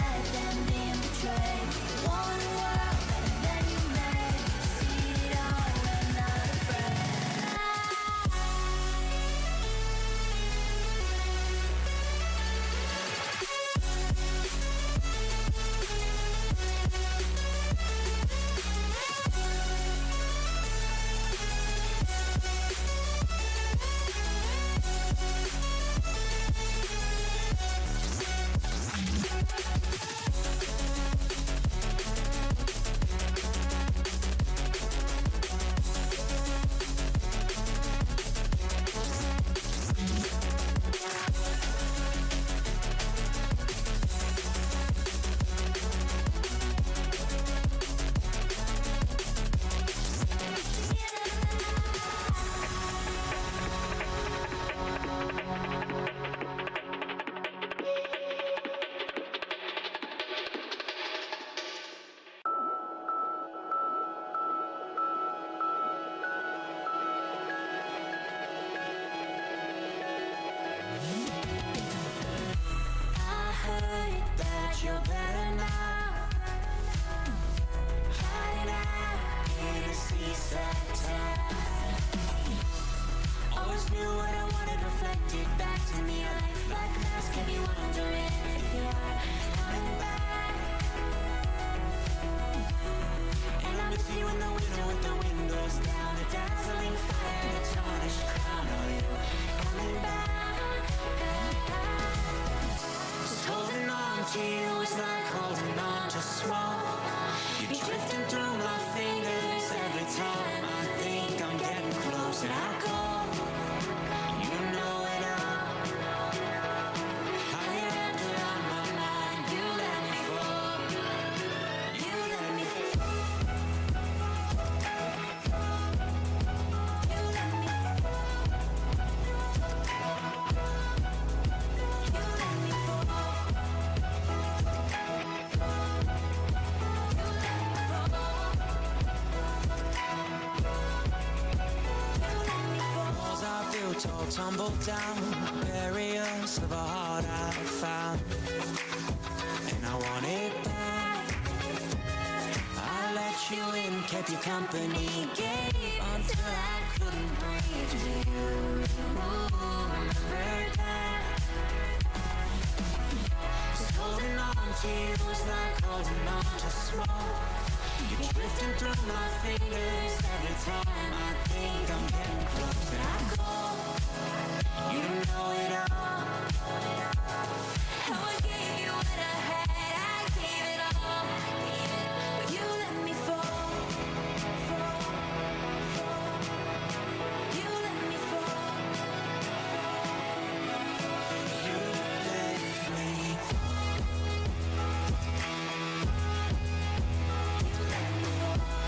let them being betrayed. One world better than you made. See it all, we're not afraid. All tumbled down, barriers of a heart I found, and I want it back. I let you in, kept you company, gave until I couldn't breathe. Do you remember that? Just holding on to you is like holding on to smoke. You're drifting through my fingers every time I think I'm getting close, and I go. You don't know it all. How I gave you what I had, I gave it all. But you let me fall, fall, fall. You let me fall, fall. You let me fall. You let me fall. You let me fall.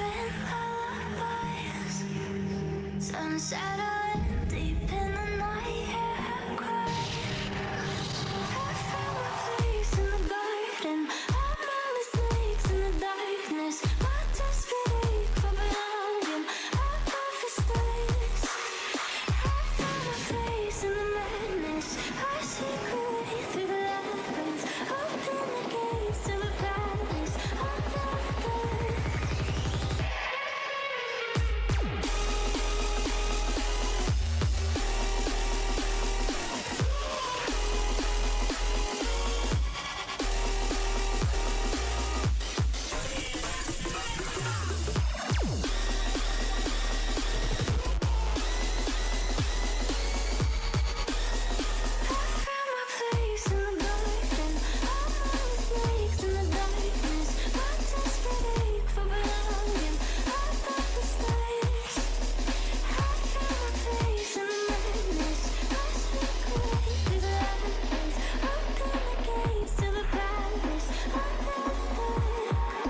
whispering lullabies. Sunset island deep in the night, yeah, I cried. I found my place in the garden. I'm on the snakes in the darkness. My desperate ache for belonging. Above the stars, I found my place in the madness. I secret way through the labyrinth. Open the gates to the palace. Under the dark. Found my place in the garden. I'm on the snakes in the darkness. My desperate ache for belonging. Above the stars, I found my place in the madness. I sneak away through the labyrinth. Open the gates to the palace. Under the dark.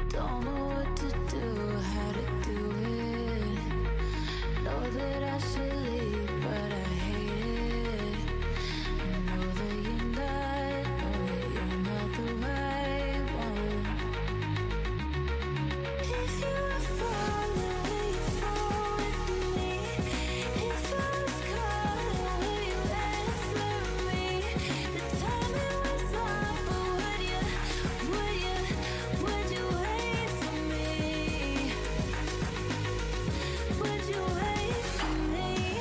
Don't know what to do, how to do it. Know that I should leave, but I hate it. Know that you're not the right one. If you were falling, will you fall with me? If I was calling, will you answer me? The timing was off, but would you wait for me? Would you wait for me?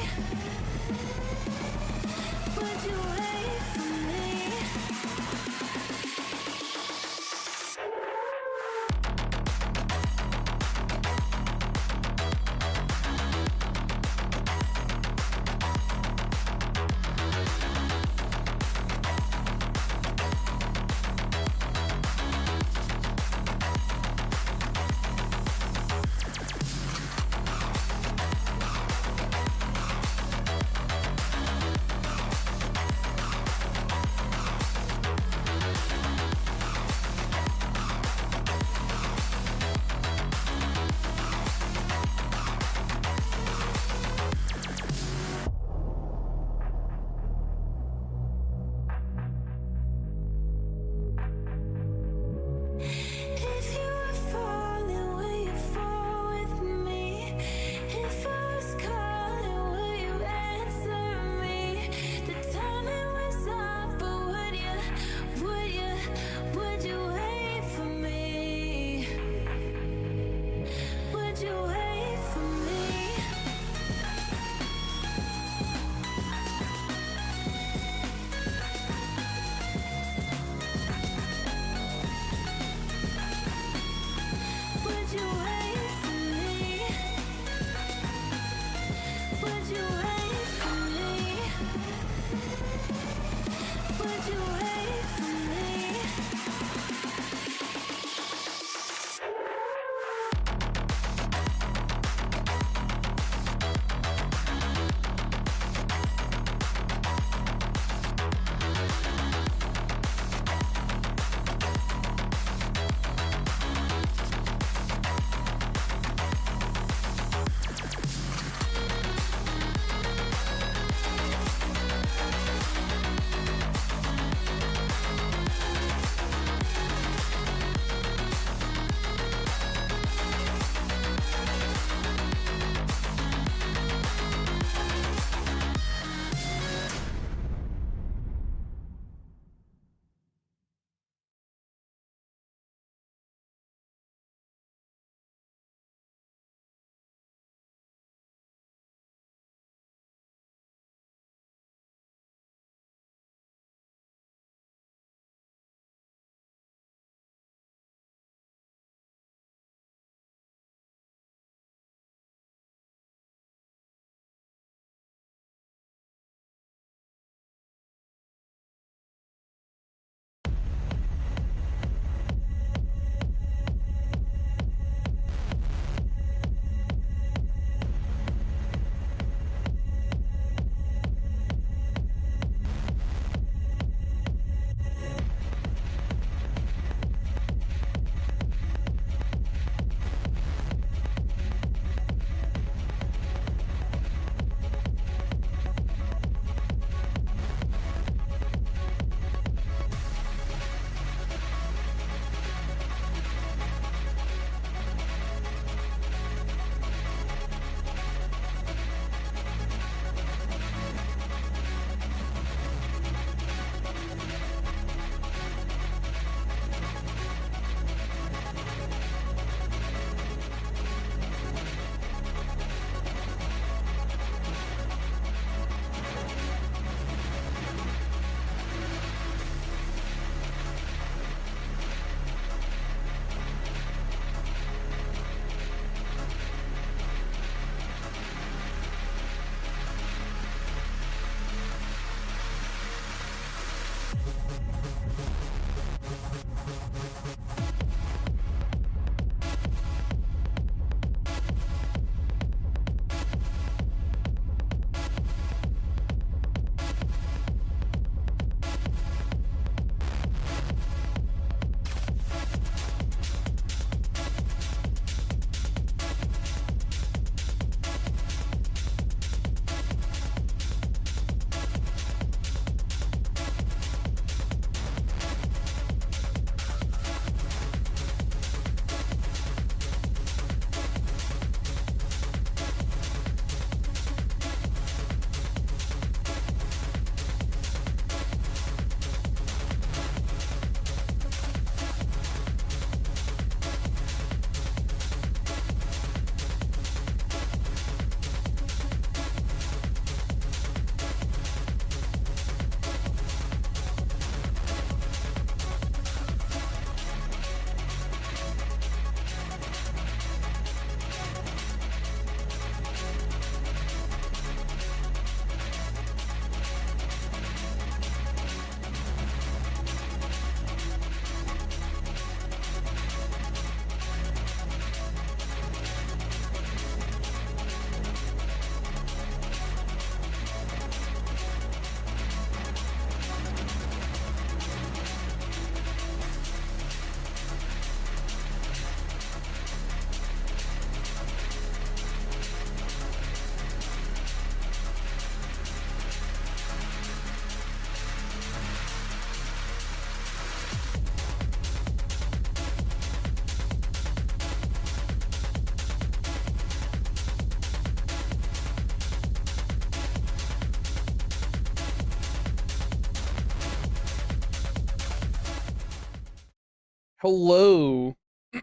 Hello.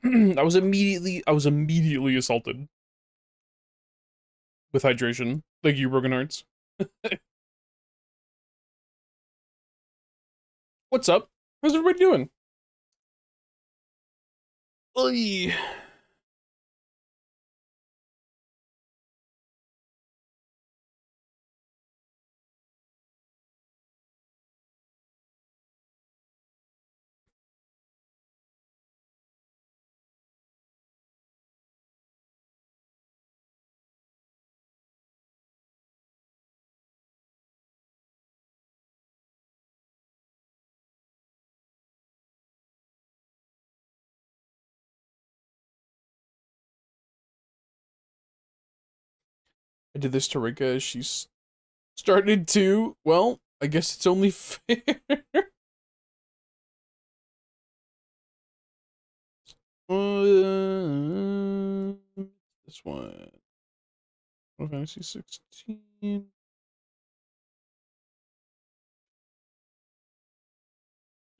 I was immediately assaulted with hydration. Thank you, Broken Hearts. What's up? How's everybody doing? Oy. I did this to Rika. She's started to. Well, I guess it's only fair. This one. Final Fantasy 16.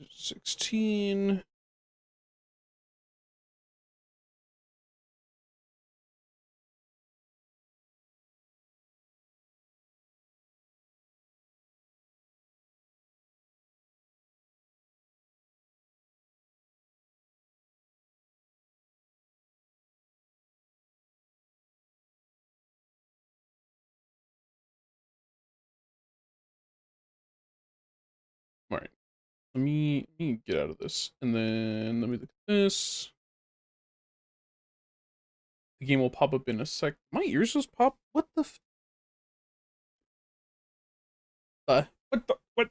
16. All right. Let me get out of this. And then let me look at this. The game will pop up in a sec. My ears just pop. What the what the what?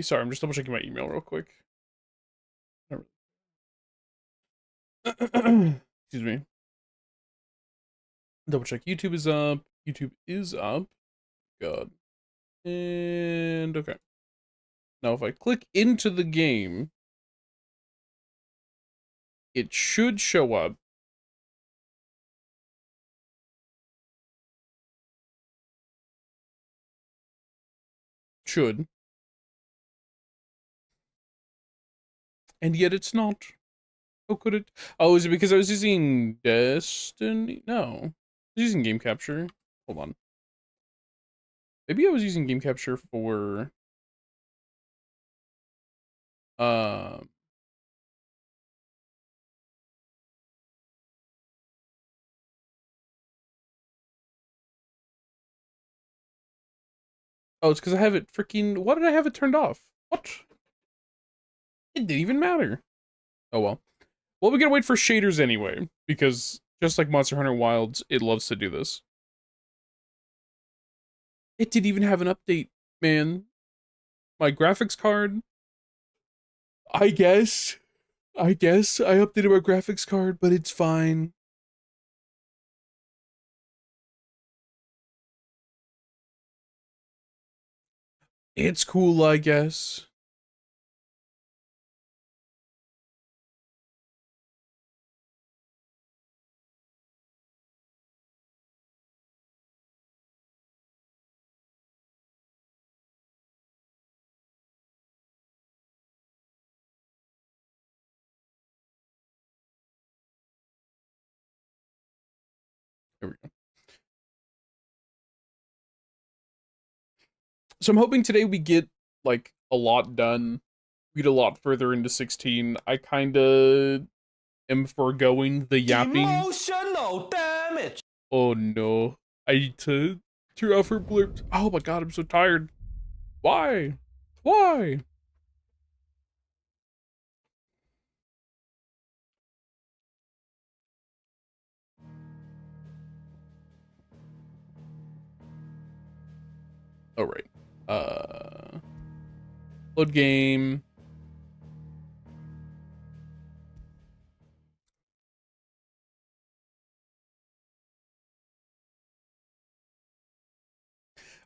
Sorry, I'm just double checking my email real quick. Excuse me. Double check. YouTube is up. YouTube is up. God. And okay. Now if I click into the game, it should show up. Should. And yet it's not. How could it? Oh, is it because I was using Destiny? No. I was using Game Capture. Hold on. Maybe I was using Game Capture for um oh, it's because I have it freaking. Why did I have it turned off? What? It didn't even matter. Oh well. Well, we gotta wait for shaders anyway, because just like Monster Hunter Wilds, it loves to do this. It didn't even have an update, man. My graphics card. I guess. I updated my graphics card, but it's fine. It's cool, I guess. There we go. So I'm hoping today we get, like, a lot done. We get a lot further into 16. I kinda am foregoing the yapping. Emotional damage. Oh no. I need to turn off her blurps. Oh my god, I'm so tired. Why? Why? All right. Load game.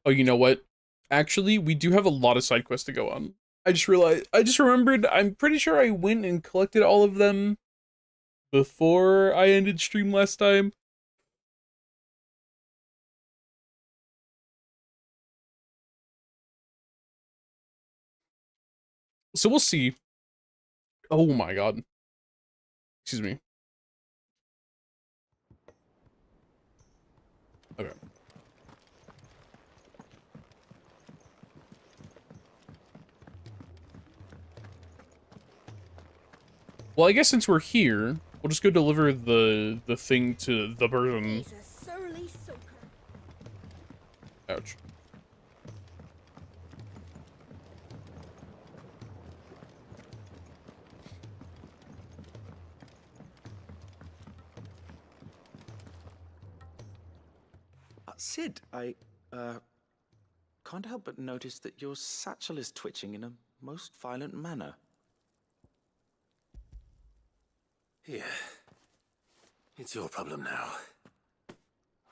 Oh, you know what? Actually, we do have a lot of side quests to go on. I just remembered, I'm pretty sure I went and collected all of them before I ended stream last time. So we'll see. Oh my god. Excuse me. Okay. Well, I guess since we're here, we'll just go deliver the thing to the person. He's a surly soaker. Ouch. Sid, I can't help but notice that your satchel is twitching in a most violent manner. Here. It's your problem now.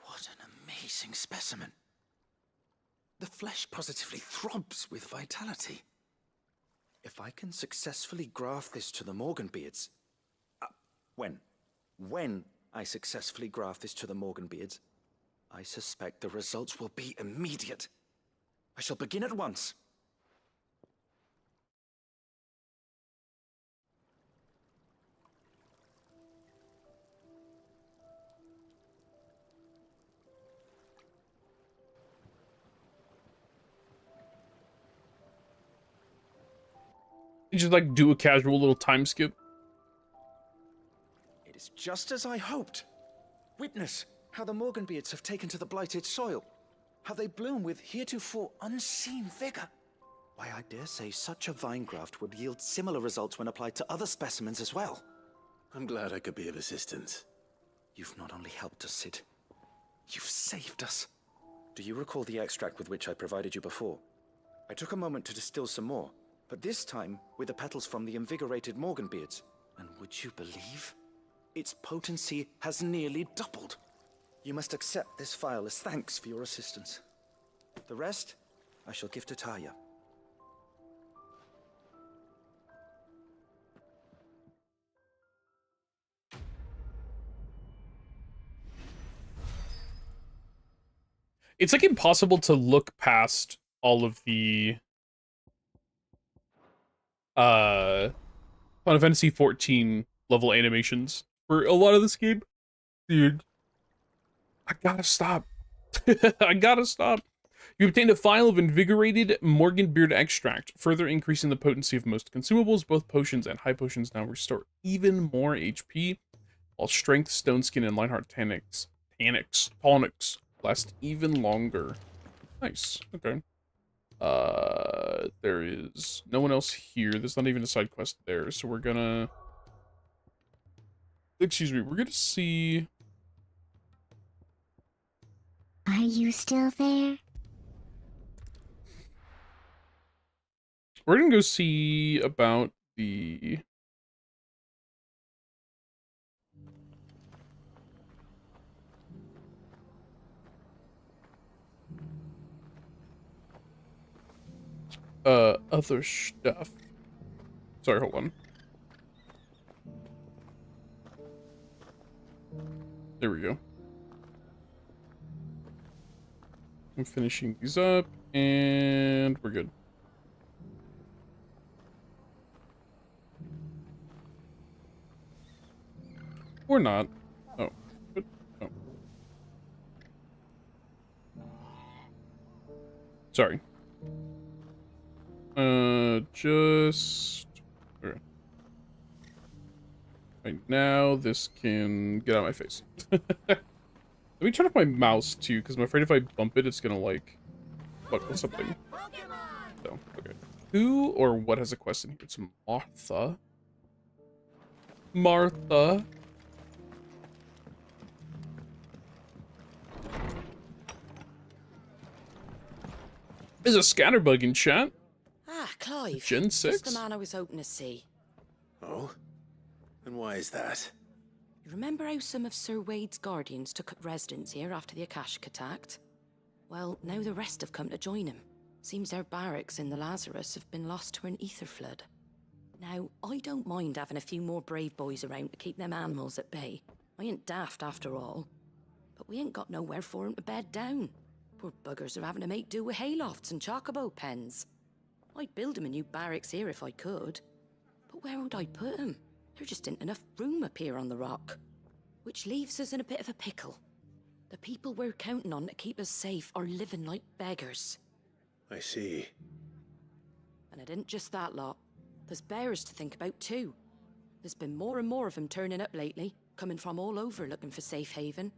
What an amazing specimen. The flesh positively throbs with vitality. If I can successfully graft this to the Morganbeards... When I successfully graft this to the Morganbeards, I suspect the results will be immediate. I shall begin at once. You just like do a casual little time skip. It is just as I hoped. Witness how the Morganbeards have taken to the blighted soil. How they bloom with heretofore unseen vigor. Why, I dare say such a vine graft would yield similar results when applied to other specimens as well. I'm glad I could be of assistance. You've not only helped us, Sid, you've saved us. Do you recall the extract with which I provided you before? I took a moment to distill some more, but this time with the petals from the invigorated Morganbeards. And would you believe? Its potency has nearly doubled. You must accept this file as thanks for your assistance. The rest, I shall give to Taya. It's like impossible to look past all of the Final Fantasy 14 level animations for a lot of this game. Dude, I gotta stop. I gotta stop. You obtained a vial of invigorated Morganbeard extract, further increasing the potency of most consumables. Both potions and high potions now restore even more HP, while strength, stone skin, and Lionheart tonics last even longer. Nice. Okay. There is no one else here. There's not even a side quest there, so we're gonna... Excuse me, we're gonna see... Are you still there? We're gonna go see about the... other stuff. Sorry, hold on. There we go. I'm finishing these up, and we're good. Or not. Oh. But, oh. Sorry. Just... Okay. Right now, this can get out of my face. Let me turn off my mouse, too, because I'm afraid if I bump it, it's gonna, like, buckle something. So, okay. Who or what has a quest in here? It's Martha. Martha. There's a scatterbug in chat. Ah, Clive. Gen Just 6? the man I was hoping to see. Oh? And why is that? You remember how some of Sir Wade's guardians took up residence here after the Akashic attacked? Well, now the rest have come to join him. Seems their barracks in the Lazarus have been lost to an ether flood. Now, I don't mind having a few more brave boys around to keep them animals at bay. I ain't daft after all. But we ain't got nowhere for 'em to bed down. Poor buggers are having to make do with haylofts and chocobo pens. I'd build 'em a new barracks here if I could. But where would I put 'em? There just isn't enough room up here on the rock. Which leaves us in a bit of a pickle. The people we're counting on to keep us safe are living like beggars. I see. And it isn't just that lot. There's bears to think about too. There's been more and more of them turning up lately, coming from all over looking for safe haven.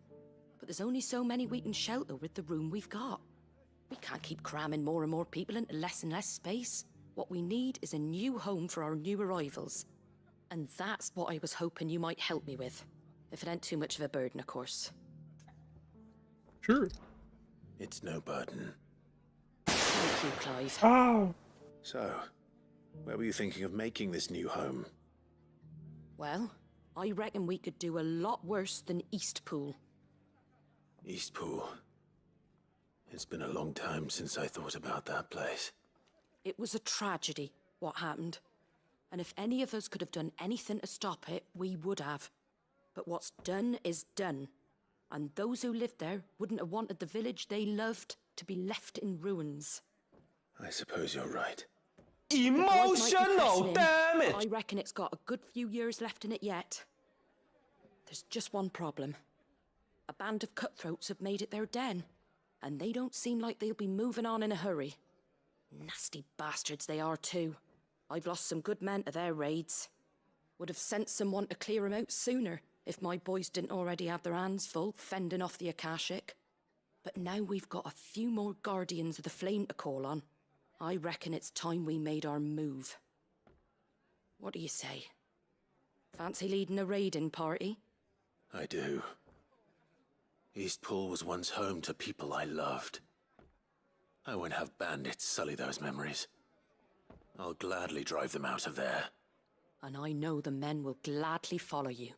But there's only so many we can shelter with the room we've got. We can't keep cramming more and more people into less and less space. What we need is a new home for our new arrivals. And that's what I was hoping you might help me with. If it ain't too much of a burden, of course. Sure. It's no burden. Thank you, Clive. Oh. So, where were you thinking of making this new home? Well, I reckon we could do a lot worse than Eastpool. Eastpool. It's been a long time since I thought about that place. It was a tragedy, what happened. And if any of us could have done anything to stop it, we would have. But what's done is done. And those who lived there wouldn't have wanted the village they loved to be left in ruins. I suppose you're right. Emotional damage! I reckon it's got a good few years left in it yet. There's just one problem. A band of cutthroats have made it their den, and they don't seem like they'll be moving on in a hurry. Nasty bastards they are too. I've lost some good men to their raids. Would have sent someone to clear 'em out sooner if my boys didn't already have their hands full fending off the Akashic. But now we've got a few more Guardians of the Flame to call on. I reckon it's time we made our move. What do you say? Fancy leading a raiding party? I do. Eastpool was once home to people I loved. I won't have bandits sully those memories. I'll gladly drive them out of there. And I know the men will gladly follow you.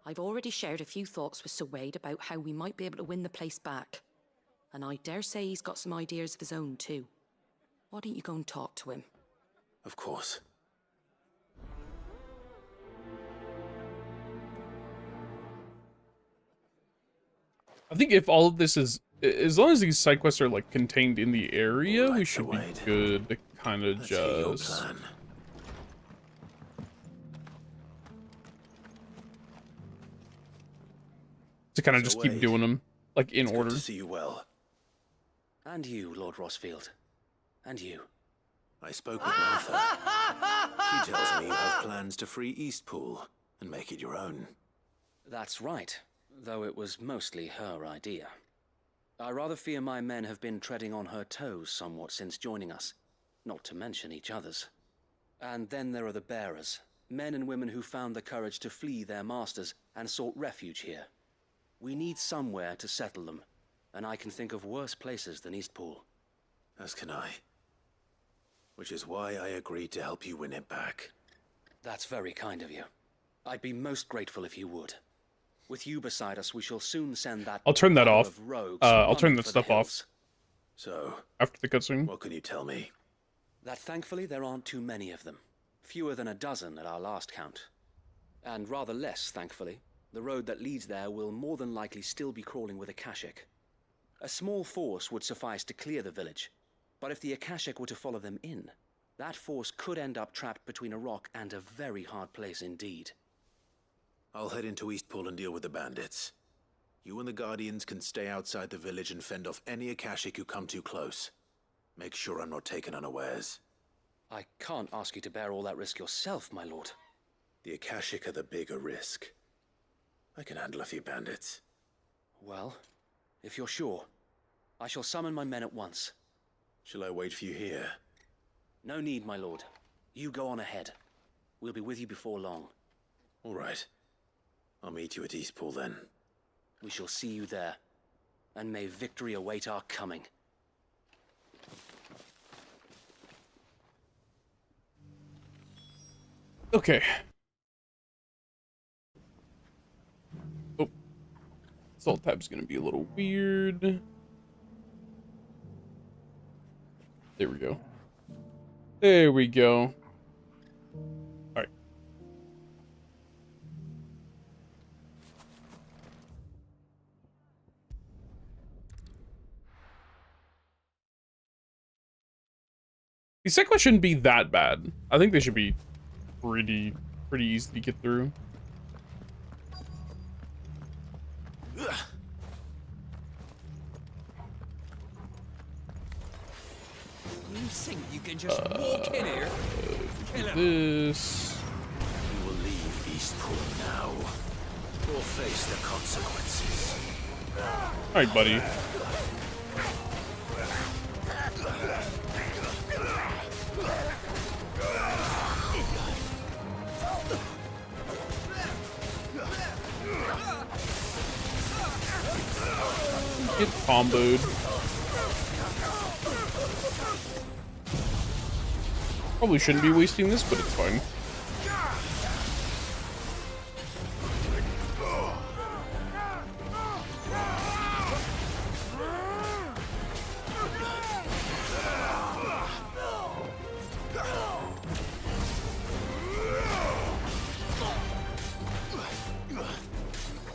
I've already shared a few thoughts with Sir Wade about how we might be able to win the place back. And I dare say he's got some ideas of his own too. Why don't you go and talk to him? Of course. I think if all of this is, as long as these side quests are like contained in the area, we Right, should be Wade. good to kind of Let's hear your just. plan. To kind of So just keep Wade, doing them like in It's good order. to see you well. And you, Lord Rossfield. And you. I spoke with Martha. She tells me you have plans to free Eastpool and make it your own. That's right, though it was mostly her idea. I rather fear my men have been treading on her toes somewhat since joining us, not to mention each other's. And then there are the bearers, men and women who found the courage to flee their masters and sought refuge here. We need somewhere to settle them, and I can think of worse places than Eastpool. As can I. Which is why I agreed to help you win it back. That's very kind of you. I'd be most grateful if you would. With you beside us, we shall soon send that. I'll turn that rabble off. of rogues I'll turn running that for the stuff off hills. So, after the cutscene. what can you tell me? That thankfully there aren't too many of them. Fewer than a dozen at our last count. And rather less, thankfully. The road that leads there will more than likely still be crawling with Akashic. A small force would suffice to clear the village, but if the Akashic were to follow them in, that force could end up trapped between a rock and a very hard place indeed. I'll head into Eastpool and deal with the bandits. You and the Guardians can stay outside the village and fend off any Akashic who come too close. Make sure I'm not taken unawares. I can't ask you to bear all that risk yourself, my lord. The Akashic are the bigger risk. I can handle a few bandits. Well, if you're sure, I shall summon my men at once. Shall I wait for you here? No need, my lord. You go on ahead. We'll be with you before long. All right. I'll meet you at Eastpool then. We shall see you there, and may victory await our coming. Okay. Oh. This alt tab's gonna be a little weird. There we go. There we go. These side quests shouldn't be that bad. I think they should be pretty easy to get through. You think you can just walk in here? This. We will leave Eastpool now, or face the consequences. Alright, buddy. Get comboed. Probably shouldn't be wasting this, but it's fine.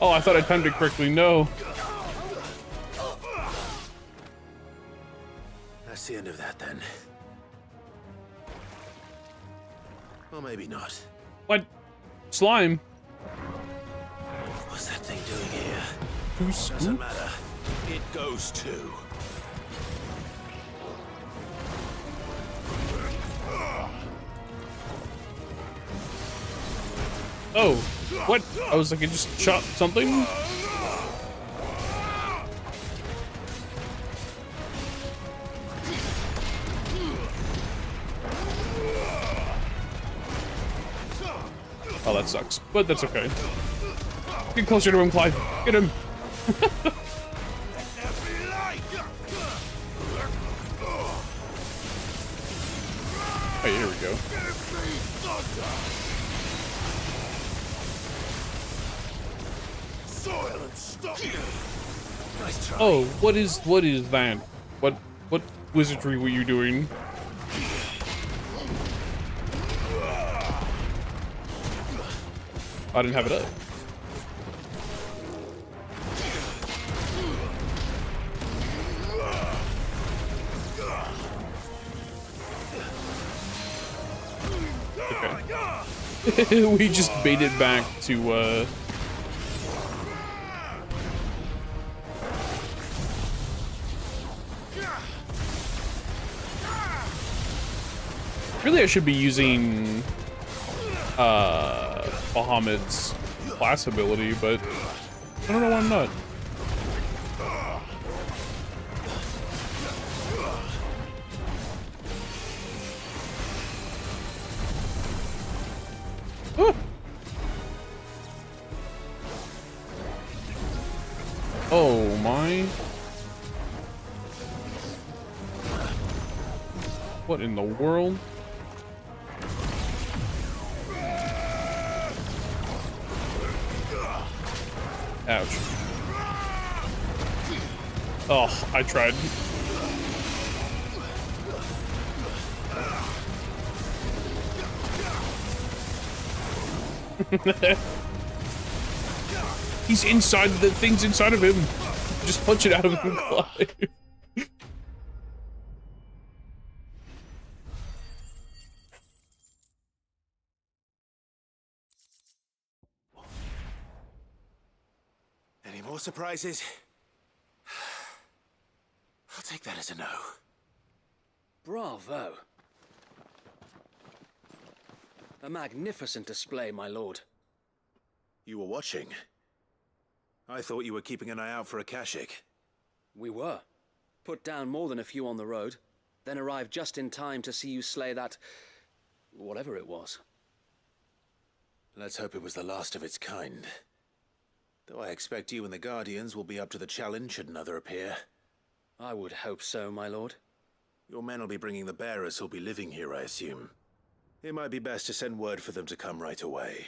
Oh, I thought I timed it correctly. No. That's the end of that then. Or maybe not. What? Slime. What's that thing doing here? Two Doesn't scoops? matter. It goes too. Oh, what? I was like, I just shot something? Oh, that sucks, but that's okay. Get closer to him, Clive. Get him. Oh, here we go. Nice try. Oh, what is that? What wizardry were you doing? I didn't have it up. Okay. We just bait it back to really I should be using Bahamut's class ability, but I don't know why I'm not. Ah! Oh my. What in the world? Ouch. Oh, I tried. He's inside, the thing's inside of him. Just punch it out of him, Clive. Any more surprises? I'll take that as a no. Bravo. A magnificent display, my lord. You were watching. I thought you were keeping an eye out for a Kashik. We were. Put down more than a few on the road, then arrived just in time to see you slay that... whatever it was. Let's hope it was the last of its kind. Though I expect you and the Guardians will be up to the challenge should another appear. I would hope so, my lord. Your men will be bringing the bearers who'll be living here, I assume. It might be best to send word for them to come right away,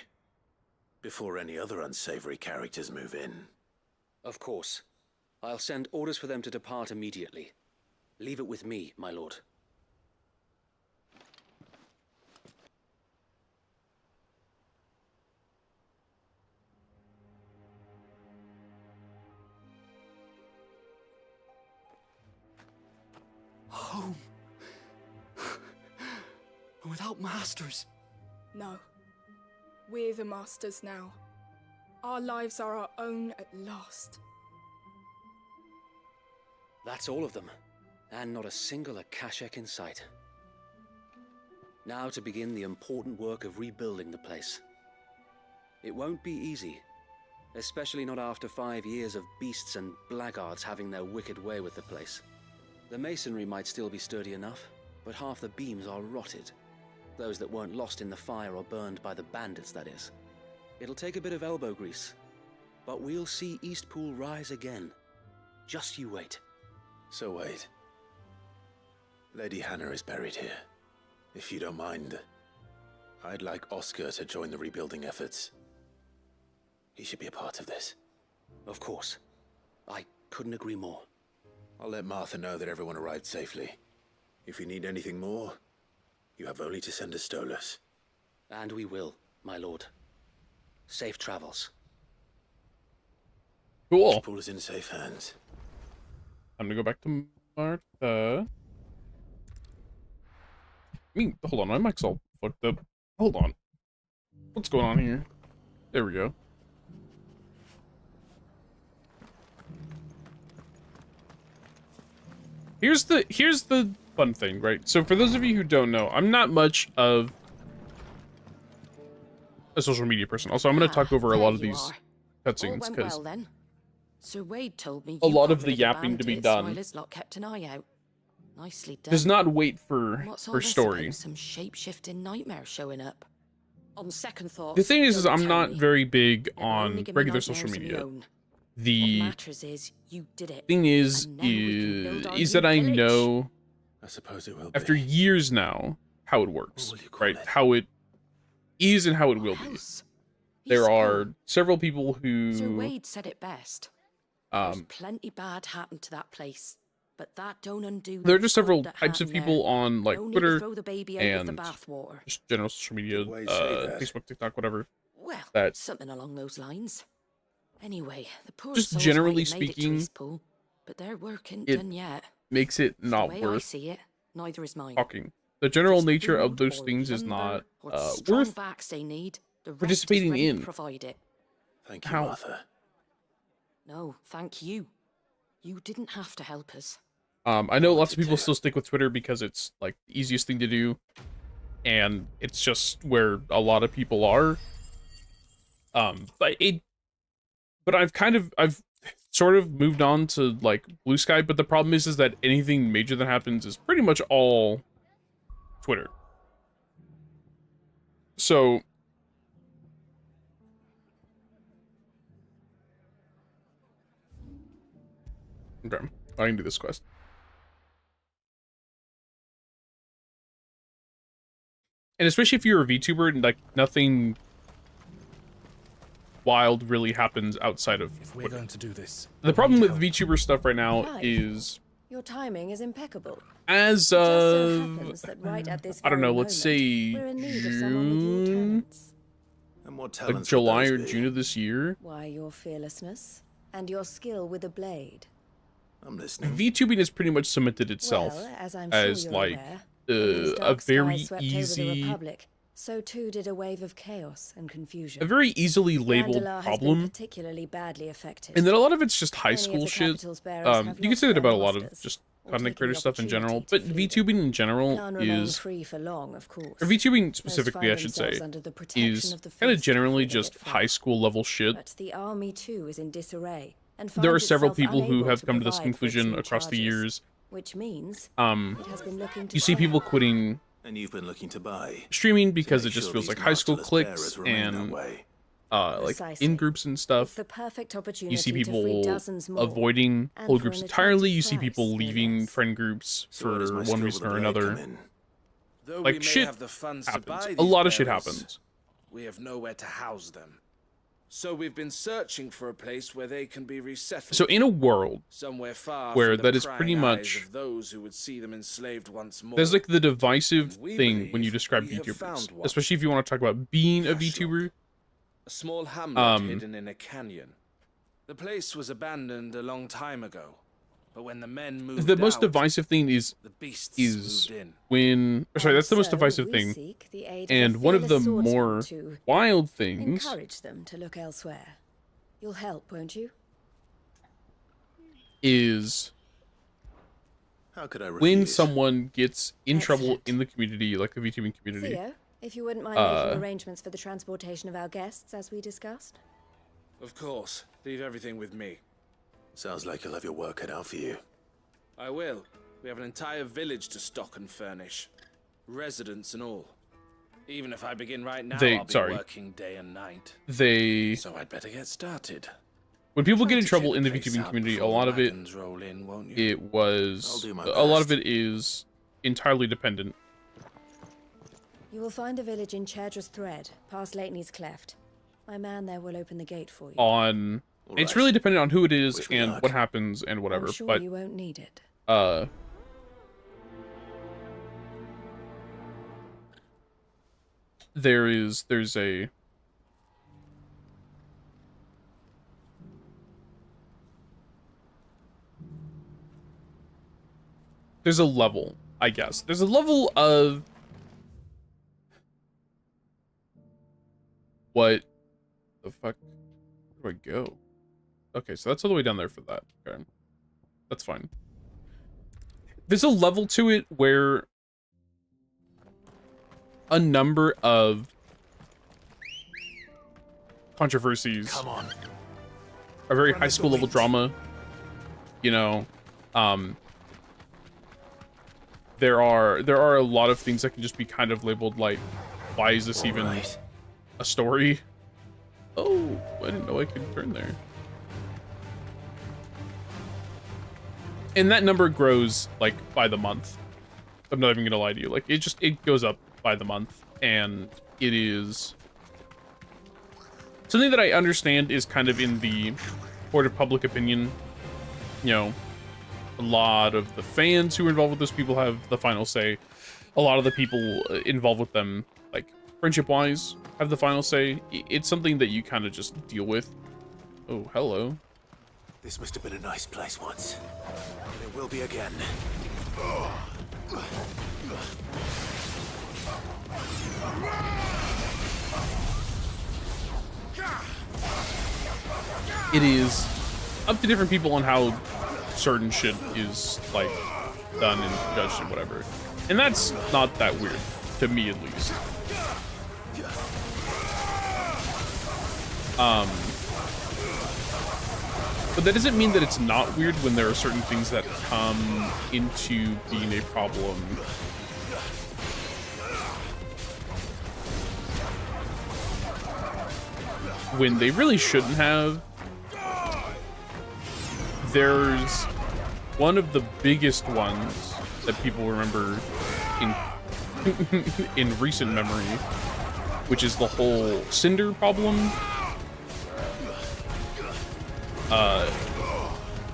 before any other unsavory characters move in. Of course. I'll send orders for them to depart immediately. Leave it with me, my lord. Home. without masters. No. We're the masters now. Our lives are our own at last. That's all of them, and not a single Akashic in sight. Now to begin the important work of rebuilding the place. It won't be easy, especially not after 5 years of beasts and blackguards having their wicked way with the place. The masonry might still be sturdy enough, but half the beams are rotted. Those that weren't lost in the fire or burned by the bandits, that is. It'll take a bit of elbow grease, but we'll see Eastpool rise again. Just you wait. So wait. Lady Hannah is buried here. If you don't mind, I'd like Oscar to join the rebuilding efforts. He should be a part of this. Of course. I couldn't agree more. I'll let Martha know that everyone arrived safely. If you need anything more, you have only to send a Stolas. And we will, my lord. Safe travels. Cool. Pool is in safe hands. Time to go back to Martha. I mean, hold on, my mic's all fucked up. Hold on. What's going on here? There we go. Here's the fun thing, right? So for those of you who don't know, I'm not much of a social media person. Also, I'm going to talk over a lot of these cutscenes because well, then. Sir Wade told me a you lot got of the rid yapping to be bandits done while his lot kept an eye out. Nicely done. does not wait for What's all her this story. about some shape-shifting nightmare showing up? On second thought, The thing is don't I'm tell not me. very big It will only on give me regular nightmares social of my media. own. What The matters is you did it. thing is And now we can build our is new that I village. know I suppose it will after be. years now how it works, What will you call right? it? How it is and how it will be. Else? There Eastpool. are several people Sir who Wade said it best. There's um plenty bad happened to that place, but that don't undo. there are the just good several that types of happened people there. on like No need to Twitter, throw the baby out with and the bathwater. just general social media, Good way to say that. Facebook, TikTok, whatever. Well, that- something along those lines. Anyway, the poor Just souls generally might have made speaking, it to Eastpool, but their work ain't it done yet. Makes it not the way I worth see it, neither is mine. talking. The general If it's nature of food those or things is lumber not or strong worth backs they need. The rest is participating ready to in. provide it. Thank you, How? Martha. No, thank you. You didn't have to help us. I know lots of wanted people to. still stick with Twitter because it's like the easiest thing to do, and it's just where a lot of people are. But I've sort of moved on to like Blue Sky. But the problem is that anything major that happens is pretty much all Twitter. So. Okay, I can do this quest. And especially if you're a VTuber and like nothing wild really happens outside of If we're Twitter. going to do this, The problem with VTuber stuff right now Right. is Your timing is impeccable. as It just so of happens that right at this I don't know, very let's moment, say we're in need of someone with your June, talents. And what like talents July would or those be? June of this year. Why, your fearlessness and your skill with a blade. I'm listening. VTubing has pretty much cemented itself Well, as I'm as sure you're like aware, when these a dark very skies swept over the easy, Republic, so too did a wave of chaos and confusion. a very easily labeled Vandalar has been problem. particularly badly affected. And then a lot of it's just high Many of school the shit. capital's bearers have You can lost say that their about a lot of masters, just or content taken creator the stuff in general, opportunity but to flee them. VTubing in general None remain is, free for long, of course. or VTubing Most specifically, find I should say, themselves under the protection is of the kind of feast generally before they just get far. high school level shit. But the army too is in disarray, and There are finds several itself people who unable have to come to this provide for its conclusion new across the charges, years. which means Um, it has been looking to you see sell. people quitting And you've been looking to buy. streaming because make it just sure feels these like high school masterless cliques bearers remain that and way. like Precisely. in groups and It's stuff. the perfect opportunity You see to free people dozens more, avoiding and whole for groups an entirely. You attractive see people price, no leaving less. friend groups So where does for my one skill reason with or the blade come another. in? though Like we may shit have the funds to happens. buy A these lot of shit bearers, happens. we have nowhere to house them. So we've been searching for a place where they can be resettled. So in a world somewhere far where from the that is prying pretty eyes much- of those who would see them enslaved once more. there's like the divisive And we thing when you believe describe we have VTubers, found one. especially if you want to talk about being a Cashlock. VTuber. A small hamlet Um, hidden in a canyon. The place was abandoned a long time ago, But when the men moved the most out, divisive thing is the beasts is moved in. when, or sorry, that's the most So divisive we thing. seek the aid And a one of the fearless more swordsman to wild things encourage them to look elsewhere. You'll help, won't you? is How could I when refuse? someone gets in trouble Excellent. in the community, like the VTubing community. Theo, if you wouldn't mind making arrangements for the transportation of our guests, as we discussed. Of course. Leave everything with me. Sounds like you'll have your work cut out for you. I will. We have an entire village to stock and furnish. Residents and all. Even if I begin right now, I'll be working day and night. So I'd better get started. when people Try get in to trouble check in the the place VTubing out community, a before lot the of it, wagons roll in, won't you? it was, I'll do my a lot of best. it is entirely dependent You will find a village in Chaidra's Thread, past Lateney's Cleft. My man there will open the gate for you. on, it's Alright. really dependent on who it is Wish me and luck. what happens and whatever, I'm sure but, you won't need it. there's a, there's a level, I guess. There's a level of what the fuck? Where do I go? Okay, so that's all the way down there for that. Okay. That's fine. There's a level to it where a number of controversies Come on. are very Run high with school the level wind. drama. You know, there are a lot of things that can just be kind of labeled like, why is this even Alright. a story? Oh, I didn't know I could turn there. And that number grows like by the month. I'm not even gonna lie to you. Like it goes up by the month, and it is something that I understand is kind of in the court of public opinion. You know, a lot of the fans who are involved with those people have the final say. A lot of the people involved with them, like friendship-wise, have the final say. It's something that you kind of just deal with. Oh, hello. This must have been a nice place once. And it will be again. It is up to different people on how certain shit is, like, done and judged and whatever. And that's not that weird, to me at least. But that doesn't mean that it's not weird when there are certain things that come into being a problem when they really shouldn't have. There's one of the biggest ones that people remember in in recent memory, which is the whole Cinder problem.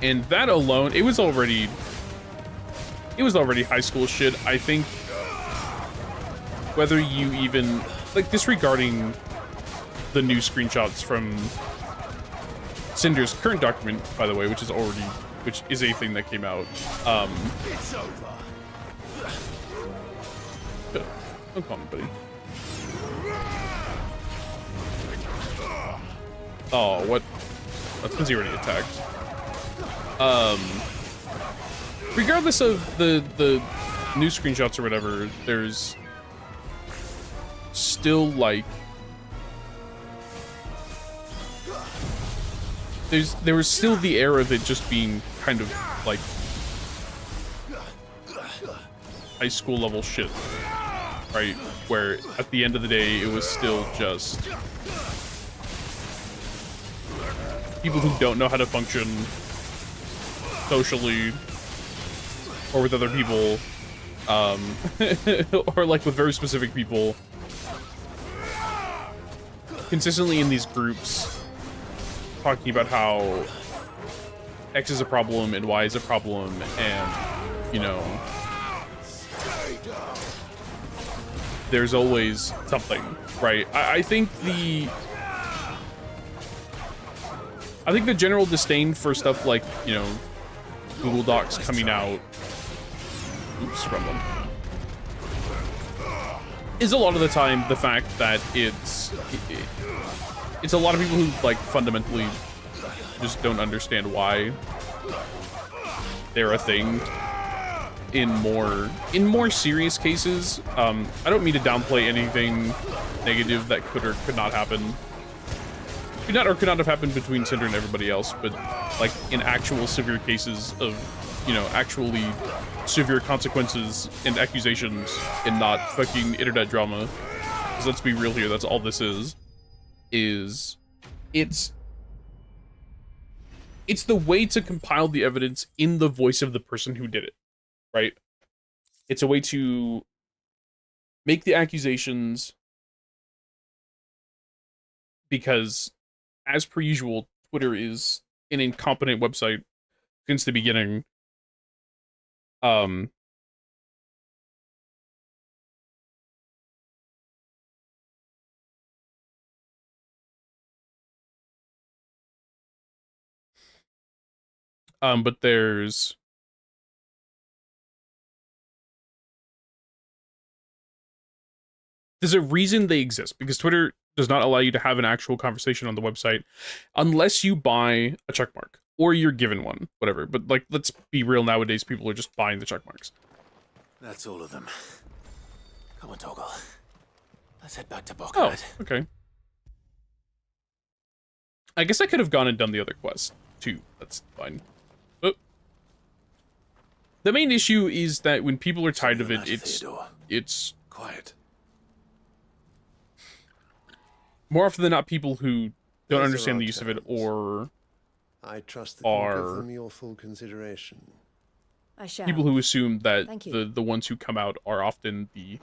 And that alone, it was already high school shit. I think whether you even, like, disregarding the new screenshots from Cinder's current document, by the way, which is a thing that came out. It's over. Don't call me, buddy. Oh, what? That's because he already attacked. Regardless of the new screenshots or whatever, there's still, like, there was still the air of it just being kind of like high school level shit, right? Where at the end of the day, it was still just people who don't know how to function socially or with other people, or like with very specific people, consistently in these groups talking about how X is a problem and Y is a problem, and, you know, there's always something, right? I think the general disdain for stuff like, you know, Google Docs coming out. Oops, wrong one. Is a lot of the time the fact that it's a lot of people who like fundamentally just don't understand why they're a thing. In more serious cases, I don't mean to downplay anything negative that could or could not happen. Could not have happened between Cinder and everybody else, but like in actual severe cases of, you know, actually severe consequences and accusations and not fucking internet drama. Because let's be real here, that's all this is it's the way to compile the evidence in the voice of the person who did it, right? It's a way to make the accusations because, as per usual, Twitter is an incompetent website since the beginning. But there's a reason they exist, because Twitter does not allow you to have an actual conversation on the website unless you buy a checkmark or you're given one, whatever. But like, let's be real, nowadays people are just buying the checkmarks. That's all of them. Come on, Toggle. Let's head back to Bockhead. Oh, okay. I guess I could have gone and done the other quest too. That's fine. But the main issue is that when people are tired of it, it's quiet. More often than not, people who don't understand the use of it or I trust that you give them your full consideration. I shall. People who assume that the ones who come out are often the...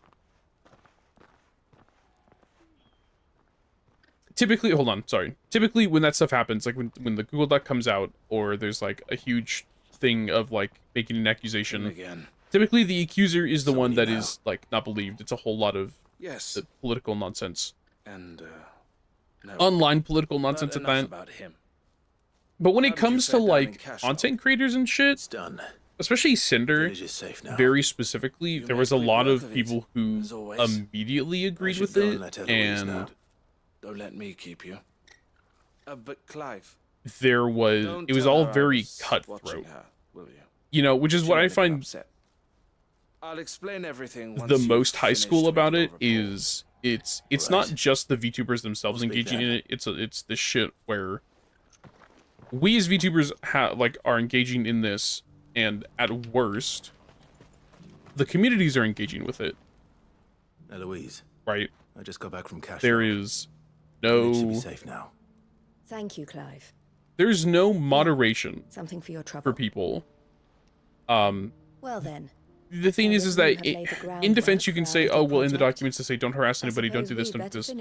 Typically, hold on, sorry. Typically, when that stuff happens, like when the Google Doc comes out, or there's like a huge thing of like making an accusation, typically the accuser is the one that is like not believed. It's a whole lot of political nonsense. And no. Online political nonsense at that. About him. But when it comes to like content creators and shit, it's done. Especially Cinder, very specifically, there was a lot of people who immediately agreed with it, and don't let me keep you. But Clive, there was it was all very cutthroat. You know, which is what I find I'll explain everything the most high school about it is it's not just the VTubers themselves engaging in it. It's the shit where we as VTubers are engaging in this, and at worst, the communities are engaging with it. Eloise, right? I just got back from cash. There is no. It should be safe now. Thank you, Clive. There's no moderation. Something for your trouble. For people. Well then. The thing is that in defense you can say, oh well, in the documents to say don't harass anybody, don't do this, don't do this.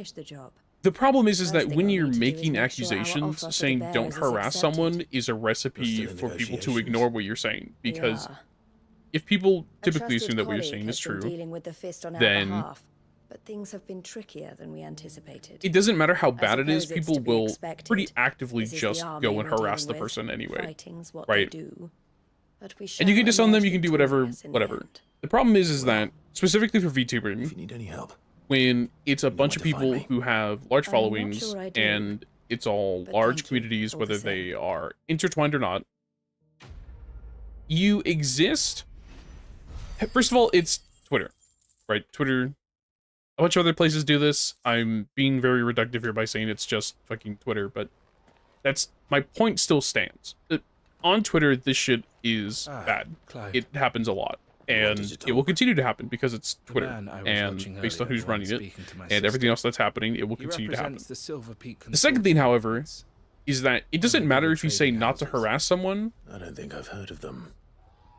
The problem is that when you're making accusations, saying don't harass someone is a recipe for people to ignore what you're saying, because if people typically assume that what you're saying is true, then but things have been trickier than we anticipated. It doesn't matter how bad it is, people will pretty actively just go and harass the person anyway, right? And you can disown them, you can do whatever. The problem is that, specifically for VTubing, if you need any help, when it's a bunch of people who have large followings, and it's all large communities, whether they are intertwined or not, you exist. First of all, it's Twitter, right? Twitter, a bunch of other places do this. I'm being very reductive here by saying it's just fucking Twitter, but that's, my point still stands. On Twitter, this shit is bad. Clive. It happens a lot, and it will continue to happen because it's Twitter, and based on who's running it, and everything else that's happening, it will continue to happen. The second thing, however, is that it doesn't matter if you say not to harass someone. I don't think I've heard of them.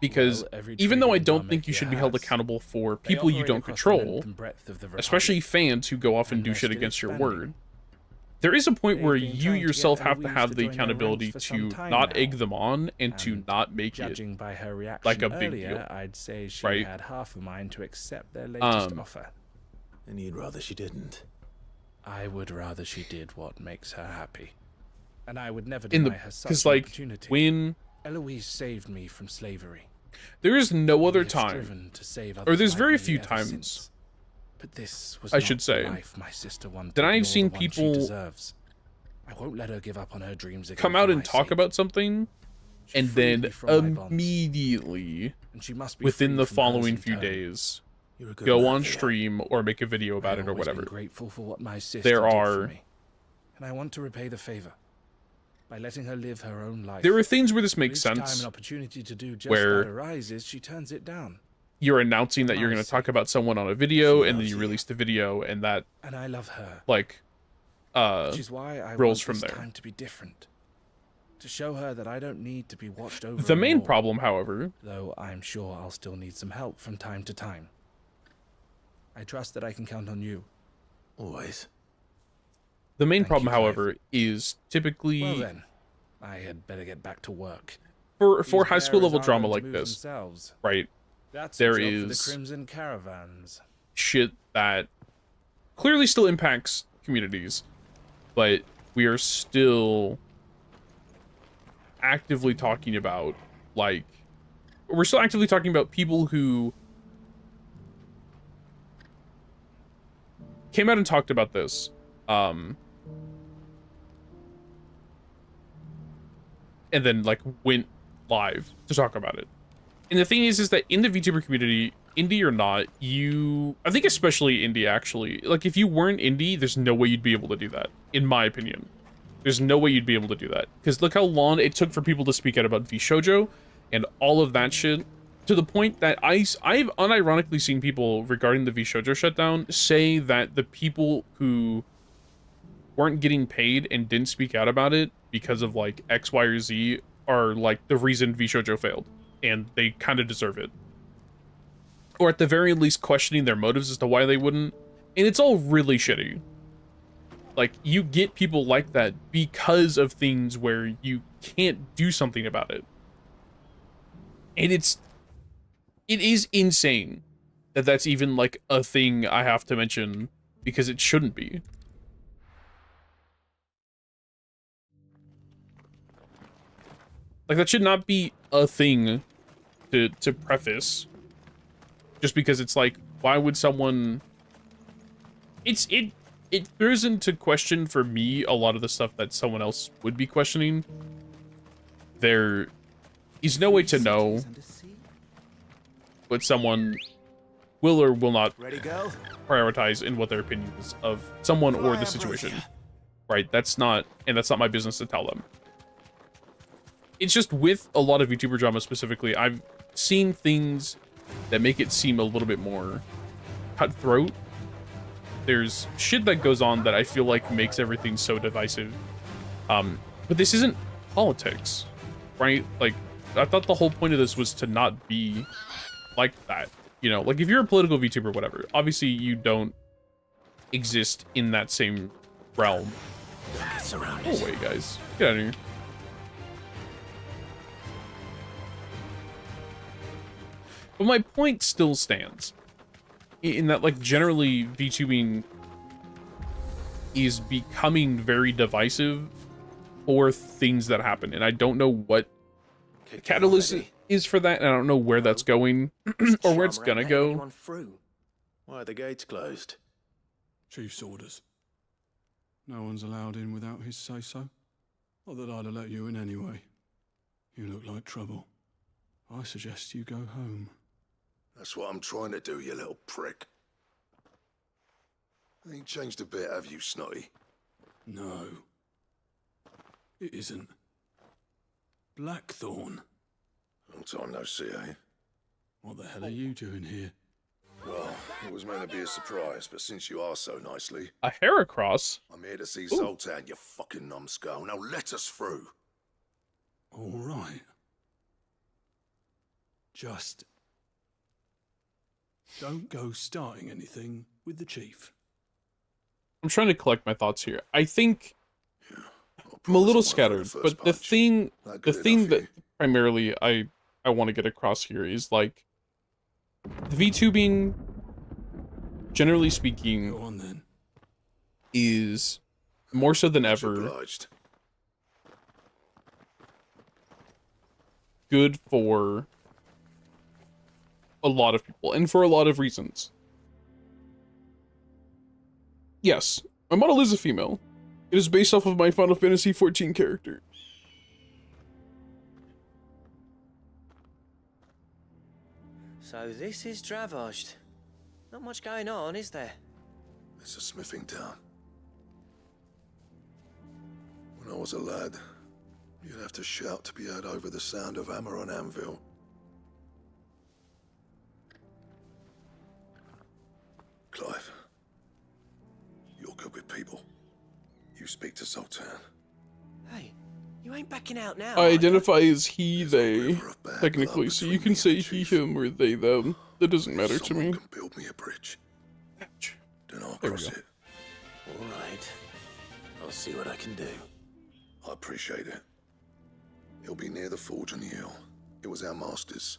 Because even though I don't think you should be held accountable for people you don't control, especially fans who go off and do shit against your word, there is a point where you yourself have to have the accountability to not egg them on and to not make it like a big deal. I'd say she right? had half a mind to accept their latest offer. And you'd rather she didn't. I would rather she did what makes her happy. And I would never deny her such because like opportunity. when Eloise saved me from slavery. There is no other We have time, striven to save or others there's like very me few ever times, since. But this was I not should the say, life my sister wanted, that I've nor seen the one she people deserves. I won't let her give up on her dreams again come for out my and talk sake. about something, She and freed me then from my bonds, immediately, and she must be within freed the from hers following in few turn. days, You're a good go man on for that. stream or make a video about it or I've always been whatever. grateful for what my sister There did are for me, and I want to repay the favor by letting her live her own life. There are things where this But makes each time sense, an opportunity to do just where that arises, she turns it down. you're announcing that you're My going to talk sake. about someone on a video, She and then loves you you. release the video, and that, And I love her. like, Which is why I rolls want from this there. time to be different. To show her that I don't need to be watched over. The main anymore, problem, however, though I'm sure I'll still need some help from time to time. I trust that I can count on you. Always. the main Thank problem, you, Clive. however, is typically Well then, I had better get back to work. for These high school bearers level aren't drama going to like move this, themselves. right? That's There a job for the is Crimson Caravans. shit that clearly still impacts communities, but we are still actively talking about, like, we're still actively talking about people who came out and talked about this, and then, like, went live to talk about it. And the thing is that in the VTuber community, indie or not, I think especially indie, actually, like, if you weren't indie, there's no way you'd be able to do that, in my opinion. There's no way you'd be able to do that. Because look how long it took for people to speak out about VShojo and all of that shit, to the point that I've unironically seen people regarding the VShojo shutdown say that the people who weren't getting paid and didn't speak out about it because of, like, X, Y, or Z are, like, the reason VShojo failed. And they kind of deserve it. Or at the very least questioning their motives as to why they wouldn't. And it's all really shitty. Like, you get people like that because of things where you can't do something about it. And it is insane that that's even, like, a thing I have to mention, because it shouldn't be. Like, that should not be a thing to preface. Just because it's like, why would someone... It throws into question, for me, a lot of the stuff that someone else would be questioning. There is no way to know what someone will or will not prioritize in what their opinion is of someone or the situation. Right? That's not my business to tell them. It's just with a lot of VTuber drama specifically, I've seen things that make it seem a little bit more cutthroat. There's shit that goes on that I feel like makes everything so divisive. But this isn't politics, right? Like, I thought the whole point of this was to not be like that. You know, like, if you're a political VTuber, whatever, obviously you don't exist in that same realm. Go away, guys. Get out of here. But my point still stands. In that, like, generally, VTubing is becoming very divisive for things that happen. And I don't know what the catalyst is for that, and I don't know where that's going, or where it's gonna go. Why are the gates closed? Chief's orders. No one's allowed in without his say-so. Not that I'd have let you in anyway. You look like trouble. I suggest you go home. That's what I'm trying to do, you little prick. Ain't changed a bit, have you, Snotty? No. It isn't. Blackthorn. Long time no see, eh? What the hell are you doing here? Well, it was meant to be a surprise, but since you are so nicely... A Heracross? I'm here to see Zoltan, you fucking numbskull. Now let us through. All right. Just... don't go starting anything with the chief. I'm trying to collect my thoughts here. I think I'm a little scattered, but the thing that primarily I want to get across here is, like, VTubing, generally speaking, Go on, then. is more so than ever good for a lot of people, and for a lot of reasons. Yes, my model is a female. It is based off of my Final Fantasy XIV character. So this is Dravosht. Not much going on, is there? It's a smithing town. When I was a lad, you'd have to shout to be heard over the sound of hammer on anvil. Clive, you're good with people. You speak to Zoltan. Hey, you ain't backing out now. I identify as he, they, technically, so you can say he, him, or they, them. That doesn't matter to me. Can build me a bridge. Then I'll cross it. All right. I'll see what I can do. I appreciate it. It'll be near the forge on the hill. It was our master's.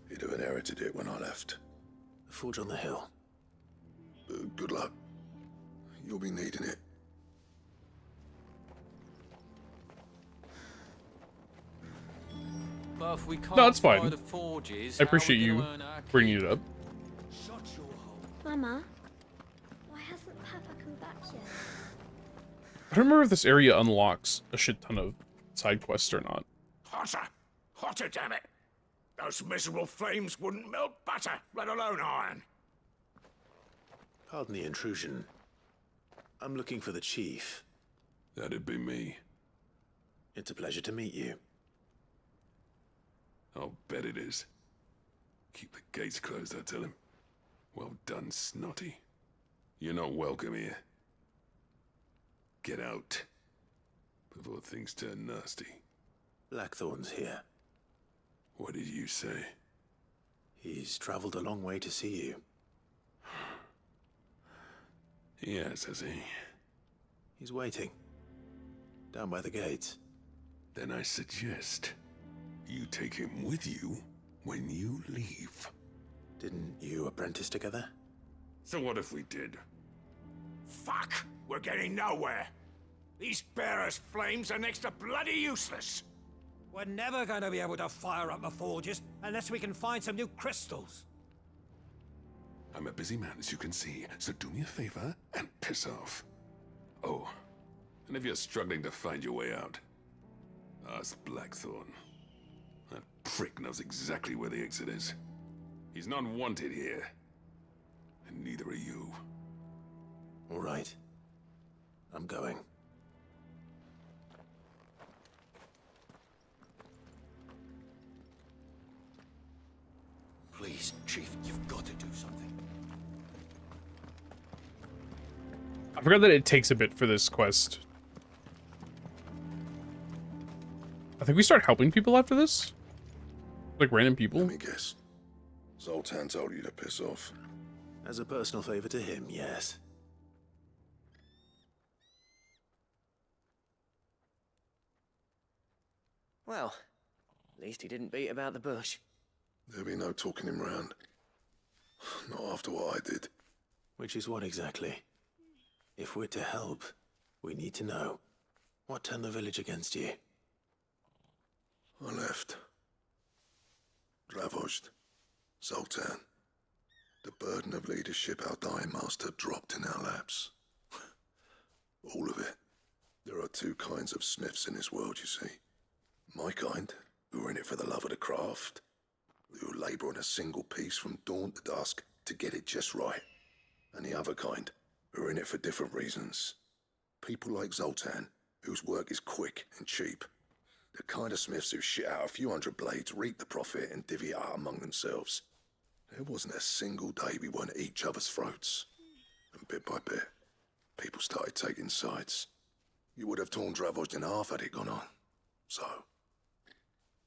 He'd have inherited it when I left. The forge on the hill. Good luck. You'll be needing it. But if we can't No, it's fine. buy the forges, I appreciate how are we you gonna earn our bringing it up. Mama, why hasn't Papa come back yet? I don't remember if this area unlocks a shit ton of side quests or not. Hotter! Hotter, damn it! Those miserable flames wouldn't melt butter, let alone iron. Pardon the intrusion. I'm looking for the chief. That'd be me. It's a pleasure to meet you. I'll bet it is. Keep the gates closed, I tell him. Well done, Snotty. You're not welcome here. Get out. Before things turn nasty. Blackthorn's here. What did you say? He's traveled a long way to see you. Yes, has he? He's waiting. Down by the gates. Then I suggest you take him with you when you leave. Didn't you apprentice together? So what if we did? Fuck! We're getting nowhere. These bearers' flames are next to bloody useless. We're never going to be able to fire up the forges unless we can find some new crystals. I'm a busy man, as you can see, so do me a favor and piss off. Oh, and if you're struggling to find your way out, ask Blackthorn. That prick knows exactly where the exit is. He's not wanted here, and neither are you. All right. I'm going. Please, Chief, you've got to do something. I forgot that it takes a bit for this quest. I think we start helping people after this? Like random people? Let me guess. Zoltan told you to piss off. As a personal favor to him, yes. Well, at least he didn't beat about the bush. There'll be no talking him round. Not after what I did. Which is what exactly? If we're to help, we need to know. What turned the village against you? I left. Dravosht. Zoltan. The burden of leadership our dying master dropped in our laps. All of it. There are two kinds of smiths in this world, you see. My kind, who are in it for the love of the craft, who labour on a single piece from dawn to dusk to get it just right. And the other kind, who are in it for different reasons. People like Zoltan, whose work is quick and cheap. The kind of smiths who shit out a few hundred blades, reap the profit, and divvy it out among themselves. There wasn't a single day we weren't at each other's throats. And bit by bit, people started taking sides. You would have torn Dravosht in half had it gone on. So,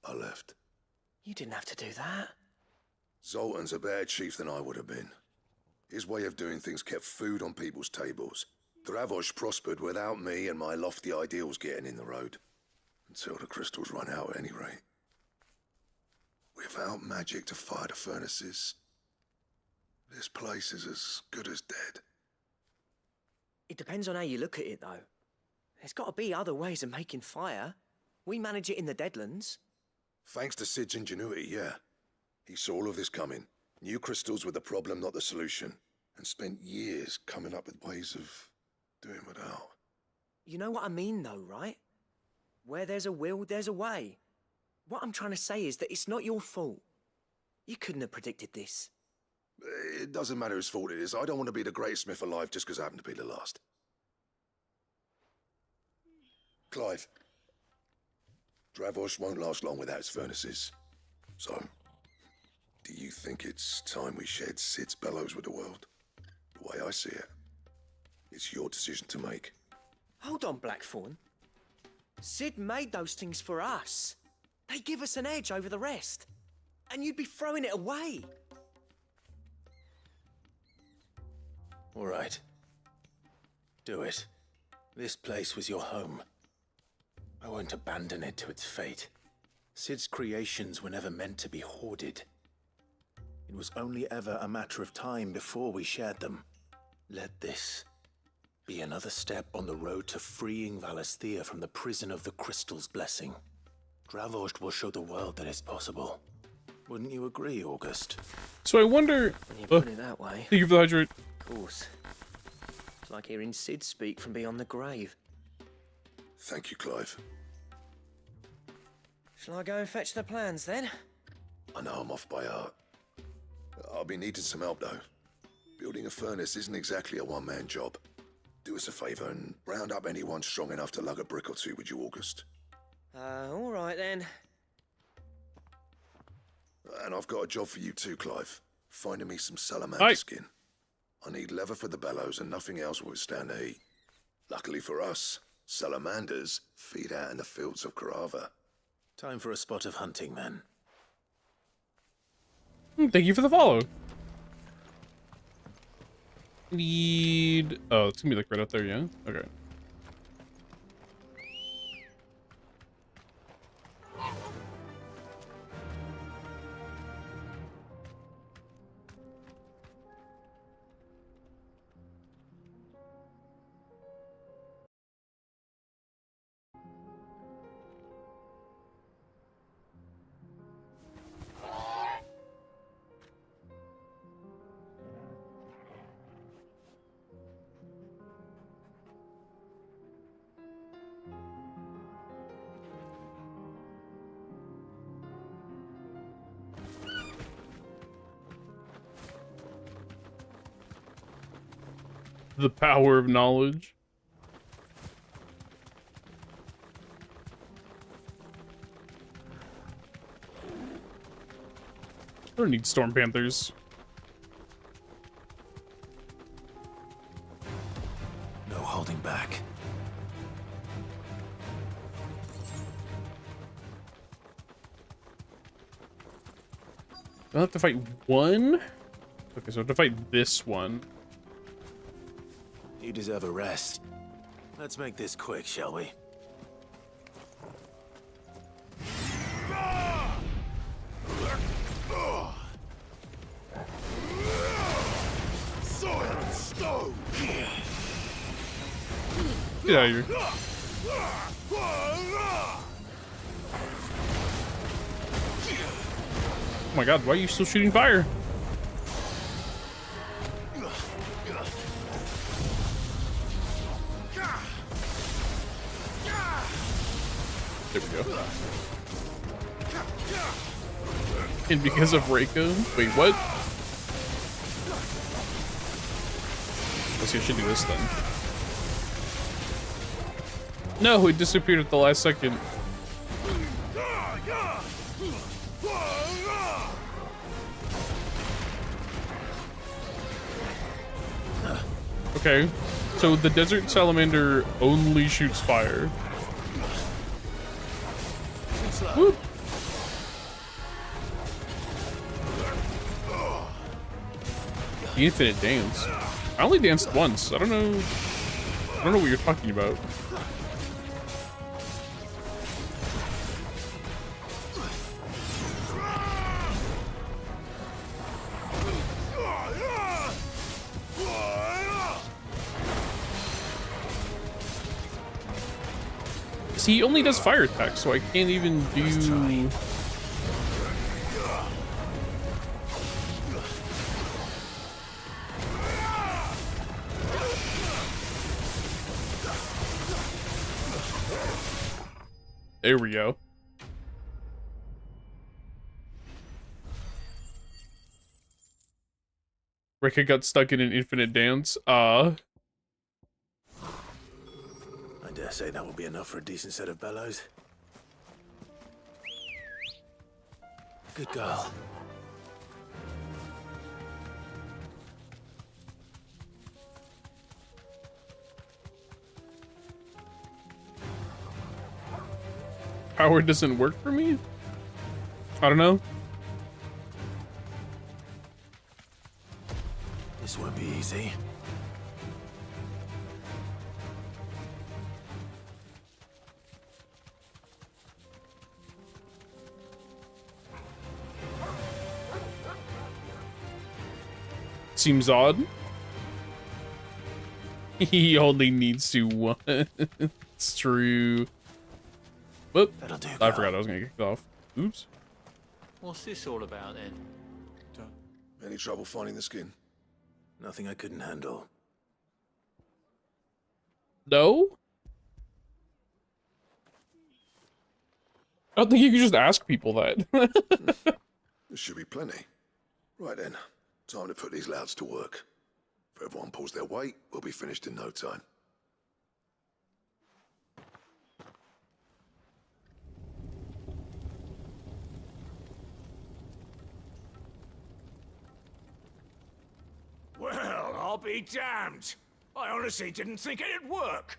I left. You didn't have to do that. Zoltan's a better chief than I would have been. His way of doing things kept food on people's tables. Dravosht prospered without me and my lofty ideals getting in the road. Until the crystals run out at any rate. Without magic to fire the furnaces, this place is as good as dead. It depends on how you look at it, though. There's got to be other ways of making fire. We manage it in the Deadlands. Thanks to Sid's ingenuity, yeah. He saw all of this coming, knew crystals were the problem, not the solution, and spent years coming up with ways of doing without. You know what I mean, though, right? Where there's a will, there's a way. What I'm trying to say is that it's not your fault. You couldn't have predicted this. It doesn't matter whose fault it is. I don't want to be the greatest smith alive just because I happen to be the last. Clive. Dravosh won't last long without its furnaces. So, do you think it's time we shared Sid's bellows with the world? The way I see it, it's your decision to make. Hold on, Blackthorn. Sid made those things for us. They give us an edge over the rest. And you'd be throwing it away. All right. Do it. This place was your home. I won't abandon it to its fate. Sid's creations were never meant to be hoarded. It was only ever a matter of time before we shared them. Let this be another step on the road to freeing Valisthea from the prison of the Crystal's blessing. Dravosh will show the world that it's possible. Wouldn't you agree, August? So I wonder... When you put it that way. Thank you for the hydrate. Of course. It's like hearing Sid speak from beyond the grave. Thank you, Clive. Shall I go and fetch the plans, then? I know I'm off by heart. I'll be needing some help, though. Building a furnace isn't exactly a one-man job. Do us a favour and round up anyone strong enough to lug a brick or two, would you, August? All right, then. And I've got a job for you too, Clive. Finding me some salamander skin. I need leather for the bellows and nothing else will withstand the heat. Luckily for us, salamanders feed out in the fields of Karava. Time for a spot of hunting, then. Thank you for the follow. Need... Oh, it's gonna be like right out there, yeah? Okay. The power of knowledge. I don't need Storm Panthers. No holding back. Do I have to fight one? Okay, so I have to fight this one. You deserve a rest. Let's make this quick, shall we? Sword and stone! Get out of here. Oh my god, why are you still shooting fire? There we go. And because of Reiko? Wait, what? I guess I should do this then. No, it disappeared at the last second. Okay, so the desert salamander only shoots fire. Whoop. The infinite dance. I only danced once. I don't know what you're talking about. He only does fire attacks, so I can't even do... There we go. Rika got stuck in an infinite dance. I dare say that will be enough for a decent set of bellows. Good girl. Power doesn't work for me? I don't know. This won't be easy. Seems odd. He only needs to. It's true. Whoop. That'll do, I forgot I was gonna get kicked off. Oops. What's this all about then? Any trouble finding the skin? Nothing I couldn't handle. No? I don't think you can just ask people that. There should be plenty. Right then, time to put these louds to work. If everyone pulls their weight, we'll be finished in no time. Well, I'll be damned. I honestly didn't think it'd work.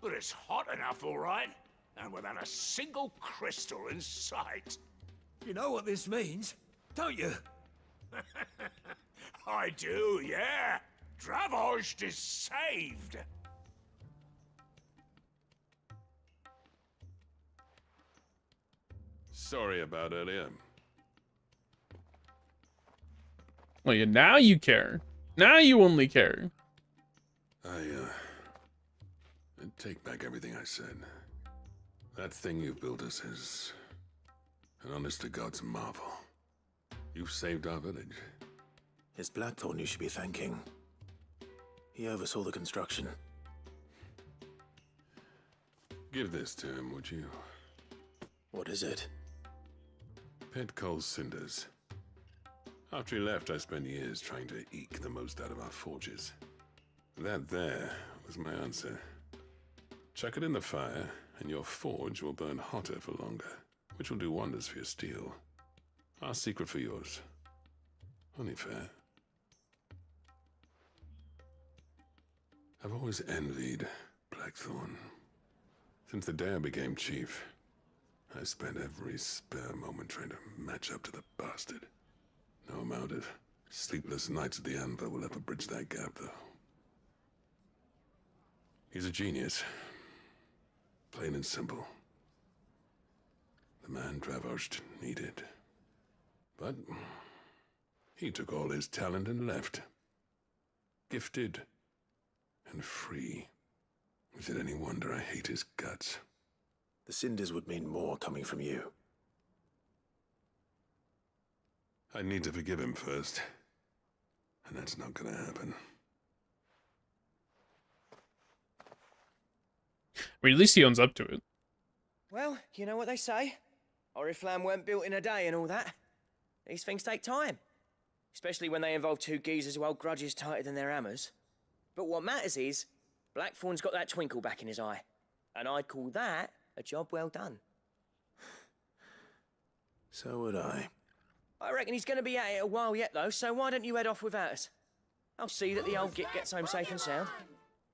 But it's hot enough, all right. And without a single crystal in sight. You know what this means, don't you? I do, yeah. Dravost is saved. Sorry about earlier. Well, yeah, now you care. Now you only care. I take back everything I said. That thing you built us is an honest-to-God's marvel. You've saved our village. It's Blackthorn you should be thanking. He oversaw the construction. Give this to him, would you? What is it? Pet coal cinders. After he left, I spent years trying to eke the most out of our forges. That there was my answer. Chuck it in the fire, and your forge will burn hotter for longer, which will do wonders for your steel. Our secret for yours. Only fair. I've always envied Blackthorn. Since the day I became chief, I spent every spare moment trying to match up to the bastard. No amount of sleepless nights at the Anvil will ever bridge that gap, though. He's a genius. Plain and simple. The man Dravost needed. But he took all his talent and left. Gifted and free. Is it any wonder I hate his guts? The cinders would mean more coming from you. I need to forgive him first. And that's not gonna happen. I mean, at least he owns up to it. Well, you know what they say. Oriflamme weren't built in a day and all that. These things take time. Especially when they involve two geezers who hold grudges tighter than their hammers. But what matters is, Blackthorn's got that twinkle back in his eye. And I'd call that a job well done. So would I. I reckon he's going to be at it a while yet, though, so why don't you head off without us? I'll see that the old git gets home safe and sound.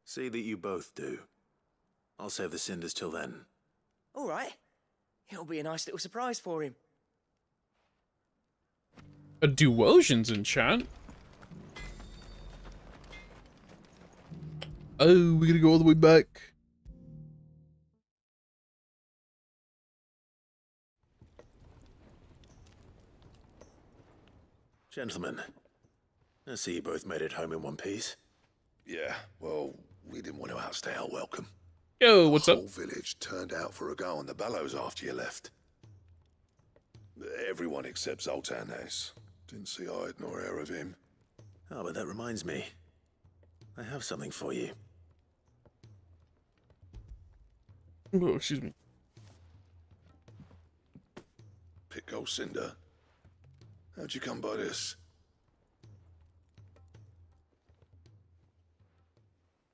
See that you both do. I'll save the cinders till then. All right. It'll be a nice little surprise for him. A Duosian's in chat. Oh, we gotta go all the way back. Gentlemen, I see you both made it home in one piece. Yeah, well, we didn't want to outstay our welcome. Yo, what's up? The whole village turned out for a go on the bellows after you left. Everyone except Zoltan has. Didn't see hide nor hair of him. Oh, but that reminds me. I have something for you. Oh, excuse me. old Cinder. How'd you come by this?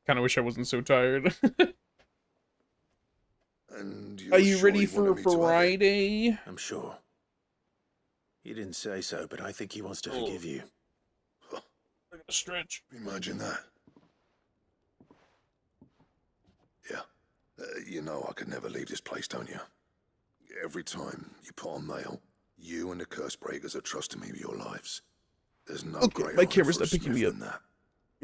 Kind of wish I wasn't so tired. And Are you sure ready he for wanted me to have it? Friday? I'm sure. He didn't say so, but I think he wants to forgive you. Stretch. Imagine that. Yeah. You know I could never leave this place, don't you? Every time you put on mail, you and the curse breakers are trusting me with your lives. There's no great my honor camera's for a not picking me Smith up. than that.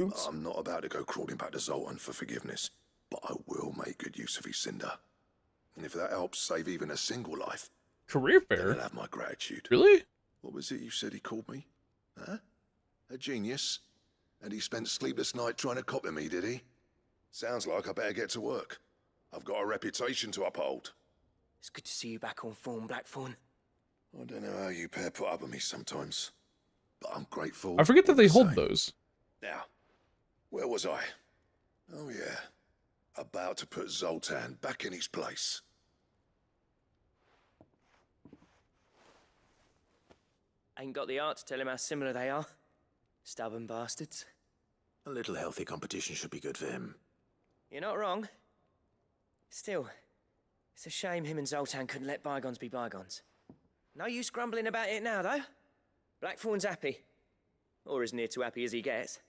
Oops. I'm not about to go crawling back to Zoltan for forgiveness, but I will make good use of his cinder. And if that helps save even a single life, Career then fair? he'll have my gratitude. Really? What was it you said he called me? Huh? A genius? And he spent sleepless night trying to copy me, did he? Sounds like I better get to work. I've got a reputation to uphold. It's good to see you back on form, Blackthorn. I don't know how you pair put up with me sometimes, but I'm grateful. I forget that all they the hold same. those. Now, where was I? Oh yeah, about to put Zoltan back in his place. Ain't got the art to tell him how similar they are. Stubborn bastards. A little healthy competition should be good for him. You're not wrong. Still, it's a shame him and Zoltan couldn't let bygones be bygones. No use grumbling about it now, though. Blackthorn's happy. Or as near to happy as he gets.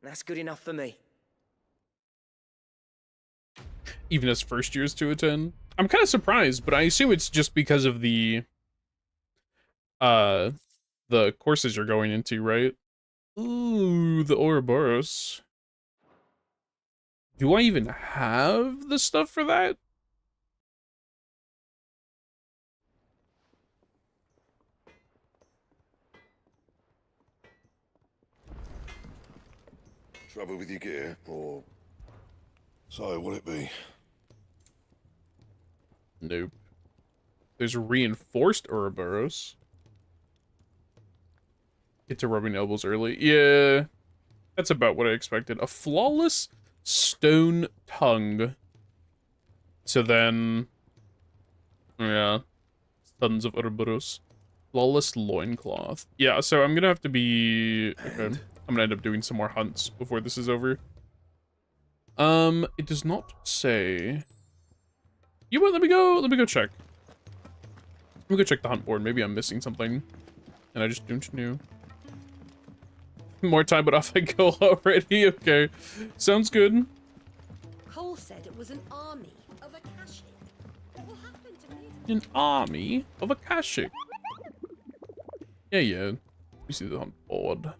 And that's good enough for me. Even as first years to attend. I'm kind of surprised, but I assume it's just because of the courses you're going into, right? Ooh, the Ouroboros. Do I even have the stuff for that? Trouble with your gear, or so will it be? Nope. There's reinforced Ouroboros. Get to rubbing elbows early. Yeah, that's about what I expected. A flawless stone tongue. So then, yeah, tons of Ouroboros. Flawless loincloth. Yeah, so I'm gonna have to be... Okay, I'm gonna end up doing some more hunts before this is over. It does not say... You know what, let me go check. Let me go check the hunt board. Maybe I'm missing something. And I just don't know. More time, but off I go already. Okay. Sounds good. Cole said it was an army of Akashic. What will happen to me? An army of Akashic. Yeah. You see the hunt board.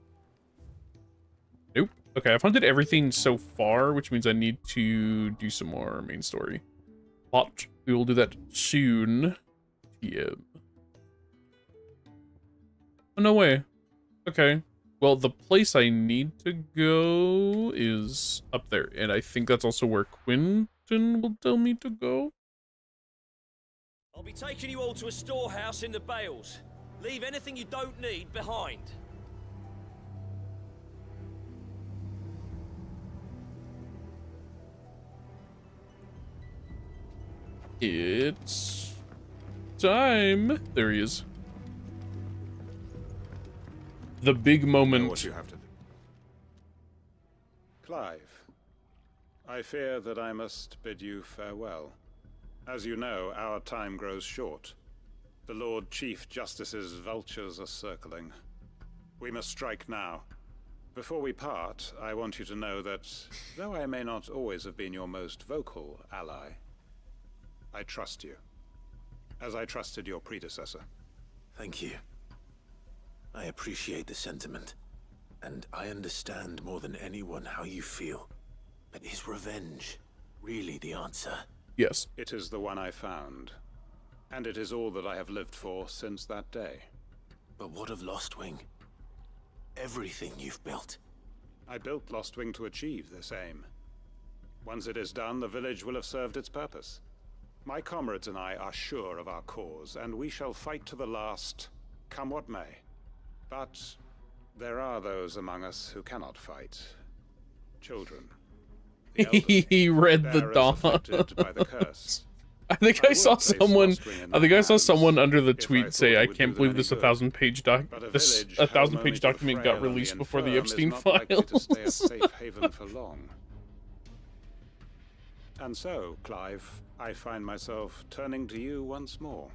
Nope. Okay, I've hunted everything so far, which means I need to do some more main story. But we will do that soon. Yeah. Oh, no way. Okay. Well, the place I need to go is up there, and I think that's also where Quentin will tell me to go. I'll be taking you all to a storehouse in the Bales. Leave anything you don't need behind. It's time. There he is. The big moment. Know what you have to do. Clive, I fear that I must bid you farewell. As you know, our time grows short. The Lord Chief Justice's vultures are circling. We must strike now. Before we part, I want you to know that, though I may not always have been your most vocal ally, I trust you, as I trusted your predecessor. Thank you. I appreciate the sentiment, and I understand more than anyone how you feel. But is revenge really the answer? Yes. It is the one I found, and it is all that I have lived for since that day. But what of Lostwing? Everything you've built. I built Lostwing to achieve this aim. Once it is done, the village will have served its purpose. My comrades and I are sure of our cause, and we shall fight to the last, come what may. But there are those among us who cannot fight. Children. He read the afflicted by the dawn. curse. I think I saw someone under the tweet say, "I can't believe this 1,000-page document got released before the Epstein files." To stay a safe haven for long. And so, Clive, I find myself turning to you once more.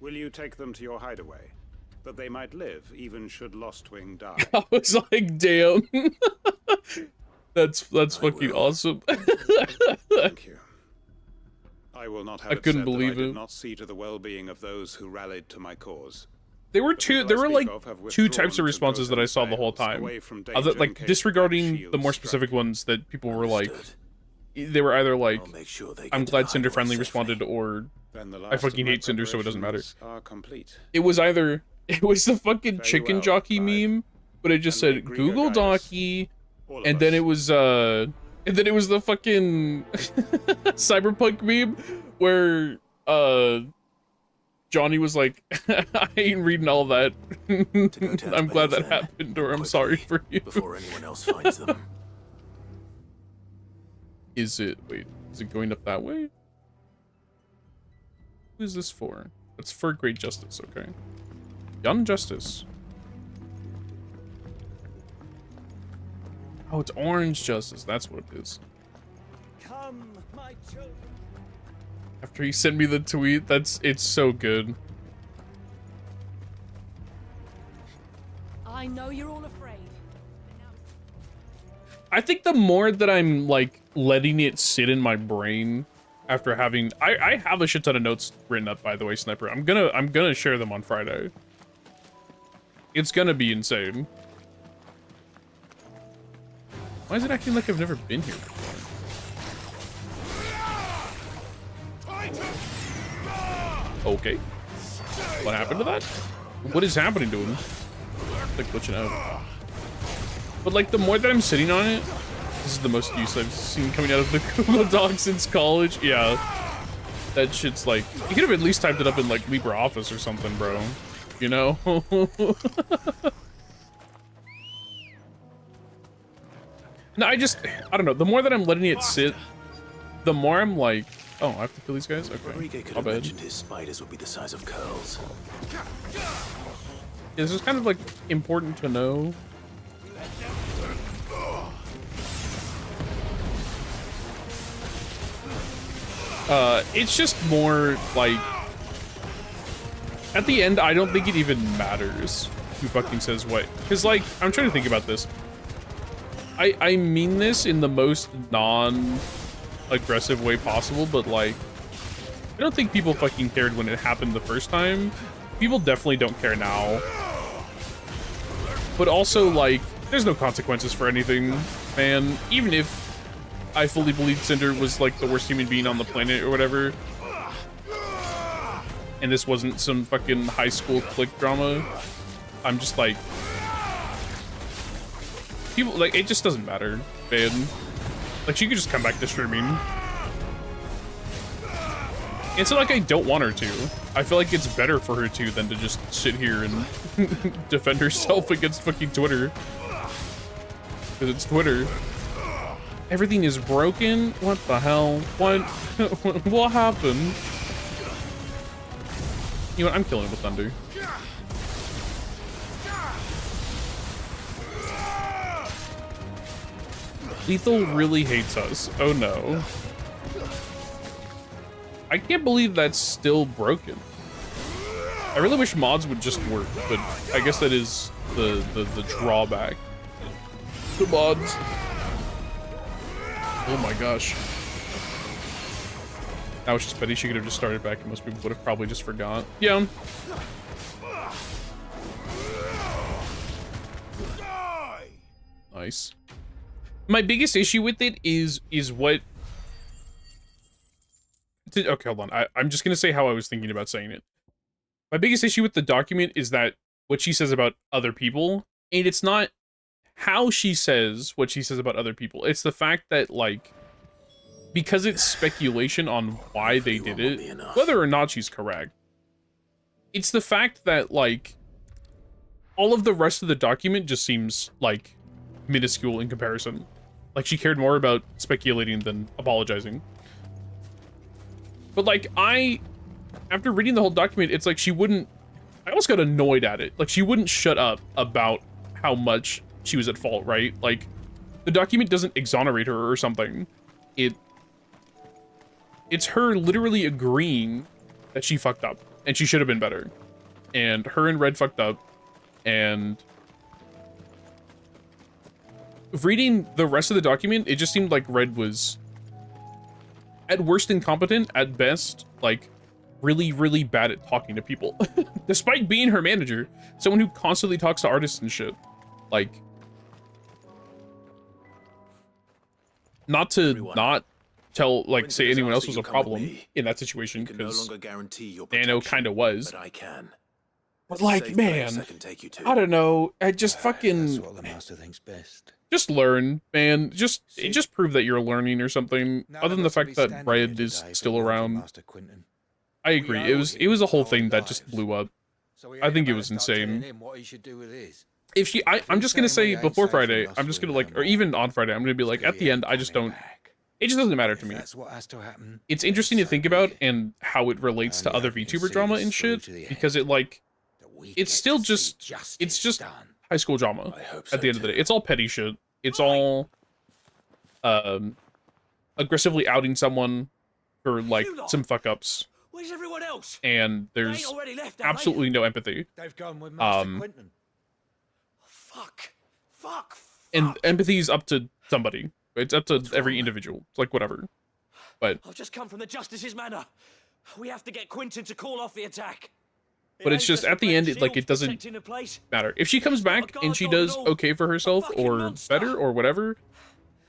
Will you take them to your hideaway, that they might live, even should Lostwing die? I was like, damn. That's fucking awesome. Thank you. I will not have I couldn't it said believe that I did it. not see to the well-being of those who rallied to my cause. There were like two types of responses that I saw the whole time. Like disregarding the more specific ones that people were like, they were either like, I'm glad Cinder finally responded, or I fucking hate Cinder, so it doesn't matter. It was the fucking chicken jockey meme, but it just said Google Docky, and then it was the fucking cyberpunk meme where Johnny was like, I ain't reading all that. I'm glad that happened, or I'm sorry for you. Before anyone else finds them. Is it going up that way? Who is this for? It's for Great Justice, okay. Young Justice. Oh, it's Orange Justice, that's what it is. Come, my children. After he sent me the tweet, it's so good. I know you're all afraid. I think the more that I'm like letting it sit in my brain after having I have a shit ton of notes written up, by the way, Sniper. I'm gonna share them on Friday. It's gonna be insane. Why is it acting like I've never been here before? Okay. What happened to that? What is happening to him? Like glitching out. But like the more that I'm sitting on it, this is the most use I've seen coming out of the Google Doc since college. Yeah. That shit's like, you could have at least typed it up in like LibreOffice or something, bro. You know? No, I don't know. The more that I'm letting it sit, the more I'm like, oh, I have to kill these guys? Okay. I'll bet. His spiders would be the size of curls. Yeah, this is kind of like important to know. It's just more like, at the end, I don't think it even matters who fucking says what. Because like, I'm trying to think about this. I mean this in the most non-aggressive way possible, but like, I don't think people fucking cared when it happened the first time. People definitely don't care now. But also, like, there's no consequences for anything, man. Even if I fully believe Cinder was like the worst human being on the planet or whatever, and this wasn't some fucking high school clique drama, I'm just like, people, like, it just doesn't matter, man. Like, she could just come back to streaming. It's not like I don't want her to. I feel like it's better for her to than to just sit here and defend herself against fucking Twitter. Because it's Twitter. Everything is broken? What the hell? What? What happened? You know what? I'm killing it with thunder. Lethal really hates us. Oh no. I can't believe that's still broken. I really wish mods would just work, but I guess that is the drawback. The mods. Oh my gosh. That was just petty. She could have just started back and most people would have probably just forgot. Yeah. Nice. My biggest issue with it is what... Okay, hold on. I'm just gonna say how I was thinking about saying it. My biggest issue with the document is that what she says about other people, and it's not how she says what she says about other people. It's the fact that, like, because it's speculation on why they did it, whether or not she's correct, it's the fact that, like, all of the rest of the document just seems, like, minuscule in comparison. Like, she cared more about speculating than apologizing. But like, after reading the whole document, it's like she wouldn't, I almost got annoyed at it. Like, she wouldn't shut up about how much she was at fault, right? Like, the document doesn't exonerate her or something. It's her literally agreeing that she fucked up and she should have been better. And her and Red fucked up, and reading the rest of the document, it just seemed like Red was at worst incompetent, at best, like, really, really bad at talking to people. Despite being her manager, someone who constantly talks to artists and shit. Like, not to not tell, like, say anyone else was a problem in that situation, because Nano kind of was. But I can. But like, man, I don't know. I just fucking... That's what the master thinks best. Just learn, man. Just prove that you're learning or something. Other than the fact that Red is still around. I agree. It was a whole thing that just blew up. I think it was insane. If she, I'm just gonna say before Friday, I'm just gonna like, or even on Friday, I'm gonna be like, at the end, I just don't. It just doesn't matter to me. It's interesting to think about and how it relates to other VTuber drama and shit, because it like, it's still just, it's just high school drama at the end of the day. It's all petty shit. It's all aggressively outing someone for like some fuck ups. Where's everyone else? And there's absolutely no empathy. They've gone with Master Quentin. Fuck. And empathy is up to somebody. It's up to every individual. It's like whatever. But I've just come from the Justice's manor. We have to get Quentin to call off the attack. But it's just at the end, it doesn't matter. If she comes back and she does okay for herself or better or whatever,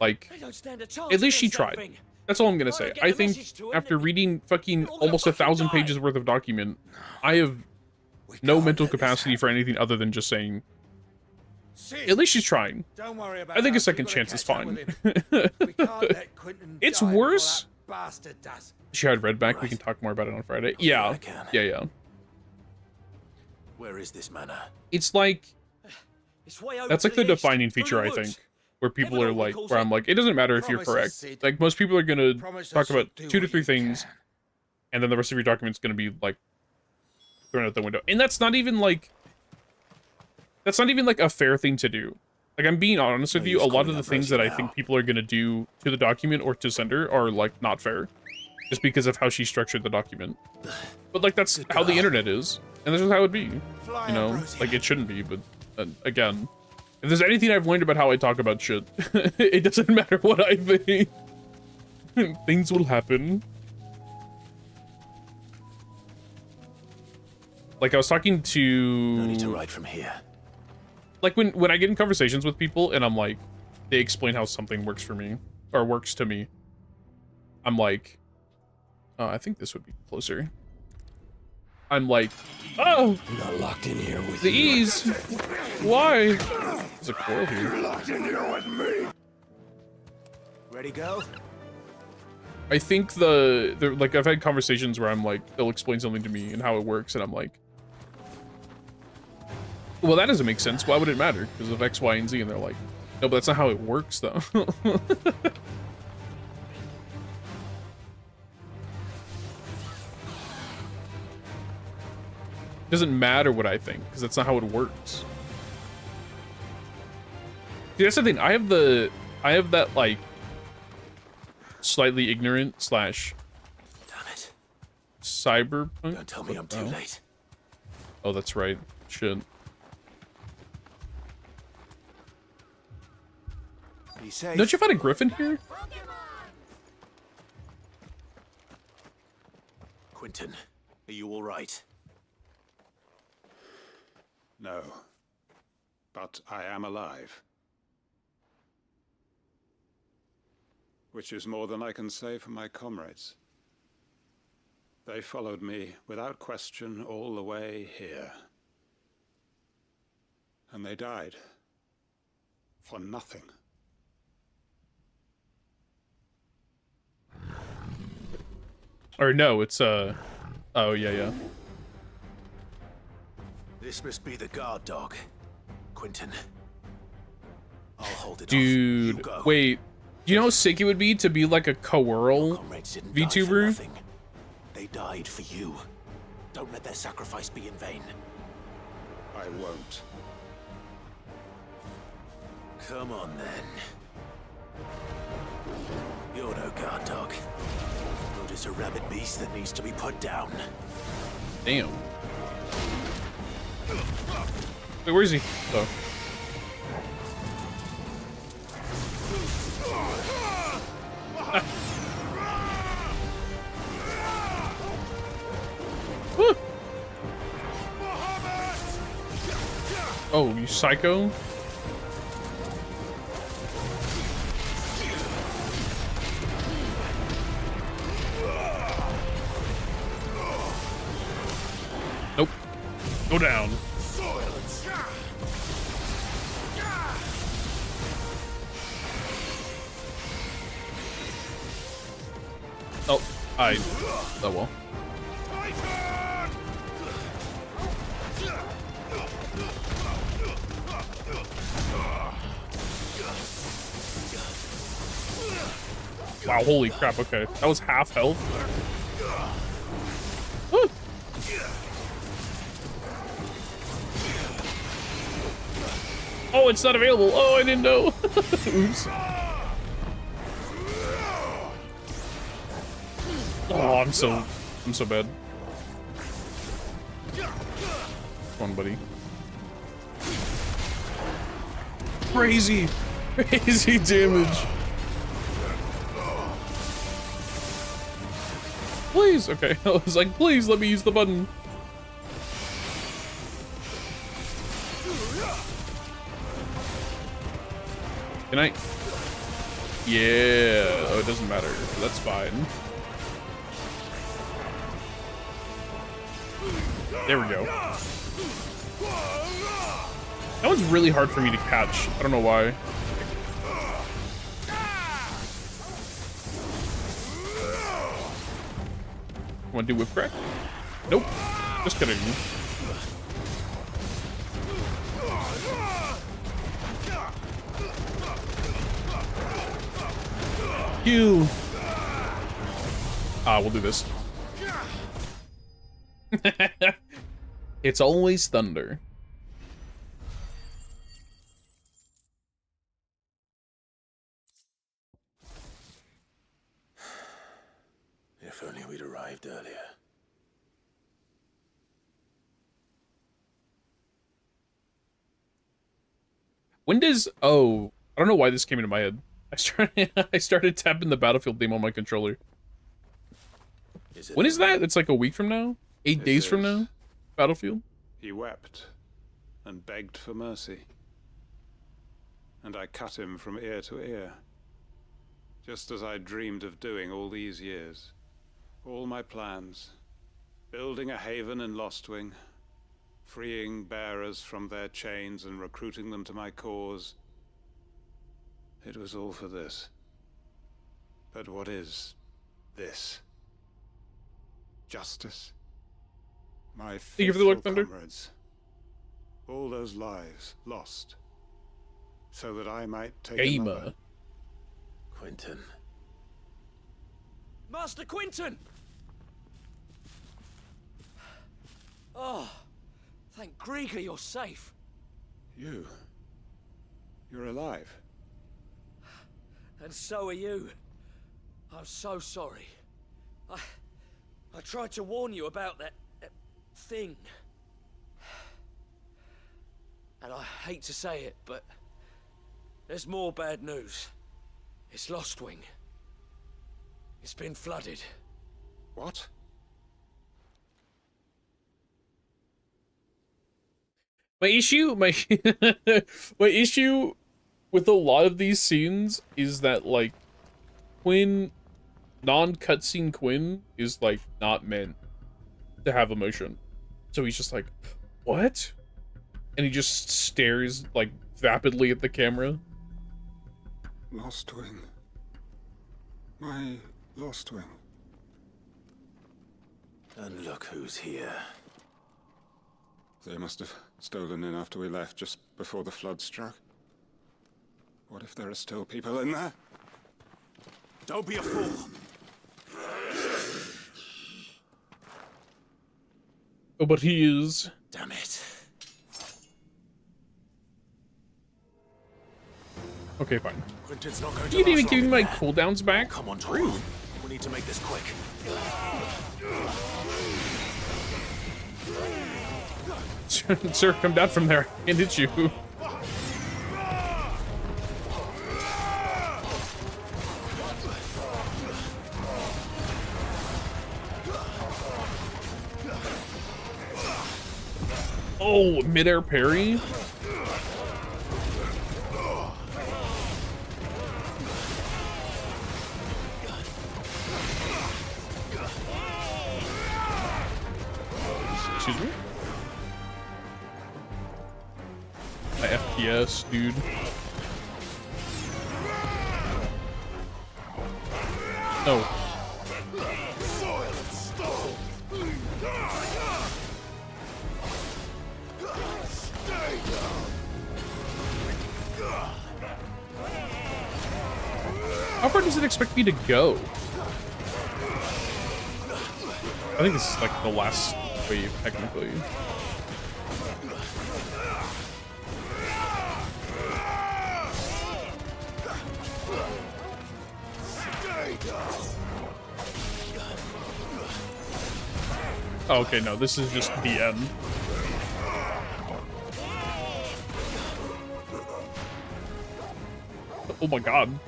like, at least she tried. That's all I'm gonna say. I think after reading fucking almost 1,000 pages worth of document, I have no mental capacity for anything other than just saying, at least she's trying. Don't worry about I think that. a second We've chance gotta is catch up fine. with him. We can't let Quentin It's die before worse. that bastard does. She had Red back. We can talk more about it on Friday. Yeah. Yeah. Where is this manor? It's like, way over that's like to the the east, defining through feature, the I woods. think, where people are like, calls where I'm it. like, it doesn't matter if you're Promise us, correct. Sid. Like, most people are gonna Promise talk us about you'll 2 do to 3 what you things, can. and then the rest of your document's gonna be like thrown out the window. And that's not even like a fair thing to do. Like, I'm being honest with you, a lot of the things that I think people are gonna do to the document or to Cinder are like not fair, just because of how she structured the document. But like, that's how the internet is, and this is how it would be. You know, like, it shouldn't be, but again, if there's anything I've learned about how I talk about shit, it doesn't matter what I think. Things will happen. Like, I was talking to... No need to ride from here. Like, when I get in conversations with people and I'm like, they explain how something works for me, or works to me, I'm like, oh, I think this would be closer. I'm like, oh! I'm not locked in here with the ease! Why? There's a coil here. You're locked in here with me. Ready, go? I think like, I've had conversations where I'm like, they'll explain something to me and how it works, and I'm like, well, that doesn't make sense. Why would it matter? Because of X, Y, and Z. And they're like, no, but that's not how it works, though. Doesn't matter what I think, because that's not how it works. See, that's the thing. I have that, like, slightly ignorant / Damn it. cyberpunk. Don't tell me I'm too late. Oh, that's right. Shit. Be safe. Don't you find a griffin here? Quentin, are you all right? No. But I am alive. Which is more than I can say for my comrades. They followed me without question all the way here. And they died. For nothing. Or no, it's oh yeah. This must be the guard dog. Quentin. I'll hold it Dude, off. You go. wait. Do you know how sick it would be to be like a Coerl VTuber? They died for you. Don't let their sacrifice be in vain. I won't. Come on, then. You're no guard dog. You're just a rabid beast that needs to be put down. Damn. Wait, where is he? Oh. Woo. Oh, you psycho? Nope. Go down. Oh, oh well. Wow, holy crap, okay. That was half health. Woo. Oh, it's not available. Oh, I didn't know. Oops. Oh, I'm so bad. Come on, buddy. Crazy damage. Please, okay. I was like, please let me use the button. Can I? Yeah. Oh, it doesn't matter. That's fine. There we go. That one's really hard for me to catch. I don't know why. Want to do whip crack? Nope. Just kidding. You. We'll do this. It's always thunder. If only we'd arrived earlier. When does... Oh, I don't know why this came into my head. I started tapping the Battlefield theme on my controller. When is that? It's like a week from now? 8 days from now? Battlefield? He wept and begged for mercy. And I cut him from ear to ear. Just as I dreamed of doing all these years. All my plans. Building a haven in Lostwing. Freeing bearers from their chains and recruiting them to my cause. It was all for this. But what is this? Justice? My faithful comrades. All those lives lost. So that I might take another. Quentin. Master Quentin! Oh, thank Grieger you're safe. You're alive. And so are you. I'm so sorry. I tried to warn you about that thing. And I hate to say it, but there's more bad news. It's Lostwing. It's been flooded. What? My issue with a lot of these scenes is that, like, Quinn, non-cutscene Quinn is, like, not meant to have emotion. So he's just like, what? And he just stares, like, vapidly at the camera. Lostwing. My Lostwing. And look who's here. They must have stolen in after we left, just before the flood struck. What if there are still people in there? Don't be a fool. Oh, but he is. Damn it. Okay, fine. Quentin's not going to You didn't even last give me long my there. cooldowns back? Come on, Rude. Tor. We need to make this quick. Sir, come down from there. I can't hit you. Oh, midair parry? Excuse me? My FPS, dude. No. How far does it expect me to go? I think this is like the last wave, technically. Oh, okay, no, this is just the end. Oh my god.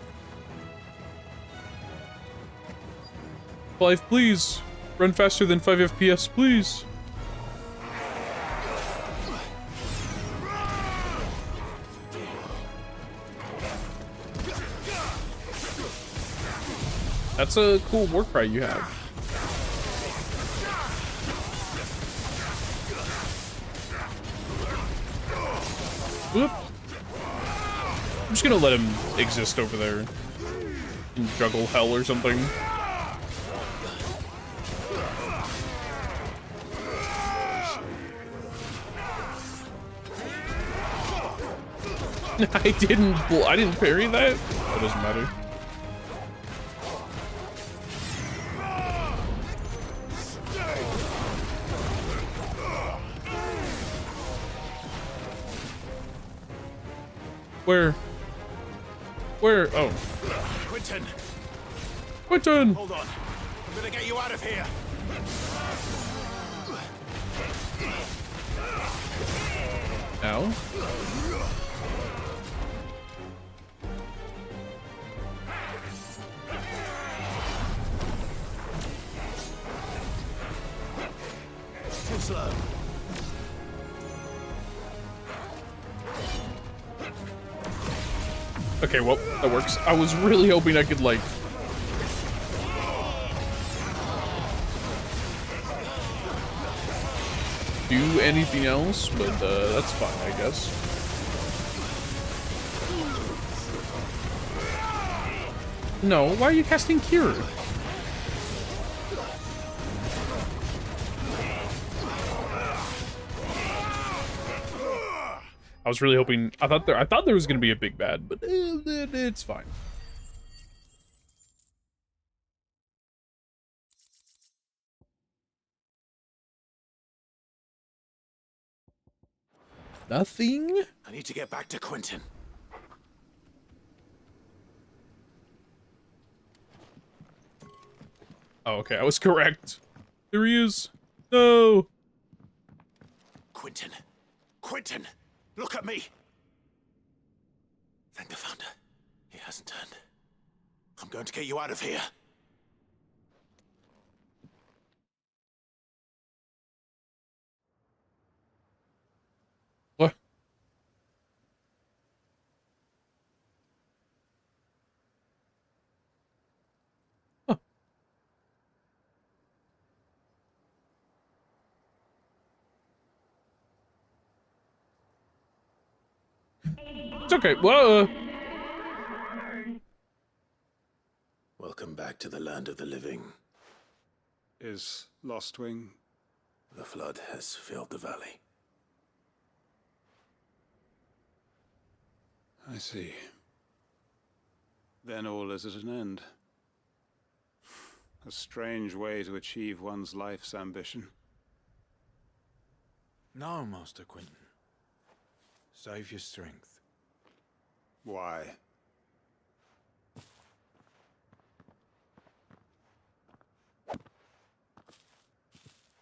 Clive, please. Run faster than 5 FPS, please. That's a cool war cry you have. Whoop. I'm just gonna let him exist over there and juggle hell or something. I didn't parry that. That doesn't matter. Where? Oh. Quentin! Quentin! Hold on. I'm gonna get you out of here. Ow. Too slow. Okay, well, that works. I was really hoping I could, like... do anything else, but that's fine, I guess. No, why are you casting Cure? I was really hoping. I thought there was gonna be a big bad, but it's fine. Nothing. I need to get back to Quentin. Oh, okay, I was correct. There he is. No. Quentin. Quentin! Look at me! Thank the Founder. He hasn't turned. I'm going to get you out of here. What? Huh. It's okay. Whoa. Welcome back to the land of the living. Is Lostwing? The flood has filled the valley. I see. Then all is at an end. A strange way to achieve one's life's ambition. No, Master Quentin. Save your strength. Why?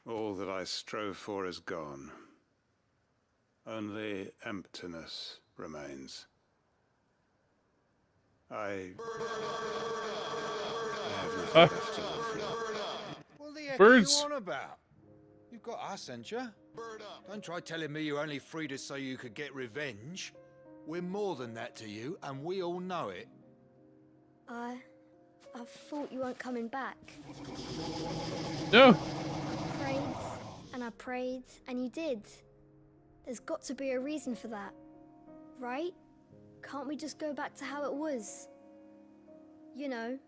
All that I strove for is gone. Only emptiness remains. I have nothing left to live for. What the heck Birds. are you on about? You've got us, ain't you? Don't try telling me you only freed us so you could get revenge. We're more than that to you, and we all know it. I thought you weren't coming back. No. I prayed, and you did. There's got to be a reason for that, right? Can't we just go back to how it was? You know,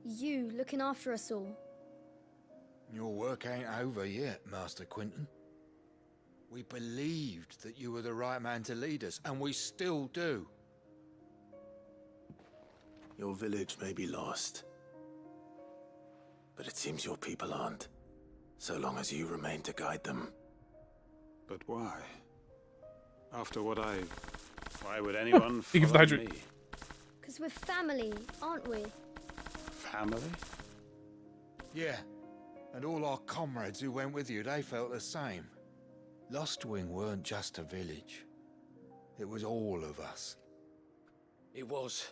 you looking after us all. Your work ain't over yet, Master Quentin. We believed that you were the right man to lead us, and we still do. Your village may be lost, but it seems your people aren't, so long as you remain to guide them. But why? After what why would anyone Think of the follow hydrant. me? Because we're family, aren't we? Family? Yeah, and all our comrades who went with you, they felt the same. Lostwing weren't just a village. It was all of us. It was.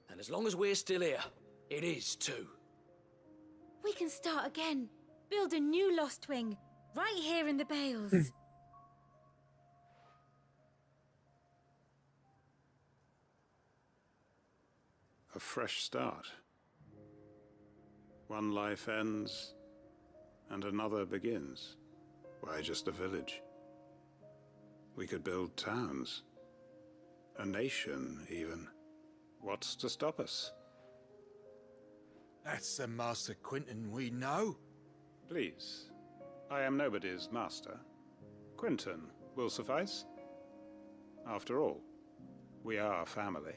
And as long as we're still here, it is too. We can start again. Build a new Lost Wing, right here in the Bales. A fresh start. One life ends, and another begins. Why just a village? We could build towns. A nation, even. What's to stop us? That's the Master Quentin we know. Please. I am nobody's master. Quentin will suffice. After all, we are family.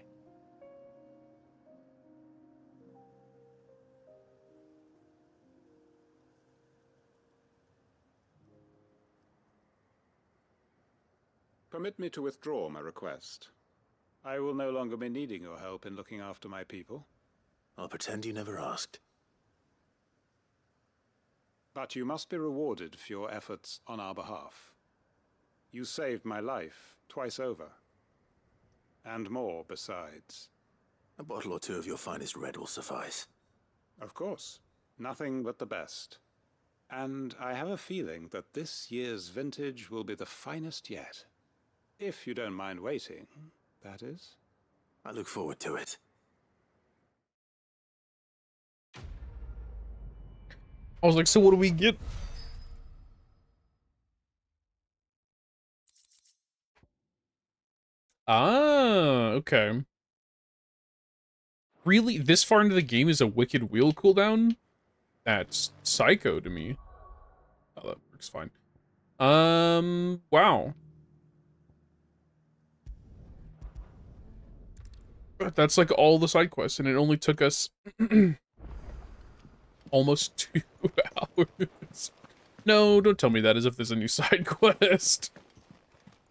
Permit me to withdraw my request. I will no longer be needing your help in looking after my people. I'll pretend you never asked. But you must be rewarded for your efforts on our behalf. You saved my life twice over. And more besides. A bottle or two of your finest red will suffice. Of course. Nothing but the best. And I have a feeling that this year's vintage will be the finest yet. If you don't mind waiting, that is. I look forward to it. I was like, so what do we get? Ah, okay. Really? This far into the game is a wicked wheel cooldown? That's psycho to me. Oh, that works fine. Wow. That's like all the side quests, and it only took us almost 2 hours. No, don't tell me that as if there's a new side quest.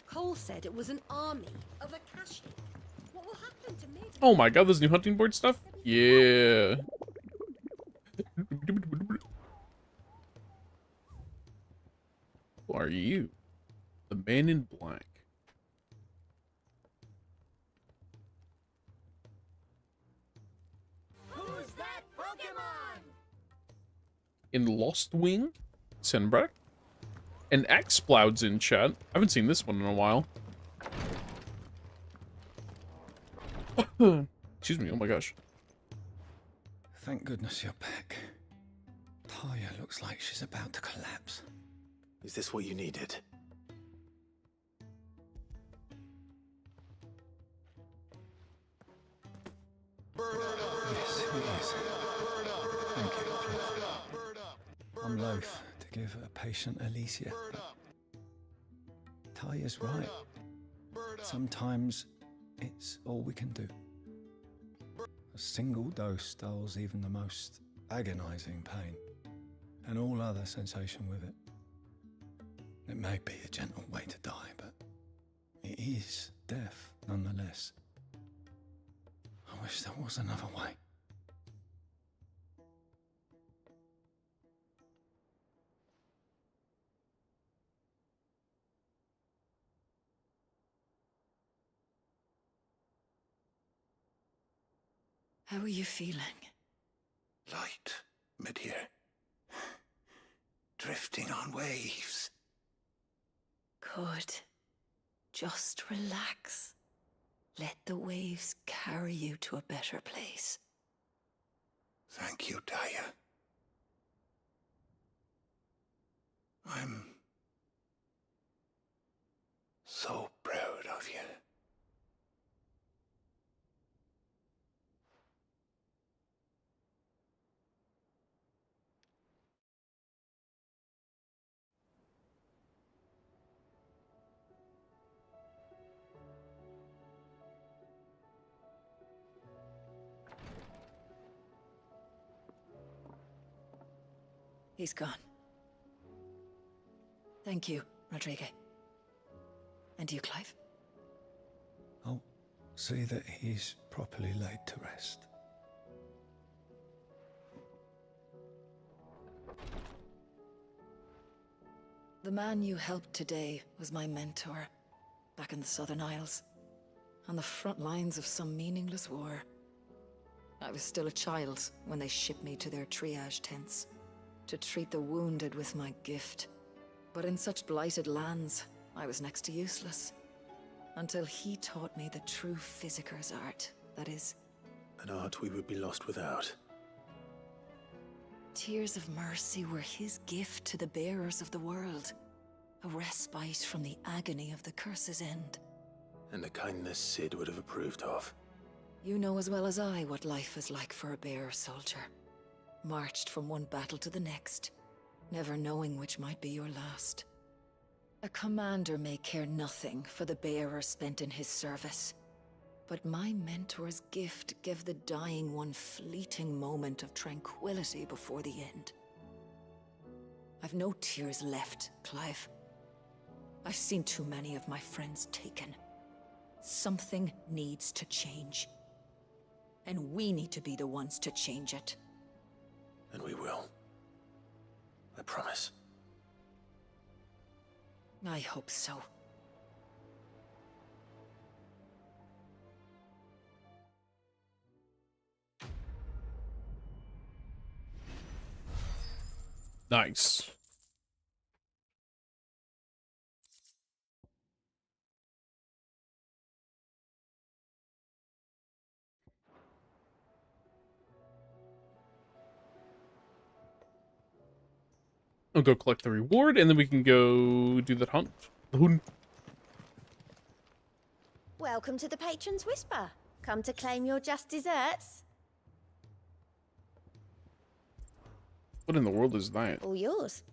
Cole said it was an army of Akashi. What will happen to me? Oh my god, there's new hunting board stuff? Yeah. Who are you? The man in black. Who's that Pokemon? In Lost Wing? Sinbrak? And X-Sploud's in chat. I haven't seen this one in a while. Excuse me, oh my gosh. Thank goodness you're back. Taya looks like she's about to collapse. Is this what you needed? Yes, it is. Thank you, Cliff. I'm loath to give a patient Alicia, but Taya's right. Sometimes it's all we can do. A single dose dulls even the most agonizing pain, and all other sensation with it. It may be a gentle way to die, but it is death nonetheless. I wish there was another way. How are you feeling? Light, mid-here. Drifting on waves. Good. Just relax. Let the waves carry you to a better place. Thank you, Daya. I'm so proud of you. He's gone. Thank you, Rodrigo. And you, Clive? I'll see that he's properly laid to rest. The man you helped today was my mentor, back in the Southern Isles, on the front lines of some meaningless war. I was still a child when they shipped me to their triage tents, to treat the wounded with my gift. But in such blighted lands, I was next to useless. Until he taught me the true physicker's art, that is. An art we would be lost without. Tears of mercy were his gift to the bearers of the world. A respite from the agony of the curse's end. And a kindness Sid would have approved of. You know as well as I what life is like for a bearer soldier. Marched from one battle to the next, never knowing which might be your last. A commander may care nothing for the bearer spent in his service. But my mentor's gift gave the dying one fleeting moment of tranquility before the end. I've no tears left, Clive. I've seen too many of my friends taken. Something needs to change. And we need to be the ones to change it. And we will. I promise. I hope so. Nice. I'll go collect the reward, and then we can go do that hunt. The hunt. Welcome to the Patron's Whisper. Come to claim your just desserts? What in the world is that? All yours.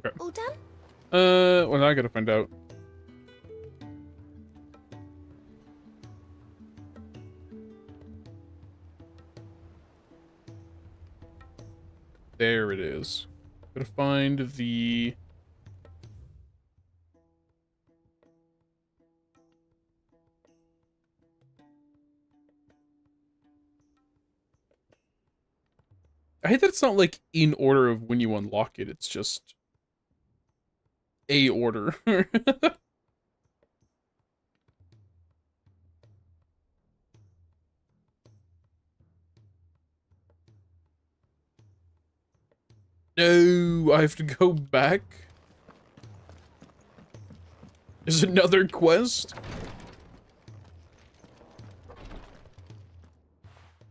Okay. All done? Well, now I gotta find out. There it is. Gotta find the... I hate that it's not like in order of when you unlock it, it's just a order. No, I have to go back. There's another quest?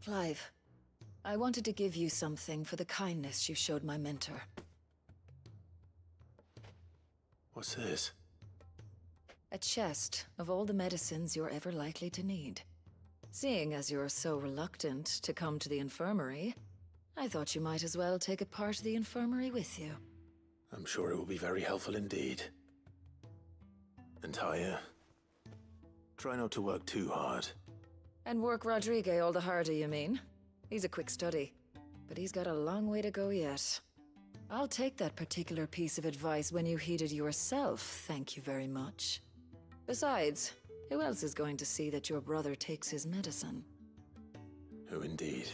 Clive, I wanted to give you something for the kindness you showed my mentor. What's this? A chest of all the medicines you're ever likely to need. Seeing as you're so reluctant to come to the infirmary, I thought you might as well take a part of the infirmary with you. I'm sure it will be very helpful indeed. And Taya, try not to work too hard. And work Rodrigue all the harder, you mean? He's a quick study, but he's got a long way to go yet. I'll take that particular piece of advice when you heed it yourself, thank you very much. Besides, who else is going to see that your brother takes his medicine? Who indeed?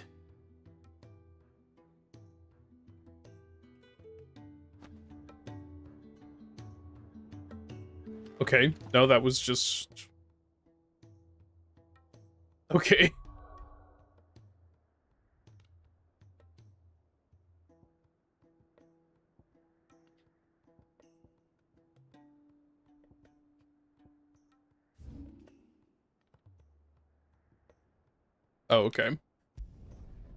Okay, no, that was just... Okay. Oh, okay.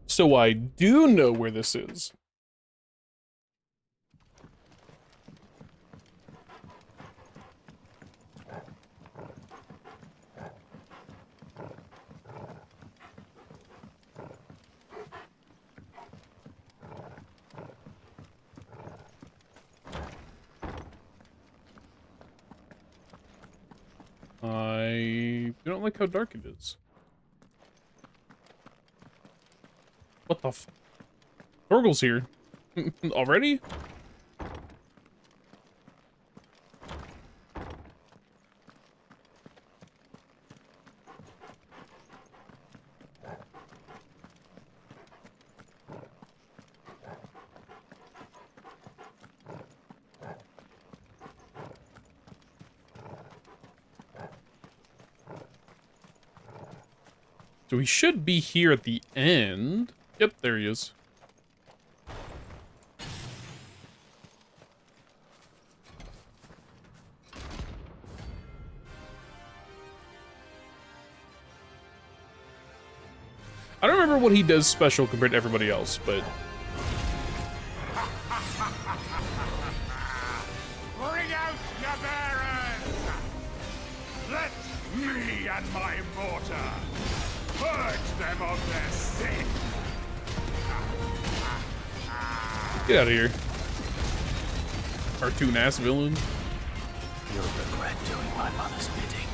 So I do know where this is. I don't like how dark it is. What the f... Torgal's here. Already? So he should be here at the end. Yep, there he is. I don't remember what he does special compared to everybody else, but... Bring out your bearers! Let me and my mortar purge them of their sin! Get out of here. Cartoon-ass villain. You'll regret doing my mother's bidding.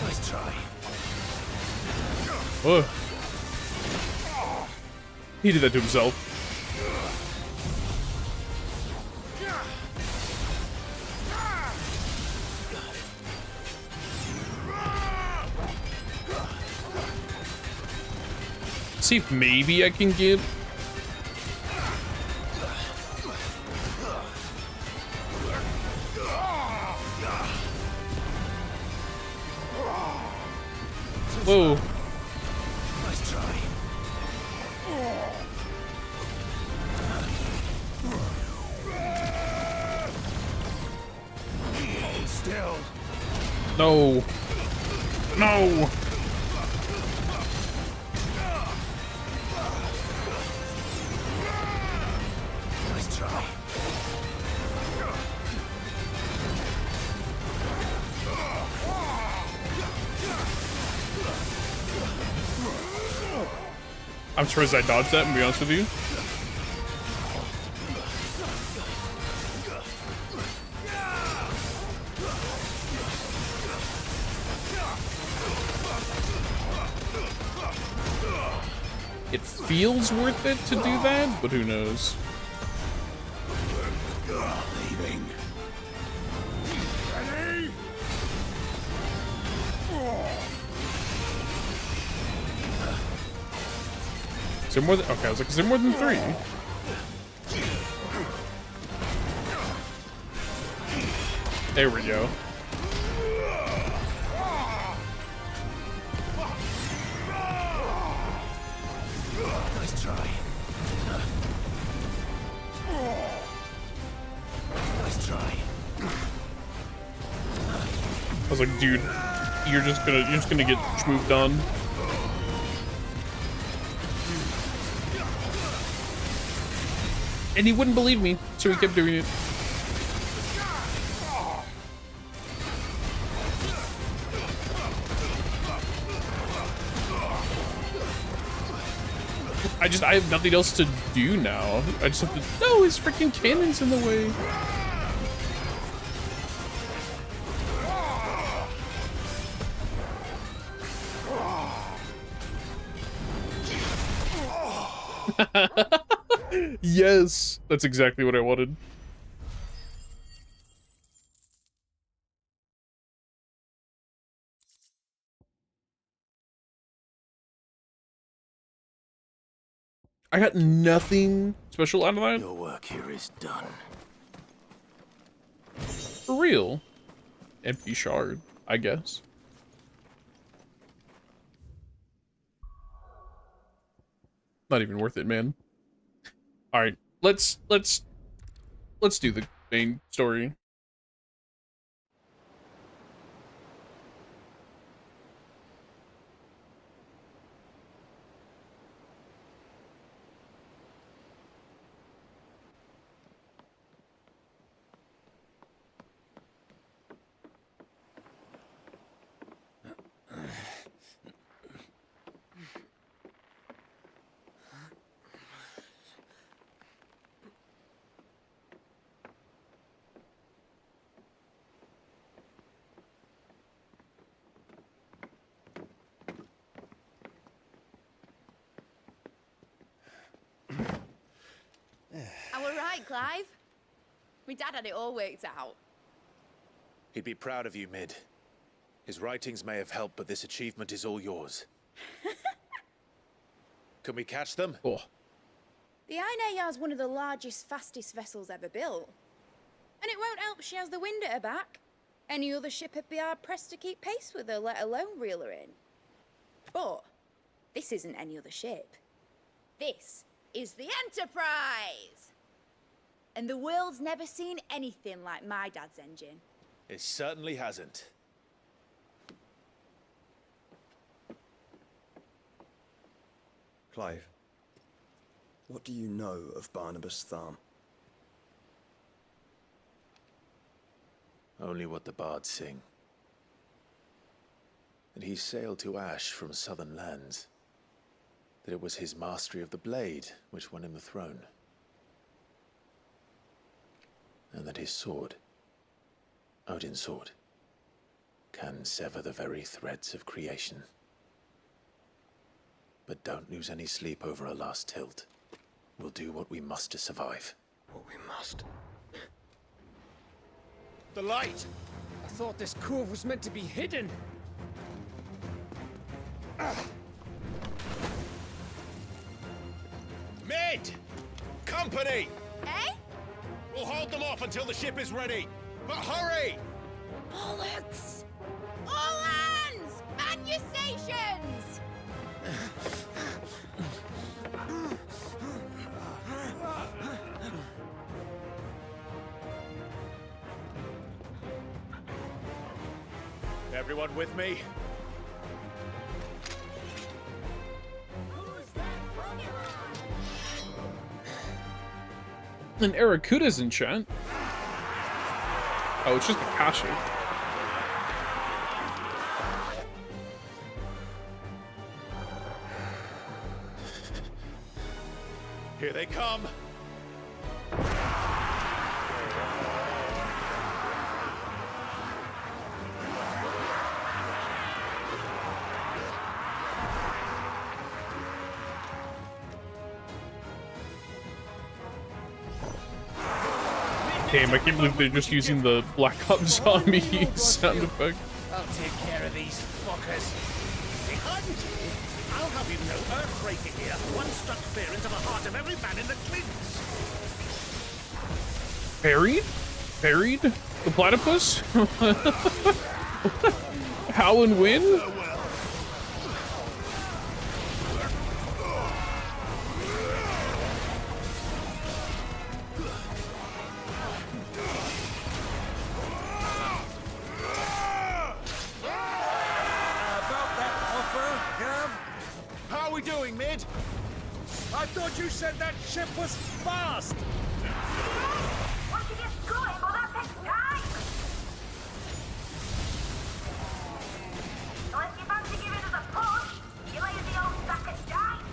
Nice try. Oh. He did that to himself. See if maybe I can get... Whoa. Nice try. Hold still. No. No. Nice try. I'm surprised I dodged that, to be honest with you. It feels worth it to do that, but who knows? Leaving. Ready? Is there more than... Okay, I was like, is there more than 3? There we go. Nice try. Nice try. I was like, dude, you're just gonna get schmooped on. And he wouldn't believe me, so he kept doing it. I have nothing else to do now. I just have to. No, his freaking cannon's in the way. Yes, that's exactly what I wanted. I got nothing special out of that. Your work here is done. For real. Empty shard, I guess. Not even worth it, man. All right, let's do the main story. I were right, Clive. My dad had it all worked out. He'd be proud of you, Mid. His writings may have helped, but this achievement is all yours. Can we catch them? Oh. The Aina Yar's one of the largest, fastest vessels ever built. And it won't help she has the wind at her back. Any other ship would be hard-pressed to keep pace with her, let alone reel her in. But this isn't any other ship. This is the Enterprise! And the world's never seen anything like my dad's engine. It certainly hasn't. Clive, what do you know of Barnabas Tharm? Only what the bards sing. That he sailed to Ash from southern lands. That it was his mastery of the blade which won him the throne. And that his sword, Odin's sword, can sever the very threads of creation. But don't lose any sleep over a last tilt. We'll do what we must to survive. What we must. The light! I thought this cove was meant to be hidden. Mid! Company! Eh? We'll hold them off until the ship is ready. But hurry! Bollocks! All hands! Man your stations! Everyone with me? And Arakuda's in chat. Oh, it's just Akashi. Here they come. Damn, I can't believe they're just using the Black Ops Zombie sound effect. I'll take care of these fuckers. Behind you, I'll have you know Earthbreaker here once struck fear into the heart of every man in the Clints. Buried? Buried? The platypus? How and when? thought you said that ship was fast! Once you get going, well, that takes time! Unless you fancy giving us a push, you lazy old sack of shite!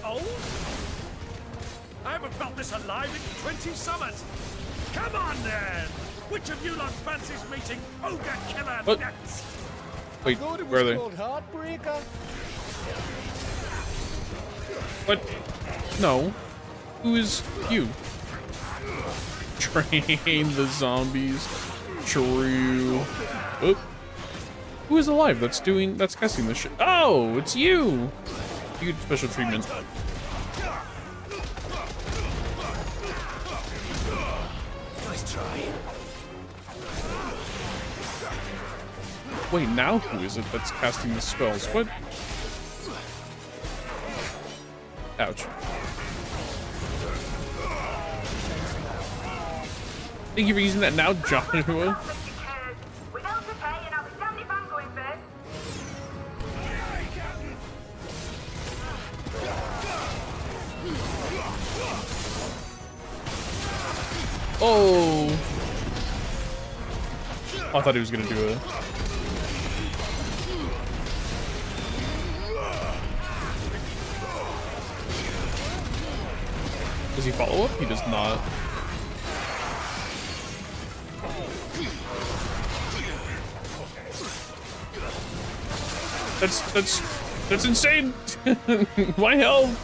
Oh? I haven't felt this alive in 20 summers! Come on, then! Which of you lot fancies meeting Ogre Killer What? next? Wait, Thought it where are was they? called Heartbreaker. What? No. Who is you? Train the zombies. True. Oop. Who is alive? That's casting this shit. Oh, it's you. You get special treatment. Nice try. Wait, now who is it that's casting the spells? What? Ouch. Thank you for using that now, Joshua. We don't prepare, and I'll be damned if I'm going first. Oh! I thought he was gonna do it. Does he follow up? He does not. That's insane! My health!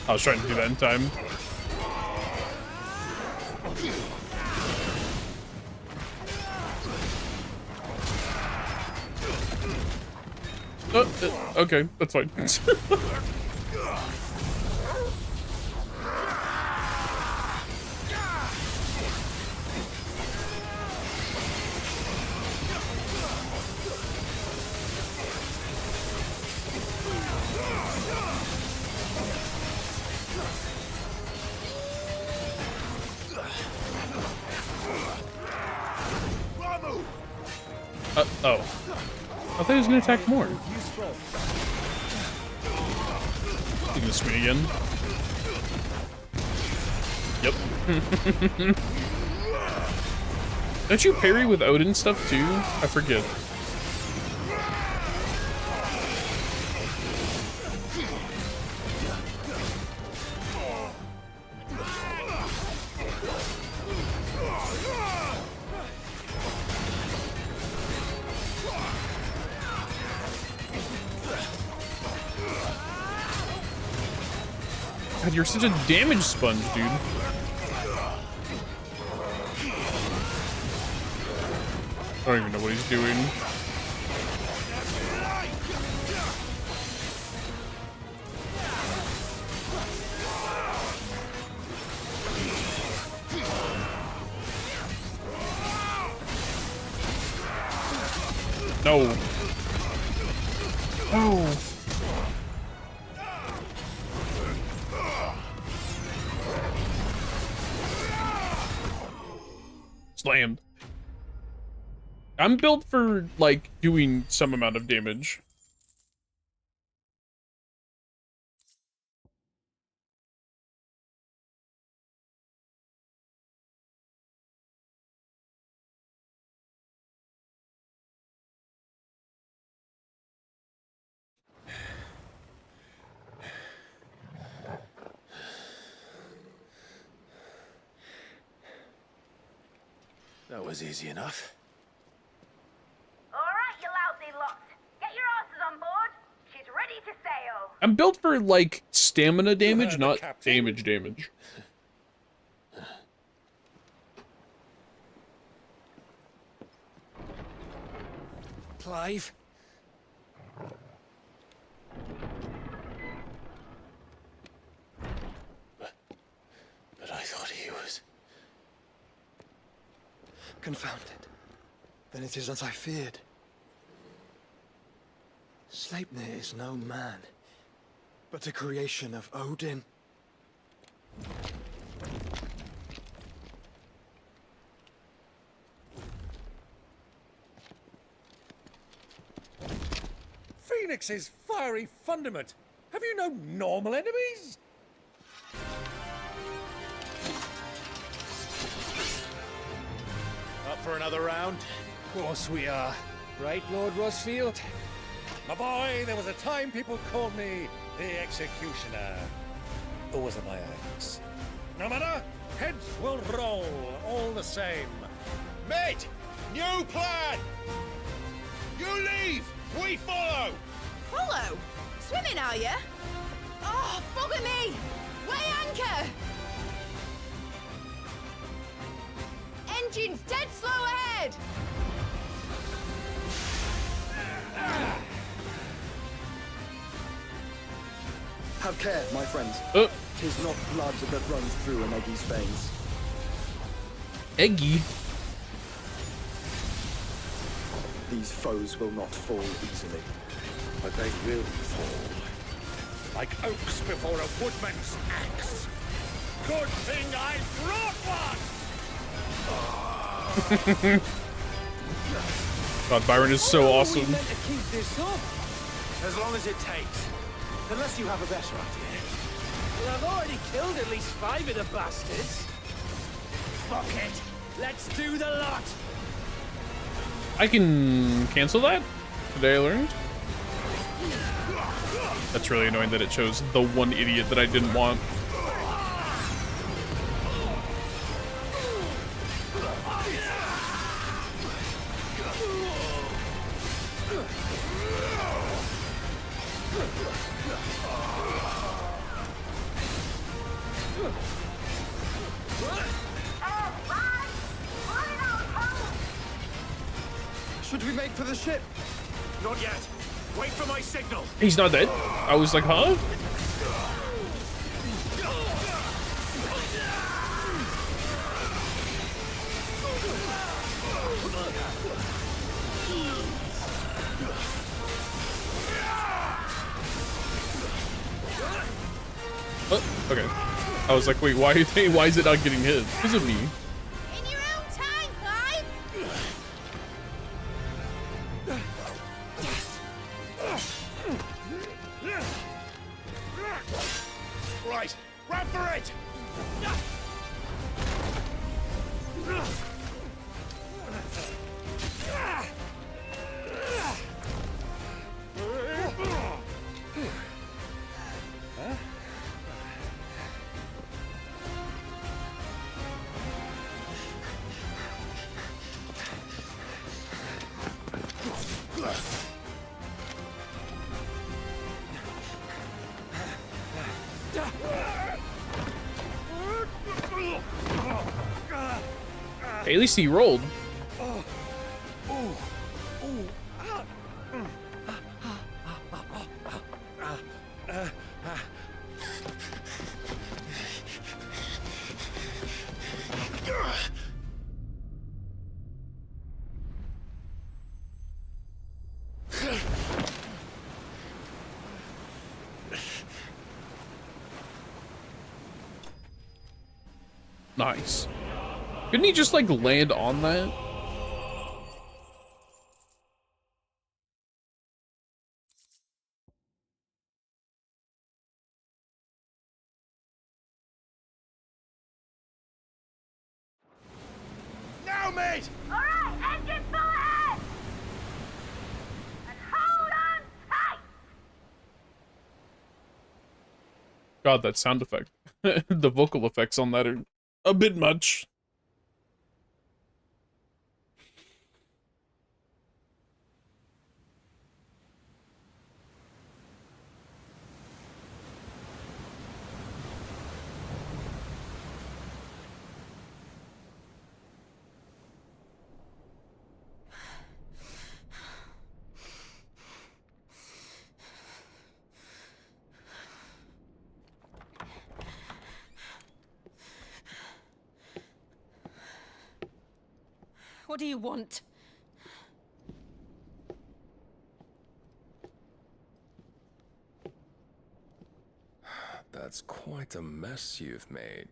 I was trying to do that in time. Okay, that's fine. Oh. I thought he was gonna attack more. He's gonna swing again. Yep. Don't you parry with Odin stuff too? I forget. God, you're such a damage sponge, dude. I don't even know what he's doing. No. No. Slammed. I'm built for, like, doing some amount of damage. That was easy enough. All right, you lousy lot. Get your asses on board. She's ready to sail. I'm built for, like, stamina damage, not damage. Clive? But I thought he was... Confounded. Then it is as I feared. Sleipnir is no man, but a creation of Odin. Phoenix's fiery fundament. Have you no normal enemies? Up for another round? Of course we are. Right, Lord Rosfield? My boy, there was a time people called me the Executioner. Or was it my axe? No matter, heads will roll all the same. Mate! New plan! You leave! We follow! Follow? Swimming, are you? Oh, bugger me! Weigh anchor! Engine's dead slow ahead! Have care, my friends. 'Tis not blood that runs through an Eggie's veins. Eggy? These foes will not fall easily. But they will fall. Like oaks before a woodman's axe. Good thing I brought one! God, Byron is so awesome. We meant to keep this up. As long as it takes. Unless you have a better idea. Well, I've already killed at least 5 of the bastards. Fuck it. Let's do the lot. I can cancel that? Today I learned? That's really annoying that it chose the one idiot that I didn't want. Should we make for the ship? Not yet. Wait for my signal. He's not dead? I was like, huh? Oh, okay. I was like, wait, why is it not getting hit? Because of me. In your own time, Clive! Right, run for it! Hey, at least he rolled. Nice. Couldn't he just like land on that? Now, mate! All right, engine full ahead! And hold on tight! God, that sound effect. The vocal effects on that are a bit much. What do you want? That's quite a mess you've made.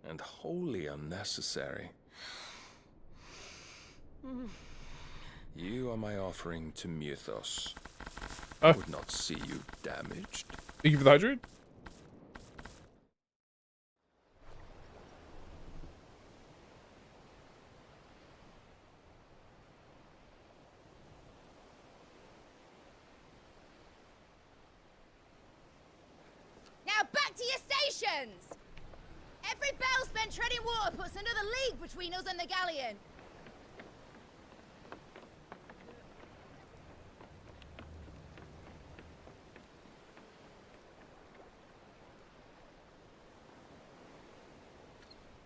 And wholly unnecessary. You are my offering to Mythos. Oh. I would not see you damaged. Thank you for the hydrate. Now back to your stations! Every bell spent treading water puts another league between us and the galleon.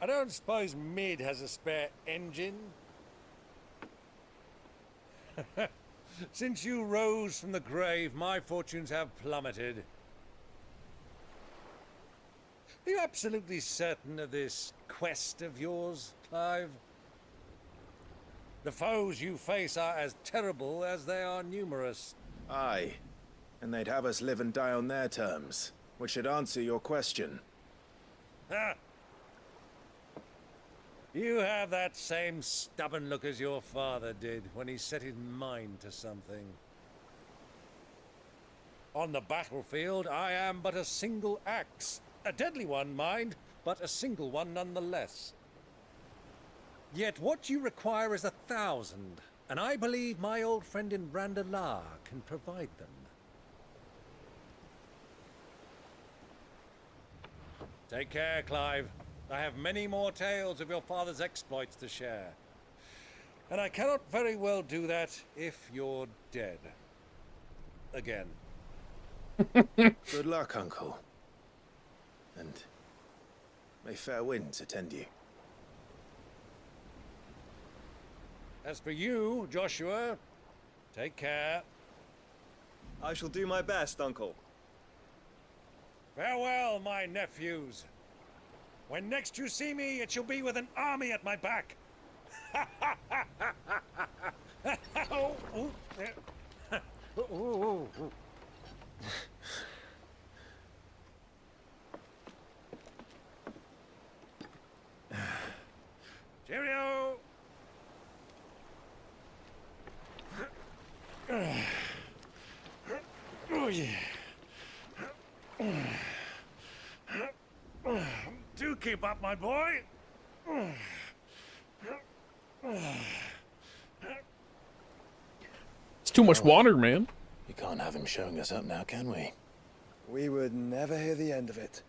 I don't suppose Mid has a spare engine? Since you rose from the grave, my fortunes have plummeted. Are you absolutely certain of this quest of yours, Clive? The foes you face are as terrible as they are numerous. Aye. And they'd have us live and die on their terms, which should answer your question. Ha! You have that same stubborn look as your father did when he set his mind to something. On the battlefield, I am but a single axe. A deadly one, mind, but a single one nonetheless. Yet what you require is 1,000, and I believe my old friend in Randalar can provide them. Take care, Clive. I have many more tales of your father's exploits to share. And I cannot very well do that if you're dead. Again. Good luck, Uncle. And may fair winds attend you. As for you, Joshua, take care. I shall do my best, Uncle. Farewell, my nephews. When next you see me, it shall be with an army at my back. Oh, ooh, yeah. Ooh, ooh, ooh. Cheerio! Oh, yeah. Do keep up, my boy. It's too much water, man. We can't have him showing us up now, can we? We would never hear the end of it.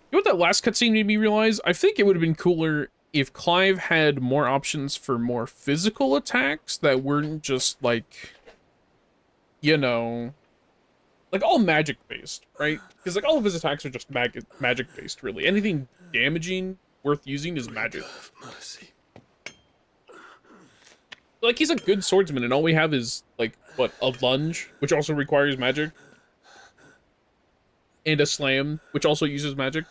You know what that last cutscene made me realize? I think it would have been cooler if Clive had more options for more physical attacks that weren't just like, you know, like all magic based, right? Because like all of his attacks are just magic based, really. Anything damaging worth using is magic. Like he's a good swordsman, and all we have is like what, a lunge, which also requires magic, and a slam, which also uses magic.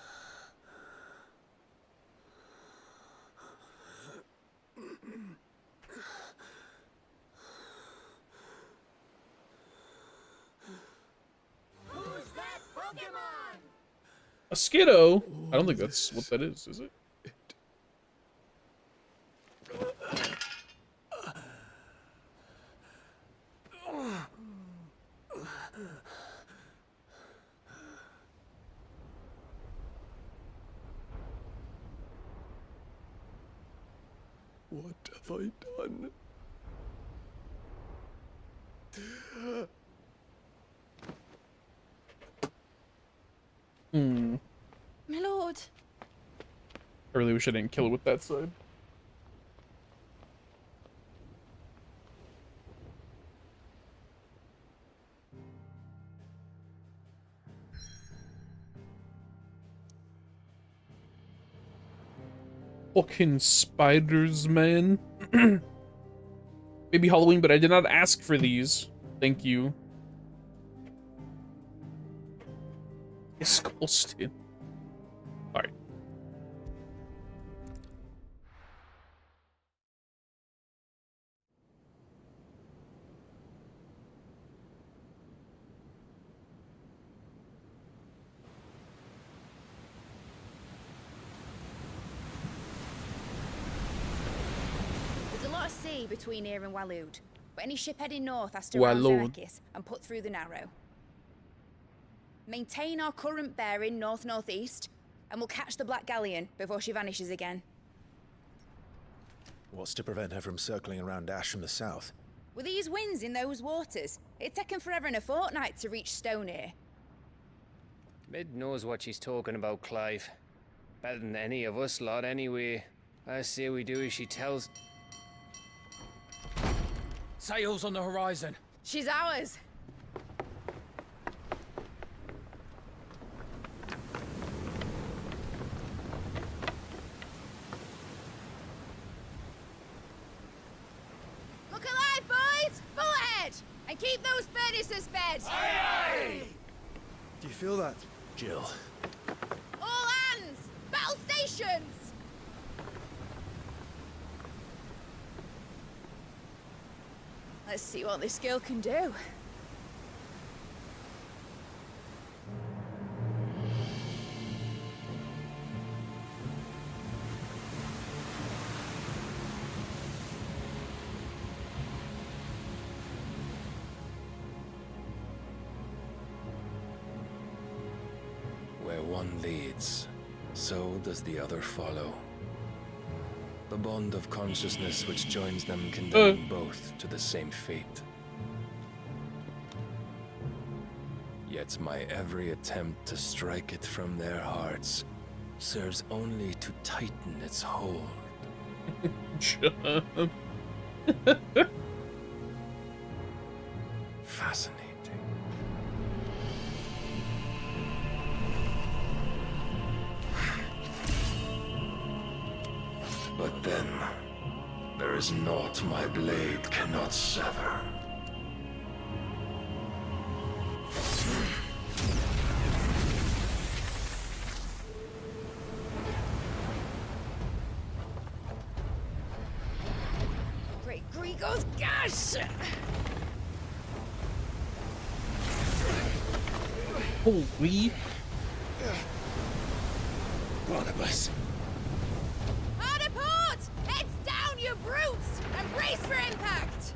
A Skiddo? I don't think that's what that is it? What have I done? Hmm. My lord. I really wish I didn't kill it with that side. Fucking spiders, man. Maybe Halloween, but I did not ask for these. Thank you. Disgusting. Alright. a sea between here and Waloed, but any ship heading north has to Waloed. round Zerakis and put through the Narrow. Maintain our current bearing north-northeast, and we'll catch the Black Galleon before she vanishes again. What's to prevent her from circling around Ash from the south? With these winds in those waters, it'd taken forever and a fortnight to reach Stonehere. Mid knows what she's talking about, Clive. Better than any of us lot, anyway. I say we do as she tells. Sails on the horizon. She's ours. Look alive, boys! Full ahead! And keep those furnaces fed! Aye, aye! Do you feel that? Jill. All hands! Battle stations! Let's see what this girl can do. Where one leads, so does the other follow. The bond of consciousness which joins them condemn both to the same fate. Yet my every attempt to strike it from their hearts serves only to tighten its hold. Fascinating. But then, there is naught my blade cannot sever. Great Grigos, gosh! Holy. Barnabas. Hard port! Heads down, you brutes! And brace for impact!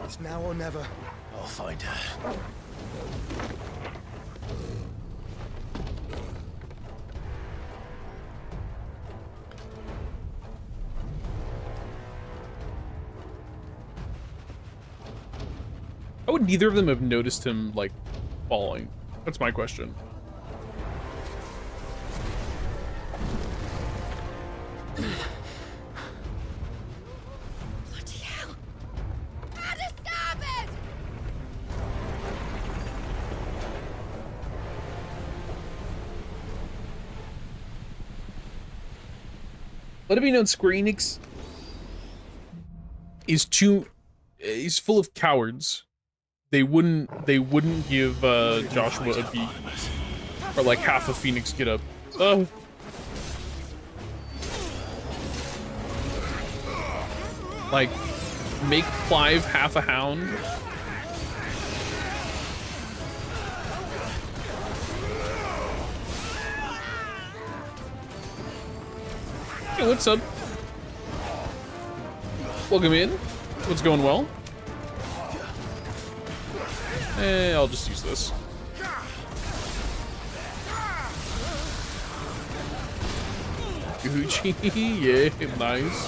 It's now or never. I'll find her. How would neither of them have noticed him, like, falling? That's my question. Bloody hell! Out of starboard! Let it be known, Square Enix is full of cowards. They wouldn't give Joshua a beat or like half a Phoenix get up. Like make Clive half a hound. Hey, what's up? Welcome in. What's going well? I'll just use this. Gucci, yeah, nice.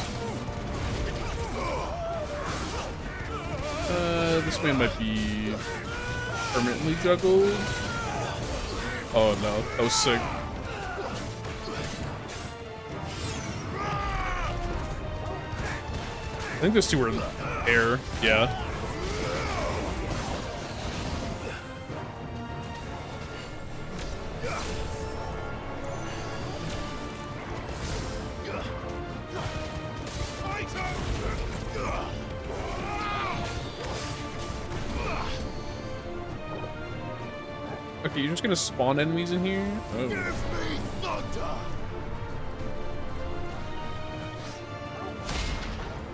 This man might be permanently juggled. Oh no, that was sick. I think those two were in the air, yeah. Okay, you're just gonna spawn enemies in here? Oh.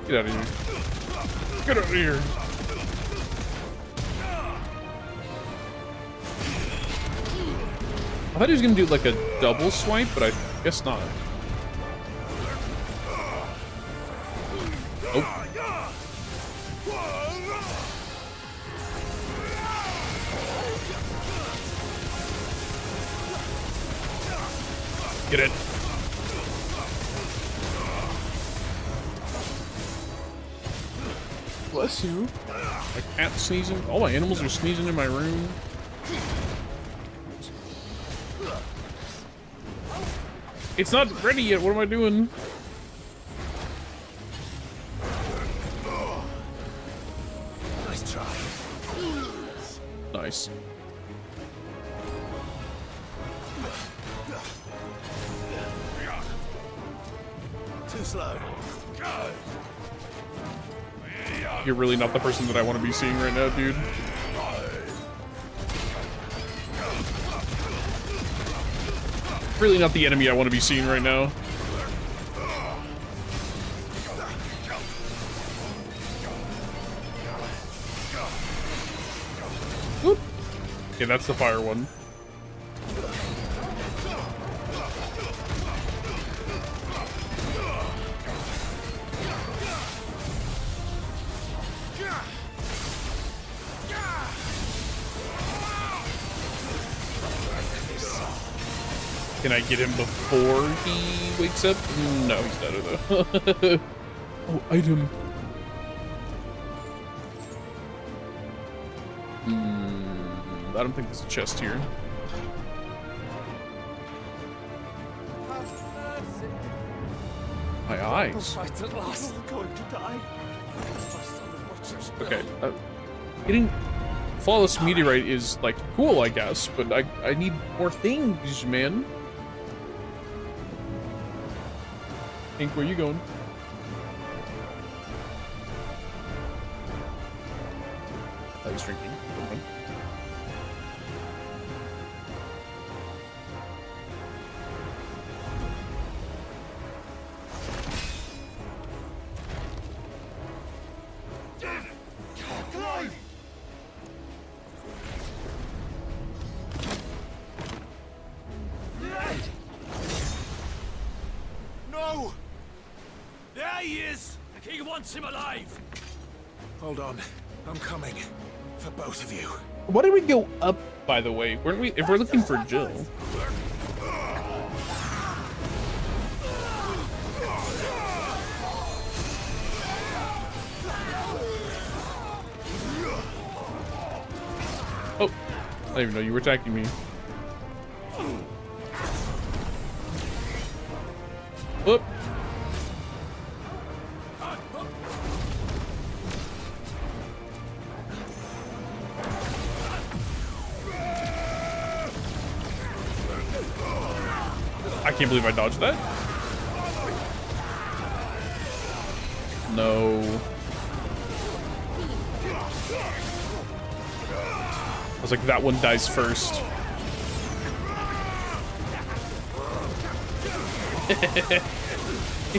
Get out of here. Get out of here. I thought he was gonna do like a double swipe, but I guess not. Oh. Get it. Bless you. My cat's sneezing. All my animals are sneezing in my room. It's not ready yet. What am I doing? Nice try. Nice. Too slow. You're really not the person that I want to be seeing right now, dude. Really not the enemy I want to be seeing right now. Whoop. Okay, that's the fire one. Can I get him before he wakes up? No, he's dead though. Oh, item. I don't think there's a chest here. My eyes. At last. I'm going to die. Okay. Getting flawless meteorite is like cool, I guess, but I need more things, man. Hank, where you going? Oh, he's drinking. Okay. No! There he is! The king wants him alive! Hold on. I'm coming. For both of you. Why did we go up, by the way? Weren't we? If we're looking for Jill. Oh, I didn't even know you were attacking me. Whoop. I can't believe I dodged that. No. I was like, that one dies first.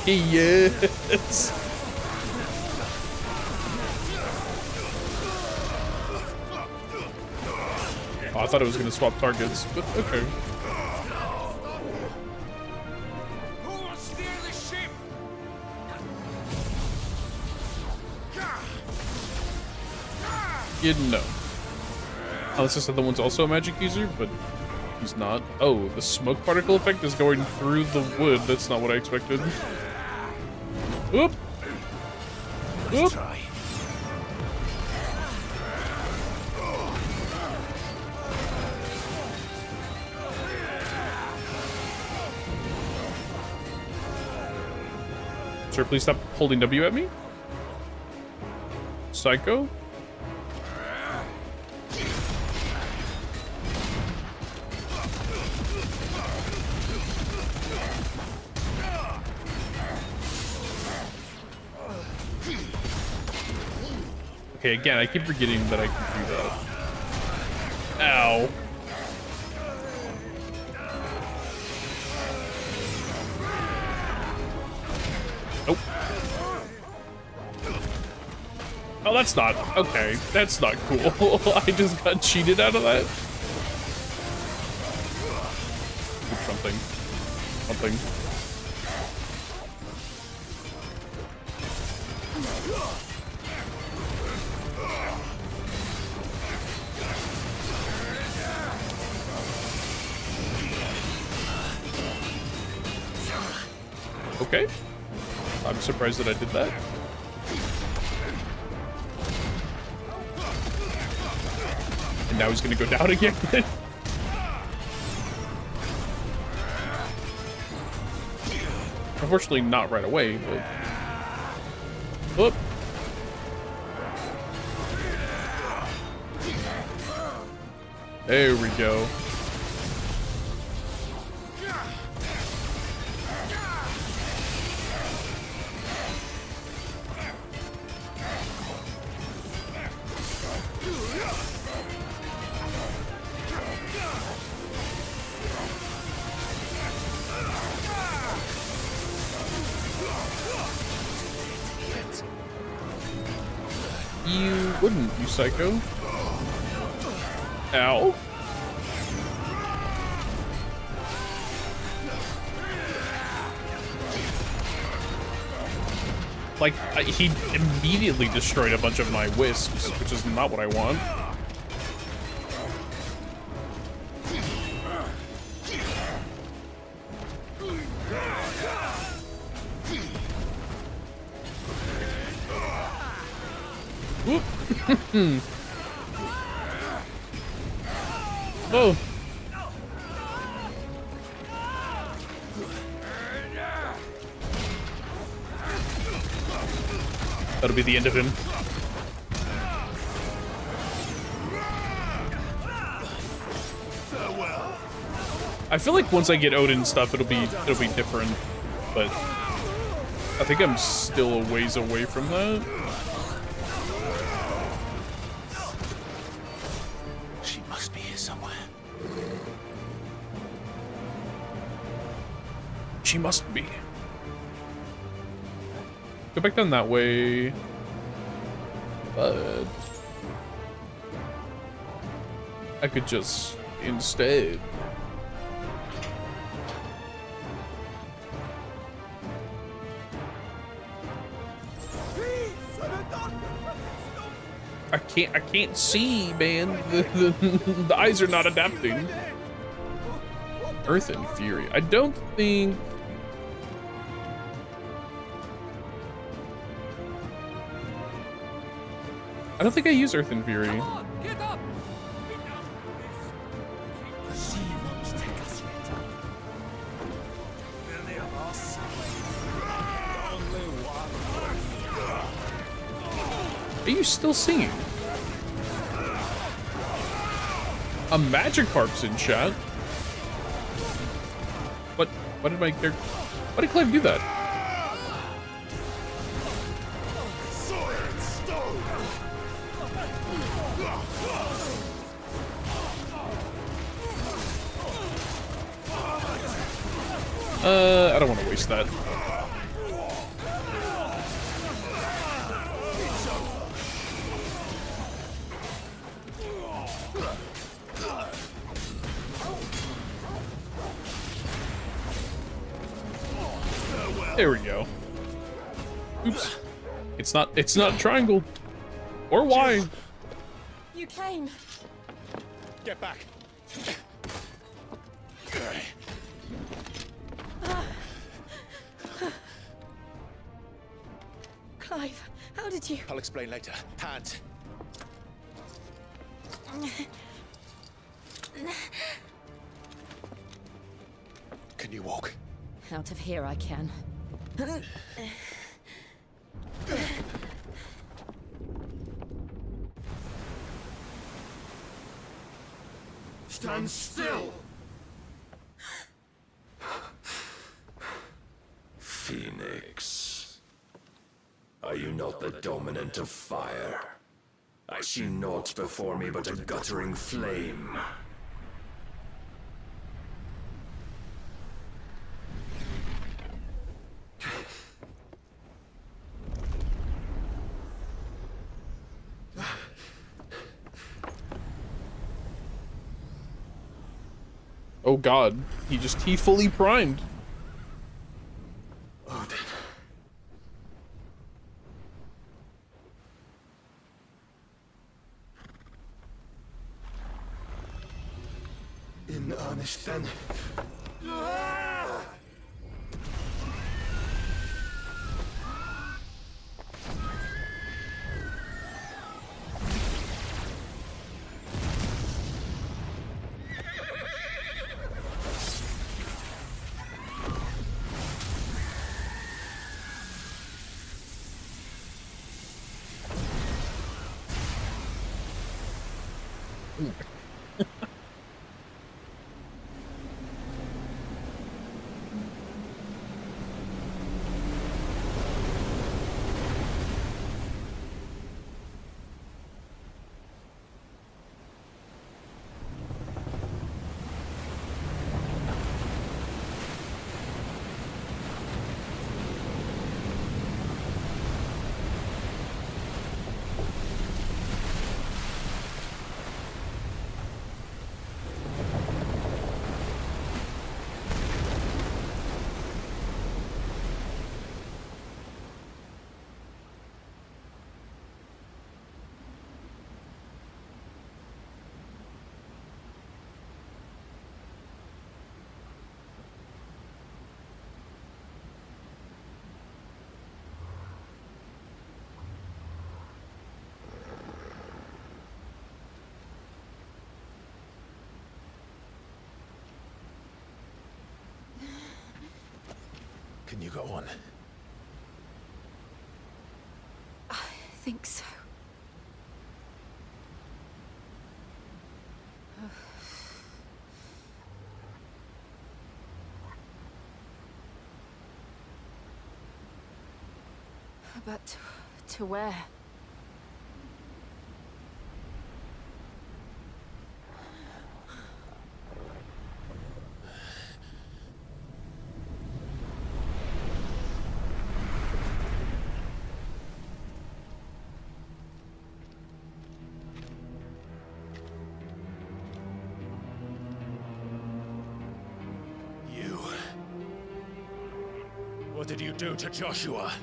Yes. Oh, I thought it was gonna swap targets, but okay. You know. Unless this other one's also a magic user, but he's not. Oh, the smoke particle effect is going through the wood. That's not what I expected. Oop! Oop! Sir, please stop holding W at me. Psycho? Okay, again, I keep forgetting that I can do that. Ow. that's not... Okay, that's not cool. I just got cheated out of that. Something. Something. Okay. I'm surprised that I did that. And now he's gonna go down again. Unfortunately, not right away, but... Whoop. There we go. You wouldn't, you psycho. Ow. Like, he immediately destroyed a bunch of my wisps, which is not what I want. Whoop. Oh. That'll be the end of him. I feel like once I get Odin stuff, it'll be different, but I think I'm still a ways away from that. She must be here somewhere. She must be. Go back down that way. But I could just instead. I can't see, man. The eyes are not adapting. Earth and Fury. I don't think... I don't think I use Earth and Fury. Get up! Are you still singing? A Magikarp's in chat. What? Why did my character? Why did Clive do that? I don't want to waste that. There we go. Oops. It's not triangle. Or Y. You came. Get back. Clive, how did you? I'll explain later. Hands. Can you walk? Out of here I can. Stand still! Phoenix. Are you not the dominant of fire? I see naught before me but a guttering flame. Oh god, he fully primed. Odin. In earnest then. Can you go on? I think so. But to where? You. What did you do to Joshua?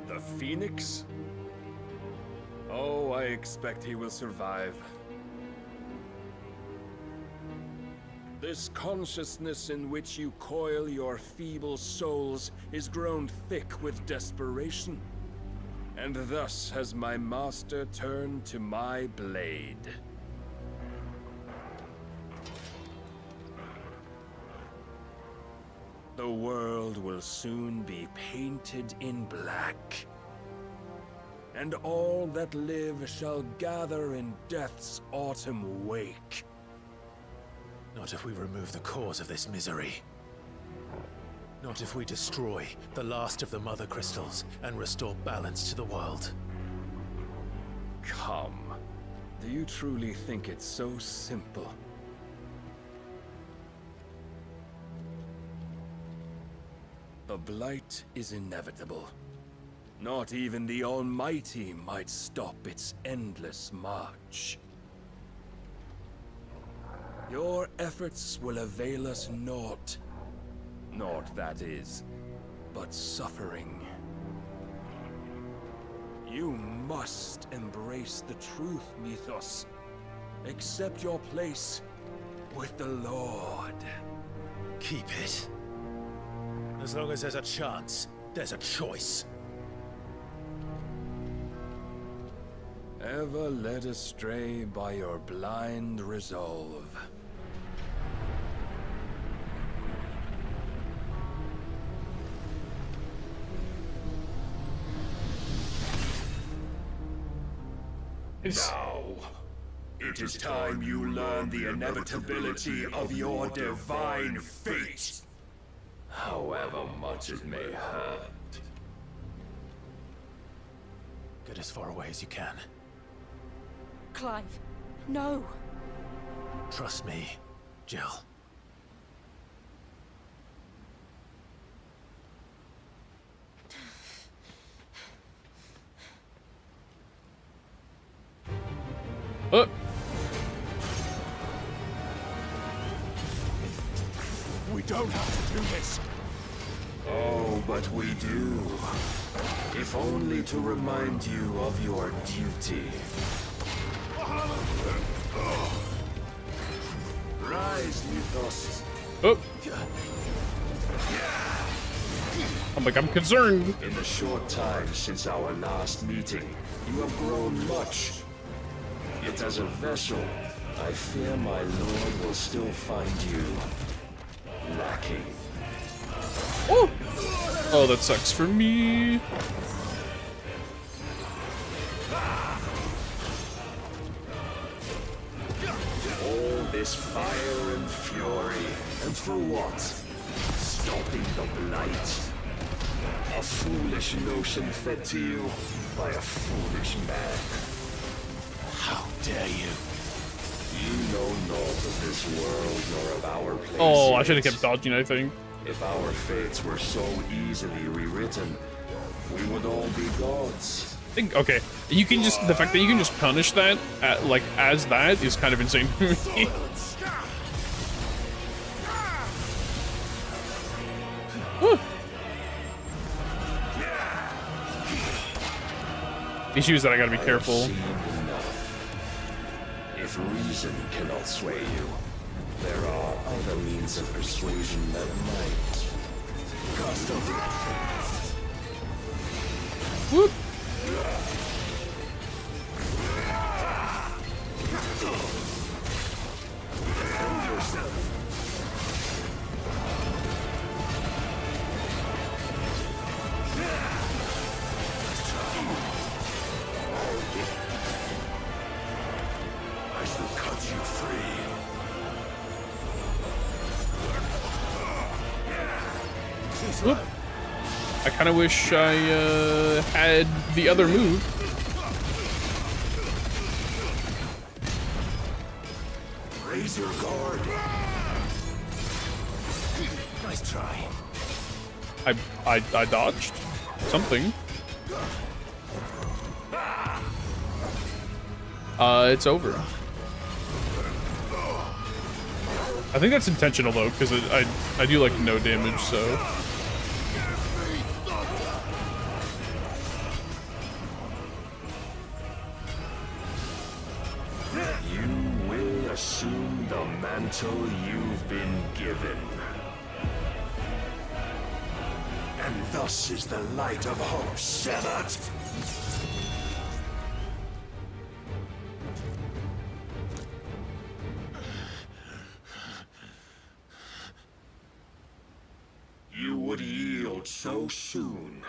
The Phoenix? Oh, I expect he will survive. This consciousness in which you coil your feeble souls is grown thick with desperation. And thus has my master turned to my blade. The world will soon be painted in black. And all that live shall gather in death's autumn wake. Not if we remove the cause of this misery. Not if we destroy the last of the Mother Crystals and restore balance to the world. Come. Do you truly think it's so simple? The Blight is inevitable. Not even the Almighty might stop its endless march. Your efforts will avail us naught. Naught, that is, but suffering. You must embrace the truth, Mythos. Accept your place with the Lord. Keep it. As long as there's a chance, there's a choice. Ever led astray by your blind resolve. Now, it is time you learn the inevitability of your divine fate. However much it may hurt. Get as far away as you can. Clive, no. Trust me, Jill. don't have to do this. Oh, but we do. If only to remind you of your duty. Rise, Mythos. Oh. I'm like, I'm concerned. In the short time since our last meeting, you have grown much. Yet as a vessel, I fear my lord will still find you lacking. Oh! Oh, that sucks for me. All this fire and fury, and for what? Stopping the blight? A foolish notion fed to you by a foolish man. How dare you? You know naught of this world nor of our place. Oh, I should have kept dodging, I think. If our fates were so easily rewritten, we would all be gods. I think, okay, you can just, the fact that you can just punish that, like, as that is kind of insane to me. Issues that I gotta be careful. If reason cannot sway you, there are other means of persuasion that might. Whoop. I shall cut you free. Whoop. I kind of wish I had the other move. Raise your guard. Nice try. I dodged something. It's over. I think that's intentional though, because I do like no damage, so. You will assume the mantle you've been given. And thus is the light of hope severed. You would yield so soon.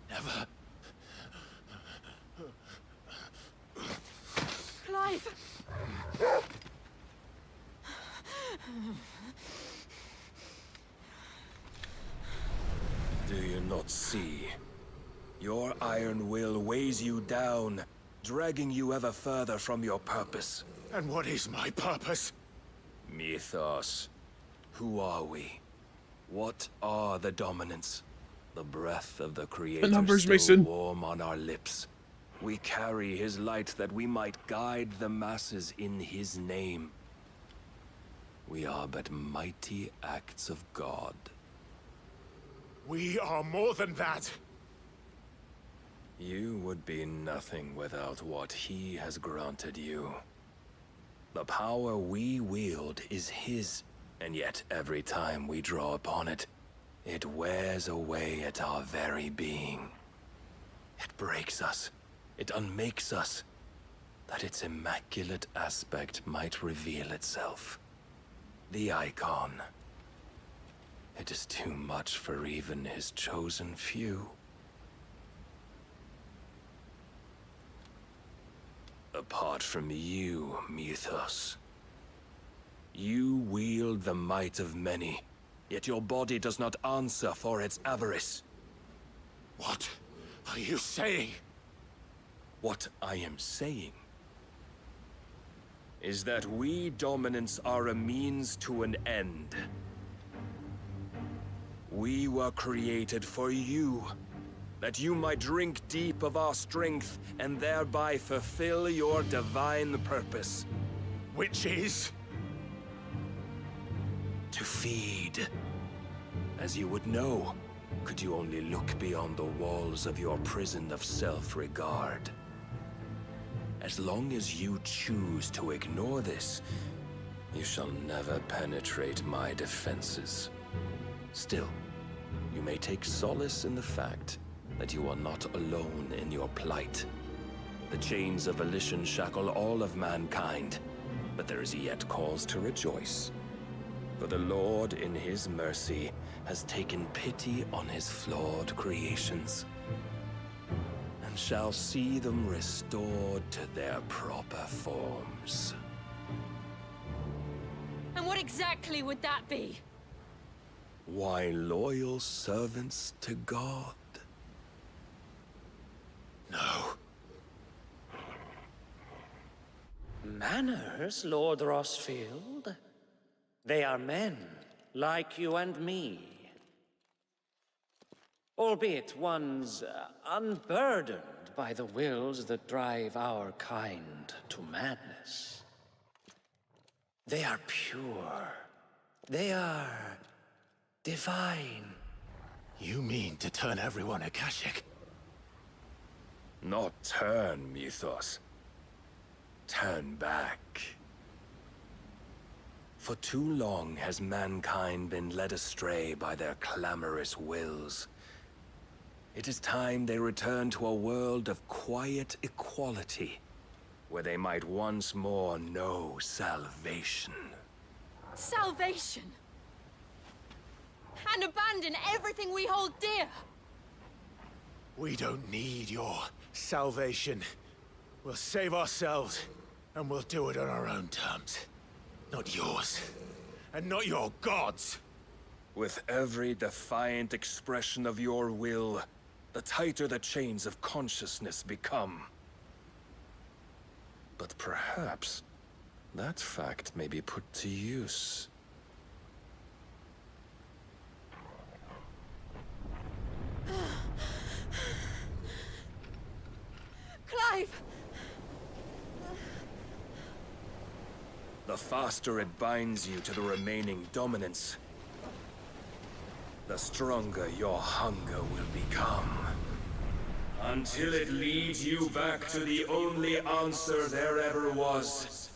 Never. Clive! Do you not see? Your iron will weighs you down, dragging you ever further from your purpose. And what is my purpose? Mythos. Who are we? What are the dominants? The breath of the Creator numbers, still Mason. warm on our lips. We carry his light that we might guide the masses in his name. We are but mighty acts of God. We are more than that. You would be nothing without what he has granted you. The power we wield is his, and yet every time we draw upon it, it wears away at our very being. It breaks us. It unmakes us, that its immaculate aspect might reveal itself. The icon. It is too much for even his chosen few. Apart from you, Mythos. You wield the might of many, yet your body does not answer for its avarice. What are you saying? What I am saying is that we dominants are a means to an end. We were created for you, that you might drink deep of our strength and thereby fulfill your divine purpose. Which is? to feed. As you would know, could you only look beyond the walls of your prison of self-regard. As long as you choose to ignore this, you shall never penetrate my defenses. Still, you may take solace in the fact that you are not alone in your plight. The chains of volition shackle all of mankind, but there is yet cause to rejoice. For the Lord, in his mercy, has taken pity on his flawed creations, and shall see them restored to their proper forms. And what exactly would that be? Why, loyal servants to God. No. Manners, Lord Rossfield? They are men, like you and me. Albeit ones unburdened by the wills that drive our kind to madness. They are pure. They are divine. You mean to turn everyone Akashic? Not turn, Mythos. Turn back. For too long has mankind been led astray by their clamorous wills. It is time they return to a world of quiet equality, where they might once more know salvation. Salvation! And abandon everything we hold dear! We don't need your salvation. We'll save ourselves, and we'll do it on our own terms. Not yours, and not your gods. With every defiant expression of your will, the tighter the chains of consciousness become. But perhaps that fact may be put to use. Clive! The faster it binds you to the remaining dominance, the stronger your hunger will become. Until it leads you back to the only answer there ever was.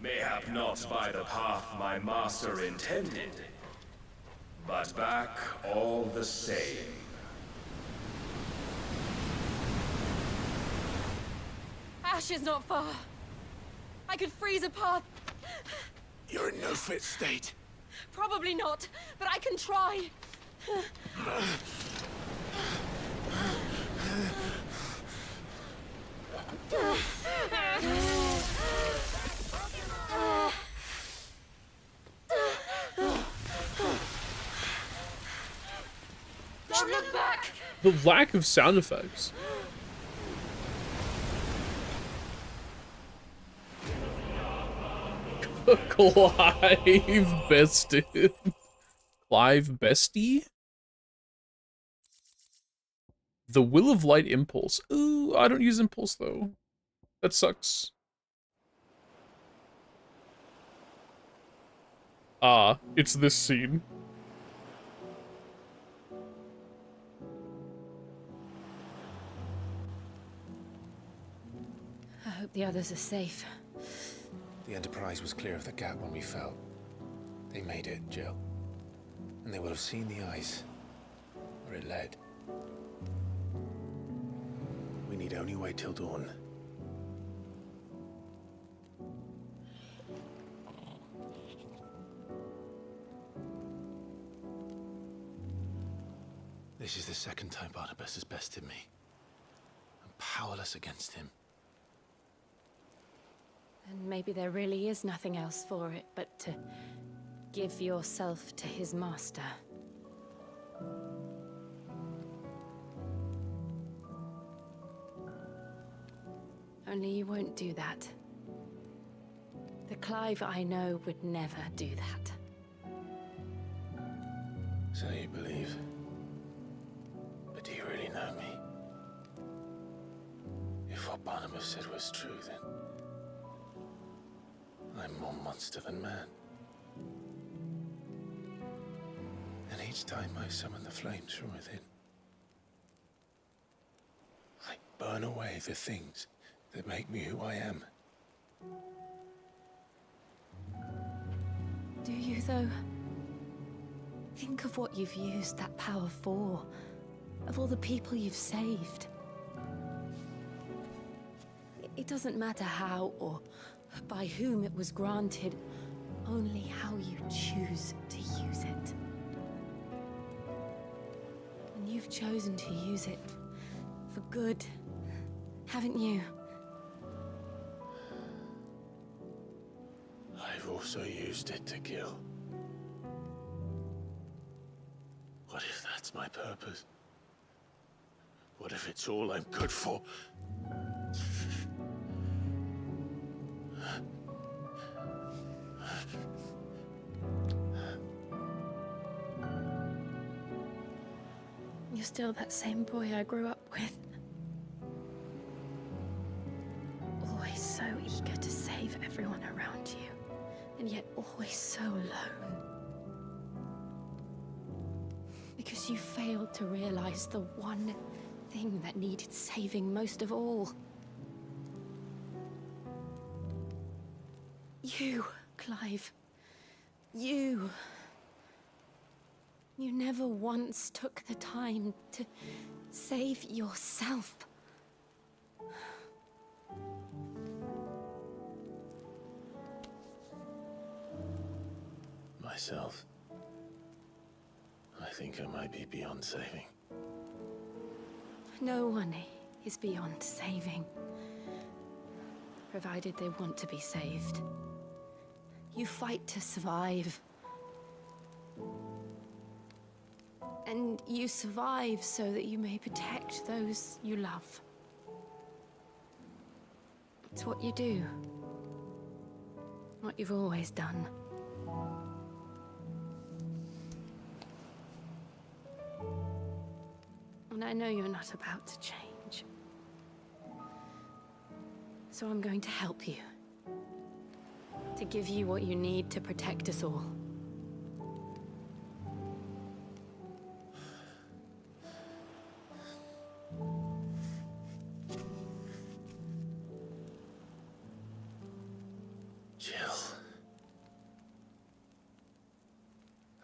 Mayhap not by the path my master intended, but back all the same. Ash is not far. I could freeze a path. You're in no fit state. Probably not, but I can try. Don't look back! The lack of sound effects. Clive bested. Clive bestie? The Will of Light Impulse. Ooh, I don't use Impulse though. That sucks. Ah, it's this scene. I hope the others are safe. The Enterprise was clear of the gap when we fell. They made it, Jill. And they will have seen the ice, where it led. We need only wait till dawn. This is the second time Barnabas has bested me. I'm powerless against him. And maybe there really is nothing else for it but to give yourself to his master. Only you won't do that. The Clive I know would never do that. So you believe? But do you really know me? If what Barnabas said was true, then I'm more monster than man. Each time I summon the flames from within, I burn away the things that make me who I am. Do you, though? Think of what you've used that power for, of all the people you've saved. It doesn't matter how or by whom it was granted, only how you choose to use it. And you've chosen to use it for good, haven't you? I've also used it to kill. What if that's my purpose? What if it's all I'm good for? You're still that same boy I grew up with. Always so eager to save everyone around you, and yet always so alone. Because you failed to realize the one thing that needed saving most of all. You, Clive. You. You never once took the time to save yourself. Myself. I think I might be beyond saving. No one is beyond saving, provided they want to be saved. You fight to survive. And you survive so that you may protect those you love. It's what you do. What you've always done. And I know you're not about to change. So I'm going to help you. To give you what you need to protect us all. Jill.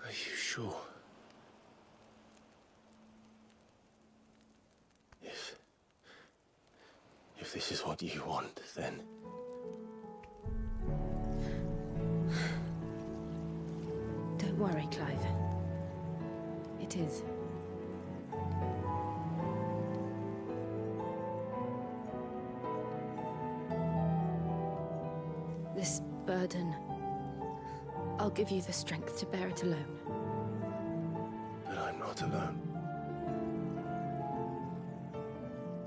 Are you sure? If this is what you want, then... Don't worry, Clive. It is. This burden, I'll give you the strength to bear it alone. But I'm not alone.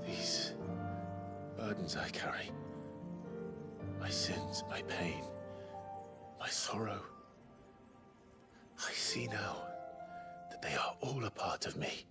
These burdens I carry, my sins, my pain, my sorrow, I see now that they are all a part of me.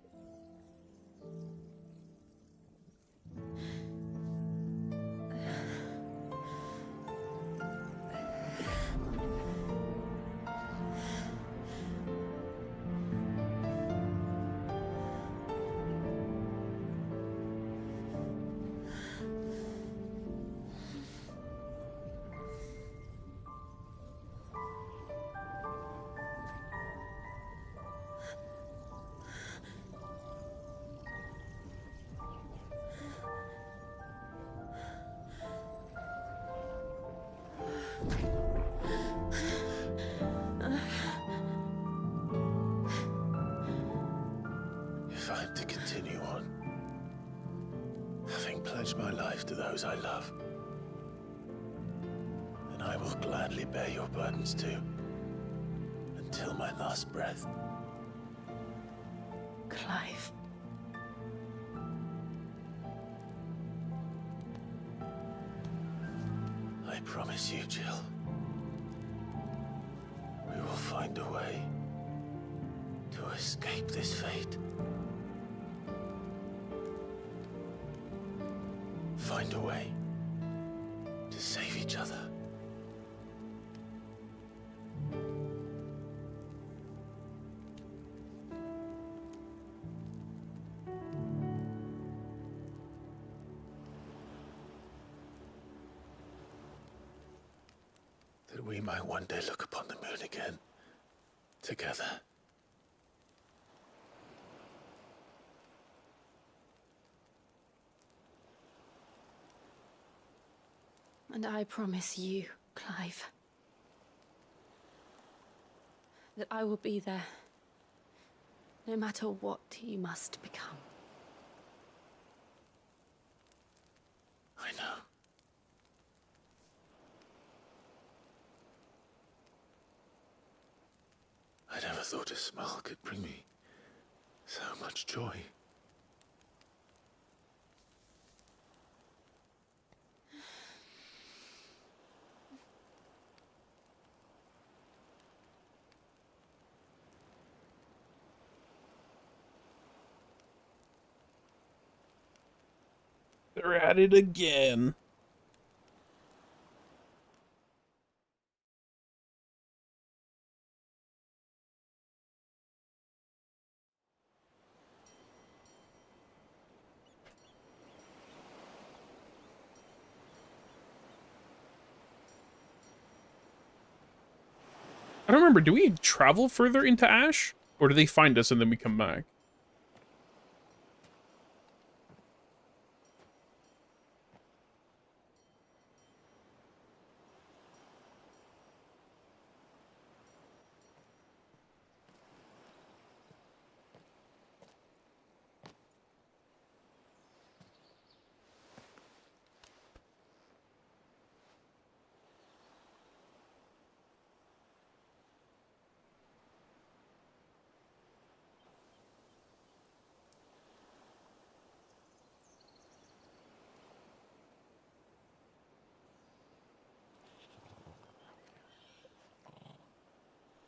If I'm to continue on, having pledged my life to those I love, then I will gladly bear your burdens too, until my last breath. Clive. I promise you, Jill, we will find a way to escape this fate. Find a way to save each other. that we might one day look upon the moon again, together. And I promise you, Clive, that I will be there, no matter what you must become. I know. I never thought a smile could bring me so much joy. They're at it again. I don't remember, do we travel further into Ash? Or do they find us and then we come back?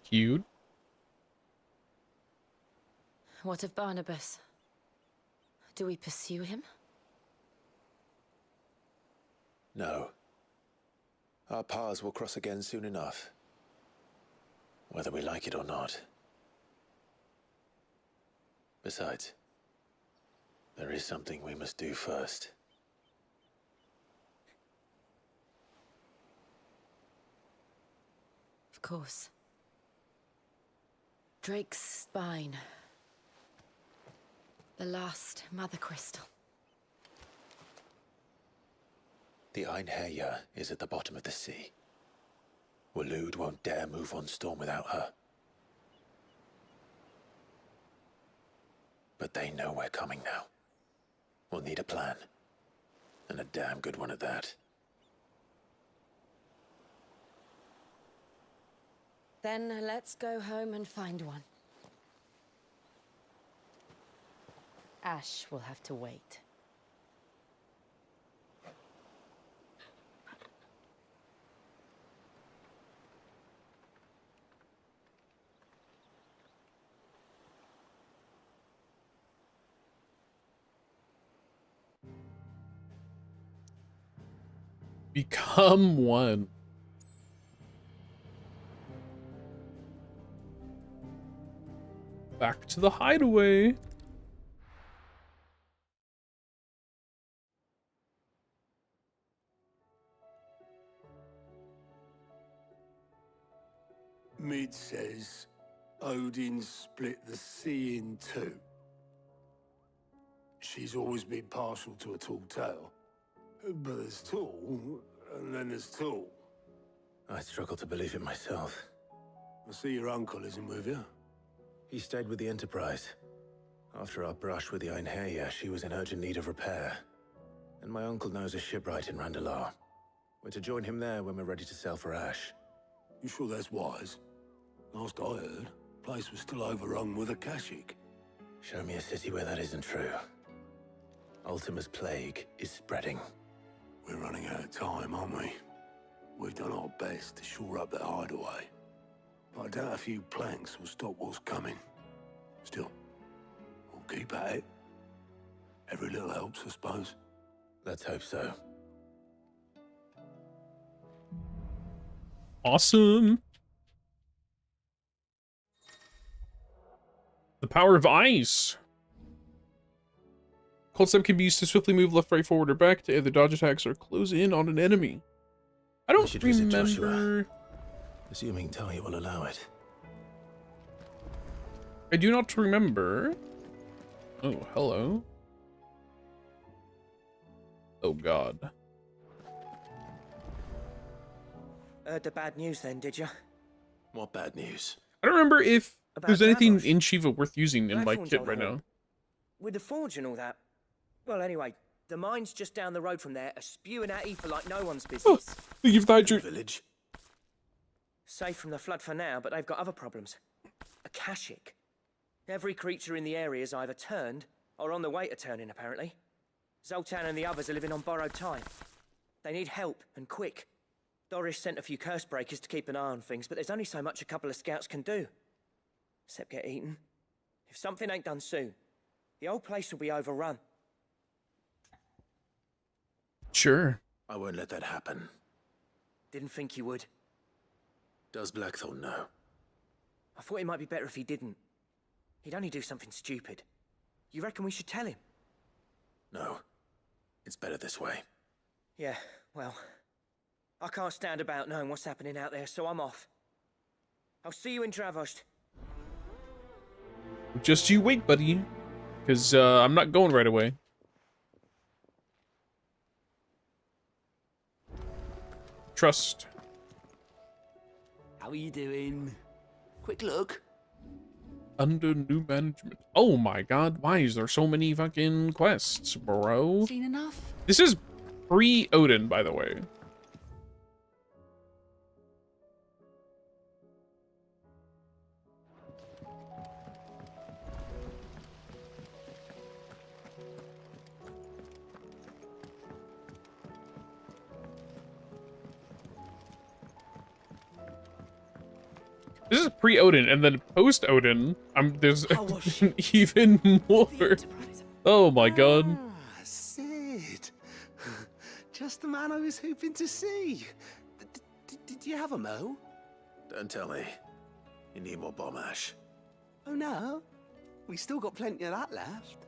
Cute. What of Barnabas? Do we pursue him? No. Our paths will cross again soon enough. Whether we like it or not. Besides, there is something we must do first. Of course. Drake's spine. The last mother crystal. The Einherjar is at the bottom of the sea. Waloed won't dare move on Storm without her. But they know we're coming now. We'll need a plan. And a damn good one at that. Then let's go home and find one. Ash will have to wait. Become one. Back to the hideaway. Mid says Odin split the sea in two. She's always been partial to a tall tale. But there's tall, and then there's tall. I struggle to believe it myself. I see your uncle isn't with you. He stayed with the Enterprise. After our brush with the Einherjar, she was in urgent need of repair. And my uncle knows a shipwright in Randalar. We're to join him there when we're ready to sail for Ash. You sure that's wise? Last I heard, the place was still overrun with Akashic. Show me a city where that isn't true. Ultima's plague is spreading. We're running out of time, aren't we? We've done our best to shore up that hideaway. But I doubt a few planks will stop what's coming. Still, we'll keep at it. Every little helps, I suppose. Let's hope so. Awesome. The power of ice. Cold Snap can be used to swiftly move left, right, forward, or back to either dodge attacks or close in on an enemy. I don't remember. Assuming Talia will allow it. I do not remember. Oh, hello. Oh, God. Heard the bad news then, did you? What bad news? I don't remember if About there's anything Davos. in Shiva worth using in my Blackthorn's kit old right hall. now. With the forge and all that. Well, anyway, the mine's just down the road from there, are spewing at ether like no one's business. Thank you for the hydrate. Village. Safe from the flood for now, but they've got other problems. Akashic. Every creature in the area is either turned or on the way to turning, apparently. Zoltan and the others are living on borrowed time. They need help, and quick. Doris sent a few curse breakers to keep an eye on things, but there's only so much a couple of scouts can do. Except get eaten. If something ain't done soon, the whole place will be overrun. Sure. I won't let that happen. Didn't think you would. Does Blackthorn know? I thought it might be better if he didn't. He'd only do something stupid. You reckon we should tell him? No. It's better this way. Yeah, well, I can't stand about knowing what's happening out there, so I'm off. I'll see you in Dravost. Just you wait, buddy. Because I'm not going right away. Trust. How are you doing? Quick look. Under new management. Oh my god, why is there so many fucking quests, bro? Seen enough? This is pre-Odin, by the way. This is pre-Odin, and then post-Odin, there's even more. Oh my god. Sid. Just the man I was hoping to see. Did you have a mo? Don't tell me. You need more bomb ash. Oh no, we still got plenty of that left.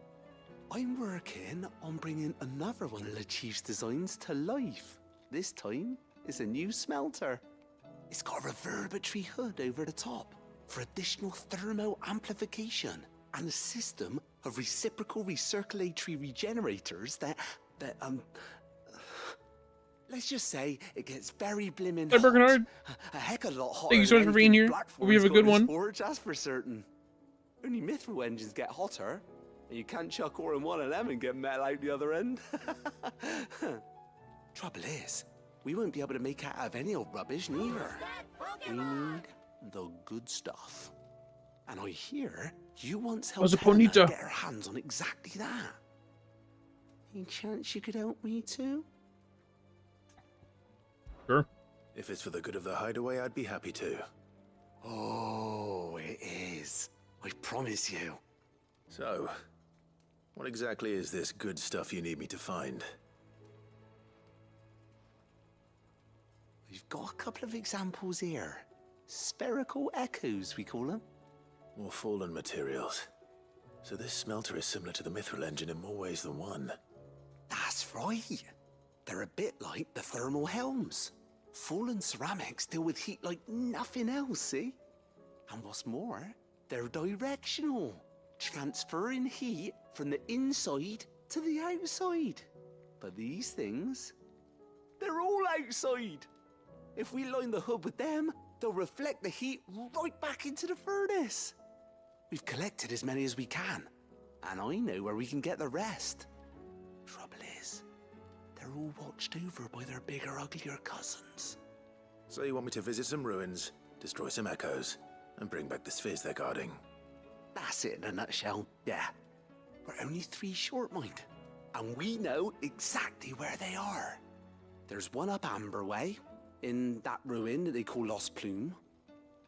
I'm working on bringing another one of the Chief's designs to life. This time, it's a new smelter. It's got a reverberatory hood over the top for additional thermo amplification and a system of reciprocal recirculatory regenerators that let's just say it gets very blimmin' Hey, Bernard. a heck of a lot hotter. Thank you so much for being here. Hope you have a good one. Forge, that's for certain. Only mithril engines get hotter, and you can't chuck ore in one of them and get metal out the other end. Trouble is, we won't be able to make out of any old rubbish neither. We need the good stuff. And I hear you once helped Helena get her hands on exactly that. Any chance you could help me too? Sure. If it's for the good of the hideaway, I'd be happy to. Oh, it is. I promise you. So, what exactly is this good stuff you need me to find? We've got a couple of examples here. Spherical echoes, we call them. More fallen materials. So this smelter is similar to the mithril engine in more ways than one. That's right. They're a bit like the thermal helms. Fallen ceramics deal with heat like nothing else, see? And what's more, they're directional, transferring heat from the inside to the outside. But these things, they're all outside. If we line the hood with them, they'll reflect the heat right back into the furnace. We've collected as many as we can, and I know where we can get the rest. Trouble is, they're all watched over by their bigger, uglier cousins. So you want me to visit some ruins, destroy some echoes, and bring back the spheres they're guarding? That's it in a nutshell, yeah. We're only 3 short, mind, and we know exactly where they are. There's one up Amber Way, in that ruin that they call Lost Plume,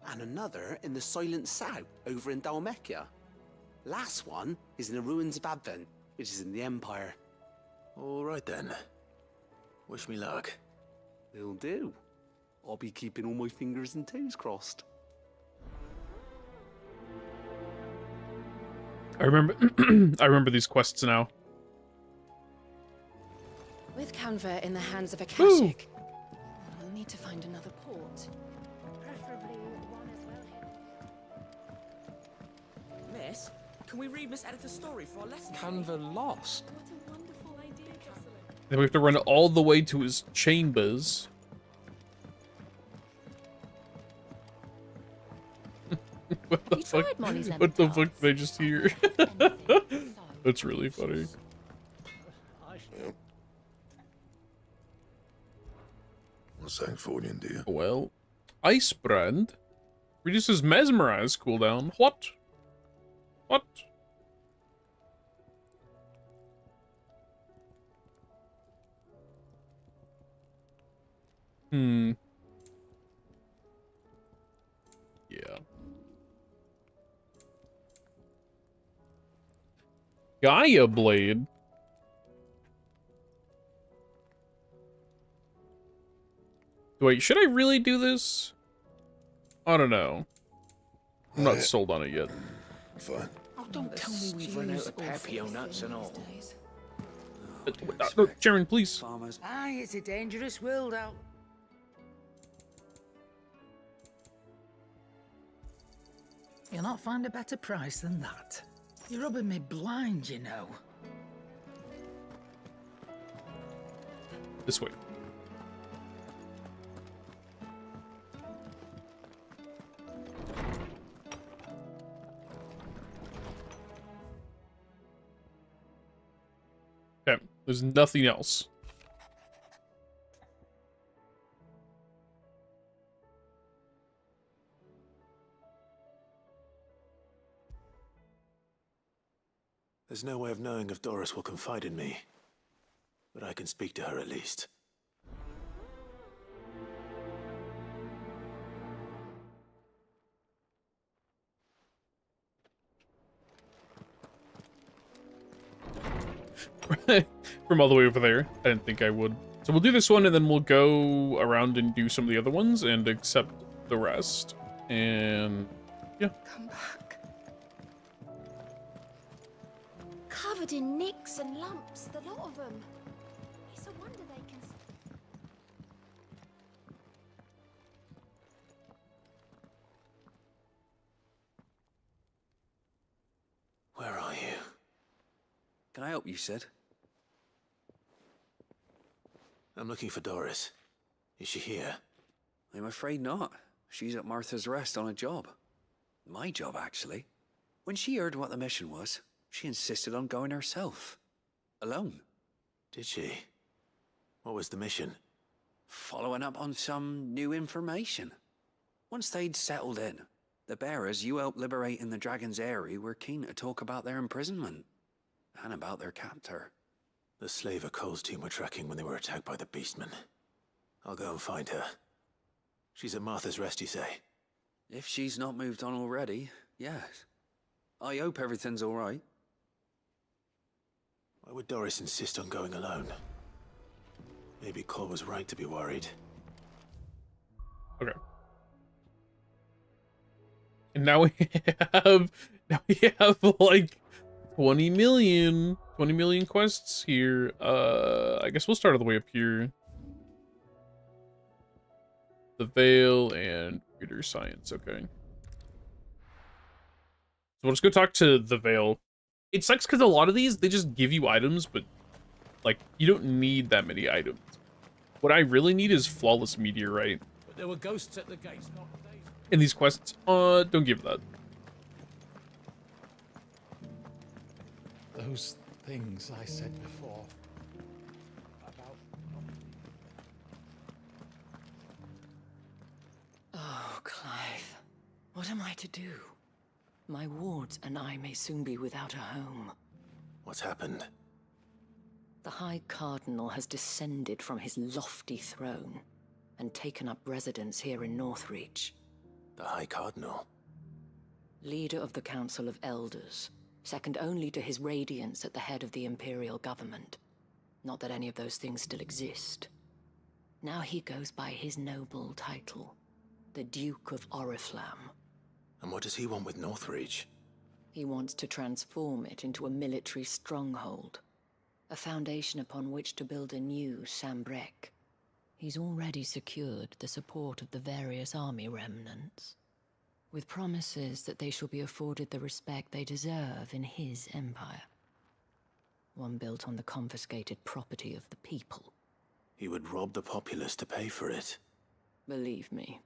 and another in the Silent South over in Dalmekia. Last one is in the ruins of Advent, which is in the Empire. All right then. Wish me luck. Will do. I'll be keeping all my fingers and toes crossed. I remember I remember these quests now. With Canva in the hands of Akashic, we'll need to find another port. Can we read Miss Editor's story for our lesson? Canva lost. Then we have to run all the way to his chambers. What the fuck? What the fuck did I just hear? That's really funny. What's that for you, dear? Well, Ice Brand reduces Mesmerize cooldown. What? What? Hmm. Yeah. Gaia Blade. Wait, should I really do this? I don't know. I'm not sold on it yet. Fine. Oh, don't tell me we've run out of Papio nuts and all. Sharon, please. Farmers. Aye, it's a dangerous world out. You'll not find a better price than that. You're rubbing me blind, you know. This way. Okay, there's nothing else. There's no way of knowing if Doris will confide in me, but I can speak to her at least. From all the way over there. I didn't think I would. So we'll do this one and then we'll go around and do some of the other ones and accept the rest. And yeah. Come back. Covered in nicks and lumps, the lot of them. It's a wonder they can. Where are you? Can I help you, Sid? I'm looking for Doris. Is she here? I'm afraid not. She's at Martha's Rest on a job. My job, actually. When she heard what the mission was, she insisted on going herself. Alone. Did she? What was the mission? Following up on some new information. Once they'd settled in, the bearers you helped liberate in the Dragon's Eyrie were keen to talk about their imprisonment. And about their captor. The slaver Cole's team were tracking when they were attacked by the Beastmen. I'll go and find her. She's at Martha's Rest, you say? If she's not moved on already, yes. I hope everything's all right. Why would Doris insist on going alone? Maybe Cole was right to be worried. Okay. And now we have like 20 million quests here. I guess we'll start all the way up here. The Veil and Reader Science, okay. So we'll just go talk to the Veil. It sucks because a lot of these, they just give you items, but like, you don't need that many items. What I really need is Flawless Meteorite. But there were ghosts at the gates, not days. In these quests, don't give that. Those things I said before about... Oh, Clive. What am I to do? My wards and I may soon be without a home. What's happened? The High Cardinal has descended from his lofty throne and taken up residence here in Northreach. The High Cardinal? Leader of the Council of Elders, second only to his Radiance at the head of the Imperial government. Not that any of those things still exist. Now he goes by his noble title, the Duke of Oriflamme. And what does he want with Northreach? He wants to transform it into a military stronghold, a foundation upon which to build a new Sambrec. He's already secured the support of the various army remnants. with promises that they shall be afforded the respect they deserve in his empire. One built on the confiscated property of the people. He would rob the populace to pay for it. Believe me,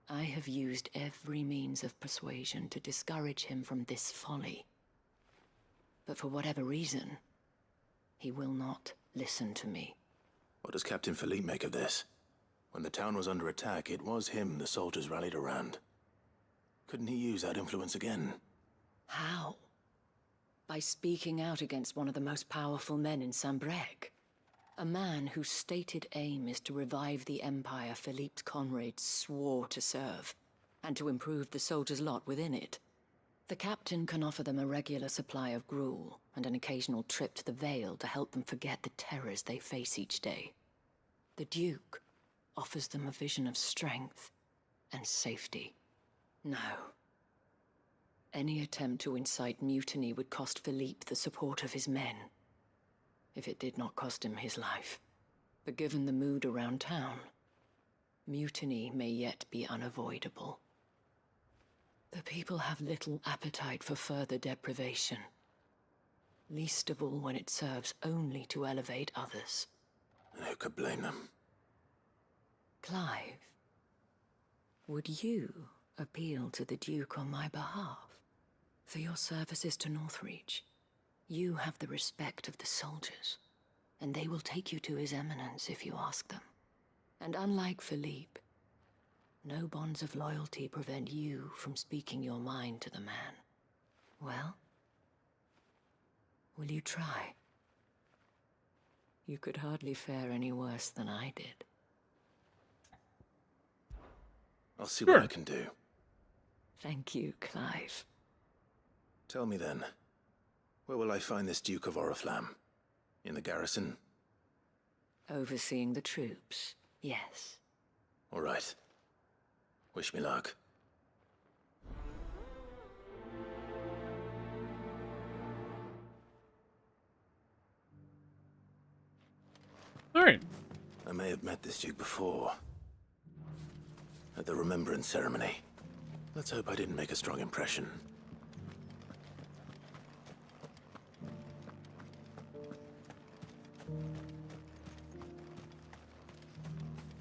I have used every means of persuasion to discourage him from this folly. But for whatever reason, he will not listen to me. What does Captain Philippe make of this? When the town was under attack, it was him the soldiers rallied around. Couldn't he use that influence again? How? By speaking out against one of the most powerful men in Sambrec. A man whose stated aim is to revive the empire Philippe's comrades swore to serve, and to improve the soldiers' lot within it. The captain can offer them a regular supply of gruel, and an occasional trip to the Vale to help them forget the terrors they face each day. The Duke offers them a vision of strength and safety. No. Any attempt to incite mutiny would cost Philippe the support of his men, if it did not cost him his life. But given the mood around town, mutiny may yet be unavoidable. The people have little appetite for further deprivation, least of all when it serves only to elevate others. And who could blame them? Clive, would you appeal to the Duke on my behalf? For your services to Northreach, you have the respect of the soldiers, and they will take you to His Eminence if you ask them. And unlike Philippe, no bonds of loyalty prevent you from speaking your mind to the man. Well, will you try? You could hardly fare any worse than I did. I'll see what I can do. Thank you, Clive. Tell me then, where will I find this Duke of Oriflamme? In the garrison? Overseeing the troops, yes. All right. Wish me luck. All right. I may have met this Duke before. At the Remembrance ceremony. Let's hope I didn't make a strong impression.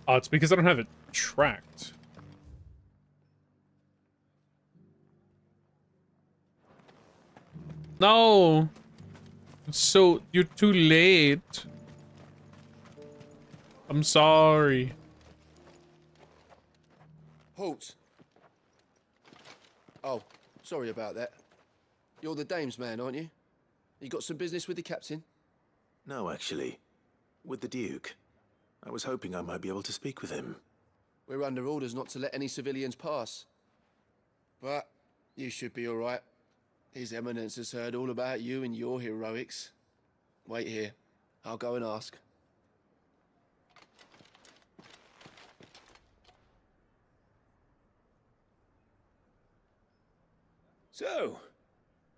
Oh, it's because I don't have it tracked. No! So, you're too late. I'm sorry. Halt. Oh, sorry about that. You're the dame's man, aren't you? You got some business with the captain? No, actually. With the Duke. I was hoping I might be able to speak with him. We're under orders not to let any civilians pass. But you should be all right. His Eminence has heard all about you and your heroics. Wait here. I'll go and ask. So,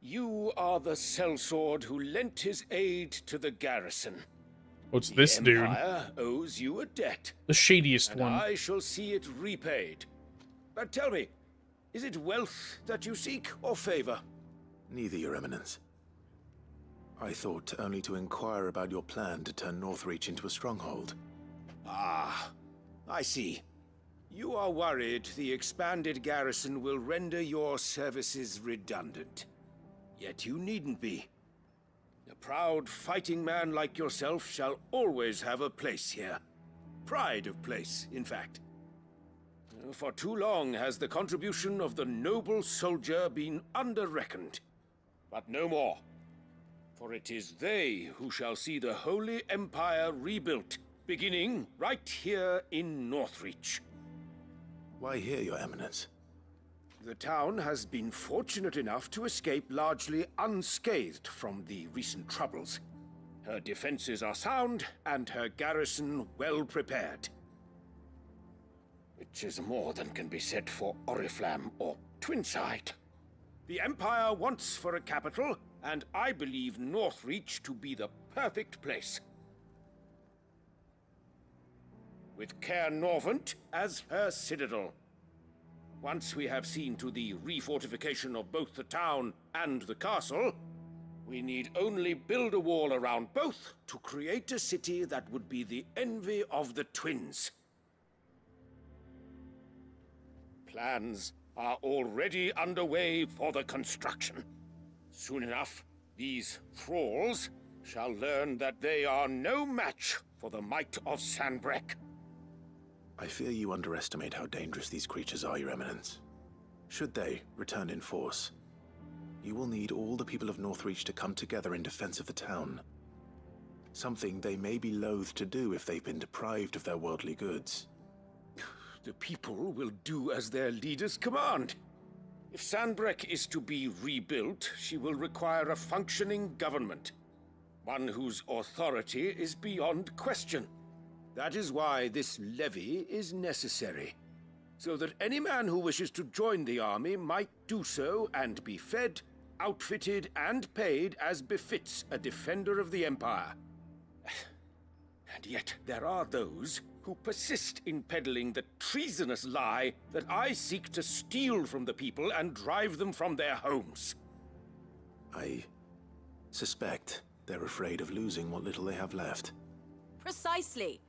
you are the sellsword who lent his aid to the garrison. What's this dude? The Empire owes you a debt. The shadiest and one. I shall see it repaid. But tell me, is it wealth that you seek or favor? Neither, Your Eminence. I thought only to inquire about your plan to turn Northreach into a stronghold. Ah, I see. You are worried the expanded garrison will render your services redundant. Yet you needn't be. A proud fighting man like yourself shall always have a place here. Pride of place, in fact. For too long has the contribution of the noble soldier been under-reckoned. But no more. For it is they who shall see the Holy Empire rebuilt, beginning right here in Northreach. Why here, Your Eminence? The town has been fortunate enough to escape largely unscathed from the recent troubles. Her defenses are sound, and her garrison well prepared. Which is more than can be said for Oriflamme or Twinside. The Empire wants for a capital, and I believe Northreach to be the perfect place. With Caer Norvent as her citadel. Once we have seen to the refortification of both the town and the castle, we need only build a wall around both to create a city that would be the envy of the twins. Plans are already underway for the construction. Soon enough, these thralls shall learn that they are no match for the might of Sanbreque. I fear you underestimate how dangerous these creatures are, Your Eminence. Should they return in force, you will need all the people of Northreach to come together in defense of the town. Something they may be loath to do if they've been deprived of their worldly goods. The people will do as their leaders command. If Sanbreque is to be rebuilt, she will require a functioning government. One whose authority is beyond question. That is why this levy is necessary, so that any man who wishes to join the army might do so and be fed, outfitted, and paid as befits a defender of the Empire. And yet there are those who persist in peddling the treasonous lie that I seek to steal from the people and drive them from their homes. I suspect they're afraid of losing what little they have left. Precisely.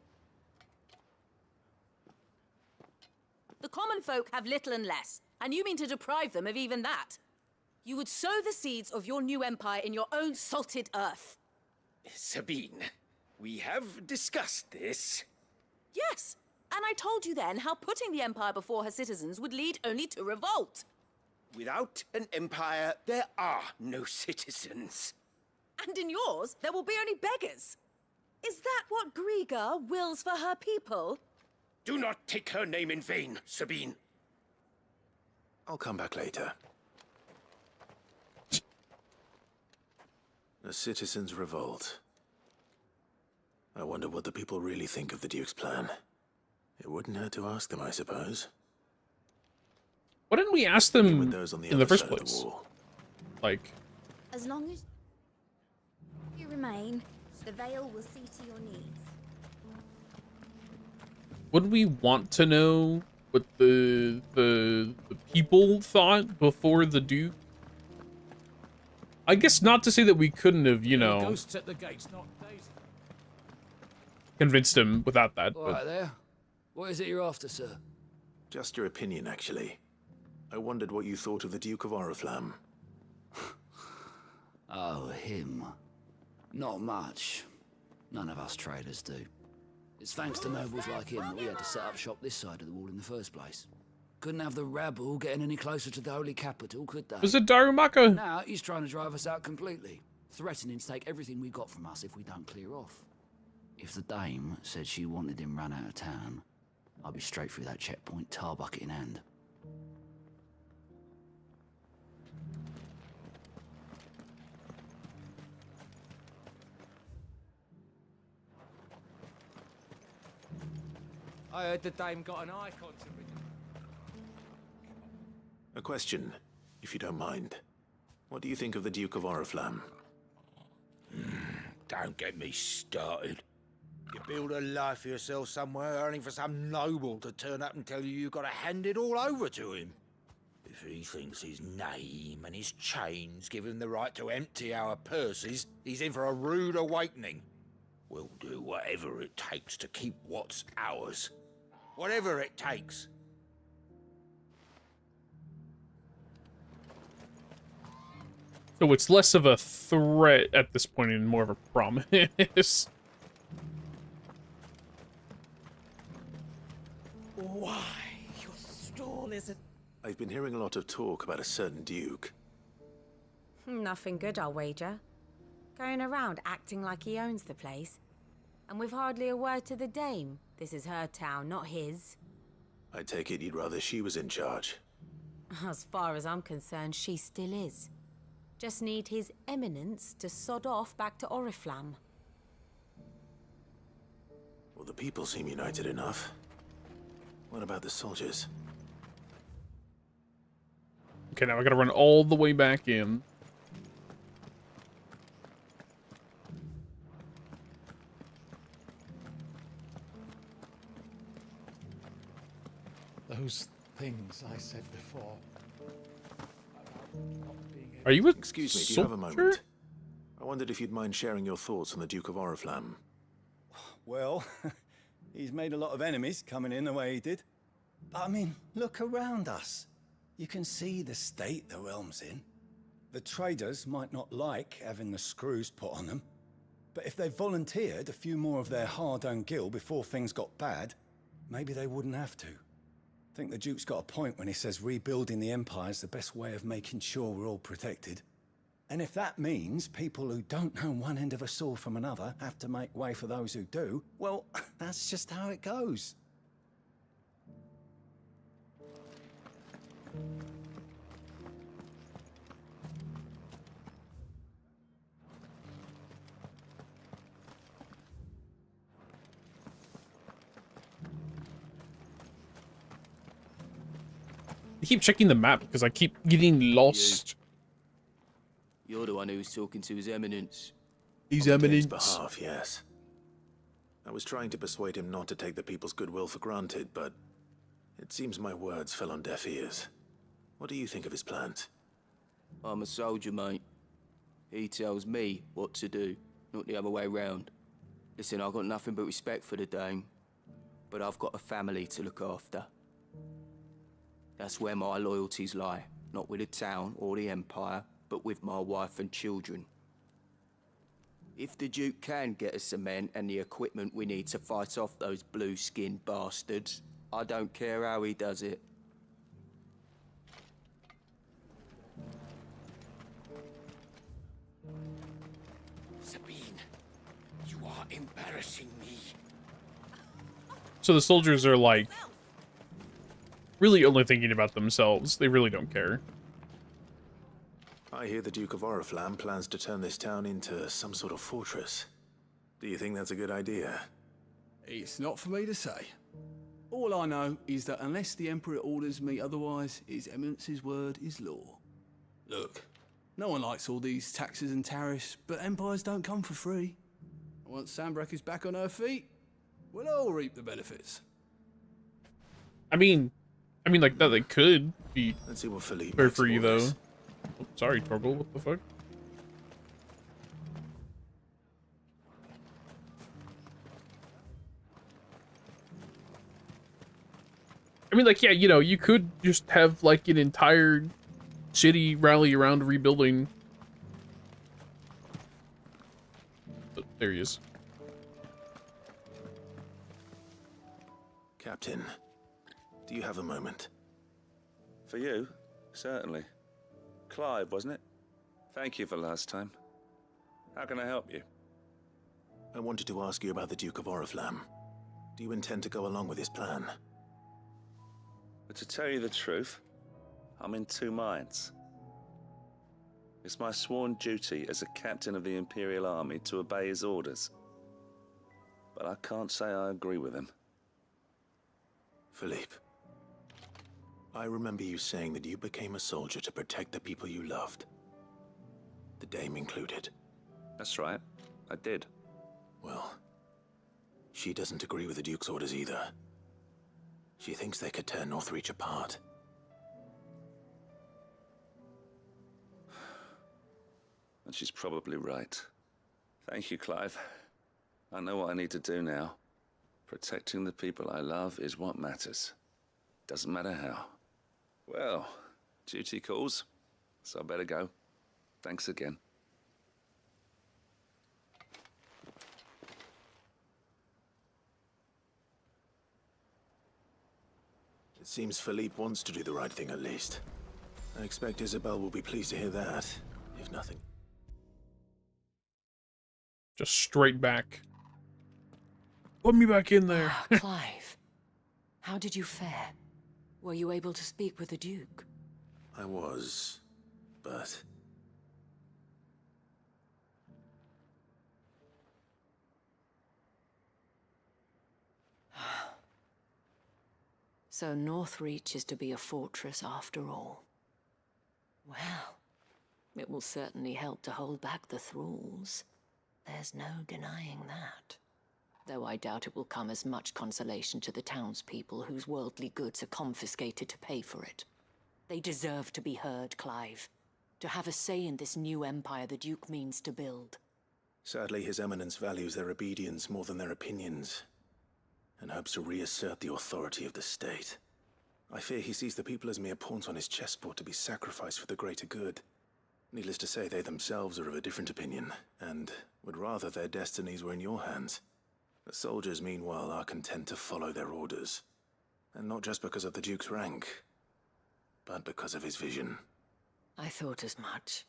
The common folk have little and less, and you mean to deprive them of even that. You would sow the seeds of your new empire in your own salted earth. Sabine, we have discussed this. Yes, and I told you then how putting the empire before her citizens would lead only to revolt. Without an empire, there are no citizens. And in yours, there will be only beggars. Is that what Griga wills for her people? Do not take her name in vain, Sabine. I'll come back later. A citizens' revolt. I wonder what the people really think of the Duke's plan. It wouldn't hurt to ask them, I suppose. Why didn't we ask them Even those on in the other first side of the place? wall. Like, As long as you remain, the Veil will see to your needs. would we want to know what the people thought before the Duke? I guess not to say that we couldn't have, you know, Ghosts at the gates, not Daisy. convinced him without that. All But right there. What is it you're after, sir? Just your opinion, actually. I wondered what you thought of the Duke of Oriflamme. Oh, him. Not much. None of us traders do. It's thanks to nobles like him that we had to set up shop this side of the wall in the first place. Couldn't have the rabble getting any closer to the holy capital, could they? was it Darumaka? Now he's trying to drive us out completely, threatening to take everything we got from us if we don't clear off. If the dame said she wanted him run out of town, I'd be straight through that checkpoint, tar bucket in hand. I heard the dame got an icon to read. A question, if you don't mind. What do you think of the Duke of Oriflamme? Don't get me started. You build a life for yourself somewhere, only for some noble to turn up and tell you you've got to hand it all over to him. If he thinks his name and his chains give him the right to empty our purses, he's in for a rude awakening. We'll do whatever it takes to keep what's ours. Whatever it takes. So it's less of a threat at this point and more of a promise. Why, your stall isn't... I've been hearing a lot of talk about a certain Duke. Nothing good, I'll wager. Going around acting like he owns the place. And with hardly a word to the dame. This is her town, not his. I take it you'd rather she was in charge. As far as I'm concerned, she still is. Just need his eminence to sod off back to Oriflamme. Well, the people seem united enough. What about the soldiers? Okay, now I gotta run all the way back in. things I said before. Are you a Excuse me, do you have a soldier? moment? I wondered if you'd mind sharing your thoughts on the Duke of Oriflamme. Well, he's made a lot of enemies coming in the way he did. But I mean, look around us. You can see the state the realm's in. The traders might not like having the screws put on them, but if they volunteered a few more of their hard-earned gil before things got bad, maybe they wouldn't have to. I think the Duke's got a point when he says rebuilding the Empire's the best way of making sure we're all protected. And if that means people who don't know one end of a sword from another have to make way for those who do, well, that's just how it goes. I keep checking the map because I keep getting lost. You're the one who was talking to His Eminence. His On the Dane's Eminence. behalf, yes. I was trying to persuade him not to take the people's goodwill for granted, but it seems my words fell on deaf ears. What do you think of his plans? I'm a soldier, mate. He tells me what to do, not the other way round. Listen, I've got nothing but respect for the Dane, but I've got a family to look after. That's where my loyalties lie, not with the town or the Empire, but with my wife and children. If the Duke can get us some men and the equipment we need to fight off those blue-skinned bastards, I don't care how he does it. Sabine, you are embarrassing me. So the soldiers are like really only thinking about themselves. They really don't care. I hear the Duke of Oriflamme plans to turn this town into some sort of fortress. Do you think that's a good idea? It's not for me to say. All I know is that unless the Emperor orders me otherwise, His Eminence's word is law. Look, no one likes all these taxes and tariffs, but empires don't come for free. Once Sanbreque is back on her feet, we'll all reap the benefits. I mean like that they could be Let's see what Philippe fair makes for of you all though. this. Oh, sorry, Torgal, what the fuck? I mean, like, yeah, you know, you could just have, like, an entire city rally around rebuilding. But there he is. Captain, do you have a moment? For you? Certainly. Clive, wasn't it? Thank you for last time. How can I help you? I wanted to ask you about the Duke of Oriflamme. Do you intend to go along with his plan? But to tell you the truth, I'm in two minds. It's my sworn duty as a captain of the Imperial Army to obey his orders. But I can't say I agree with him. Philippe, I remember you saying that you became a soldier to protect the people you loved. The dame included. That's right, I did. Well, she doesn't agree with the Duke's orders either. She thinks they could tear Northreach apart. And she's probably right. Thank you, Clive. I know what I need to do now. Protecting the people I love is what matters. Doesn't matter how. Well, duty calls, so I better go. Thanks again. It seems Philippe wants to do the right thing at least. I expect Isabel will be pleased to hear that, if nothing. Just straight back. Put me back in there. Ah, Clive. How did you fare? Were you able to speak with the Duke? I was, but... So Northreach is to be a fortress after all. Well, it will certainly help to hold back the thralls. There's no denying that. though I doubt it will come as much consolation to the townspeople whose worldly goods are confiscated to pay for it. They deserve to be heard, Clive, to have a say in this new empire the Duke means to build. Sadly, His Eminence values their obedience more than their opinions, and hopes to reassert the authority of the state. I fear he sees the people as mere pawns on his chessboard to be sacrificed for the greater good. Needless to say, they themselves are of a different opinion, and would rather their destinies were in your hands. The soldiers, meanwhile, are content to follow their orders. And not just because of the Duke's rank, but because of his vision. I thought as much.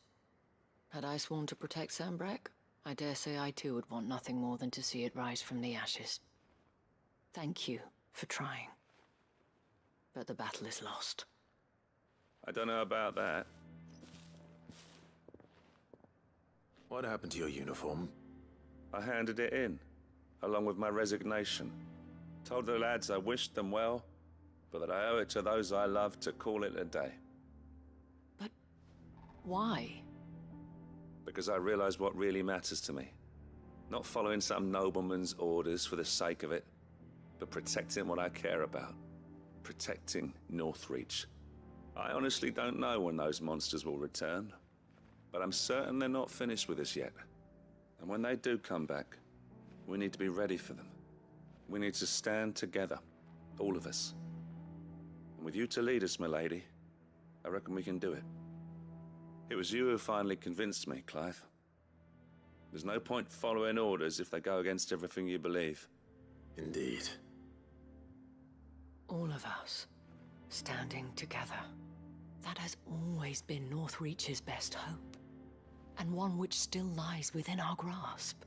Had I sworn to protect Sanbreque, I dare say I too would want nothing more than to see it rise from the ashes. Thank you for trying. But the battle is lost. I don't know about that. What happened to your uniform? I handed it in, along with my resignation. Told the lads I wished them well, but that I owe it to those I love to call it a day. But why? Because I realize what really matters to me. Not following some nobleman's orders for the sake of it, but protecting what I care about. Protecting Northreach. I honestly don't know when those monsters will return, but I'm certain they're not finished with us yet. And when they do come back, we need to be ready for them. We need to stand together, all of us. And with you to lead us, milady, I reckon we can do it. It was you who finally convinced me, Clive. There's no point following orders if they go against everything you believe. Indeed. All of us, standing together. That has always been Northreach's best hope, and one which still lies within our grasp.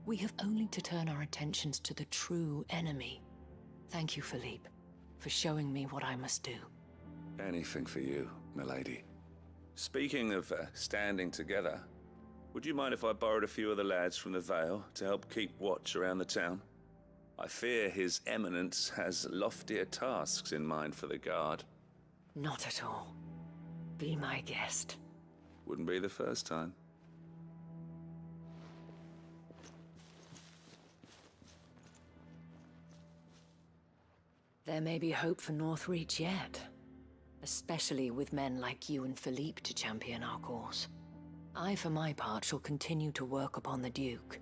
We have only to turn our attentions to the true enemy. Thank you, Philippe, for showing me what I must do. Anything for you, milady. Speaking of standing together, would you mind if I borrowed a few of the lads from the Vale to help keep watch around the town? I fear His Eminence has loftier tasks in mind for the guard. Not at all. Be my guest. Wouldn't be the first time. There may be hope for Northreach yet, especially with men like you and Philippe to champion our cause. I, for my part, shall continue to work upon the Duke,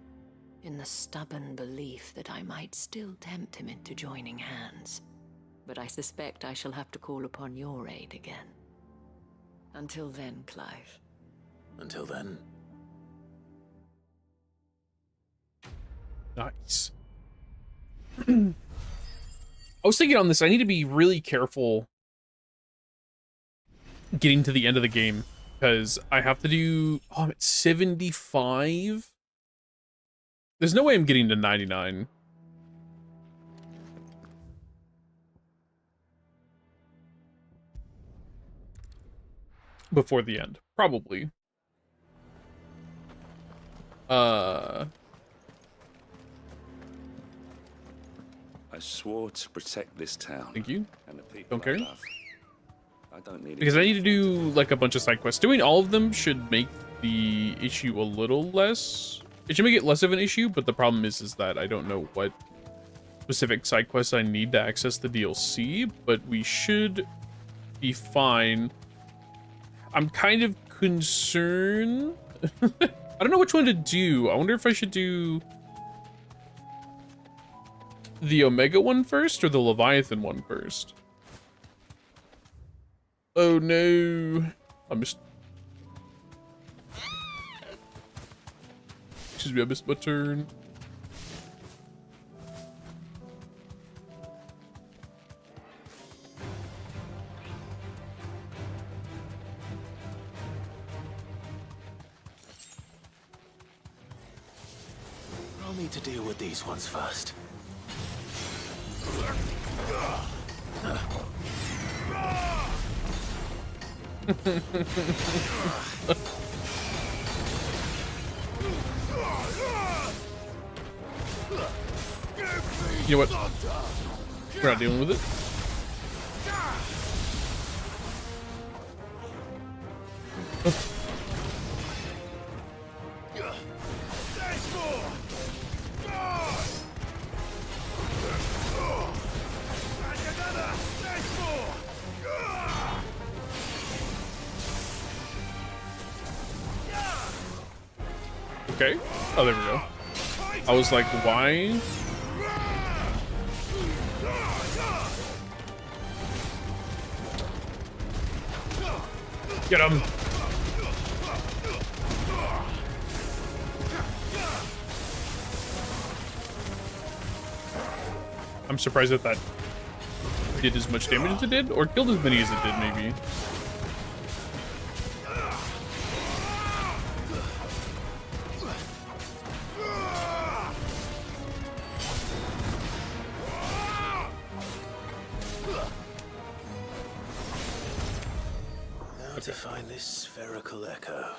in the stubborn belief that I might still tempt him into joining hands. But I suspect I shall have to call upon your aid again. Until then, Clive. Until then. Nice. I was thinking on this, I need to be really careful getting to the end of the game, because I have to do... Oh, I'm at 75? There's no way I'm getting to 99. Before the end. Probably. I swore to protect this town. Thank you. And the people Don't care. I love. I don't need Because I need to do like a bunch of side quests. Doing all of them should make the issue a little less. It should make it less of an issue, but the problem is that I don't know what specific side quests I need to access the DLC, but we should be fine. I'm kind of concerned. I don't know which one to do. I wonder if I should do the Omega one first or the Leviathan one first. Oh no. I missed. Excuse me, I missed my turn. I'll need to deal with these ones first. You know what? We're not dealing with it. Okay. Oh, there we go. I was like, why? Get him. I'm surprised that that did as much damage as it did, or killed as many as it did, maybe. Now to find this spherical echo.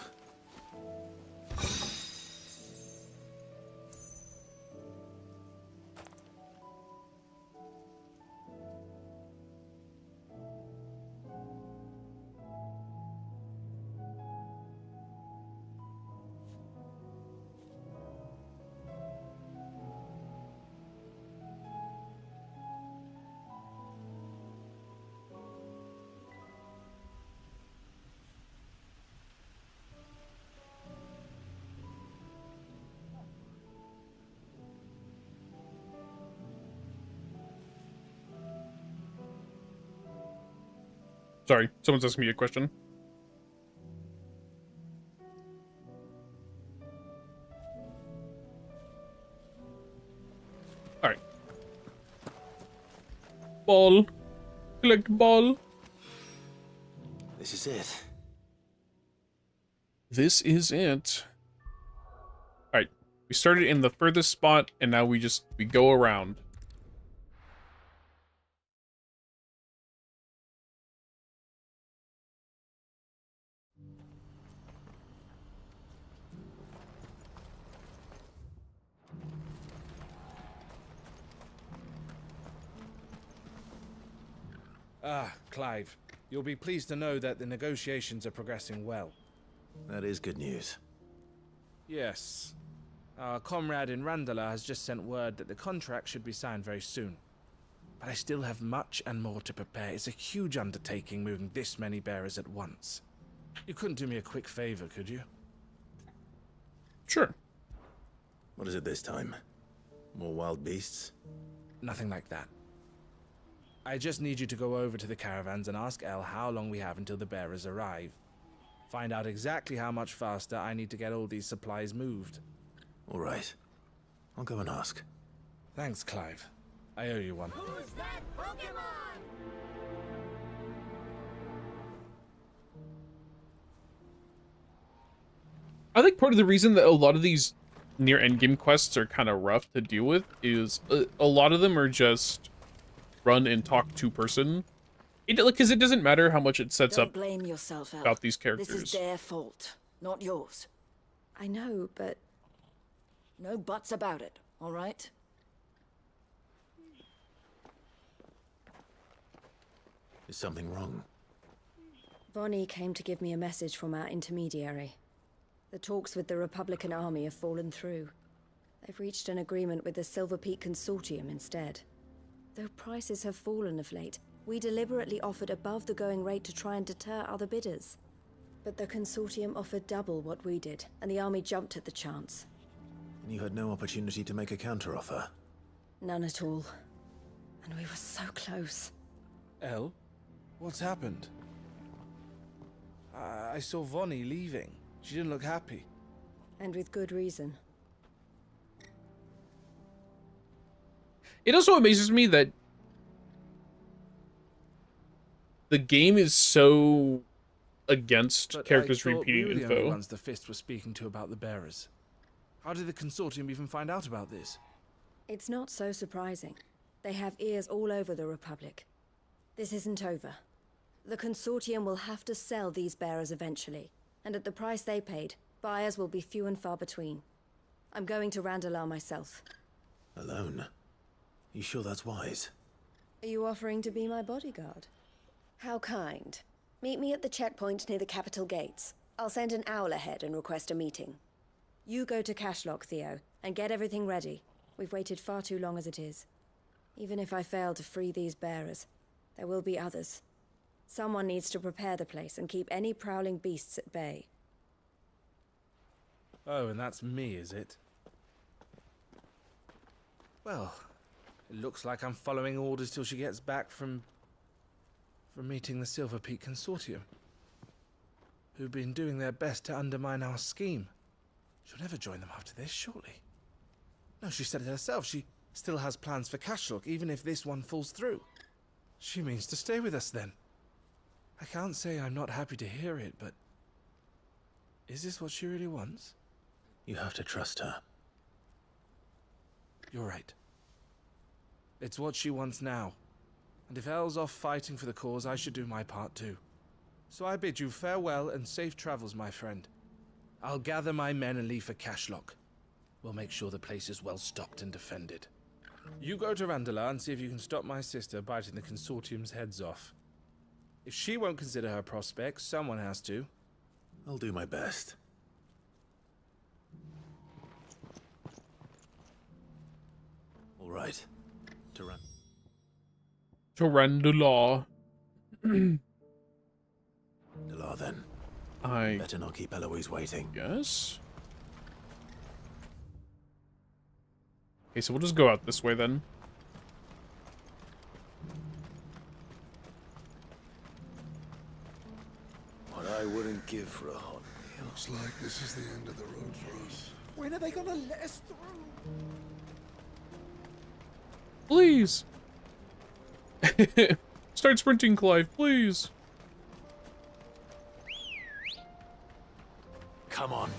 Sorry, someone's asking me a question. Alright. Ball. Collect ball. This is it. This is it. Alright. We started in the furthest spot, and now we go around. Ah, Clive. You'll be pleased to know that the negotiations are progressing well. That is good news. Yes. Our comrade in Randala has just sent word that the contract should be signed very soon. But I still have much and more to prepare. It's a huge undertaking moving this many bearers at once. You couldn't do me a quick favor, could you? Sure. What is it this time? More wild beasts? Nothing like that. I just need you to go over to the caravans and ask El how long we have until the bearers arrive. Find out exactly how much faster I need to get all these supplies moved. All right. I'll go and ask. Thanks, Clive. I owe you one. Who's that Pokemon? I think part of the reason that a lot of these near endgame quests are kind of rough to deal with is a lot of them are just run and talk to person. Because it doesn't matter how much it sets Don't up blame yourself, El. about these characters. This is their fault, not yours. I know, but... No buts about it, all right? Is something wrong? Vonnie came to give me a message from our intermediary. The talks with the Republican army have fallen through. They've reached an agreement with the Silver Peak Consortium instead. Though prices have fallen of late, we deliberately offered above the going rate to try and deter other bidders. But the Consortium offered double what we did, and the army jumped at the chance. And you had no opportunity to make a counteroffer? None at all. And we were so close. El? What's happened? I saw Vonnie leaving. She didn't look happy. And with good reason. It also amazes me that the game is so against characters repeating we were the info. only ones the Fist was speaking to about the bearers. How did the Consortium even find out about this? It's not so surprising. They have ears all over the Republic. This isn't over. The Consortium will have to sell these bearers eventually, and at the price they paid, buyers will be few and far between. I'm going to Randalar myself. Alone? You sure that's wise? Are you offering to be my bodyguard? How kind. Meet me at the checkpoint near the capital gates. I'll send an owl ahead and request a meeting. You go to Cashlock, Theo, and get everything ready. We've waited far too long as it is. Even if I fail to free these bearers, there will be others. Someone needs to prepare the place and keep any prowling beasts at bay. Oh, and that's me, is it? Well, it looks like I'm following orders till she gets back from meeting the Silver Peak Consortium, who've been doing their best to undermine our scheme. She'll never join them after this, surely. No, she said it herself. She still has plans for Cashlock, even if this one falls through. She means to stay with us, then. I can't say I'm not happy to hear it, but... is this what she really wants? You have to trust her. You're right. It's what she wants now. And if Elle's off fighting for the cause, I should do my part too. So I bid you farewell and safe travels, my friend. I'll gather my men and leave for Cashlock. We'll make sure the place is well stocked and defended. You go to Randala and see if you can stop my sister biting the Consortium's heads off. If she won't consider her prospects, someone has to. I'll do my best. All right. Tarantula. The law, then. I better not keep Eloise waiting. Yes. Okay, so we'll just go out this way then. What I wouldn't give for a hot meal. Looks like this is the end of the road for us. When are they gonna let us through? Please. Start sprinting, Clive, please. Come on.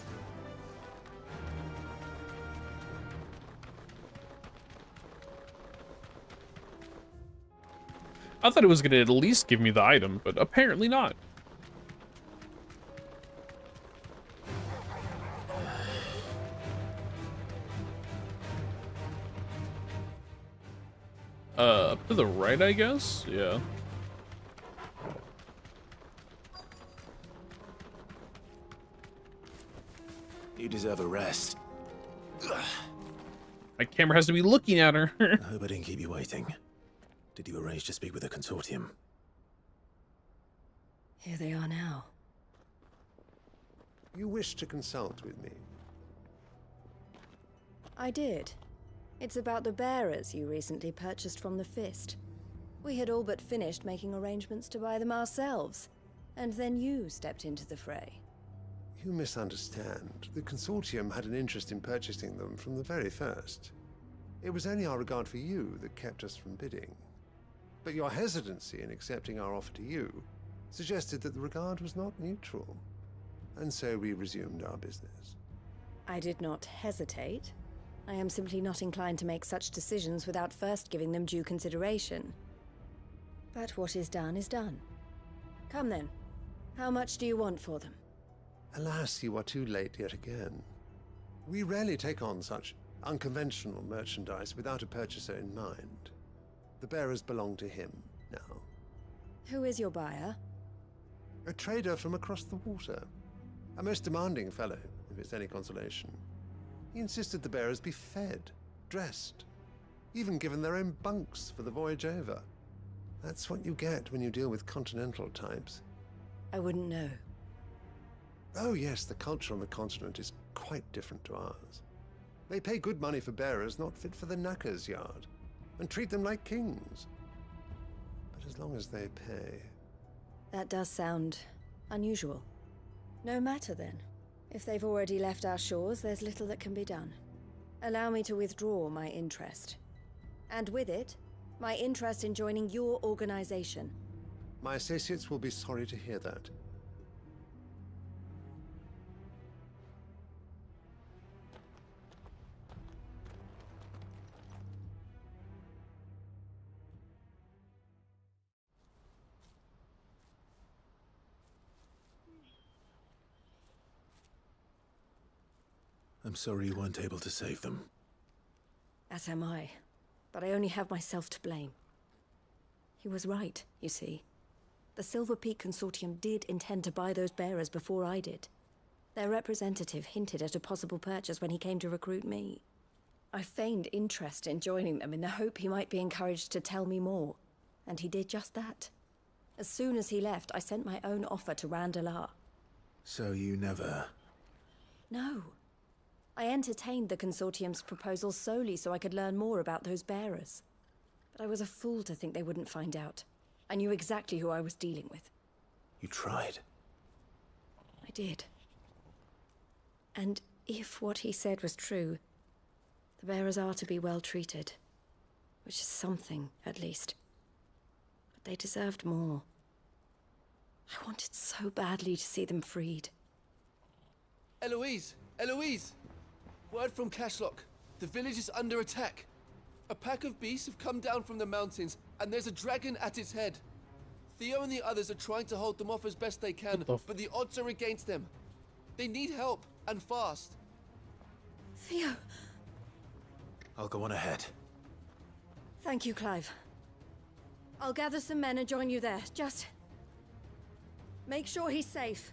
I thought it was gonna at least give me the item, but apparently not. Up to the right, I guess? Yeah. You deserve a rest. My camera has to be looking at her. I hope I didn't keep you waiting. Did you arrange to speak with the Consortium? Here they are now. You wish to consult with me? I did. It's about the bearers you recently purchased from the Fist. We had all but finished making arrangements to buy them ourselves, and then you stepped into the fray. You misunderstand. The Consortium had an interest in purchasing them from the very first. It was only our regard for you that kept us from bidding. But your hesitancy in accepting our offer to you suggested that the regard was not mutual. And so we resumed our business. I did not hesitate. I am simply not inclined to make such decisions without first giving them due consideration. But what is done is done. Come then. How much do you want for them? Alas, you are too late yet again. We rarely take on such unconventional merchandise without a purchaser in mind. The bearers belong to him now. Who is your buyer? A trader from across the water. A most demanding fellow, if it's any consolation. He insisted the bearers be fed, dressed, even given their own bunks for the voyage over. That's what you get when you deal with continental types. I wouldn't know. Oh yes, the culture on the continent is quite different to ours. They pay good money for bearers not fit for the knacker's yard, and treat them like kings. But as long as they pay... That does sound unusual. No matter then. If they've already left our shores, there's little that can be done. Allow me to withdraw my interest. And with it, my interest in joining your organization. My associates will be sorry to hear that. I'm sorry you weren't able to save them. As am I. But I only have myself to blame. He was right, you see. The Silver Peak Consortium did intend to buy those bearers before I did. Their representative hinted at a possible purchase when he came to recruit me. I feigned interest in joining them in the hope he might be encouraged to tell me more. And he did just that. As soon as he left, I sent my own offer to Randalar. So you never... No. I entertained the Consortium's proposal solely so I could learn more about those bearers. But I was a fool to think they wouldn't find out. I knew exactly who I was dealing with. You tried. I did. And if what he said was true, the bearers are to be well treated. Which is something, at least. But they deserved more. I wanted so badly to see them freed. Eloise! Eloise! Word from Cashlock. The village is under attack. A pack of beasts have come down from the mountains, and there's a dragon at its head. Theo and the others are trying to hold them off as best they can, but the odds are against them. They need help, and fast. Theo! I'll go on ahead. Thank you, Clive. I'll gather some men and join you there. Just make sure he's safe.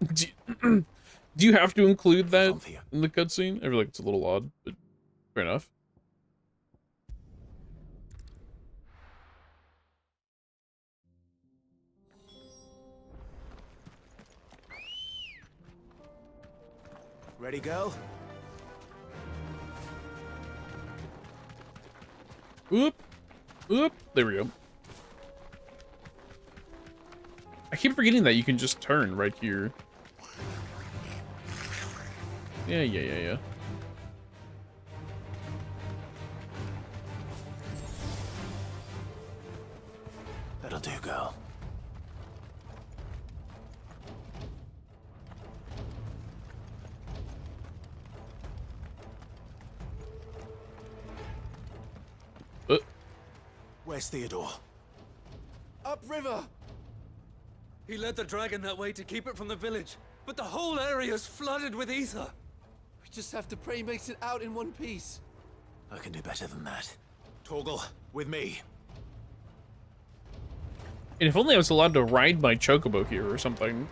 Do you have to include that in the cutscene? I feel like it's a little odd, but fair enough. Ready, go? Oop. Oop. There we go. I keep forgetting that you can just turn right here. Yeah. That'll do, girl. Where's Theodore? Upriver! He led the dragon that way to keep it from the village, but the whole area's flooded with ether. We just have to pray he makes it out in one piece. I can do better than that. Torgal, with me. And if only I was allowed to ride my chocobo here or something.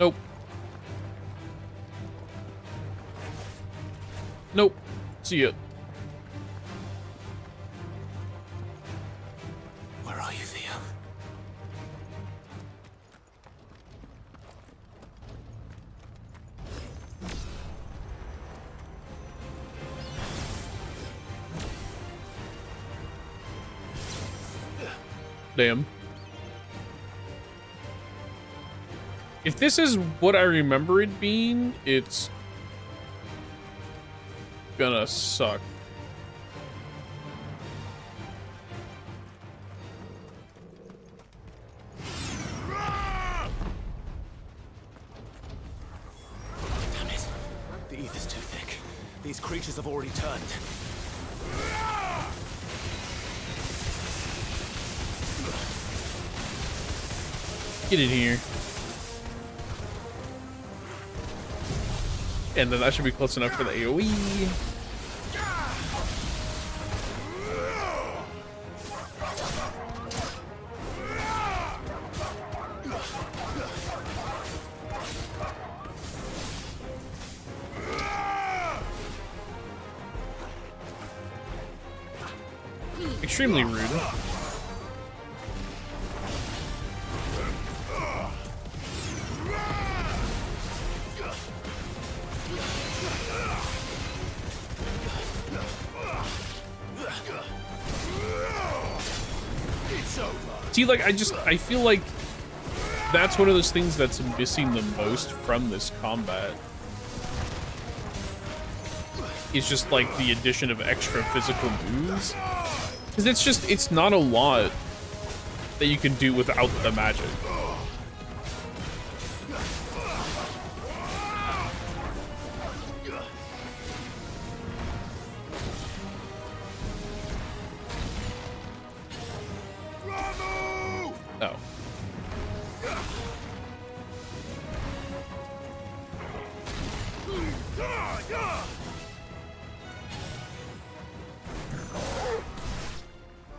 Nope. Nope. See ya. Where are you, Theo? Damn. If this is what I remember it being, it's gonna suck. Damn it. The ether's too thick. These creatures have already turned. Get in here. And then that should be close enough for the AoE. Extremely rude. See, like, I feel like that's one of those things that's missing the most from this combat. It's just like the addition of extra physical moves. Because it's not a lot that you can do without the magic. Oh.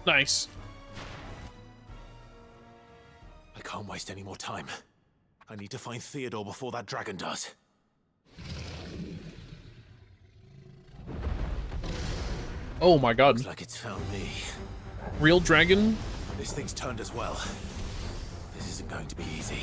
Nice. I can't waste any more time. I need to find Theodore before that dragon does. Oh my god. Looks like it's found me. Real dragon? This thing's turned as well. This isn't going to be easy.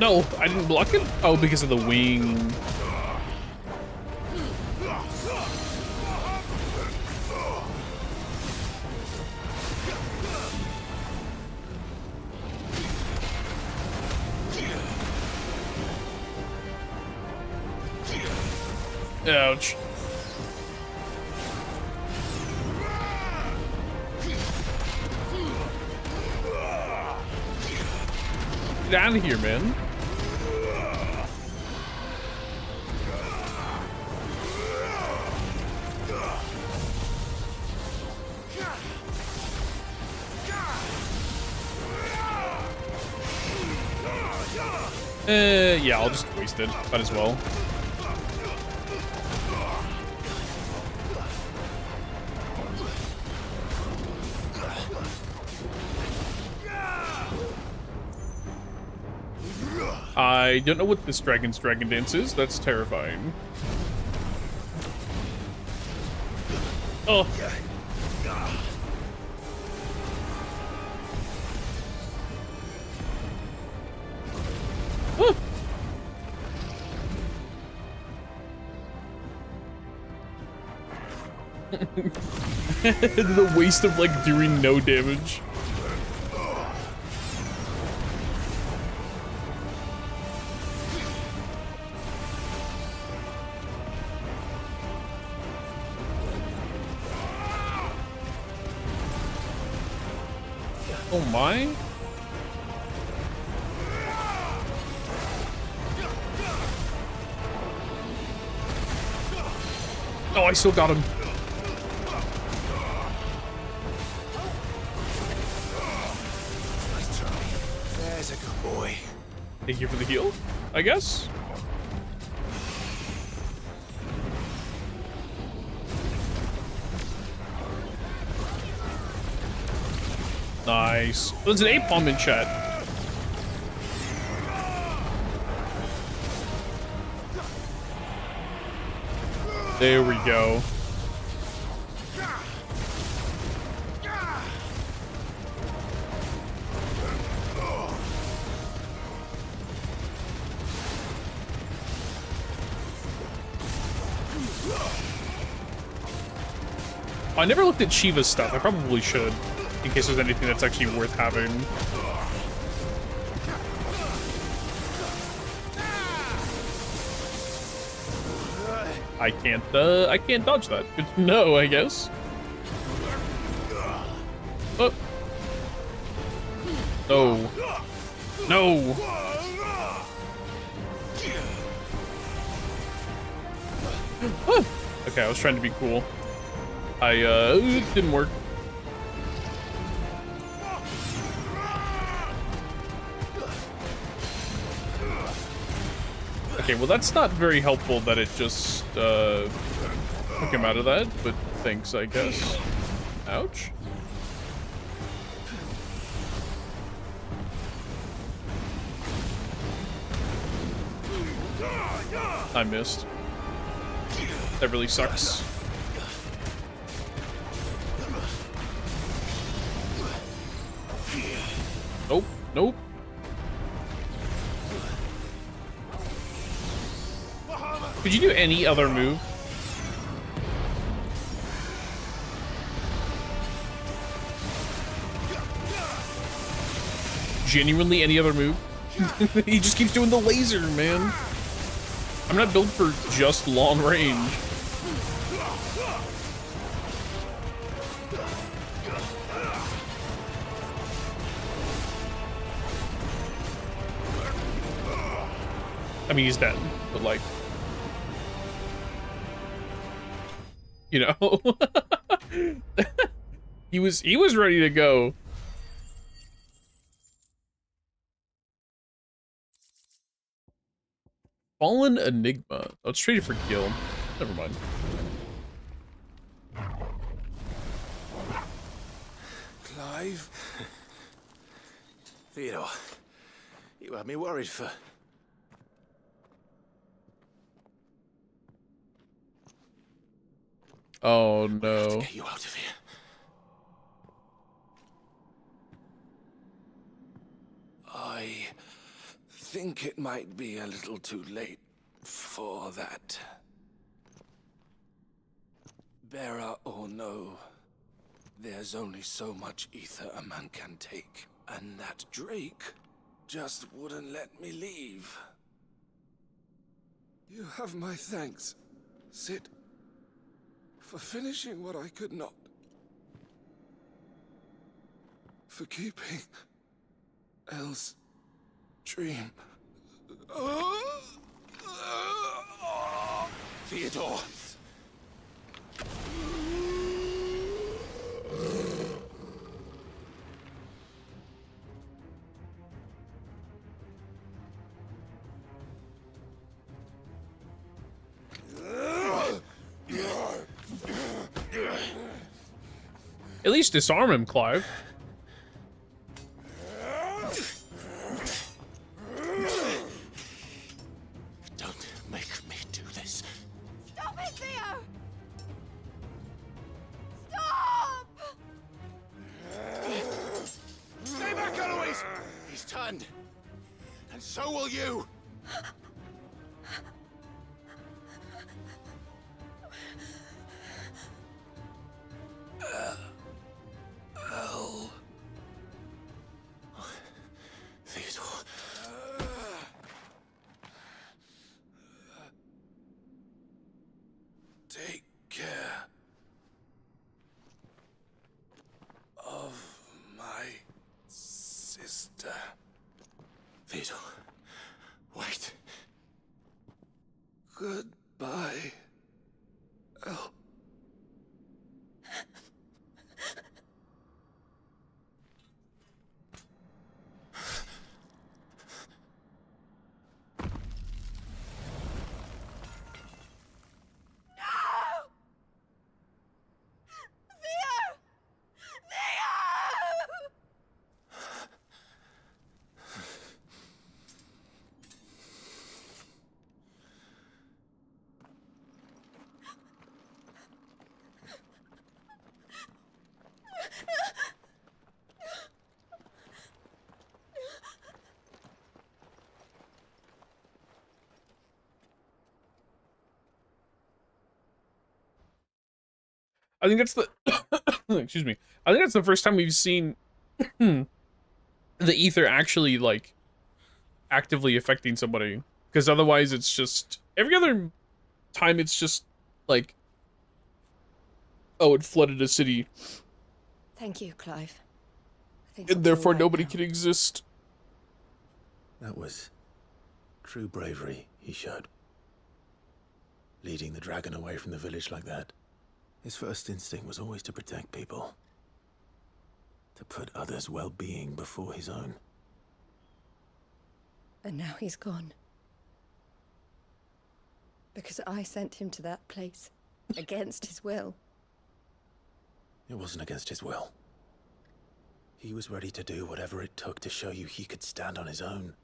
No, I didn't block it? Oh, because of the wing. Ouch. Get out of here, man. Yeah, I'll just waste it. Might as well. I don't know what this dragon's dragon dance is. That's terrifying. Oh. Oh. The waste of like doing no damage. Oh my. Oh, I still got him. Nice try. There's a good boy. Thank you for the heal, I guess. Nice. There's an ape bomb in chat. There we go. I never looked at Shiva's stuff. I probably should, in case there's anything that's actually worth having. I can't dodge that. Good to know, I guess. Oh. No. No. Oh. Okay, I was trying to be cool. It didn't work. Okay, well that's not very helpful that it just, took him out of that, but thanks, I guess. Ouch. I missed. That really sucks. Nope, nope. Could you do any other move? Genuinely any other move? He just keeps doing the laser, man. I'm not built for just long range. I mean, he's dead, but like... You know? he was ready to go. Fallen Enigma. Oh, it's traded for guild. Never mind. Clive? Theodore, you had me worried for... Oh I have no. to get you out of here. I think it might be a little too late for that. Bearer or no, there's only so much ether a man can take, and that Drake just wouldn't let me leave. You have my thanks, Sid, for finishing what I could not. For keeping Elle's dream. Theodore! At least disarm him, Clive. Don't make me do this. Stop it, Theo! Stop! Stay back, Eloise! He's turned. And so will you! Elle. Theodore. Take care of my sister. Theodore, wait. Goodbye, Elle. I think that's the excuse me. I think that's the first time we've seen the ether actually like actively affecting somebody. Because otherwise it's just every other time it's just like, oh, it flooded a city. Thank you, Clive. And therefore nobody can exist. That was true bravery he showed. Leading the dragon away from the village like that. His first instinct was always to protect people. To put others' well-being before his own. And now he's gone. Because I sent him to that place. Against his will. It wasn't against his will. He was ready to do whatever it took to show you he could stand on his own.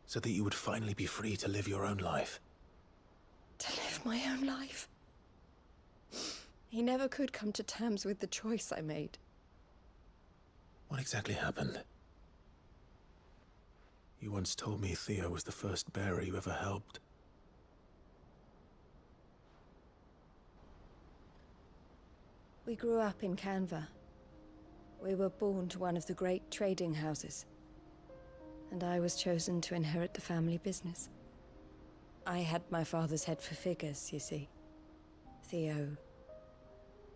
So that you would finally be free to live your own life. To live my own life. He never could come to terms with the choice I made. What exactly happened? You once told me Theo was the first bearer you ever helped. We grew up in Canva. We were born to one of the great trading houses. And I was chosen to inherit the family business. I had my father's head for figures, you see. Theo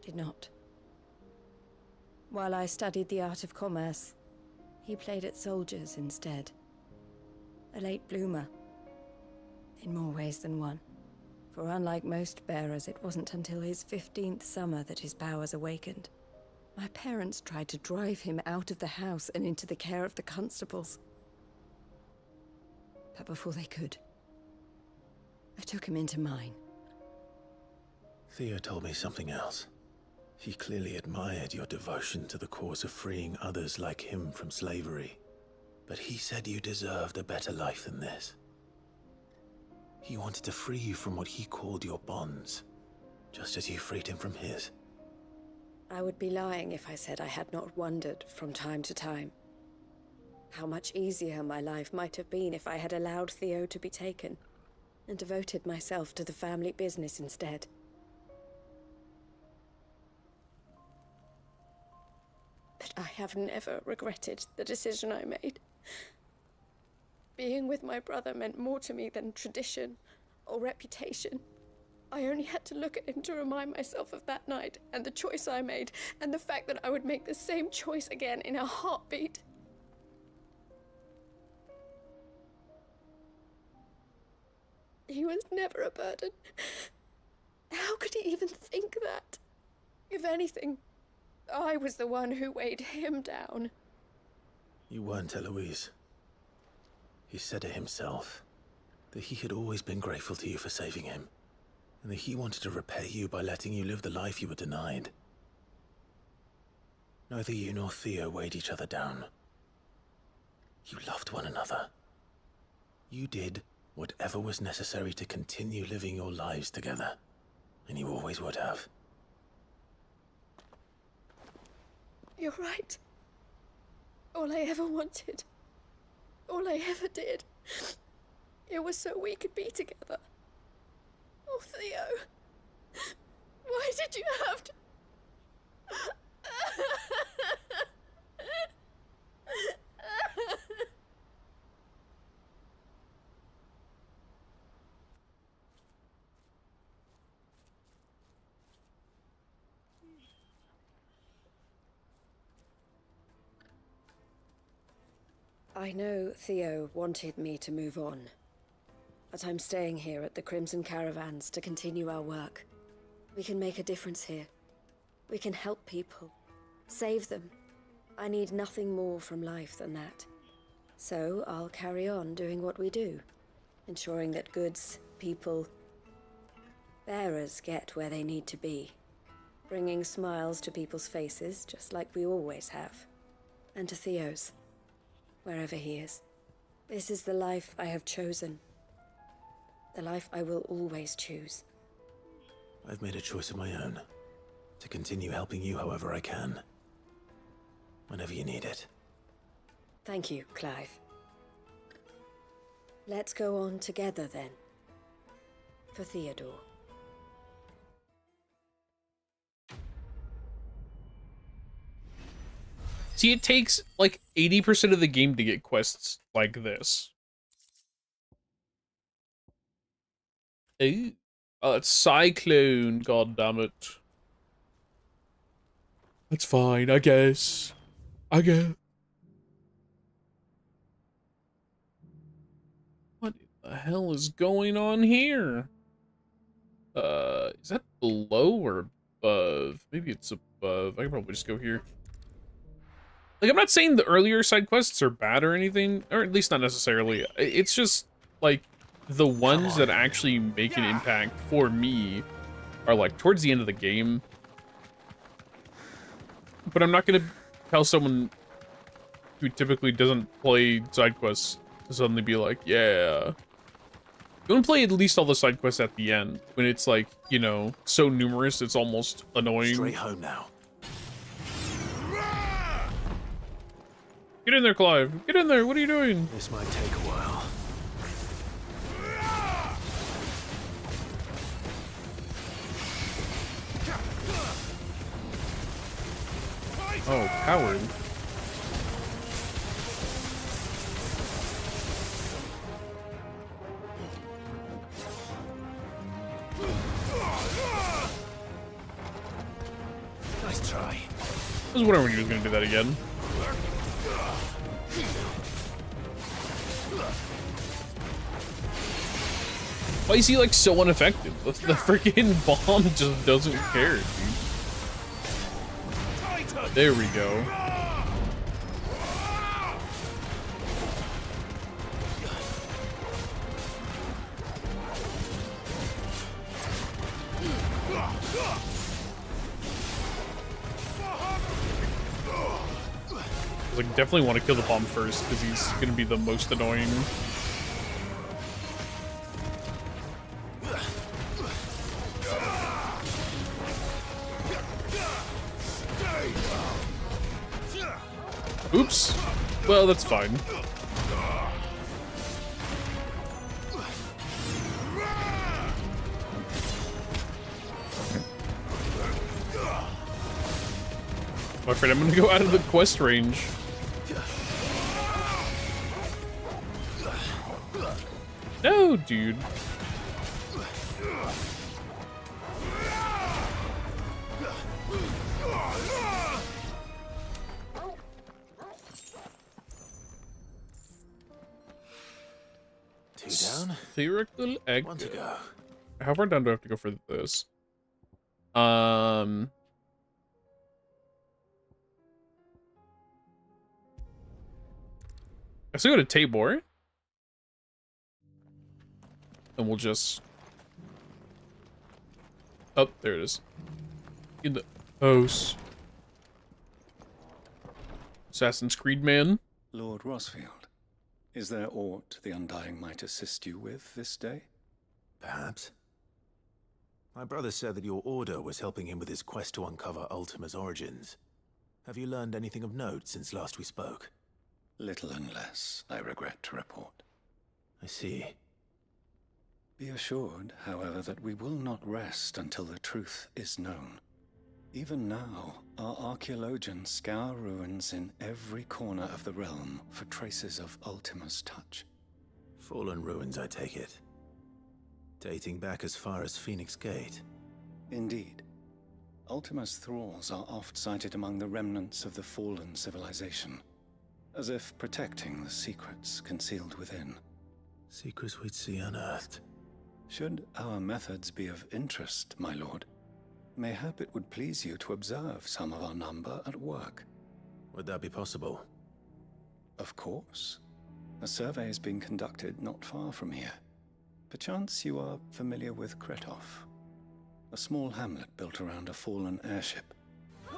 did not. While I studied the art of commerce, he played at soldiers instead. A late bloomer, in more ways than one. For unlike most bearers, it wasn't until his 15th summer that his powers awakened. My parents tried to drive him out of the house and into the care of the constables. But before they could, I took him into mine. Theo told me something else. He clearly admired your devotion to the cause of freeing others like him from slavery. But he said you deserved a better life than this. He wanted to free you from what he called your bonds, just as you freed him from his. I would be lying if I said I had not wondered from time to time how much easier my life might have been if I had allowed Theo to be taken and devoted myself to the family business instead. But I have never regretted the decision I made. Being with my brother meant more to me than tradition or reputation. I only had to look at him to remind myself of that night and the choice I made and the fact that I would make the same choice again in a heartbeat. He was never a burden. How could he even think that? If anything, I was the one who weighed him down. You weren't, Eloise. He said it himself, that he had always been grateful to you for saving him, and that he wanted to repay you by letting you live the life you were denied. Neither you nor Theo weighed each other down. You loved one another. You did whatever was necessary to continue living your lives together, and you always would have. You're right. All I ever wanted, all I ever did, it was so we could be together. Oh, Theo, why did you have to... I know Theo wanted me to move on, but I'm staying here at the Crimson Caravans to continue our work. We can make a difference here. We can help people, save them. I need nothing more from life than that. So I'll carry on doing what we do, ensuring that goods, people, bearers get where they need to be, bringing smiles to people's faces just like we always have, and to Theo's. Wherever he is. This is the life I have chosen. The life I will always choose. I've made a choice of my own, to continue helping you however I can. Whenever you need it. Thank you, Clive. Let's go on together then. For Theodore. See, it takes like 80% of the game to get quests like this. Ooh. Oh, it's Cyclone, god damn it. That's fine, I guess. What the hell is going on here? Is that below or above? Maybe it's above. I can probably just go here. Like, I'm not saying the earlier side quests are bad or anything, or at least not necessarily. It's just, like, the ones that actually make an impact for me are, like, towards the end of the game. But I'm not gonna tell someone who typically doesn't play side quests to suddenly be like, yeah. You want to play at least all the side quests at the end, when it's, like, you know, so numerous it's almost annoying. Straight home now. Get in there, Clive. Get in there. What are you doing? This might take a while. Oh, coward. Nice try. I was wondering when he was going to do that again. Why is he like so ineffective? The freaking bomb just doesn't care, dude. There we go. Like, definitely want to kill the bomb first because he's gonna be the most annoying. Oops. Well, that's fine. My friend, I'm gonna go out of the quest range. No, dude. Two down. Spherical egg. One to go. How far down do I have to go for this? I still go to Tabor. And we'll just... Oh, there it is. In the house. Assassin's Creed man. Lord Rosfield, is there aught the Undying might assist you with this day? Perhaps. My brother said that your order was helping him with his quest to uncover Ultima's origins. Have you learned anything of note since last we spoke? Little and less, I regret to report. I see. Be assured, however, that we will not rest until the truth is known. Even now, our archaeologians scour ruins in every corner of the realm for traces of Ultima's touch. Fallen ruins, I take it. Dating back as far as Phoenix Gate. Indeed. Ultima's thralls are oft sighted among the remnants of the fallen civilization, as if protecting the secrets concealed within. Secrets we'd see unearthed. Should our methods be of interest, my lord, mayhap it would please you to observe some of our number at work. Would that be possible? Of course. A survey is being conducted not far from here. Perchance you are familiar with Kretov, a small hamlet built around a fallen airship.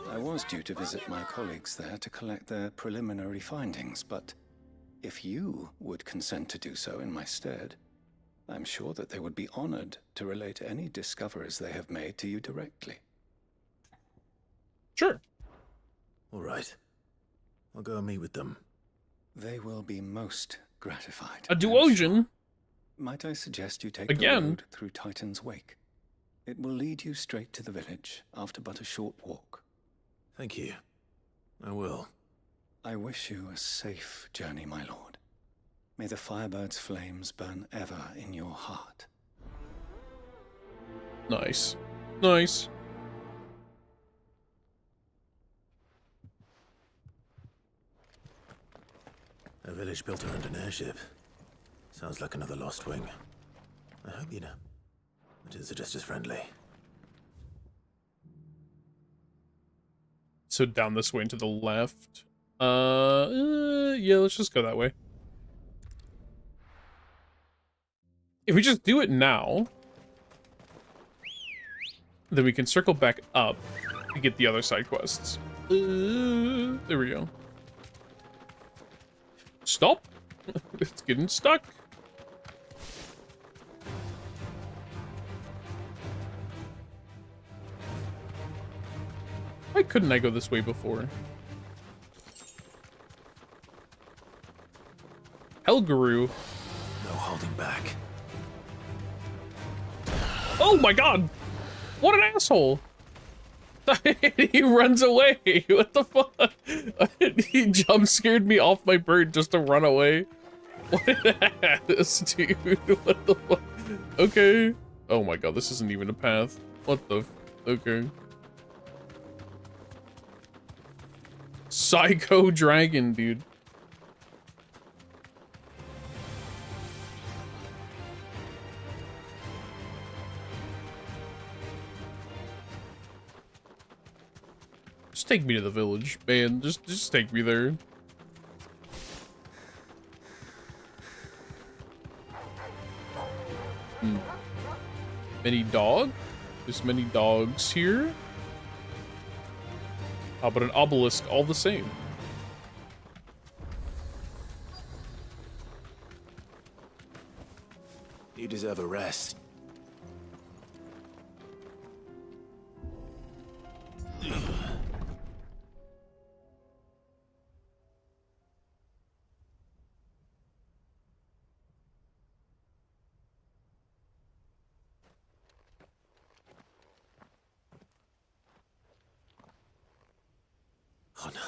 I was due to visit my colleagues there to collect their preliminary findings, but if you would consent to do so in my stead, I'm sure that they would be honored to relate any discoveries they have made to you directly. Sure. All right. I'll go and meet with them. They will be most gratified. A duogen. Might I suggest you take Again. the road through Titan's Wake? It will lead you straight to the village after but a short walk. Thank you. I will. I wish you a safe journey, my lord. May the Firebird's flames burn ever in your heart. Nice. Nice. A village built around an airship. Sounds like another Lost Wing. I hope you know. It is just as friendly. So down this way and to the left. Yeah, let's just go that way. If we just do it now, then we can circle back up to get the other side quests. There we go. Stop! It's getting stuck. Why couldn't I go this way before? Helguru. No holding back. Oh my god! What an asshole! He runs away! What the fuck? He jump scared me off my bird just to run away. What an ass, dude. What the fuck? Okay. Oh my god, this isn't even a path. What the f- okay. Psycho dragon, dude. Just take me to the village, man. Just take me there. Many dog? There's many dogs here. How about an obelisk all the same? You deserve a rest. Oh no.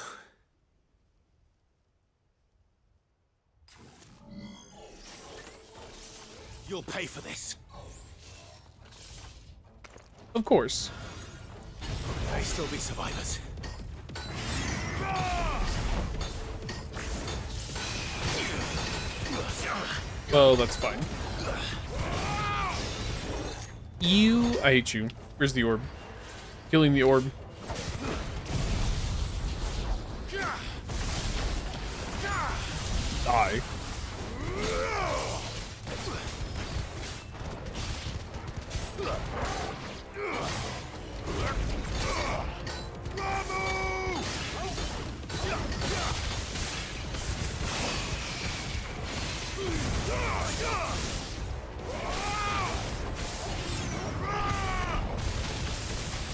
You'll pay for this. Of course. May still be survivors. Well, that's fine. I hate you. Where's the orb? Killing the orb. Die.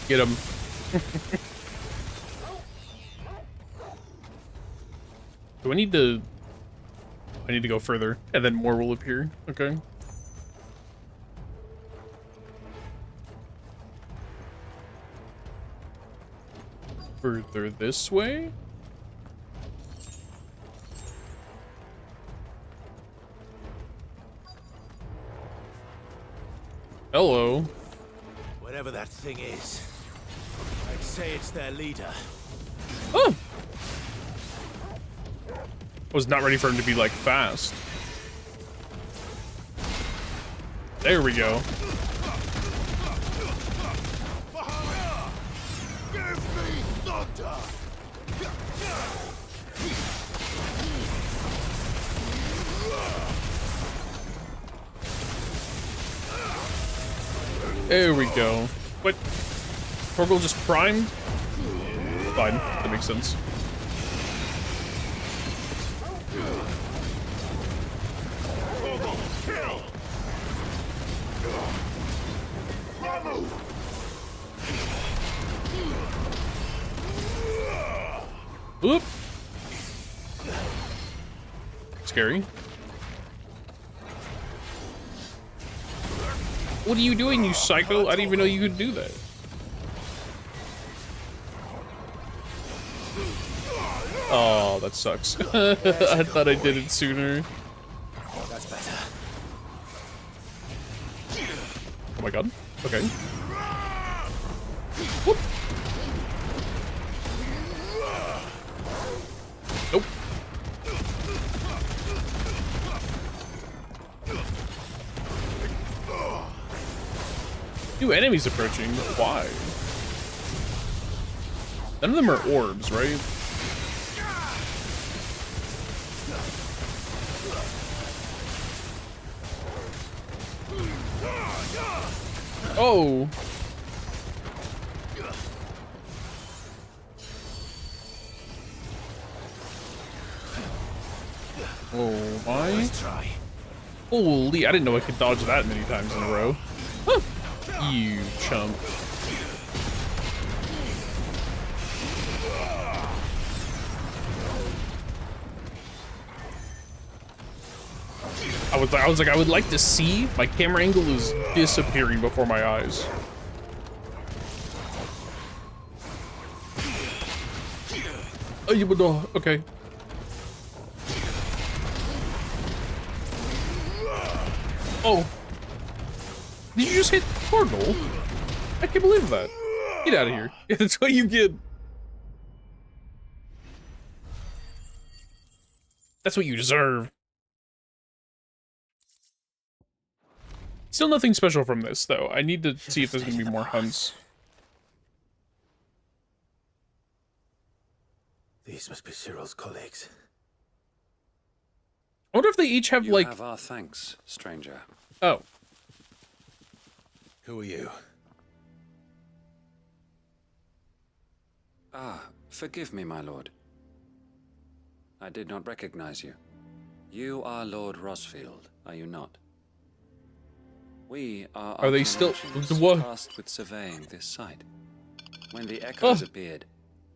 Get him. Do I need to... I need to go further, and then more will appear. Okay. Further this way? Hello. Whatever that thing is, I'd say it's their leader. Oh! Was not ready for him to be, like, fast. There we go. Give me thunder! There we go. What? Torgal just primed? Fine, that makes sense. Oop! Scary. What are you doing, you psycho? I didn't even know you could do that. Oh, that sucks. I thought I did it sooner. That's better. Oh my god. Okay. Whoop. Nope. New enemies approaching. Why? None of them are orbs, right? Oh. Oh my. Let's try. Holy, I didn't know I could dodge that many times in a row. Huh. You chump. I was like, I would like to see. My camera angle is disappearing before my eyes. Oh, you would know. Okay. Oh. Did you just hit Torgal? I can't believe that. Get out of here. Yeah, that's what you get. That's what you deserve. Still nothing special from this, though. I need to see if there's gonna be more hunts. These must be Cyril's colleagues. I wonder if they each have, You like... have our thanks, stranger. Oh. Who are you? Ah, forgive me, my lord. I did not recognize you. You are Lord Rosfield, are you not? We Are they still... What? Tasked with surveying this site. When the echoes appeared,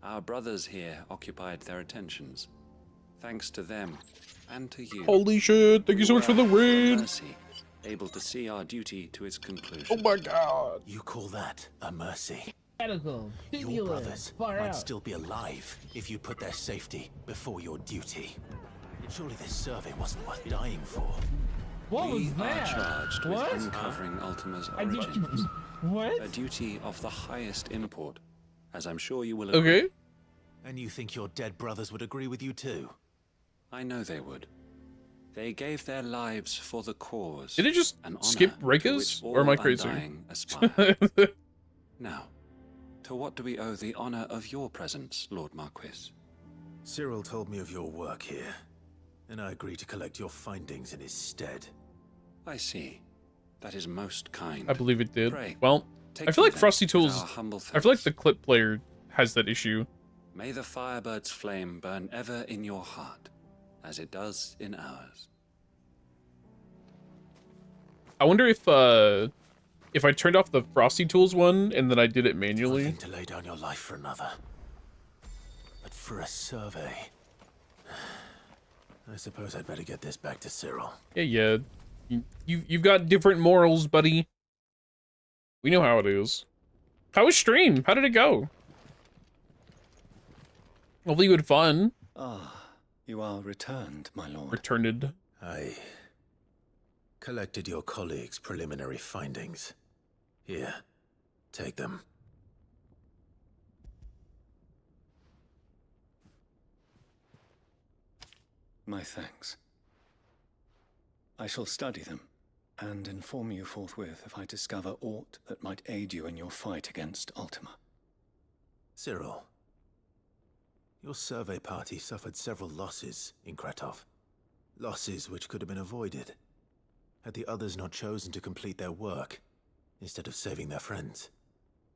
our brothers here occupied their attentions. Thanks to them, and to you. Holy shit, thank you so much for the raid. Mercy, able to see our duty to its conclusion. Oh my god. You call that a mercy? Medical, your brothers might still be alive if you put their safety before your duty. Surely this survey wasn't worth dying for. What was we that? are charged What? with uncovering Ultima's origins. What? A duty of the highest import, as I'm sure you will agree. Okay. And you think your dead brothers would agree with you too? I know they would. They gave their lives for the cause. Did it just skip Rekas? Or am I crazy? Now, to what do we owe the honor of your presence, Lord Marquis? Cyril told me of your work here, and I agreed to collect your findings in his stead. I see. That is most kind. I believe it did. Pray, Well, I feel like Frosty Tools... I I feel like the clip player has that issue. May the Firebird's flame burn ever in your heart, as it does in ours. I wonder if I turned off the Frosty Tools one and then I did it manually. Nothing to lay down your life for another. But for a survey... I suppose I'd better get this back to Cyril. Yeah. You've got different morals, buddy. We know how it is. How was stream? How did it go? Hopefully you had fun. Ah, you are returned, my lord. Returned. I collected your colleagues' preliminary findings. Here, take them. My thanks. I shall study them, and inform you forthwith if I discover aught that might aid you in your fight against Ultima. Cyril, your survey party suffered several losses in Kratov. Losses which could have been avoided, had the others not chosen to complete their work, instead of saving their friends.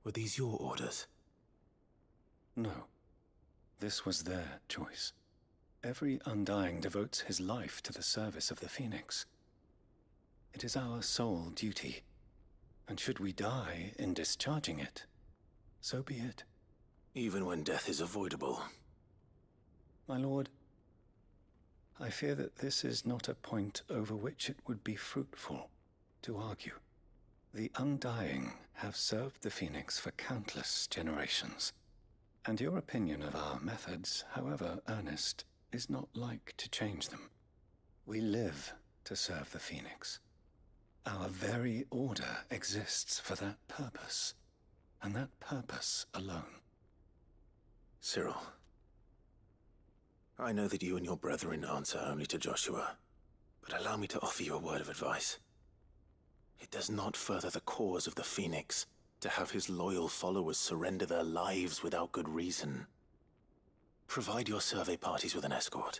Were these your orders? No. This was their choice. Every Undying devotes his life to the service of the Phoenix. It is our sole duty, and should we die in discharging it, so be it. Even when death is avoidable. My lord, I fear that this is not a point over which it would be fruitful to argue. The Undying have served the Phoenix for countless generations, and your opinion of our methods, however earnest, is not like to change them. We live to serve the Phoenix. Our very order exists for that purpose, and that purpose alone. Cyril, I know that you and your brethren answer only to Joshua, but allow me to offer you a word of advice. It does not further the cause of the Phoenix to have his loyal followers surrender their lives without good reason. Provide your survey parties with an escort,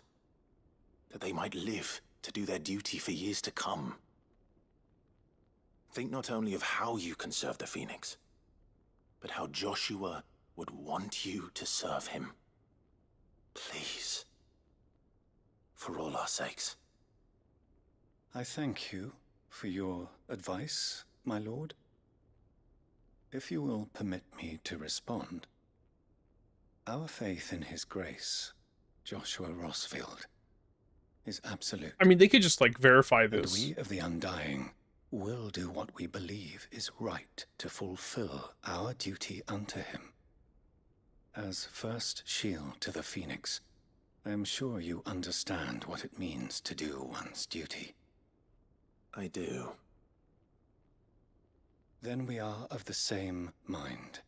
that they might live to do their duty for years to come. Think not only of how you can serve the Phoenix, but how Joshua would want you to serve him. Please. For all our sakes. I thank you for your advice, my lord. If you will permit me to respond, our faith in his grace, Joshua Rosfield, is absolute. I mean, they could just, like, verify this. And we of the Undying will do what we believe is right to fulfill our duty unto him. As first shield to the Phoenix, I am sure you understand what it means to do one's duty. I do. Then we are of the same mind.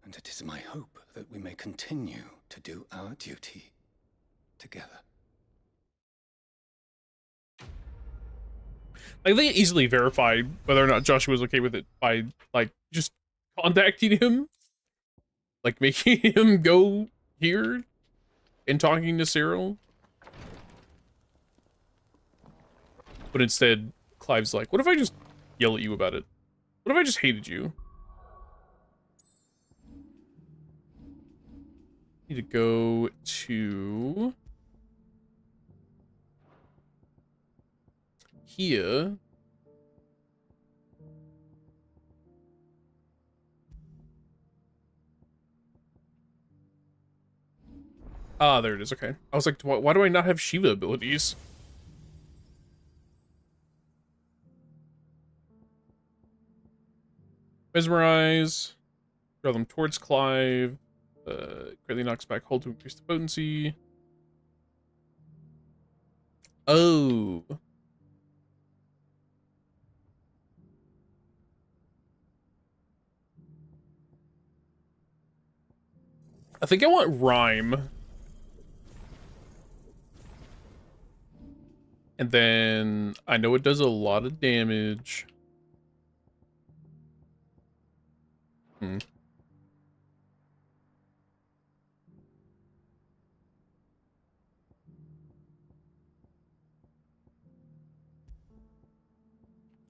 And it is my hope that we may continue to do our duty together. Like, they easily verified whether or not Joshua was okay with it by, like, just contacting him. Like, making him go here. and talking to Cyril. But instead, Clive's like, what if I just yell at you about it? What if I just hated you? Need to go to here. Ah, there it is. Okay. I was like, why do I not have Shiva abilities? Mesmerize. Draw them towards Clive. Greatly knocks back hold to increase the potency. Oh. I think I want Rhyme. And then I know it does a lot of damage.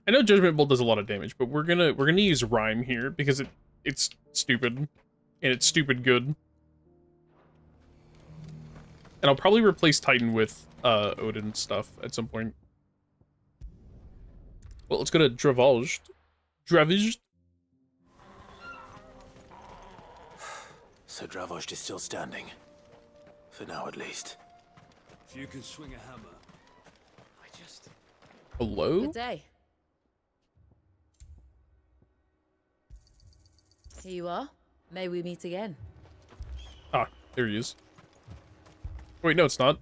I know Judgment Bolt does a lot of damage, but we're gonna use Rhyme here because it's stupid. And it's stupid good. And I'll probably replace Titan with Odin stuff at some point. Well, let's go to Dravaged. Dravaged? So Dravaged is still standing. For now, at least. If you can swing a hammer. Hello? Good day. Here you are. May we meet again. Ah, there he is. Wait, no, it's not.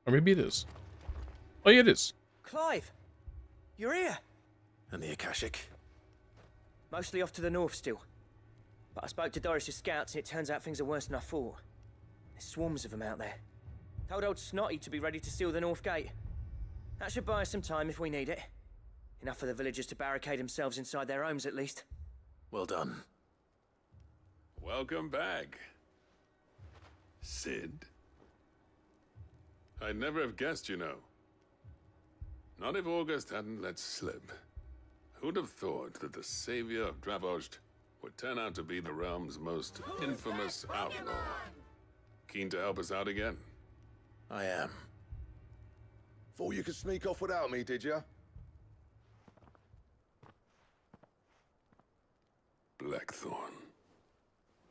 Or maybe it is. Oh, yeah, it is. Clive! You're here! And the Akashic? Mostly off to the north still. But I spoke to Doris's scouts and it turns out things are worse than I thought. There's swarms of them out there. Told old Snotty to be ready to seal the north gate. That should buy us some time if we need it. Enough for the villagers to barricade themselves inside their homes at least. Well done. Welcome back, Sid. I'd never have guessed, you know. Not if August hadn't let slip. Who'd have thought that the savior of Dravaged would turn out to be the realm's most infamous outlaw? Keen to help us out again? I am. Thought you could sneak off without me, did you? Blackthorn.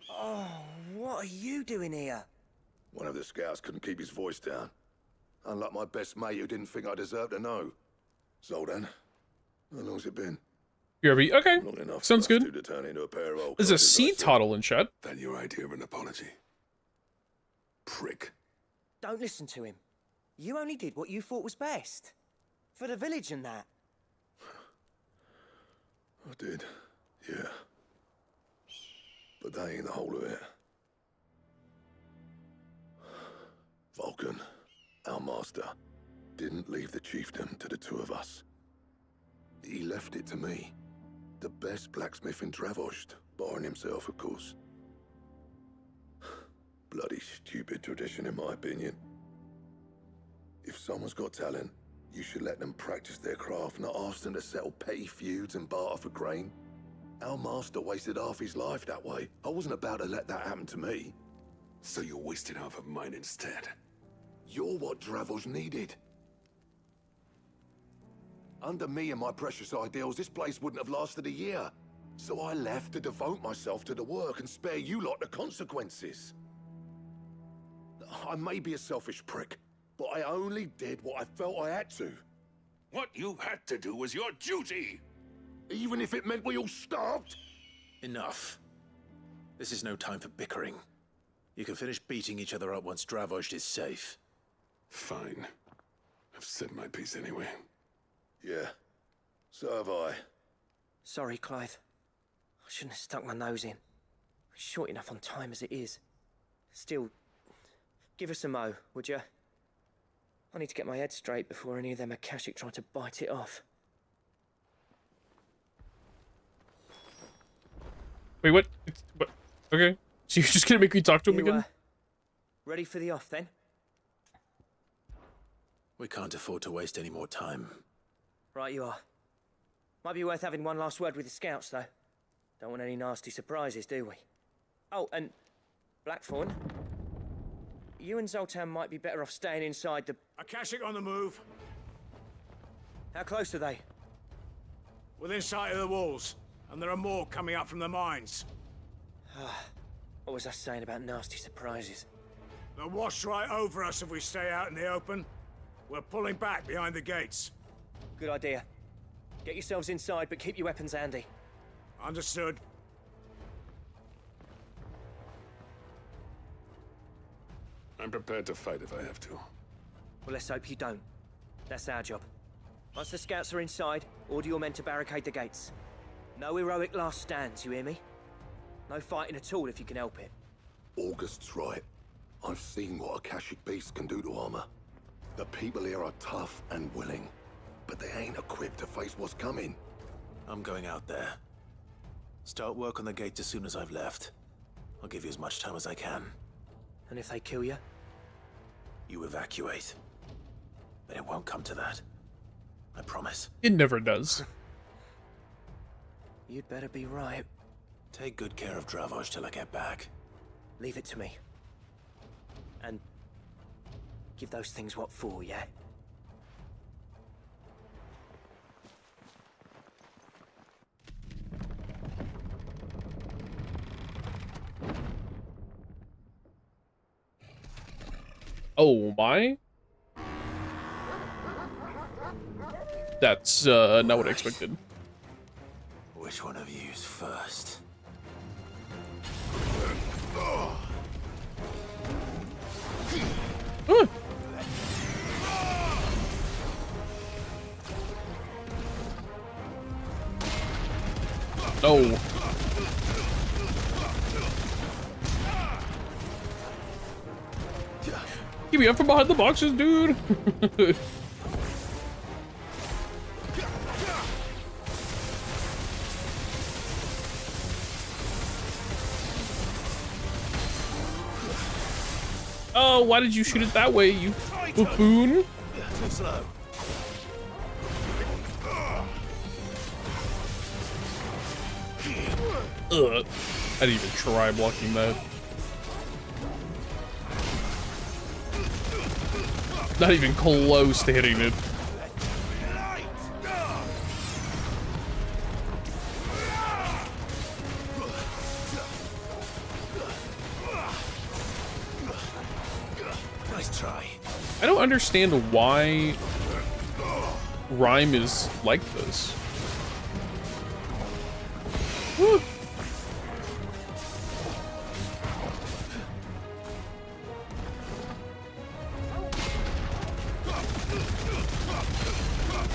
Oh, what are you doing here? One of the scouts couldn't keep his voice down. Unlike my best mate who didn't think I deserved to know. Zoldan, how long's it been? BRB, okay. Long enough Sounds for us good. two to turn into a pair of old There's a codgers sea like you. toddle in chat. That your idea of an apology? Prick. Don't listen to him. You only did what you thought was best. For the village and that. I did, yeah. But that ain't the whole of it. Vulcan, our master, didn't leave the chiefdom to the two of us. He left it to me. The best blacksmith in Dravaged, barring himself, of course. Bloody stupid tradition, in my opinion. If someone's got talent, you should let them practice their craft, not ask them to settle petty feuds and barter for grain. Our master wasted half his life that way. I wasn't about to let that happen to me. So you wasted half of mine instead. You're what Dravos needed. Under me and my precious ideals, this place wouldn't have lasted a year. So I left to devote myself to the work and spare you lot the consequences. I may be a selfish prick, but I only did what I felt I had to. What you had to do was your duty! Even if it meant we all starved? Enough. This is no time for bickering. You can finish beating each other up once Dravaged is safe. Fine. I've said my piece anyway. Yeah, so have I. Sorry, Clive. I shouldn't have stuck my nose in. Short enough on time as it is. Still, give us a mo, would you? I need to get my head straight before any of them Akashic try to bite it off. Wait, what? What? Okay. So you're just gonna make me talk to him You, again? Ready for the off, then? We can't afford to waste any more time. Right you are. Might be worth having one last word with the scouts, though. Don't want any nasty surprises, do we? Oh, and Blackthorn, you and Zoltan might be better off staying inside the... Akashic on the move. How close are they? Within sight of the walls. And there are more coming up from the mines. What was I saying about nasty surprises? They'll wash right over us if we stay out in the open. We're pulling back behind the gates. Good idea. Get yourselves inside, but keep your weapons handy. Understood. I'm prepared to fight if I have to. Well, let's hope you don't. That's our job. Once the scouts are inside, order your men to barricade the gates. No heroic last stands, you hear me? No fighting at all if you can help it. August's right. I've seen what Akashic beasts can do to armor. The people here are tough and willing, but they ain't equipped to face what's coming. I'm going out there. Start work on the gate as soon as I've left. I'll give you as much time as I can. And if they kill you? You evacuate. But it won't come to that. I promise. It never does. You'd better be right. Take good care of Dravoj till I get back. Leave it to me. And give those things what for, yeah? Oh my? That's not what I expected. Which one of you's first? No. Get me up from behind the boxes, dude. Oh, why did you shoot it that way, you buffoon? Too slow. Ugh. I didn't even try blocking that. Not even close to hitting it. Nice try. I don't understand why Rhyme is like this. Woo.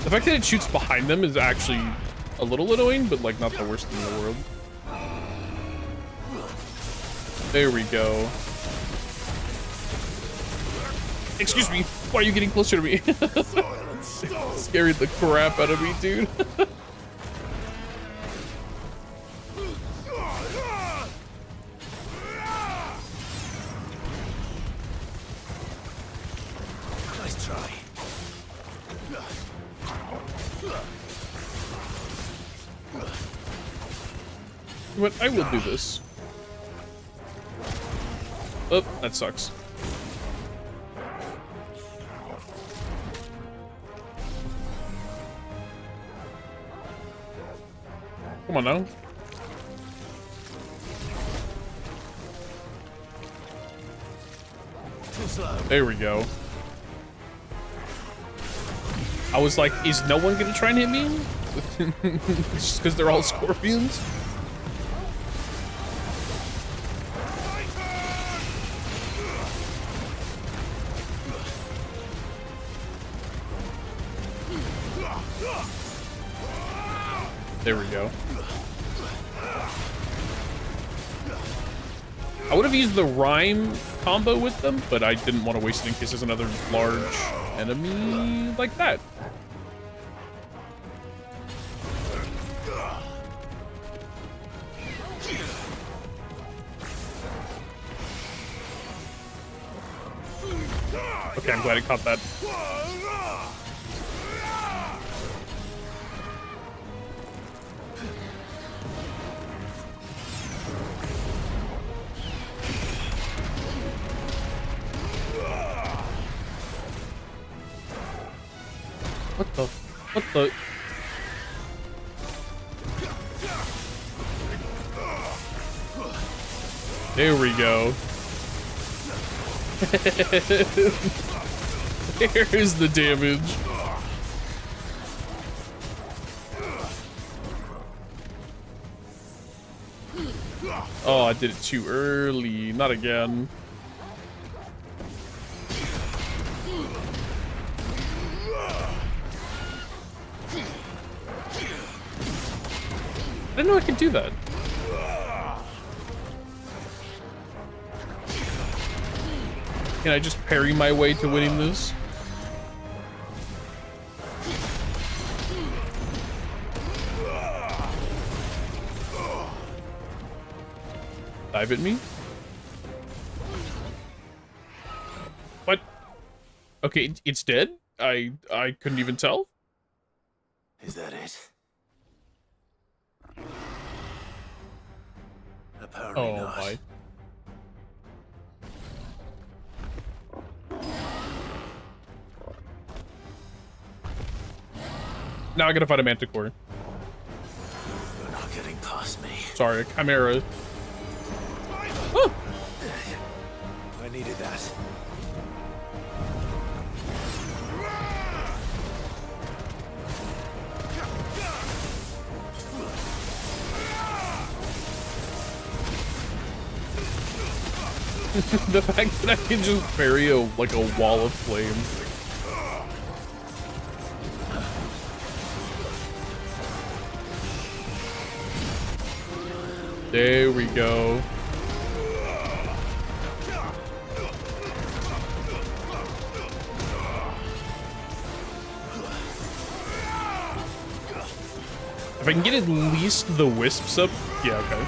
The fact that it shoots behind them is actually a little annoying, but like not the worst thing in the world. There we go. Excuse me, why are you getting closer to me? Scared the crap out of me, dude. Nice try. But I will do this. Oh, that sucks. Come on now. Too slow. There we go. I was like, is no one gonna try and hit me? Just because they're all scorpions? There we go. I would have used the Rhyme combo with them, but I didn't want to waste it in case there's another large enemy like that. Okay, I'm glad it caught that. What the? What the? There we go. Here's the damage. Oh, I did it too early. Not again. I didn't know I could do that. Can I just parry my way to winning this? Dive at me? What? Okay, it's dead? I couldn't even tell? Is that it? Apparently not. My. Now I gotta find a manticore. You're not getting past me. Sorry, a chimera. Oh! I needed that. The fact that I can just parry like a wall of flame. There we go. If I can get at least the wisps up, yeah, okay.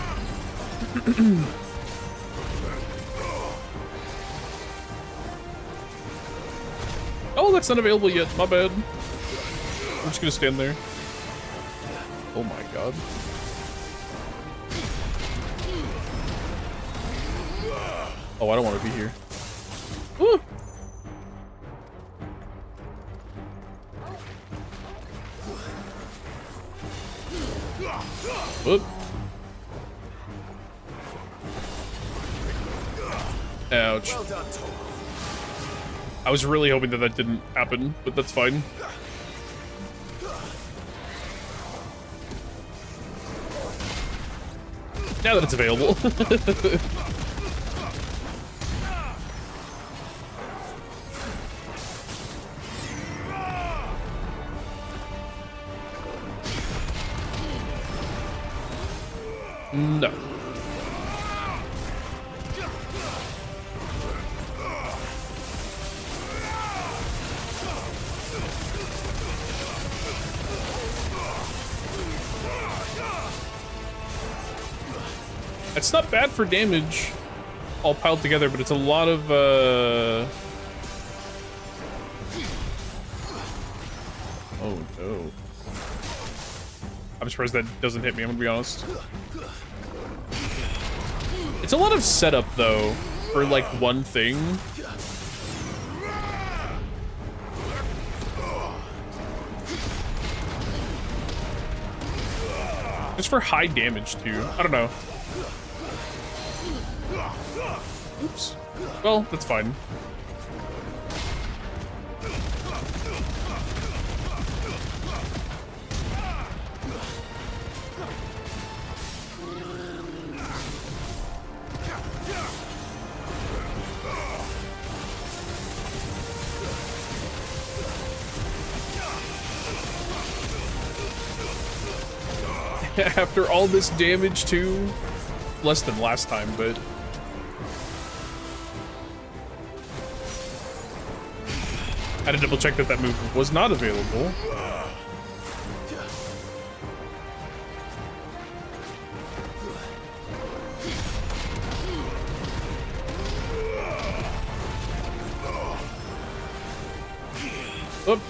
Oh, that's not available yet. My bad. I'm just gonna stand there. Oh my god. Oh, I don't want to be here. Woo! Whoop. Ouch. Well done, Tom. I was really hoping that that didn't happen, but that's fine. Now that it's available. No. It's not bad for damage all piled together, but it's a lot of oh no. I'm surprised that doesn't hit me, I'm gonna be honest. It's a lot of setup though for like one thing. Just for high damage too. I don't know. Oops. Well, that's fine. After all this damage too, less than last time, but I had to double check that that move was not available. Oop.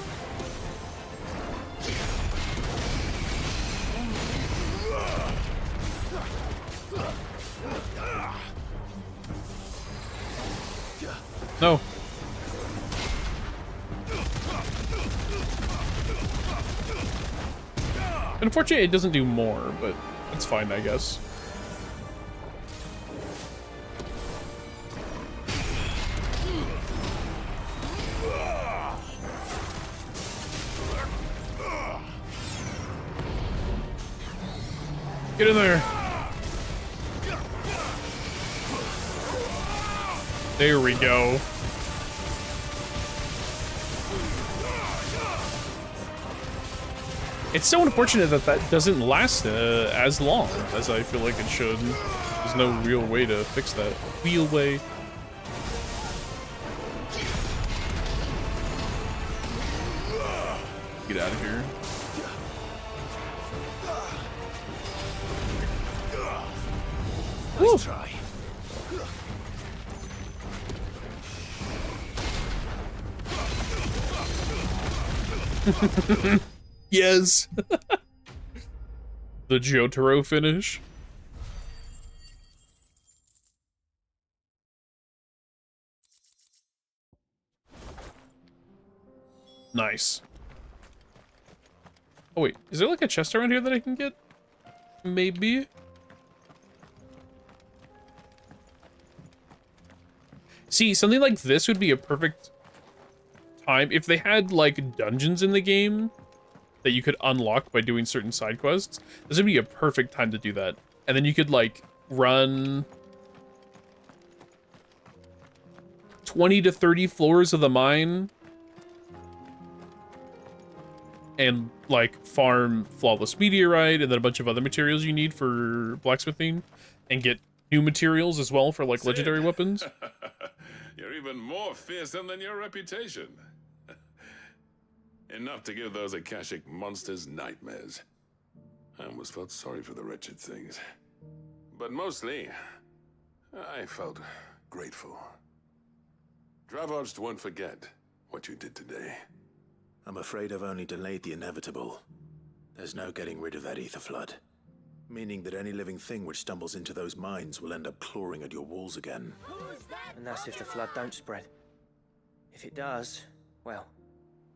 No. Unfortunately, it doesn't do more, but it's fine, I guess. Get in there. There we go. It's so unfortunate that that doesn't last as long as I feel like it should. There's no real way to fix that. Real way. Get out of here. Nice try. Yes. The Jotaro finish. Nice. Oh wait, is there like a chest around here that I can get? Maybe. See, something like this would be a perfect time if they had like dungeons in the game that you could unlock by doing certain side quests. This would be a perfect time to do that. And then you could like run 20 to 30 floors of the mine and like farm flawless meteorite and then a bunch of other materials you need for blacksmithing and get new materials as well for like legendary weapons. You're even more fearsome than your reputation. Enough to give those Akashic monsters nightmares. I almost felt sorry for the wretched things. But mostly, I felt grateful. Dravoged won't forget what you did today. I'm afraid I've only delayed the inevitable. There's no getting rid of that ether flood. Meaning that any living thing which stumbles into those mines will end up clawing at your walls again. And that's if the flood don't spread. If it does, well,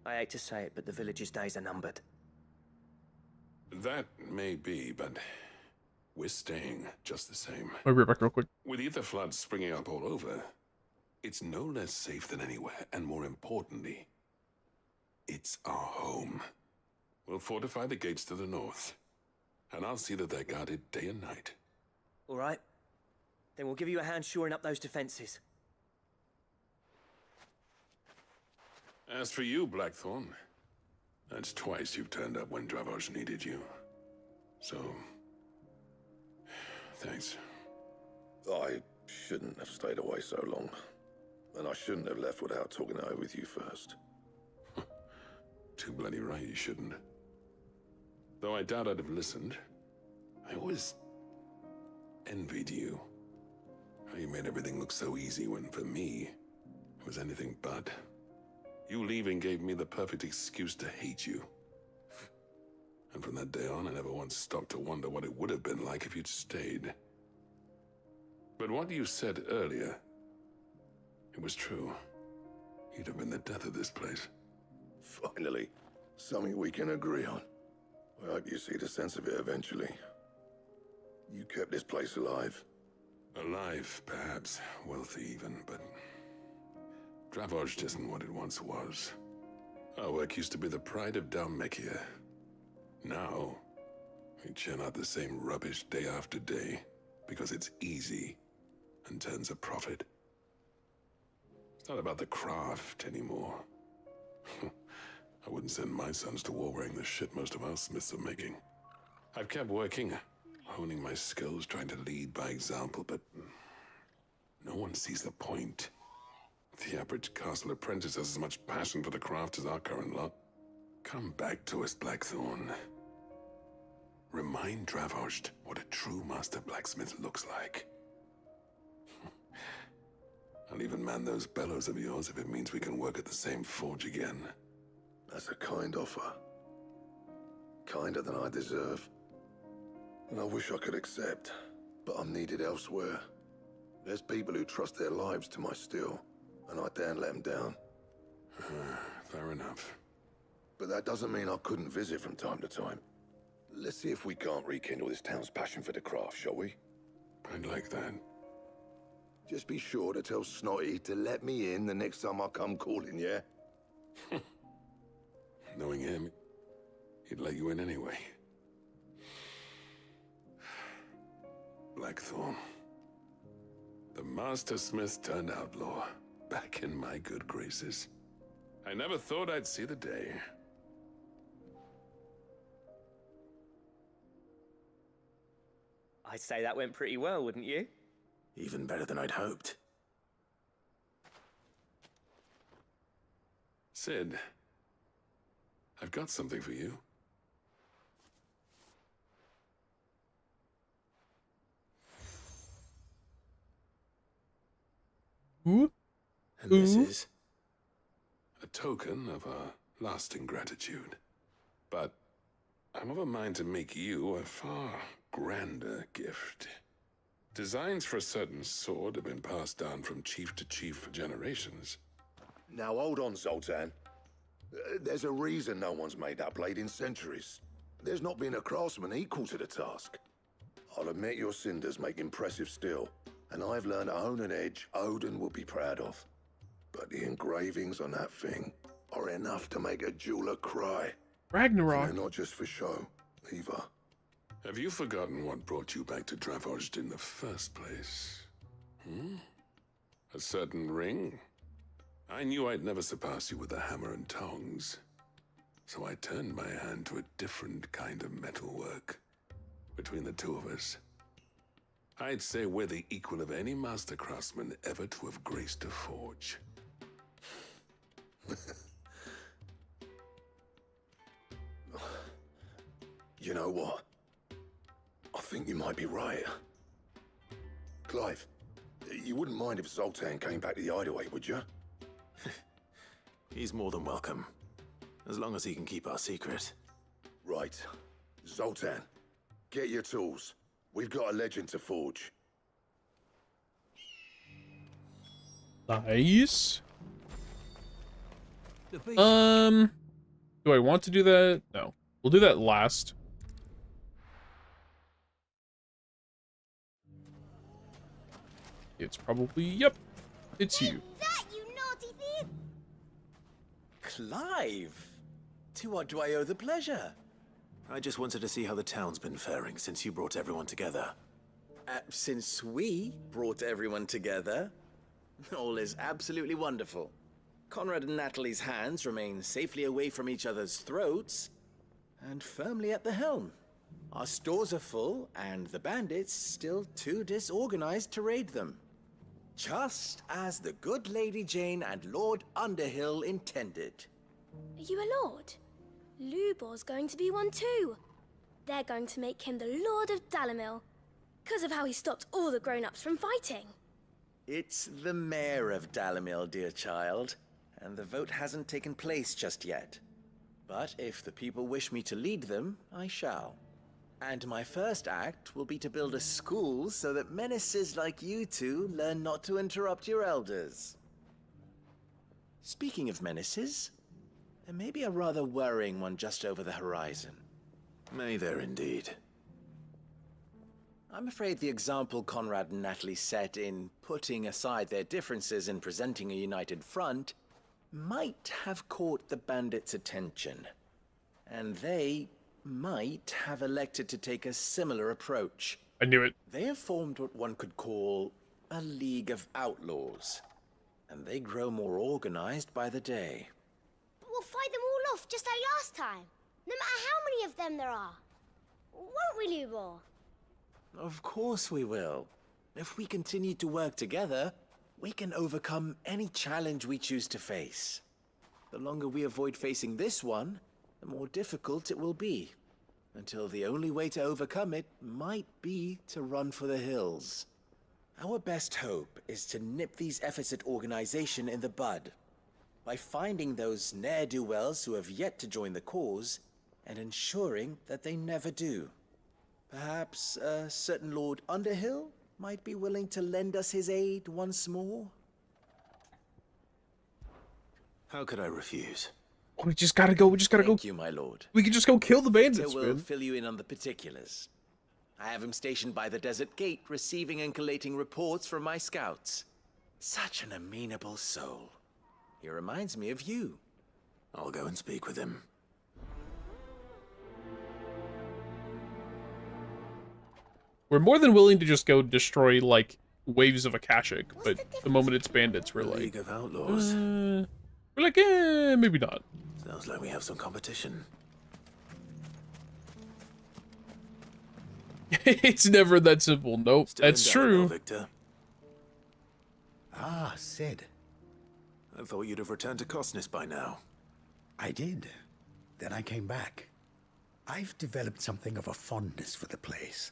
I hate to say it, but the village's days are numbered. That may be, but we're staying just the same. I'll be right back real quick. With ether floods springing up all over, it's no less safe than anywhere, and more importantly, it's our home. We'll fortify the gates to the north, and I'll see that they're guarded day and night. All right. Then we'll give you a hand shoring up those defenses. As for you, Blackthorn, that's twice you've turned up when Dravos needed you. So, thanks. I shouldn't have stayed away so long. And I shouldn't have left without talking it over with you first. Too bloody right you shouldn't. Though I doubt I'd have listened. I always envied you. How you made everything look so easy when, for me, it was anything but. You leaving gave me the perfect excuse to hate you. And from that day on, I never once stopped to wonder what it would have been like if you'd stayed. But what you said earlier, it was true. You'd have been the death of this place. Finally, something we can agree on. I hope you see the sense of it eventually. You kept this place alive. Alive, perhaps. Wealthy even, but Dravoj isn't what it once was. Our work used to be the pride of Dalmekia. Now, we churn out the same rubbish day after day because it's easy and turns a profit. It's not about the craft anymore. I wouldn't send my sons to war wearing the shit most of our smiths are making. I've kept working, honing my skills, trying to lead by example, but no one sees the point. The average castle apprentice has as much passion for the craft as our current lot. Come back to us, Blackthorn. Remind Dravosht what a true master blacksmith looks like. I'll even man those bellows of yours if it means we can work at the same forge again. That's a kind offer. Kinder than I deserve. And I wish I could accept, but I'm needed elsewhere. There's people who trust their lives to my steel, and I daren't let them down. Fair enough. But that doesn't mean I couldn't visit from time to time. Let's see if we can't rekindle this town's passion for the craft, shall we? I'd like that. Just be sure to tell Snotty to let me in the next time I come calling, yeah? Knowing him, he'd let you in anyway. Blackthorn. The Master Smith turned outlaw, back in my good graces. I never thought I'd see the day. I'd say that went pretty well, wouldn't you? Even better than I'd hoped. Sid, I've got something for you. Who? And this is? A token of our lasting gratitude. But I'm of a mind to make you a far grander gift. Designs for a certain sword have been passed down from chief to chief for generations. Now hold on, Zoltan. There's a reason no one's made that blade in centuries. There's not been a craftsman equal to the task. I'll admit your cinders make impressive steel, and I've learned to own an edge Odin will be proud of. But the engravings on that thing are enough to make a jeweler cry. Ragnarok. And they're not just for show, either. Have you forgotten what brought you back to Dravozd in the first place? A certain ring? I knew I'd never surpass you with a hammer and tongs. So I turned my hand to a different kind of metalwork. Between the two of us, I'd say we're the equal of any master craftsman ever to have graced a forge. You know what? I think you might be right. Clive, you wouldn't mind if Zoltan came back to the hideaway, would you? He's more than welcome. As long as he can keep our secret. Right. Zoltan, get your tools. We've got a legend to forge. Nice. Do I want to do that? No. We'll do that last. It's probably, yep, it's you. That, you naughty thief! Clive! To what do I owe the pleasure? I just wanted to see how the town's been faring since you brought everyone together. Since we brought everyone together, all is absolutely wonderful. Conrad and Natalie's hands remain safely away from each other's throats, and firmly at the helm. Our stores are full, and the bandits still too disorganized to raid them. Just as the good Lady Jane and Lord Underhill intended. Are you a lord? Lubor's going to be one too. They're going to make him the Lord of Dalimil, because of how he stopped all the grown-ups from fighting. It's the mayor of Dalimil, dear child, and the vote hasn't taken place just yet. But if the people wish me to lead them, I shall. And my first act will be to build a school so that menaces like you two learn not to interrupt your elders. Speaking of menaces, there may be a rather worrying one just over the horizon. May there indeed. I'm afraid the example Conrad and Natalie set in putting aside their differences and presenting a united front might have caught the bandits' attention. And they might have elected to take a similar approach. I knew it. They have formed what one could call a League of Outlaws, and they grow more organized by the day. But we'll fight them all off just like last time, no matter how many of them there are. Won't we, Lubor? Of course we will. If we continue to work together, we can overcome any challenge we choose to face. The longer we avoid facing this one, the more difficult it will be, until the only way to overcome it might be to run for the hills. Our best hope is to nip these efforts at organization in the bud. by finding those ne'er-do-wells who have yet to join the cause and ensuring that they never do. Perhaps a certain Lord Underhill might be willing to lend us his aid once more? How could I refuse? We just gotta go. Thank you, my lord. We can just go kill the bandits, Victor will man. fill you in on the particulars. I have him stationed by the desert gate, receiving and collating reports from my scouts. Such an amenable soul. He reminds me of you. I'll go and speak with him. We're more than willing to just go destroy, like, waves of Akashic, but the moment it's bandits, we're like... League of Outlaws. We're like, maybe not. Sounds like we have some competition. It's never that simple. Nope, Still that's in true. Dalrymple, Victor. Ah, Sid. I thought you'd have returned to Cosness by now. I did. Then I came back. I've developed something of a fondness for the place.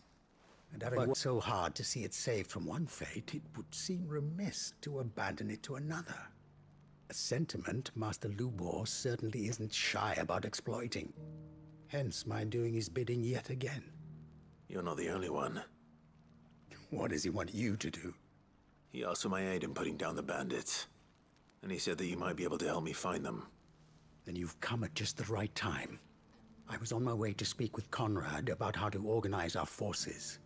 And having worked so hard to see it saved from one fate, it would seem remiss to abandon it to another. A sentiment Master Lubor certainly isn't shy about exploiting. Hence my doing his bidding yet again. You're not the only one. What does he want you to do? He asked for my aid in putting down the bandits. And he said that you might be able to help me find them. Then you've come at just the right time. I was on my way to speak with Conrad about how to organize our forces.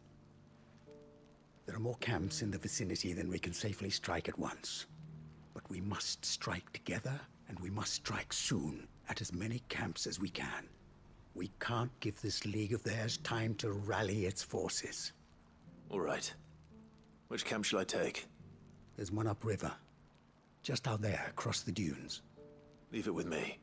There are more camps in the vicinity than we can safely strike at once. But we must strike together, and we must strike soon at as many camps as we can. We can't give this league of theirs time to rally its forces. All right. Which camp shall I take? There's one upriver. Just out there, across the dunes. Leave it with me.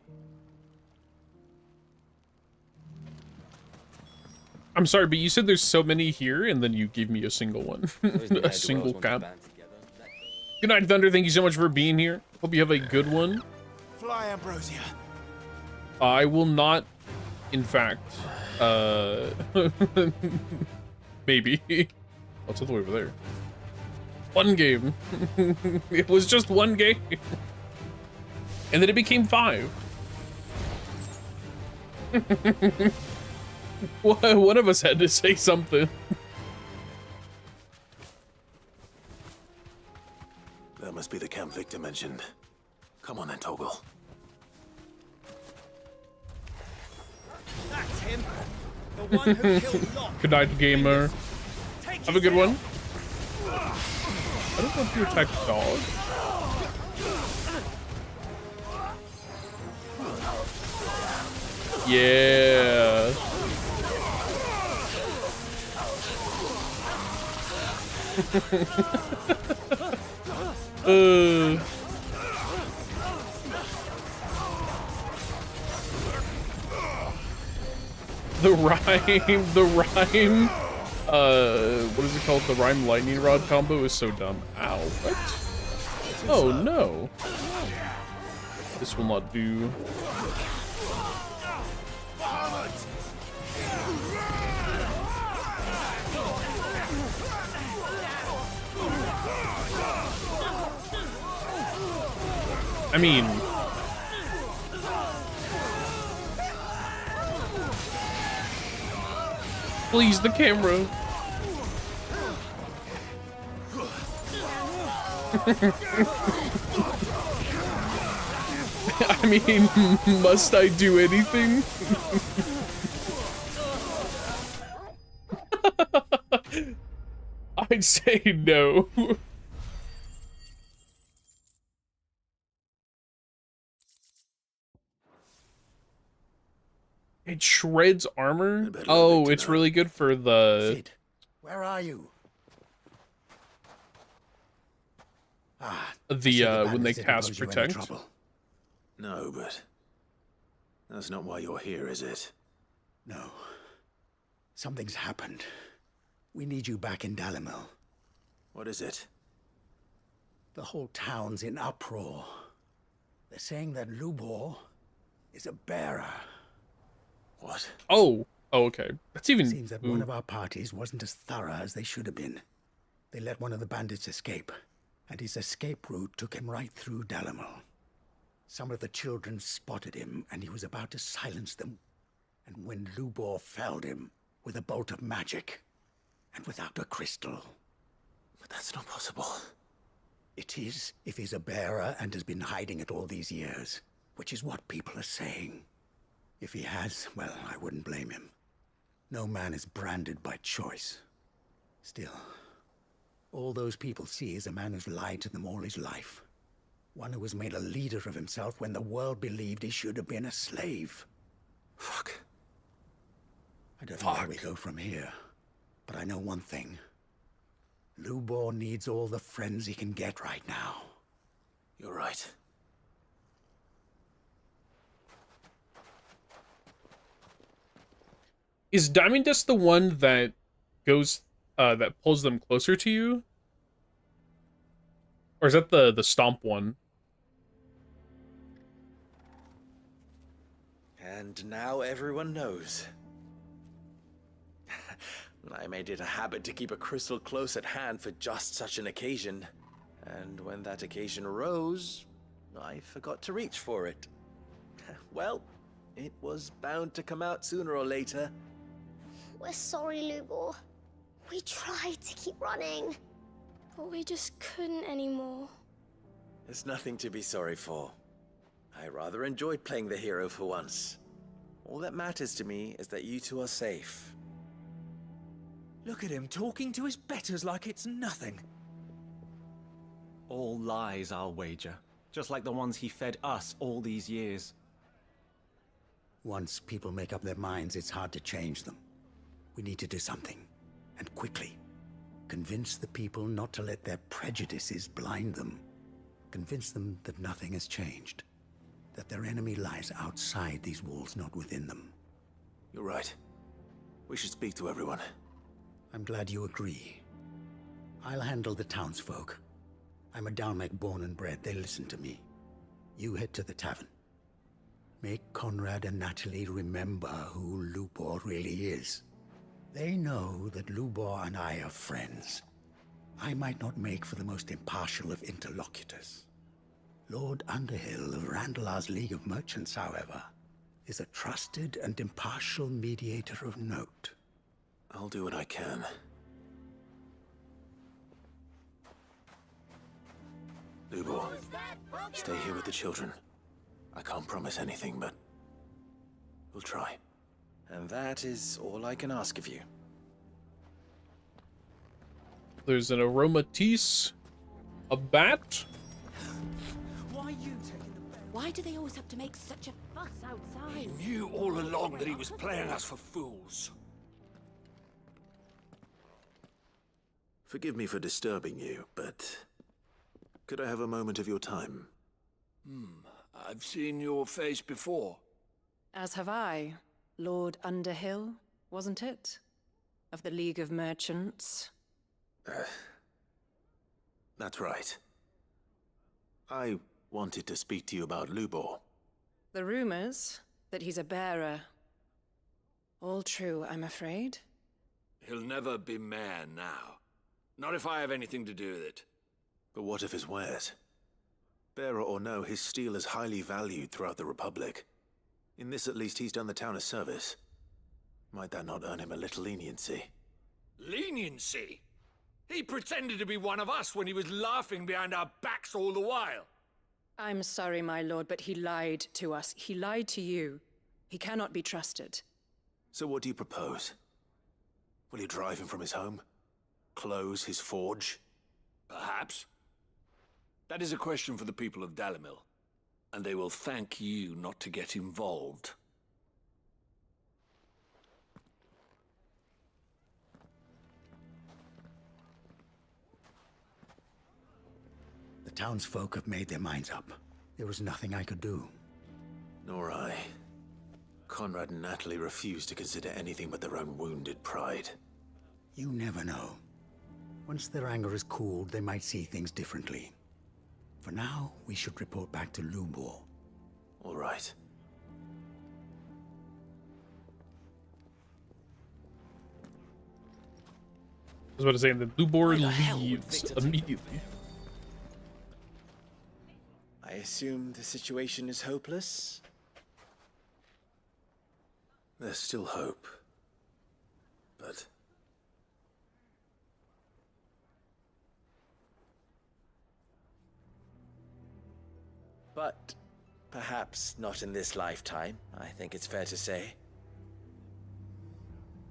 I'm sorry, but you said there's so many here, and then you gave me a single one. A single camp. Good night, Thunder. Thank you so much for being here. Hope you have a good one. Fly, Ambrosia. I will not, in fact, maybe. What's all the way over there? One game. It was just one game. And then it became 5. One of us had to say something. That must be the camp Victor mentioned. Come on then, Toggle. That's him. The one who killed Locke. Good night, gamer. Have a good one. I don't want to attack dog. Yeah. The rhyme, what is it called? The rhyme lightning rod combo is so dumb. Ow, what? Oh no. This will not do. I mean... Please, the camera. I mean, must I do anything? I'd say no. It shreds armor? Oh, it's really good for the... Sid, where are you? Ah, when they cast Protect. No, but that's not why you're here, is it? No. Something's happened. We need you back in Dalimil. What is it? The whole town's in uproar. They're saying that Lubor is a bearer. What? Oh, okay. That's even... Seems that one of our parties wasn't as thorough as they should have been. They let one of the bandits escape, and his escape route took him right through Dalimil. Some of the children spotted him, and he was about to silence them. And when Lubor felled him with a bolt of magic, and without a crystal. But that's not possible. It is, if he's a bearer and has been hiding it all these years, which is what people are saying. If he has, well, I wouldn't blame him. No man is branded by choice. Still, all those people see is a man who's lied to them all his life. One who was made a leader of himself when the world believed he should have been a slave. Fuck. I don't know where we go from here, but I know one thing. Lubor needs all the friends he can get right now. You're right. Is Diamond Dust the one that goes, that pulls them closer to you? Or is that the stomp one? And now everyone knows. I made it a habit to keep a crystal close at hand for just such an occasion. And when that occasion arose, I forgot to reach for it. Well, it was bound to come out sooner or later. We're sorry, Lubor. We tried to keep running, but we just couldn't anymore. There's nothing to be sorry for. I rather enjoyed playing the hero for once. All that matters to me is that you two are safe. Look at him talking to his betters like it's nothing. All lies, I'll wager. Just like the ones he fed us all these years. Once people make up their minds, it's hard to change them. We need to do something, and quickly. Convince the people not to let their prejudices blind them. Convince them that nothing has changed. That their enemy lies outside these walls, not within them. You're right. We should speak to everyone. I'm glad you agree. I'll handle the townsfolk. I'm a Dalmec born and bred. They listen to me. You head to the tavern. Make Conrad and Natalie remember who Lubor really is. They know that Lubor and I are friends. I might not make for the most impartial of interlocutors. Lord Underhill of Randalar's League of Merchants, however, is a trusted and impartial mediator of note. I'll do what I can. Lubor, stay here with the children. I can't promise anything, but we'll try. And that is all I can ask of you. There's an aromatisse, a bat. Why do they always have to make such a fuss outside? He knew all along that he was playing us for fools. Forgive me for disturbing you, but could I have a moment of your time? I've seen your face before. As have I. Lord Underhill, wasn't it? Of the League of Merchants. That's right. I wanted to speak to you about Lubor. The rumors that he's a bearer. All true, I'm afraid. He'll never be mayor now. Not if I have anything to do with it. But what of his wares? Bearer or no, his steel is highly valued throughout the Republic. In this, at least, he's done the town a service. Might that not earn him a little leniency? Leniency? He pretended to be one of us when he was laughing behind our backs all the while. I'm sorry, my lord, but he lied to us. He lied to you. He cannot be trusted. So what do you propose? Will you drive him from his home? Close his forge? Perhaps. That is a question for the people of Dalimil. And they will thank you not to get involved. The townsfolk have made their minds up. There was nothing I could do. Nor I. Conrad and Natalie refused to consider anything but their own wounded pride. You never know. Once their anger is cooled, they might see things differently. For now, we should report back to Lubor. All right. I was about to say, and then Lubor leaves immediately. I assume the situation is hopeless? There's still hope. But But perhaps not in this lifetime, I think it's fair to say.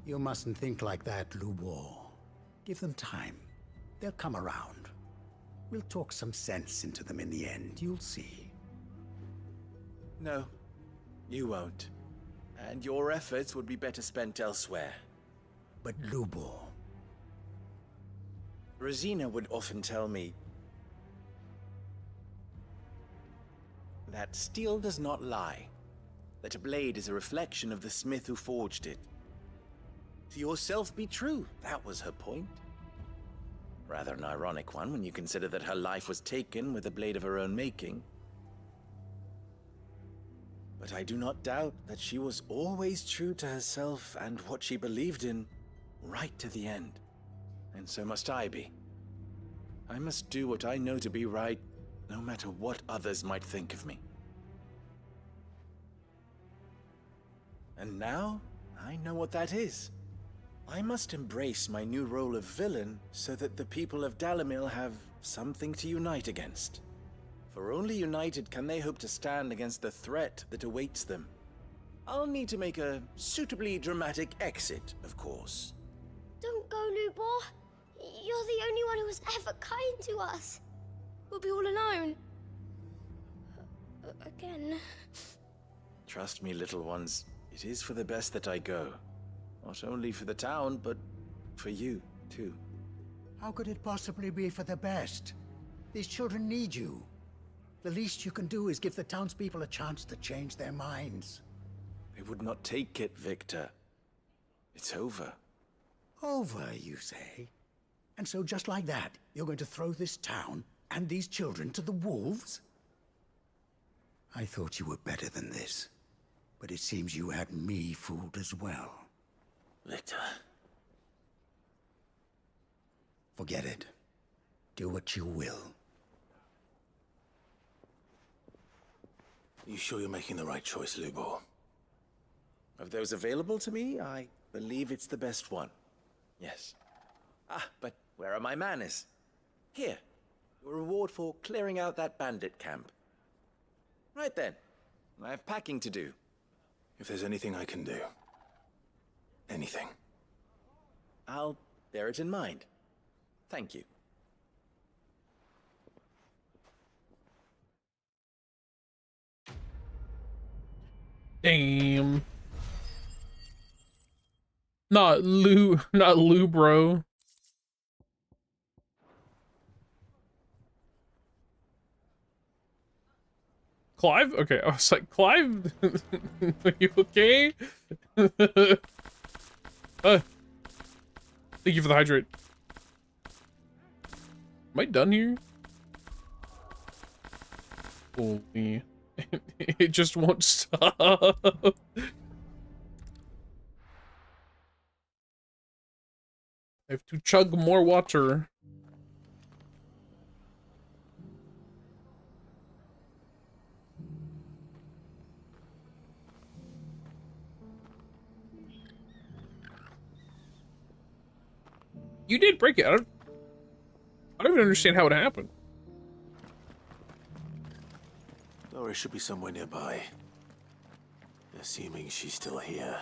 You mustn't think like that, Lubor. Give them time. They'll come around. We'll talk some sense into them in the end, you'll see. No, you won't. And your efforts would be better spent elsewhere. But Lubor... Rosina would often tell me that steel does not lie, that a blade is a reflection of the smith who forged it. To yourself be true, that was her point. Rather an ironic one when you consider that her life was taken with a blade of her own making. But I do not doubt that she was always true to herself and what she believed in, right to the end. And so must I be. I must do what I know to be right, no matter what others might think of me. And now, I know what that is. I must embrace my new role of villain so that the people of Dalimil have something to unite against. For only united can they hope to stand against the threat that awaits them. I'll need to make a suitably dramatic exit, of course. Don't go, Lubor. You're the only one who was ever kind to us. We'll be all alone. Again. Trust me, little ones. It is for the best that I go. Not only for the town, but for you, too. How could it possibly be for the best? These children need you. The least you can do is give the townspeople a chance to change their minds. They would not take it, Victor. It's over. Over, you say? And so just like that, you're going to throw this town and these children to the wolves? I thought you were better than this. But it seems you had me fooled as well. Victor... Forget it. Do what you will. You sure you're making the right choice, Lubor? Of those available to me, I believe it's the best one. Yes. Ah, but where are my manners? Here. Your reward for clearing out that bandit camp. Right then. I have packing to do. If there's anything I can do... anything. I'll bear it in mind. Thank you. Damn. Not Lou, bro. Clive? Okay, I was like, Clive? Are you okay? Thank you for the hydrate. Am I done here? Holy. It just won't stop. I have to chug more water. You did break it. I don't even understand how it happened. Doris should be somewhere nearby. Assuming she's still here.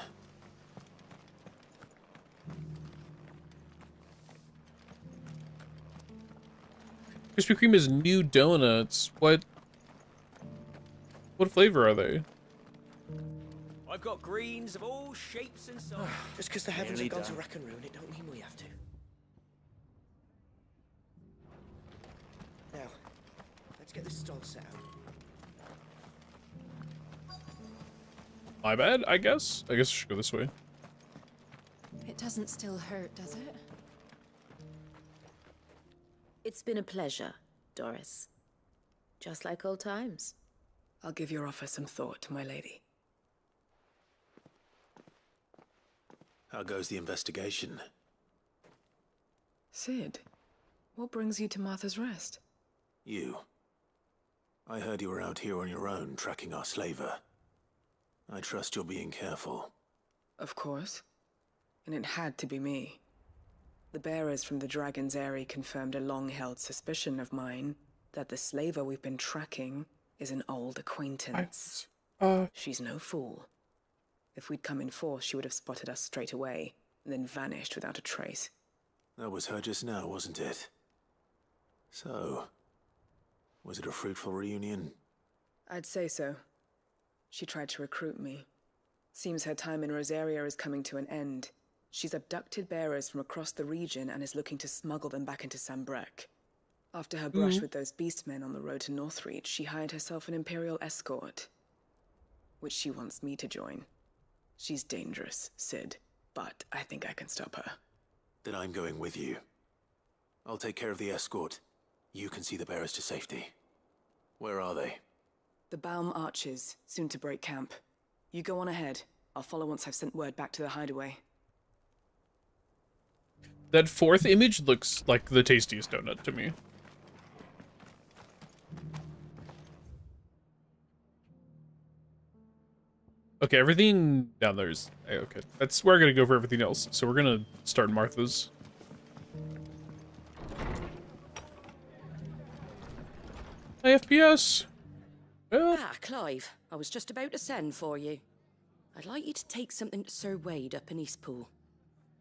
Krispy Kreme is new donuts. What flavor are they? I've got greens of all shapes and sizes. Just because the heavens have gone to rack and ruin, it don't mean we have to. Now, let's get this stall set out. My bad, I guess. I guess I should go this way. It doesn't still hurt, does it? It's been a pleasure, Doris. Just like old times. I'll give your offer some thought, my lady. How goes the investigation? Sid, what brings you to Martha's Rest? You. I heard you were out here on your own, tracking our slaver. I trust you're being careful. Of course. And it had to be me. The bearers from the Dragon's Eyrie confirmed a long-held suspicion of mine that the slaver we've been tracking is an old acquaintance. She's no fool. If we'd come in force, she would have spotted us straight away, and then vanished without a trace. That was her just now, wasn't it? So, was it a fruitful reunion? I'd say so. She tried to recruit me. Seems her time in Rosaria is coming to an end. She's abducted bearers from across the region and is looking to smuggle them back into Sambrek. After her brush with those beastmen on the road to Northreach, she hired herself an Imperial escort, which she wants me to join. She's dangerous, Sid, but I think I can stop her. Then I'm going with you. I'll take care of the escort. You can see the bearers to safety. Where are they? The Baum Archers, soon to break camp. You go on ahead. I'll follow once I've sent word back to the hideaway. That fourth image looks like the tastiest donut to me. Okay, everything down there is... Okay, that's where I'm going to go for everything else. So we're going to start Martha's. Hi, FPS. Well... Ah, Clive. I was just about to send for you. I'd like you to take something to Sir Wade up in Eastpool.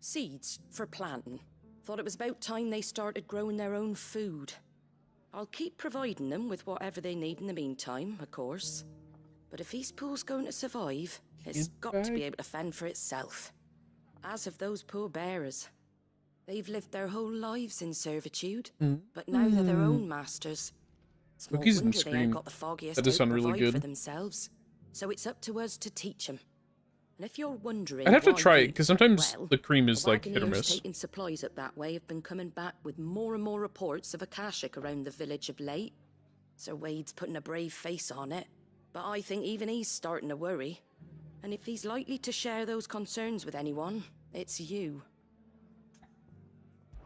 Seeds for planting. Thought it was about time they started growing their own food. I'll keep providing them with whatever they need in the meantime, of course. But if Eastpool's going to survive, it's got to be able to fend for itself. As have those poor bearers. They've lived their whole lives in servitude, but now they're their own masters. Small Cookies and wonder they ain't Scream. got the foggiest That does hope sound to really provide for good. themselves. So it's up to us to teach them. And if you're wondering, I'd have to why try it, you- because sometimes well, the cream is the like hit or wagoners miss. taking supplies up that way have been coming back with more and more reports of Akashic around the village of late. Sir Wade's putting a brave face on it, but I think even he's starting to worry. And if he's likely to share those concerns with anyone, it's you.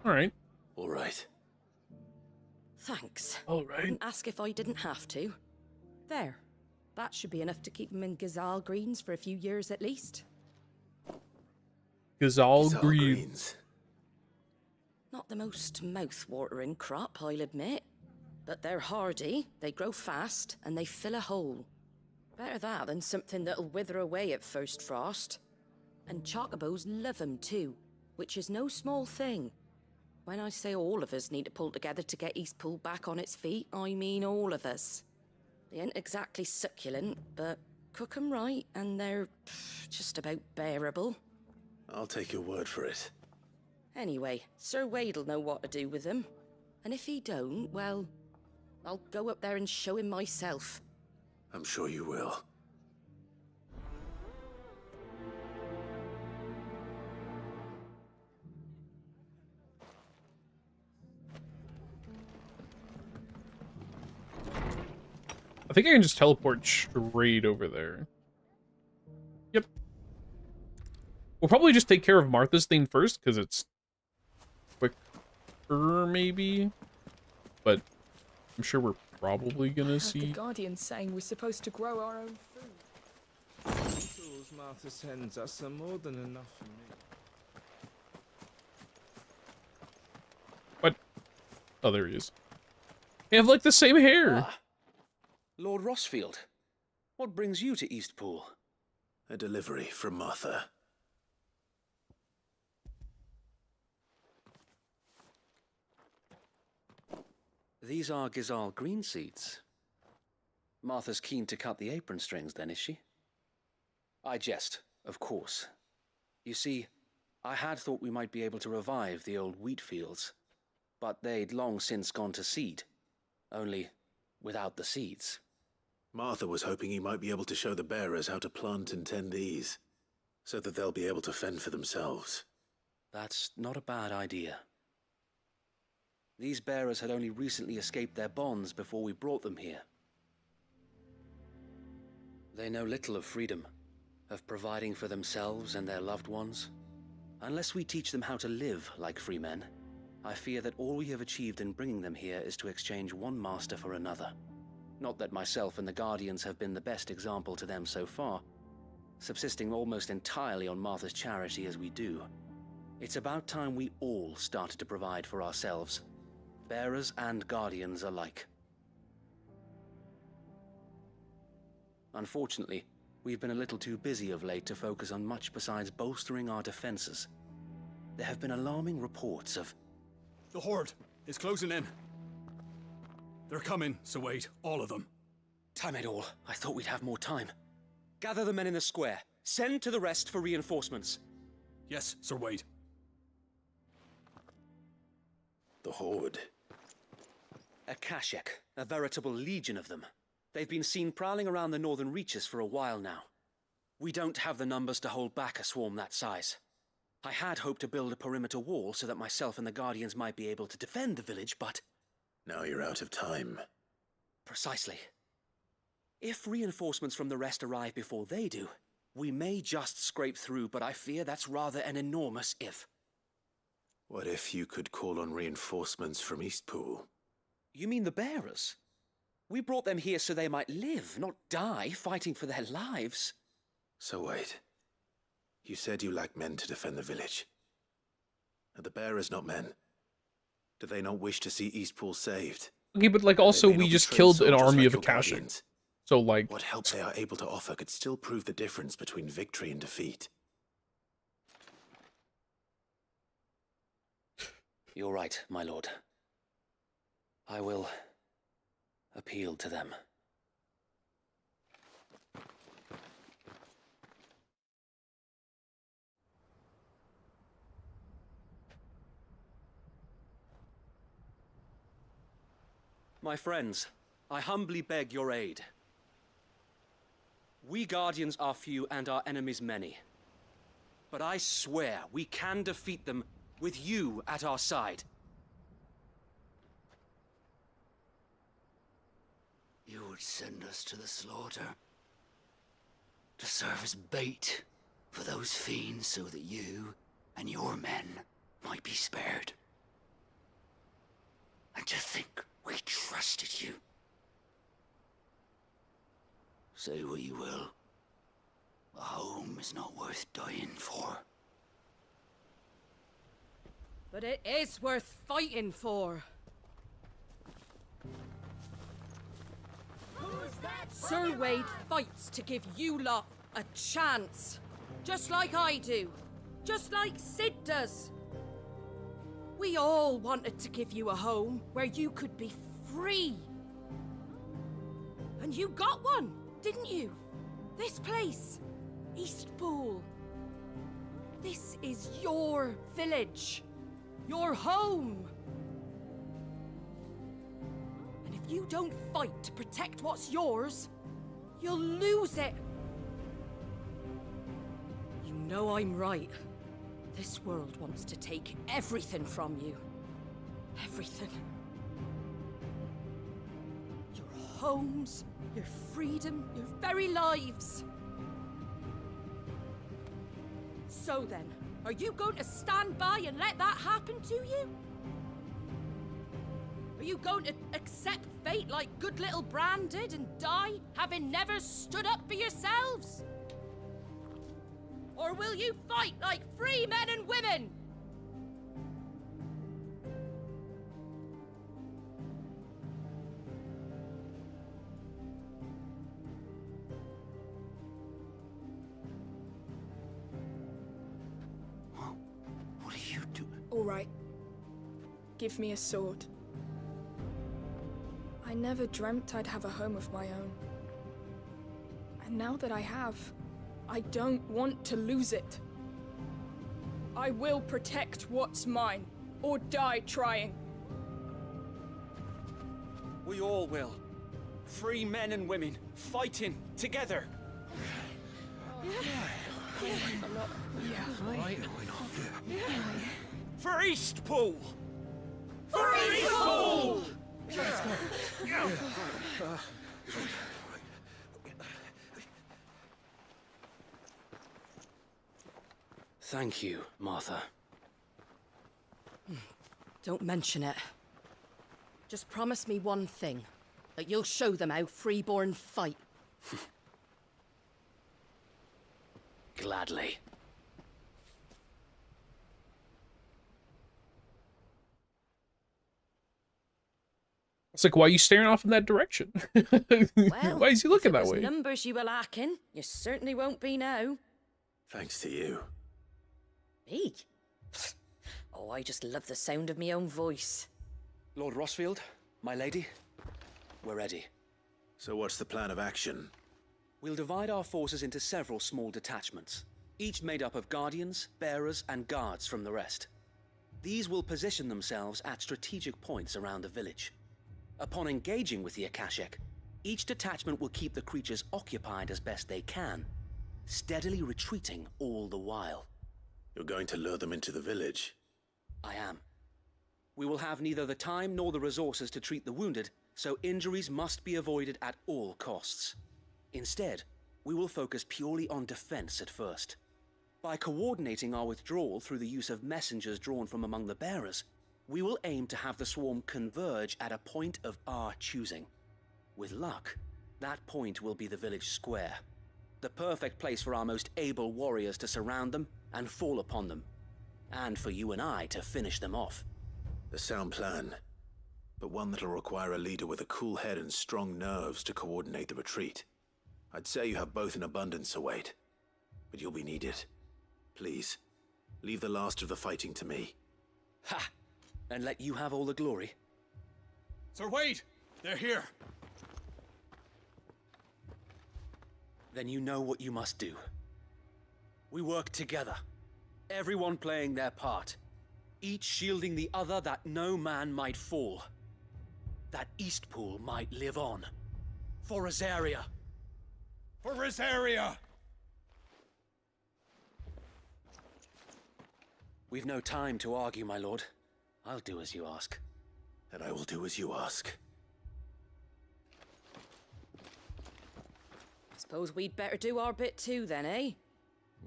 Alright. Alright. Thanks. Alright. Wouldn't ask if I didn't have to. There. That should be enough to keep him in Gazal Greens for a few years at least. Gazal Greens. Not the most mouth-watering crop, I'll admit. But they're hardy, they grow fast, and they fill a hole. Better that than something that'll wither away at first frost. And chocobos love 'em too, which is no small thing. When I say all of us need to pull together to get Eastpool back on its feet, I mean all of us. They ain't exactly succulent, but cook 'em right, and they're just about bearable. I'll take your word for it. Anyway, Sir Wade'll know what to do with them. And if he don't, well, I'll go up there and show him myself. I'm sure you will. I think I can just teleport straight over there. Yep. We'll probably just take care of Martha's thing first, because it's quicker, maybe. But I'm sure we're probably gonna The see... Guardian's saying we're supposed to grow our own food. The tools Martha sends us are more than enough for me. What? Oh, there he is. They have, like, the same hair! Ah, Lord Rossfield, what brings you to Eastpool? A delivery from Martha. These are Gazal green seeds. Martha's keen to cut the apron strings, then, is she? I jest, of course. You see, I had thought we might be able to revive the old wheat fields, but they'd long since gone to seed, only without the seeds. Martha was hoping you might be able to show the bearers how to plant and tend these, so that they'll be able to fend for themselves. That's not a bad idea. These bearers had only recently escaped their bonds before we brought them here. They know little of freedom, of providing for themselves and their loved ones. Unless we teach them how to live like free men, I fear that all we have achieved in bringing them here is to exchange one master for another. Not that myself and the Guardians have been the best example to them so far, subsisting almost entirely on Martha's charity as we do. It's about time we all started to provide for ourselves, bearers and Guardians alike. Unfortunately, we've been a little too busy of late to focus on much besides bolstering our defenses. There have been alarming reports of... The Horde is closing in. They're coming, so wait, all of them. Damn it all, I thought we'd have more time. Gather the men in the square. Send to the rest for reinforcements. Yes, Sir Wade. The Horde. A Kashek, a veritable legion of them. They've been seen prowling around the northern reaches for a while now. We don't have the numbers to hold back a swarm that size. I had hoped to build a perimeter wall so that myself and the Guardians might be able to defend the village, but... Now you're out of time. Precisely. If reinforcements from the rest arrive before they do, we may just scrape through, but I fear that's rather an enormous if. What if you could call on reinforcements from Eastpool? You mean the bearers? We brought them here so they might live, not die, fighting for their lives. So wait. You said you lack men to defend the village. Are the bearers not men? Do they not wish to see Eastpool saved? Okay, but like also we just killed an army of Akashic. So like... What help they are able to offer could still prove the difference between victory and defeat. You're right, my lord. I will appeal to them. My friends, I humbly beg your aid. We Guardians are few and our enemies many. But I swear we can defeat them with you at our side. You would send us to the slaughter, to serve as bait for those fiends so that you and your men might be spared. And to think we trusted you. Say what you will, a home is not worth dying for. But it is worth fighting for. Sir Wade fights to give you lot a chance. Just like I do. Just like Sid does. We all wanted to give you a home where you could be free. And you got one, didn't you? This place, Eastpool. This is your village. Your home. And if you don't fight to protect what's yours, you'll lose it. You know I'm right. This world wants to take everything from you. Everything. Your homes, your freedom, your very lives. So then, are you going to stand by and let that happen to you? Are you going to accept fate like good little Bran did and die, having never stood up for yourselves? Or will you fight like free men and women? What are you doing? All right. Give me a sword. I never dreamt I'd have a home of my own. And now that I have, I don't want to lose it. I will protect what's mine, or die trying. We all will. Free men and women, fighting together. For Eastpool! For Eastpool! Let's go. Thank you, Martha. Don't mention it. Just promise me one thing. Like you'll show them how freeborn fight. Gladly. It's like, why are you staring off in that direction? Well, why is he looking if it that was way? numbers you were lacking, you certainly won't be now. Thanks to you. Me? Oh, I just love the sound of my own voice. Lord Rossfield, my lady, we're ready. So what's the plan of action? We'll divide our forces into several small detachments, each made up of guardians, bearers, and guards from the rest. These will position themselves at strategic points around the village. Upon engaging with the Akashic, each detachment will keep the creatures occupied as best they can, steadily retreating all the while. You're going to lure them into the village? I am. We will have neither the time nor the resources to treat the wounded, so injuries must be avoided at all costs. Instead, we will focus purely on defense at first. By coordinating our withdrawal through the use of messengers drawn from among the bearers, we will aim to have the swarm converge at a point of our choosing. With luck, that point will be the village square, the perfect place for our most able warriors to surround them and fall upon them, and for you and I to finish them off. A sound plan, but one that'll require a leader with a cool head and strong nerves to coordinate the retreat. I'd say you have both in abundance, Sir Wade, but you'll be needed. Please, leave the last of the fighting to me. Ha! And let you have all the glory. Sir Wade! They're here! Then you know what you must do. We work together, everyone playing their part, each shielding the other that no man might fall, that Eastpool might live on. For Rosaria! For Rosaria! We've no time to argue, my lord. I'll do as you ask. And I will do as you ask. Suppose we'd better do our bit too then, eh?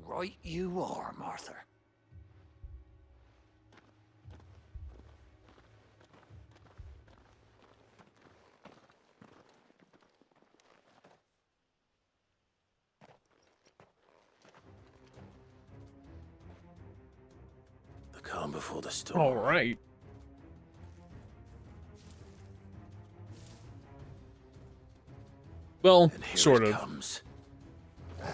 Right you are, Martha. The calm before the storm. All right. Well, sort of. Comes. I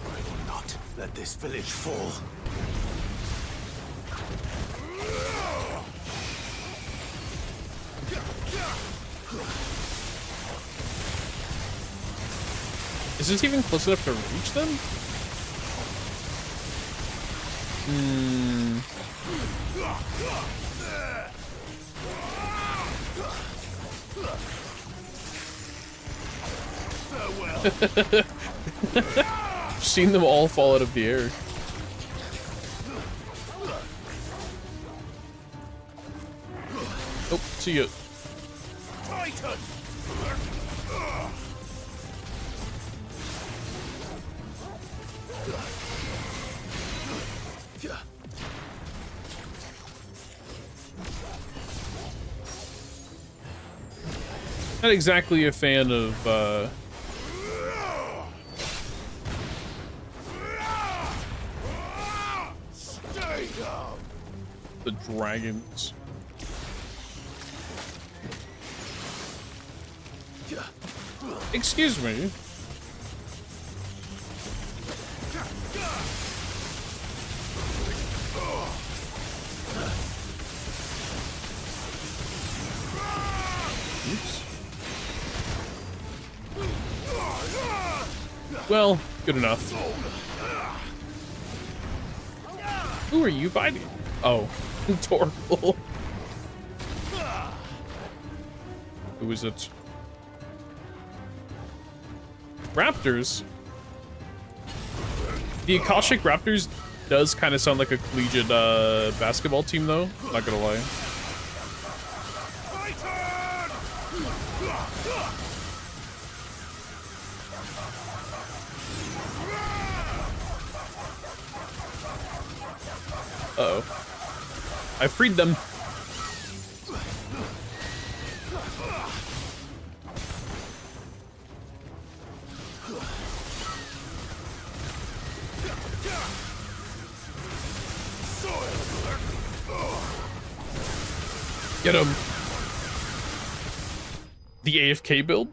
will not let this village fall. Is this even close enough to reach them? Seen them all fall out of the air. Oh, see ya. Titan! Not exactly a fan of the dragons. Excuse me. Oops. Well, good enough. Who are you biting? Oh, Torkel. Who is it? Raptors? The Akashic Raptors does kind of sound like a collegiate basketball team, though. Not gonna lie. Uh-oh. I freed them. Get him. The AFK build?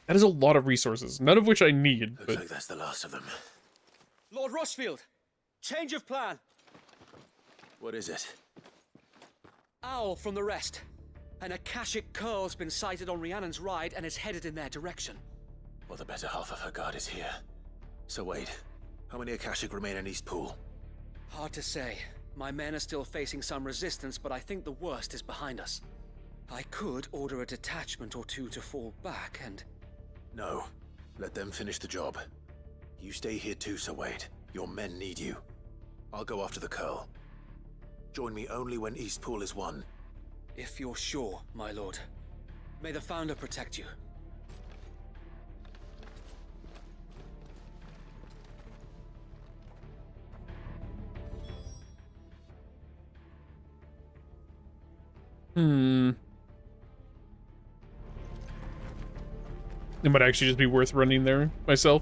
That is a lot of resources, none of which I need. Looks But like that's the last of them. Lord Rossfield, change of plan. What is it? Owl from the rest. An Akashic curl's been sighted on Rhiannon's ride and is headed in their direction. Well, the better half of her guard is here. So wait, how many Akashic remain in East Pool? Hard to say. My men are still facing some resistance, but I think the worst is behind us. I could order a detachment or two to fall back and... No. Let them finish the job. You stay here too, Sir Wade. Your men need you. I'll go after the Curl. Join me only when East Pool is won. If you're sure, my lord. May the Founder protect you. it might actually just be worth running there myself.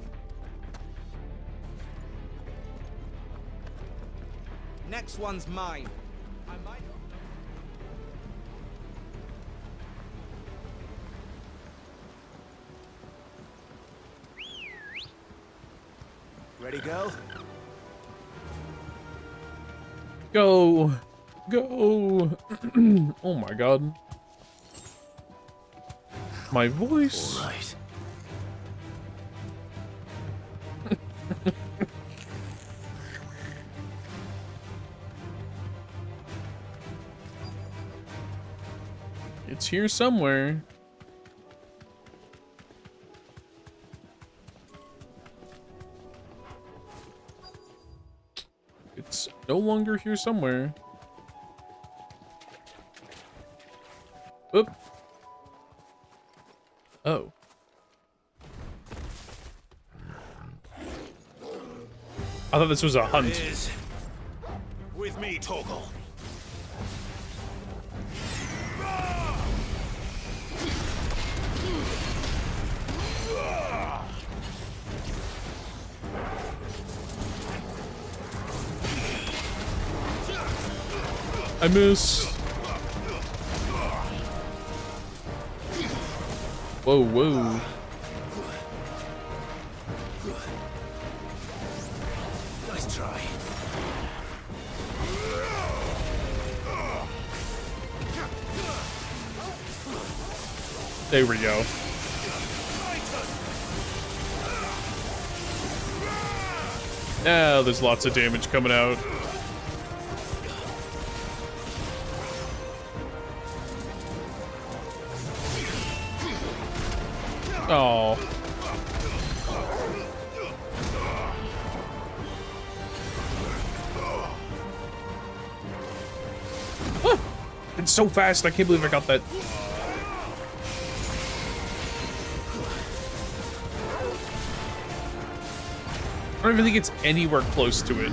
Next one's mine. I might... Ready, go? Go. Go. Oh my god. My voice. All right. It's here somewhere. It's no longer here somewhere. Oop. Oh. I thought this was a hunt. With me, Torgal. I missed. Whoa, whoa. Nice try. There we go. Now there's lots of damage coming out. Oh. Ah, it's so fast. I can't believe I got that. I don't even think it's anywhere close to it.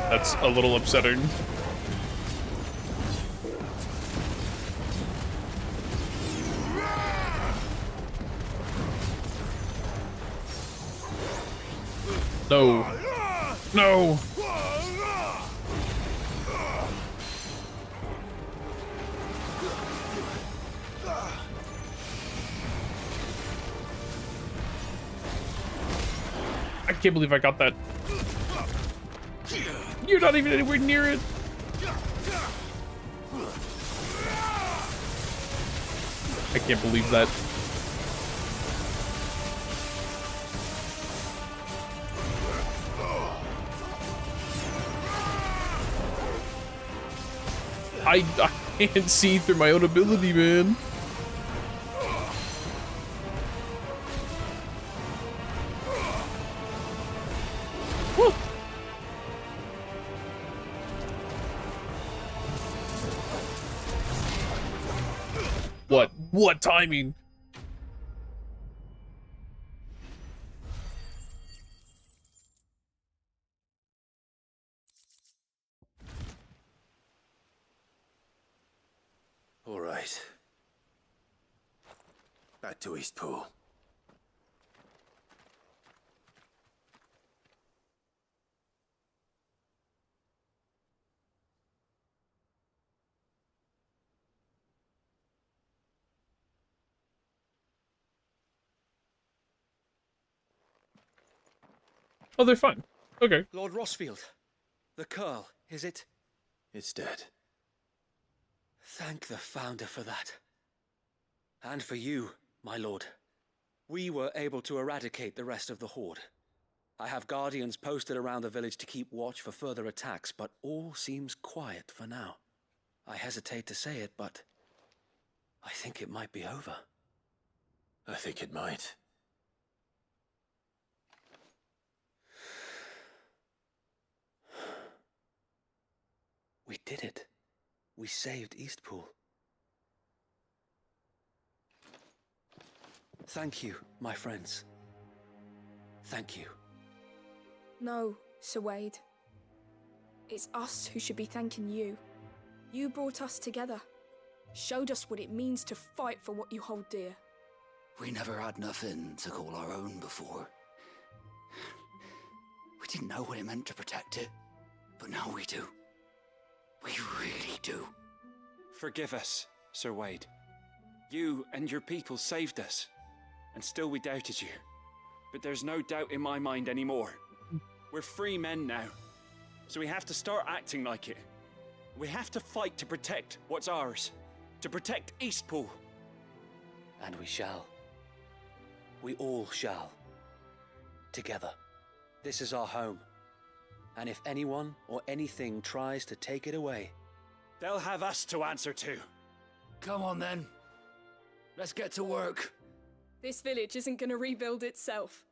That's a little upsetting. No. No. I can't believe I got that. You're not even anywhere near it. I can't believe that. I can't see through my own ability, man. Woo. What timing? All right. Back to East Pool. Oh, they're fine. Okay. Lord Rossfield, the curl, is it? It's dead. Thank the Founder for that. And for you, my lord. We were able to eradicate the rest of the Horde. I have guardians posted around the village to keep watch for further attacks, but all seems quiet for now. I hesitate to say it, but I think it might be over. I think it might. We did it. We saved Eastpool. Thank you, my friends. Thank you. No, Sir Wade. It's us who should be thanking you. You brought us together. Showed us what it means to fight for what you hold dear. We never had nothing to call our own before. We didn't know what it meant to protect it, but now we do. We really do. Forgive us, Sir Wade. You and your people saved us, and still we doubted you. But there's no doubt in my mind anymore. We're free men now, so we have to start acting like it. We have to fight to protect what's ours, to protect Eastpool. And we shall. We all shall. Together. This is our home. And if anyone or anything tries to take it away, they'll have us to answer to. Come on then. Let's get to work. This village isn't gonna rebuild itself.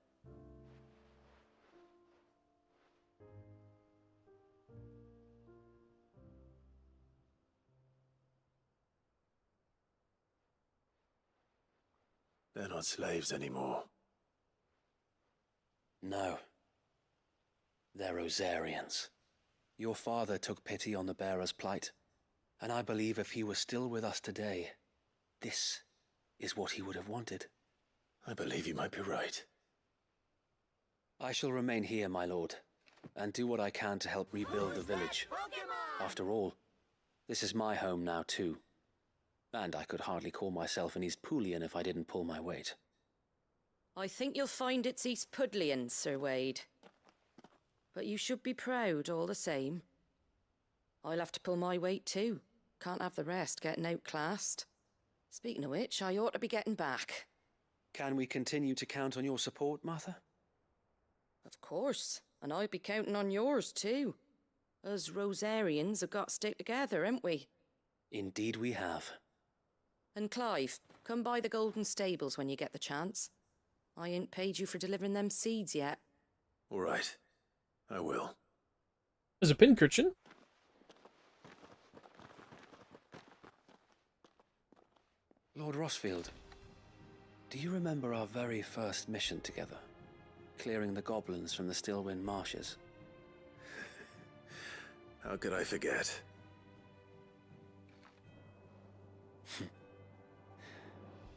They're not slaves anymore. no. They're Rosarians. Your father took pity on the bearer's plight, and I believe if he were still with us today, this is what he would have wanted. I believe you might be right. I shall remain here, my lord, and do what I can to help rebuild the village. After all, this is my home now too, and I could hardly call myself an Eastpoolian if I didn't pull my weight. I think you'll find it's Eastpudlian, Sir Wade. But you should be proud all the same. I'll have to pull my weight too. Can't have the rest getting outclassed. Speaking of which, I ought to be getting back. Can we continue to count on your support, Martha? Of course, and I'll be counting on yours too. Us Rosarians have got to stick together, haven't we? Indeed we have. And Clive, come by the Golden Stables when you get the chance. I ain't paid you for delivering them seeds yet. All right. I will. There's a pincushion. Lord Rossfield, do you remember our very first mission together? Clearing the goblins from the Stillwind marshes? How could I forget?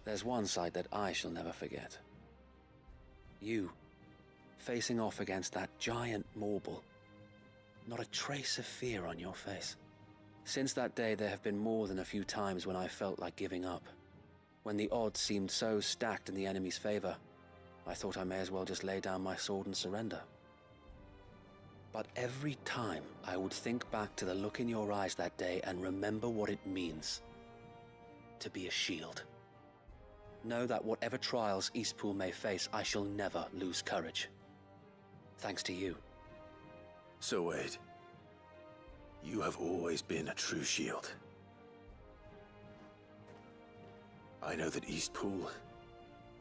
There's one side that I shall never forget. You, facing off against that giant Morble. Not a trace of fear on your face. Since that day, there have been more than a few times when I felt like giving up. When the odds seemed so stacked in the enemy's favor, I thought I may as well just lay down my sword and surrender. But every time I would think back to the look in your eyes that day and remember what it means to be a shield. Know that whatever trials Eastpool may face, I shall never lose courage. Thanks to you. So Wade, you have always been a true shield. I know that Eastpool,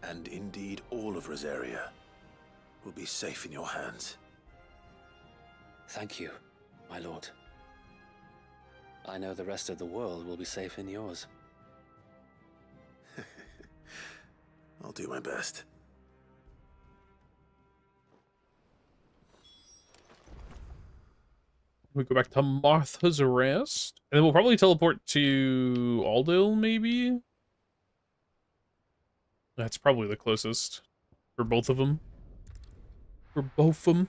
and indeed all of Rosaria, will be safe in your hands. Thank you, my lord. I know the rest of the world will be safe in yours. I'll do my best. We go back to Martha's Rest, and then we'll probably teleport to Aldale, maybe? That's probably the closest for both of them. For both of them.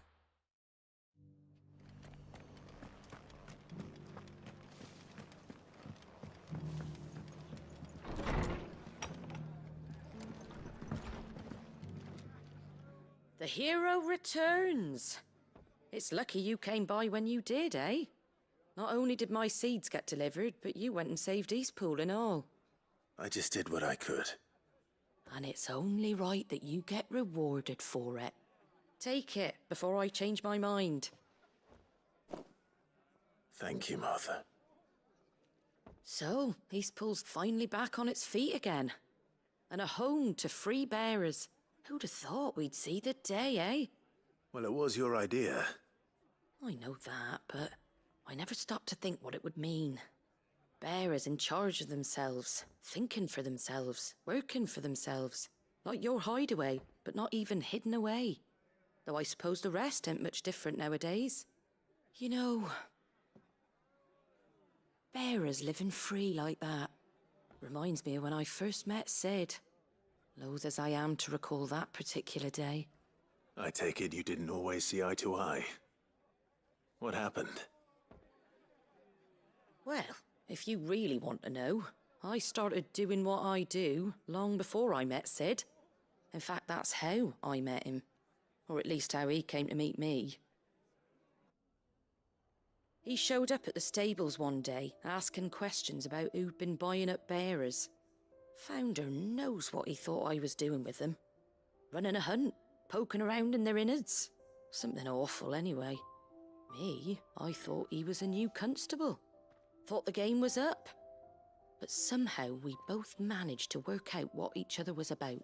The hero returns. It's lucky you came by when you did, eh? Not only did my seeds get delivered, but you went and saved Eastpool and all. I just did what I could. And it's only right that you get rewarded for it. Take it before I change my mind. Thank you, Martha. So, Eastpool's finally back on its feet again. And a home to free bearers. Who'd have thought we'd see the day, eh? Well, it was your idea. I know that, but I never stopped to think what it would mean. Bearers in charge of themselves, thinking for themselves, working for themselves. Like your hideaway, but not even hidden away. Though I suppose the rest ain't much different nowadays. You know, bearers living free like that reminds me of when I first met Sid. Loath as I am to recall that particular day. I take it you didn't always see eye to eye. What happened? Well, if you really want to know, I started doing what I do long before I met Sid. In fact, that's how I met him. Or at least how he came to meet me. He showed up at the stables one day, asking questions about who'd been buying up bearers. Founder knows what he thought I was doing with them. Running a hunt, poking around in their innards. Something awful anyway. Me, I thought he was a new constable. Thought the game was up. But somehow we both managed to work out what each other was about.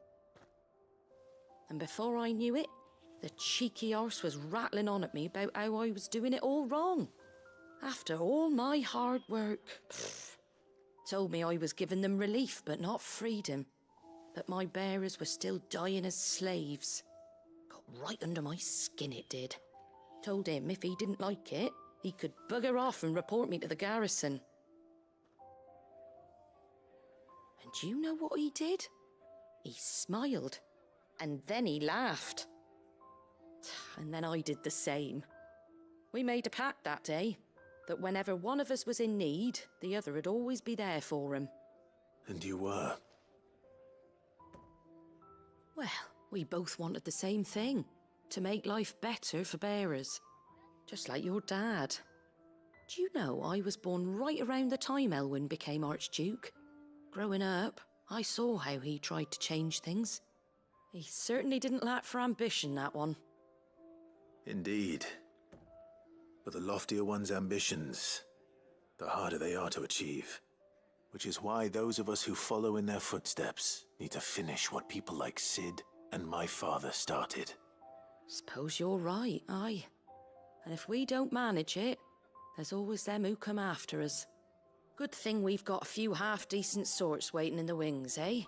And before I knew it, the cheeky arse was rattling on at me about how I was doing it all wrong. After all my hard work. Told me I was giving them relief, but not freedom. That my bearers were still dying as slaves. Got right under my skin, it did. Told him if he didn't like it, he could bugger off and report me to the garrison. And do you know what he did? He smiled. And then he laughed. And then I did the same. We made a pact that day, that whenever one of us was in need, the other would always be there for him. And you were? Well, we both wanted the same thing. To make life better for bearers. Just like your dad. Do you know I was born right around the time Elwyn became Archduke? Growing up, I saw how he tried to change things. He certainly didn't lack for ambition, that one. Indeed. But the loftier one's ambitions, the harder they are to achieve. Which is why those of us who follow in their footsteps need to finish what people like Sid and my father started. Suppose you're right, aye. And if we don't manage it, there's always them who come after us. Good thing we've got a few half-decent sorts waiting in the wings, eh?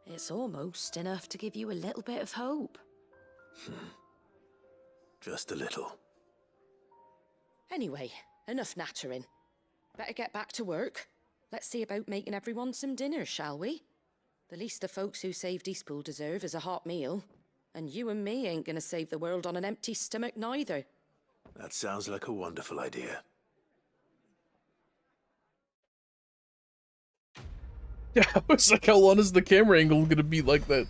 It's almost enough to give you a little bit of hope. Just a little. Anyway, enough nattering. Better get back to work. Let's see about making everyone some dinner, shall we? The least the folks who saved Eastpool deserve is a hot meal. And you and me ain't gonna save the world on an empty stomach neither. That sounds like a wonderful idea. Yeah, I was like, how long is the camera angle gonna be like that?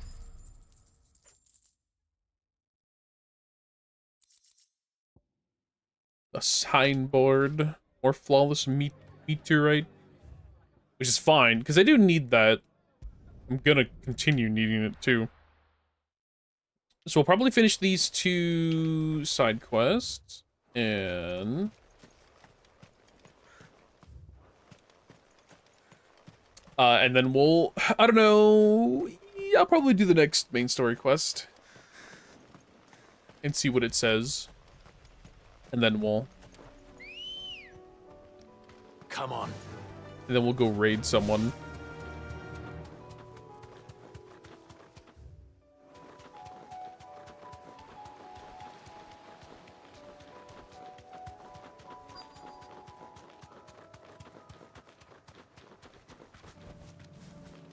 A signboard. More flawless meteorite. Which is fine, because I do need that. I'm gonna continue needing it too. So we'll probably finish these 2 side quests, and then we'll, I don't know, I'll probably do the next main story quest and see what it says, and then we'll, come on, and then we'll go raid someone.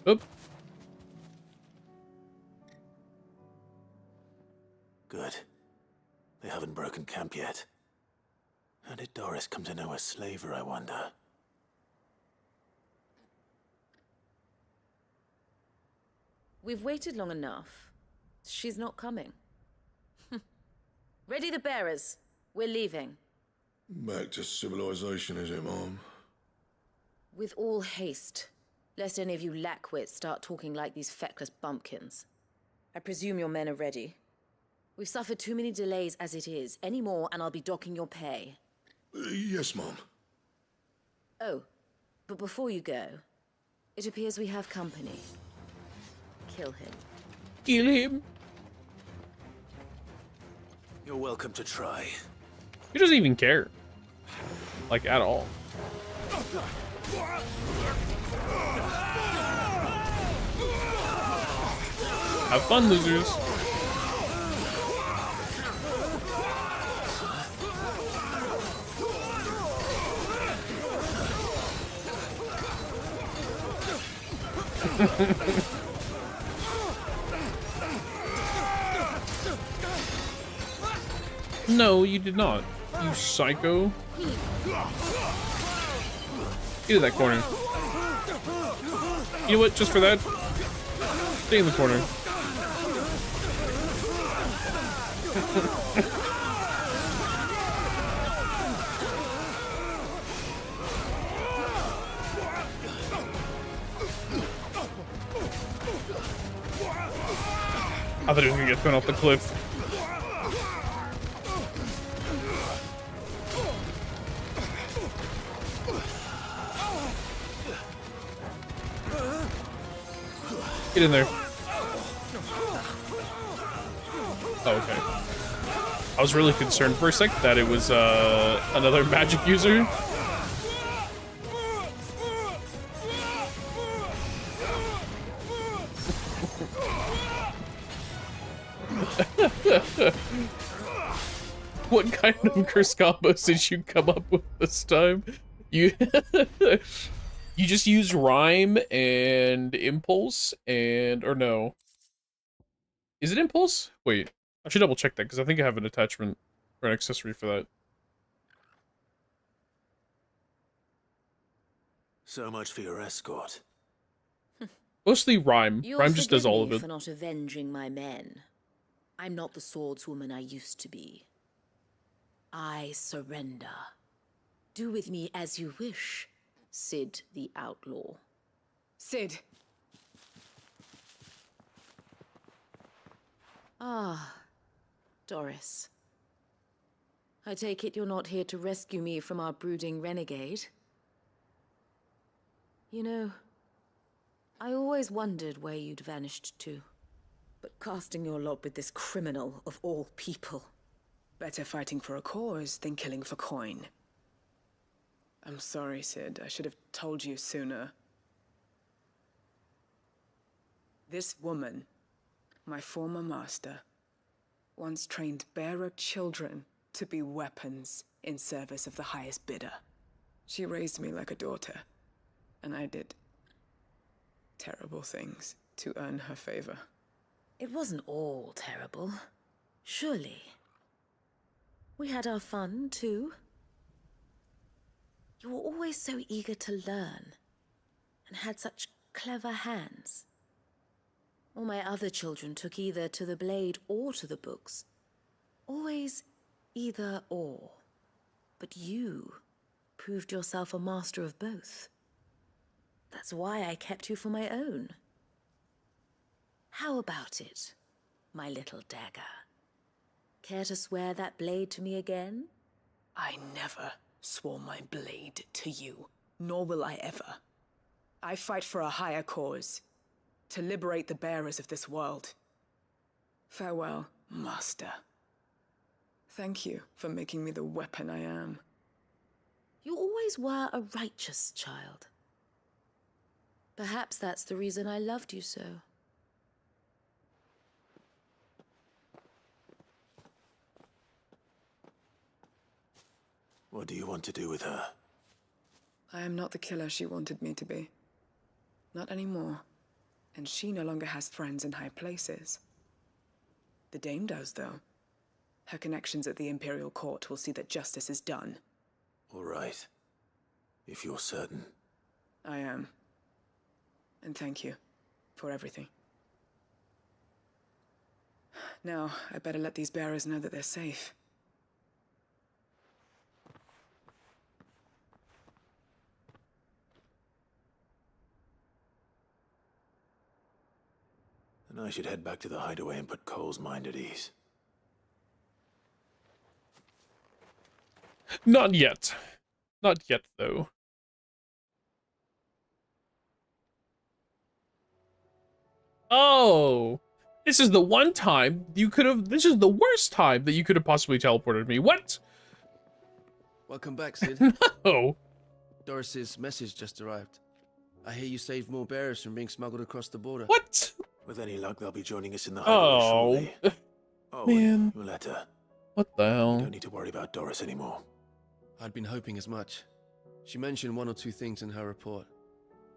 Oop. Good. They haven't broken camp yet. How did Doris come to know a slaver, I wonder? We've waited long enough. She's not coming. Ready the bearers. We're leaving. Back to civilization, is it, Mom? With all haste, lest any of you lackwits start talking like these feckless bumpkins. I presume your men are ready. We've suffered too many delays as it is. Any more, and I'll be docking your pay. Yes, Mom. Oh, but before you go, it appears we have company. Kill him. Kill him. You're welcome to try. He doesn't even care. Like, at all. Have fun, losers. No, you did not. You psycho. Get in that corner. You know what? Just for that, stay in the corner. I thought he was gonna get thrown off the cliff. Get in there. Oh, okay. I was really concerned for a sec that it was another magic user. What kind of curse combos did you come up with this time? You you just use rhyme and impulse and or no? Is it impulse? Wait, I should double check that because I think I have an attachment or an accessory for that. So much for your escort. Mostly rhyme. You'll Rhyme just does all of forgive me it. for not avenging my men. I'm not the swordswoman I used to be. I surrender. Do with me as you wish, Sid the Outlaw. Sid. Ah, Doris. I take it you're not here to rescue me from our brooding renegade? You know, I always wondered where you'd vanished to. But casting your lot with this criminal of all people. Better fighting for a cause than killing for coin. I'm sorry, Sid. I should have told you sooner. This woman, my former master, once trained bearer children to be weapons in service of the highest bidder. She raised me like a daughter, and I did terrible things to earn her favor. It wasn't all terrible, surely. We had our fun, too. You were always so eager to learn, and had such clever hands. All my other children took either to the blade or to the books. Always either or. But you proved yourself a master of both. That's why I kept you for my own. How about it, my little dagger? Care to swear that blade to me again? I never swore my blade to you, nor will I ever. I fight for a higher cause, to liberate the bearers of this world. Farewell, Master. Thank you for making me the weapon I am. You always were a righteous child. Perhaps that's the reason I loved you so. What do you want to do with her? I am not the killer she wanted me to be. Not anymore. And she no longer has friends in high places. The Dame does, though. Her connections at the Imperial Court will see that justice is done. All right. If you're certain. I am. And thank you for everything. Now, I better let these bearers know that they're safe. And I should head back to the hideaway and put Cole's mind at ease. Not yet. Not yet, though. Oh! This is the one time you could have... This is the worst time that you could have possibly teleported me. What? Welcome back, Sid. No. Doris's message just arrived. I hear you saved more bearers from being smuggled across the border. What? With any luck, they'll be joining us in the hideaway shortly. Oh, man. Your letter. What the hell? You don't need to worry about Doris anymore. I'd been hoping as much. She mentioned one or two things in her report.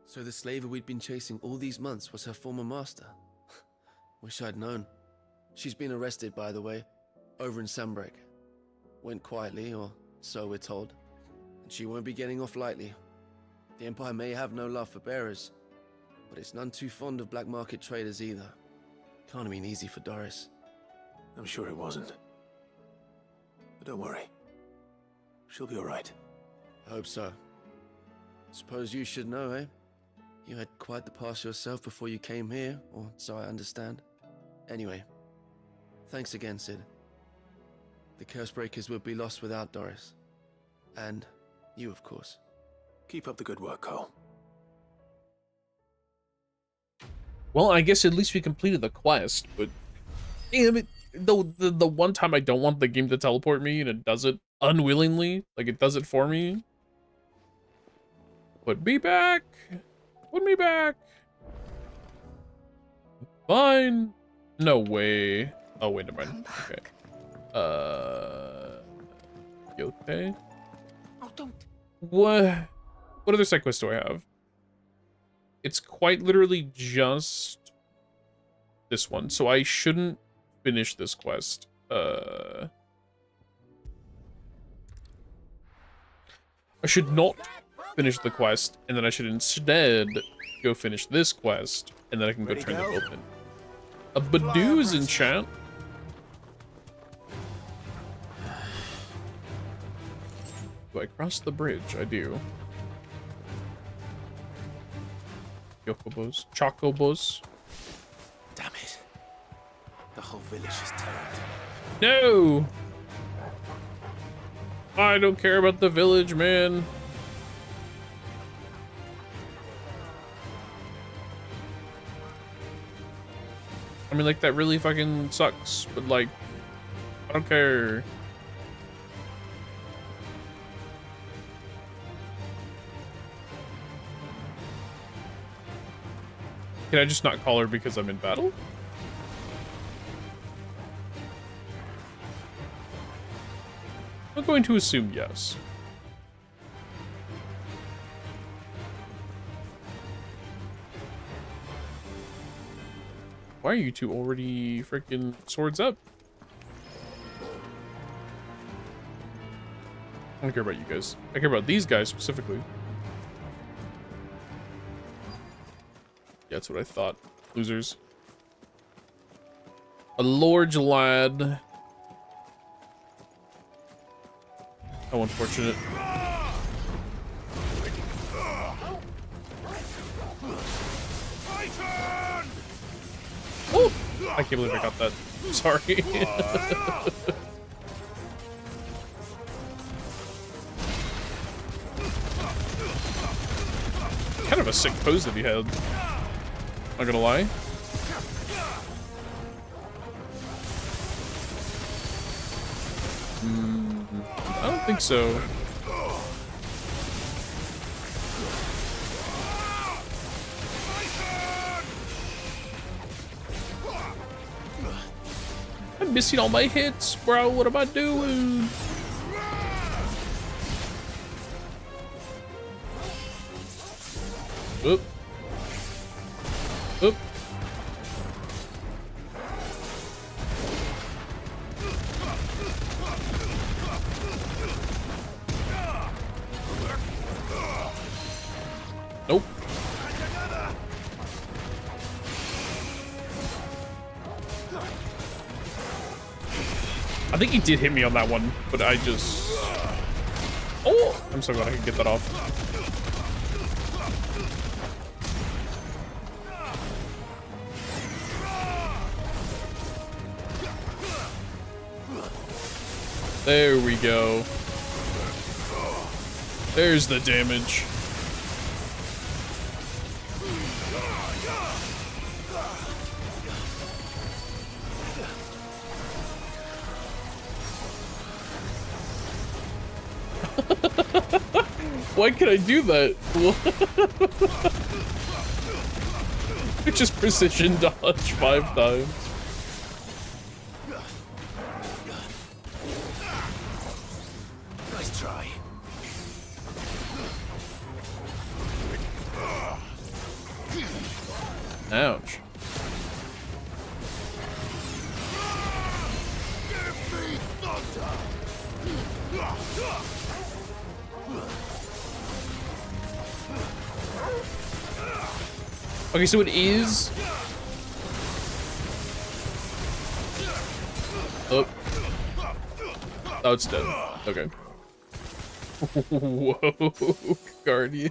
So the slaver we'd been chasing all these months was her former master. Wish I'd known. She's been arrested, by the way, over in Sandbreak. Went quietly, or so we're told. And she won't be getting off lightly. The Empire may have no love for bearers, but it's none too fond of black market traders either. Can't have been easy for Doris. I'm sure it wasn't. But don't worry. She'll be alright. I hope so. Suppose you should know, eh? You had quite the past yourself before you came here, or so I understand. Anyway, thanks again, Sid. The Cursebreakers would be lost without Doris. And you, of course. Keep up the good work, Cole. Well, I guess at least we completed the quest, but damn it, the one time I don't want the game to teleport me and it does it unwillingly, like it does it for me. Put me back. Put me back. Fine. No way. Oh wait, never mind. Okay. Yote? Oh, don't. What other side quest do I have? It's quite literally just this one, so I shouldn't finish this quest. I should not finish the quest, and then I should instead go finish this quest, and then I can go turn them open. A Badoo's in chat. Do I cross the bridge? I do. Yokobos. Chocobos. Damn it. The whole village is turned. No! I don't care about the village, man. I mean, like, that really fucking sucks, but, like, I don't care. Can I just not call her because I'm in battle? I'm going to assume yes. Why are you two already freaking swords up? I don't care about you guys. I care about these guys specifically. Yeah, that's what I thought. Losers. A large lad. How unfortunate. Oh! I can't believe I got that. Sorry. Kind of a sick pose that he had. Not gonna lie. I don't think so. I'm missing all my hits, bro. What am I doing? Oop. Oop. Nope. I think he did hit me on that one, but I just... Oh! I'm so glad I could get that off. There we go. There's the damage. Why can I do that? Just precision dodge 5 times. Nice try. Ouch. Okay, so it is... Oh. Oh, it's dead. Okay. Whoa, Guardian.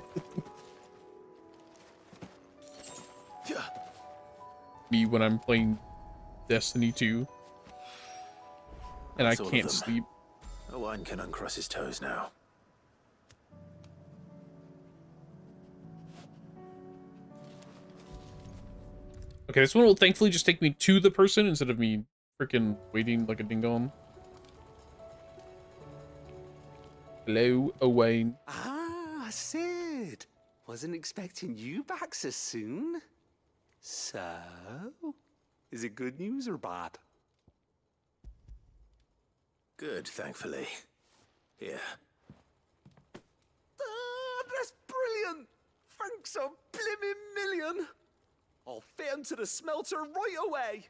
Me when I'm playing Destiny 2. And That's I all of can't them. sleep. Owen can uncross his toes now. Okay, this one will thankfully just take me to the person instead of me freaking waiting like a dingo. Hello, Owain. Ah, Sid. Wasn't expecting you back so soon. So, is it good news or bad? Good, thankfully. Here. Ah, that's brilliant. Thanks a blimmin' million. I'll fit him to the smelter right away.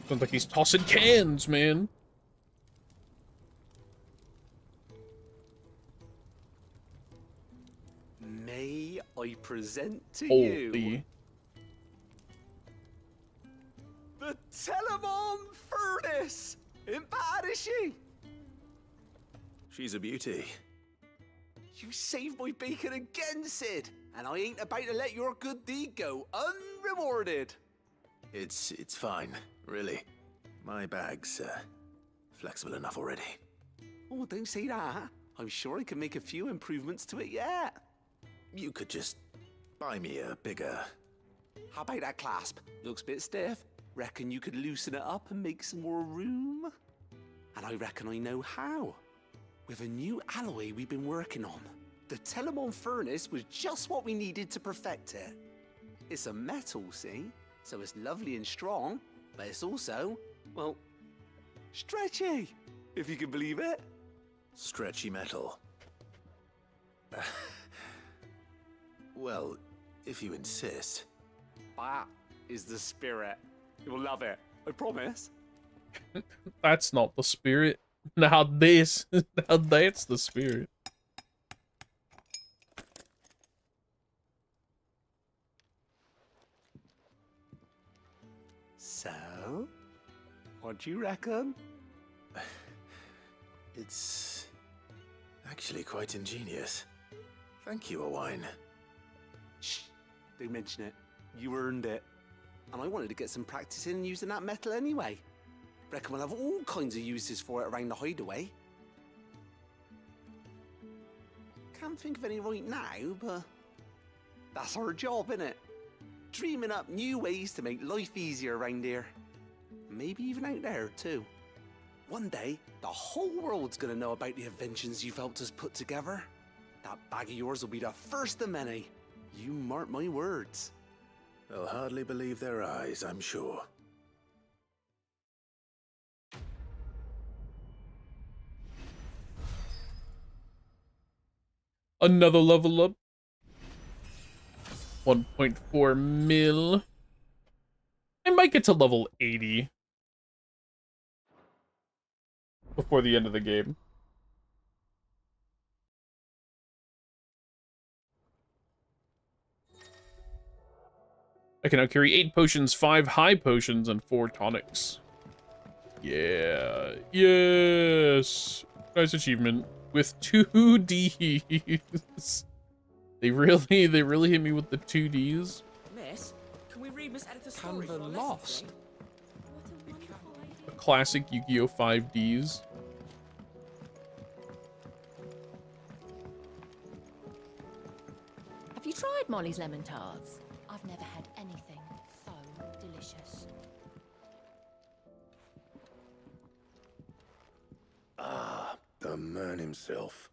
Sounds like he's tossing cans, man. May I present to Holy. you the Telemon Furnace? Ain't bad, is she? She's a beauty. You saved my bacon again, Sid, and I ain't about to let your good deed go unrewarded. It's fine, really. My bag's flexible enough already. Oh, don't say that. I'm sure I can make a few improvements to it yet. You could just buy me a bigger... How about that clasp? Looks a bit stiff. Reckon you could loosen it up and make some more room? And I reckon I know how. With a new alloy we've been working on. The Telemon Furnace was just what we needed to perfect it. It's a metal, see? So it's lovely and strong, but it's also, well, stretchy, if you can believe it. Stretchy metal. Well, if you insist. That is the spirit. You'll love it, I promise. That's not the spirit. Now that's the spirit. So, what do you reckon? It's actually quite ingenious. Thank you, Owain. Shh, don't mention it. You earned it. And I wanted to get some practice in using that metal anyway. Reckon we'll have all kinds of uses for it around the hideaway. Can't think of any right now, but that's our job, innit? Dreaming up new ways to make life easier around here. Maybe even out there, too. One day, the whole world's gonna know about the inventions you've helped us put together. That bag of yours will be the first of many. You mark my words. They'll hardly believe their eyes, I'm sure. Another level up. 1.4 mil. I might get to level 80 before the end of the game. I can now carry 8 potions, 5 high potions, and 4 tonics. Yeah. Yes. Nice achievement. With 2 Ds. They really hit me with the 2 Ds. Miss, can we read Miss Editor's story for our lost. A classic Yu-Gi-Oh! 5 Ds. Have you tried Molly's lemon tarts? I've never had anything so delicious. Ah, the man himself.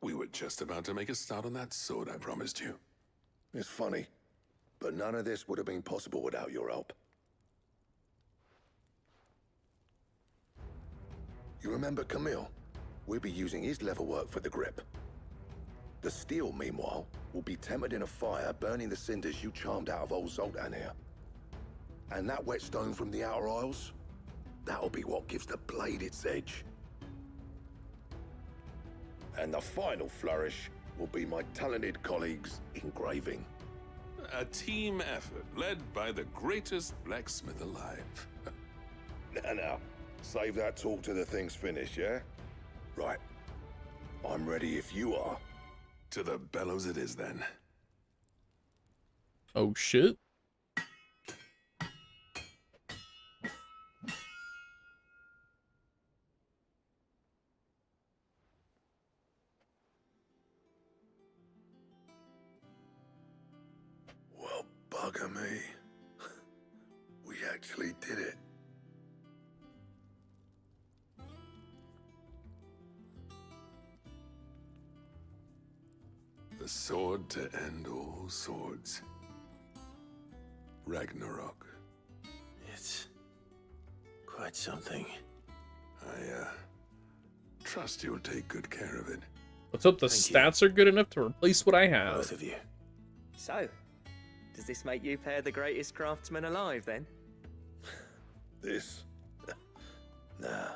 We were just about to make a start on that sword I promised you. It's funny, but none of this would have been possible without your help. You remember Camille? We'll be using his leather work for the grip. The steel, meanwhile, will be tempered in a fire, burning the cinders you charmed out of old Zoltan here. And that whetstone from the Outer Isles, that'll be what gives the blade its edge. And the final flourish will be my talented colleagues' engraving. A team effort led by the greatest blacksmith alive. Now, save that talk till the thing's finished, yeah? Right. I'm ready if you are. To the bellows it is, then. Oh, shit. Well, bugger me. We actually did it. The sword to end all swords. Ragnarok. It's quite something. I, trust you'll take good care of it. Let's hope the stats are good enough to replace what I have. Both of you. So, does this make you pair the greatest craftsman alive, then? This? Nah.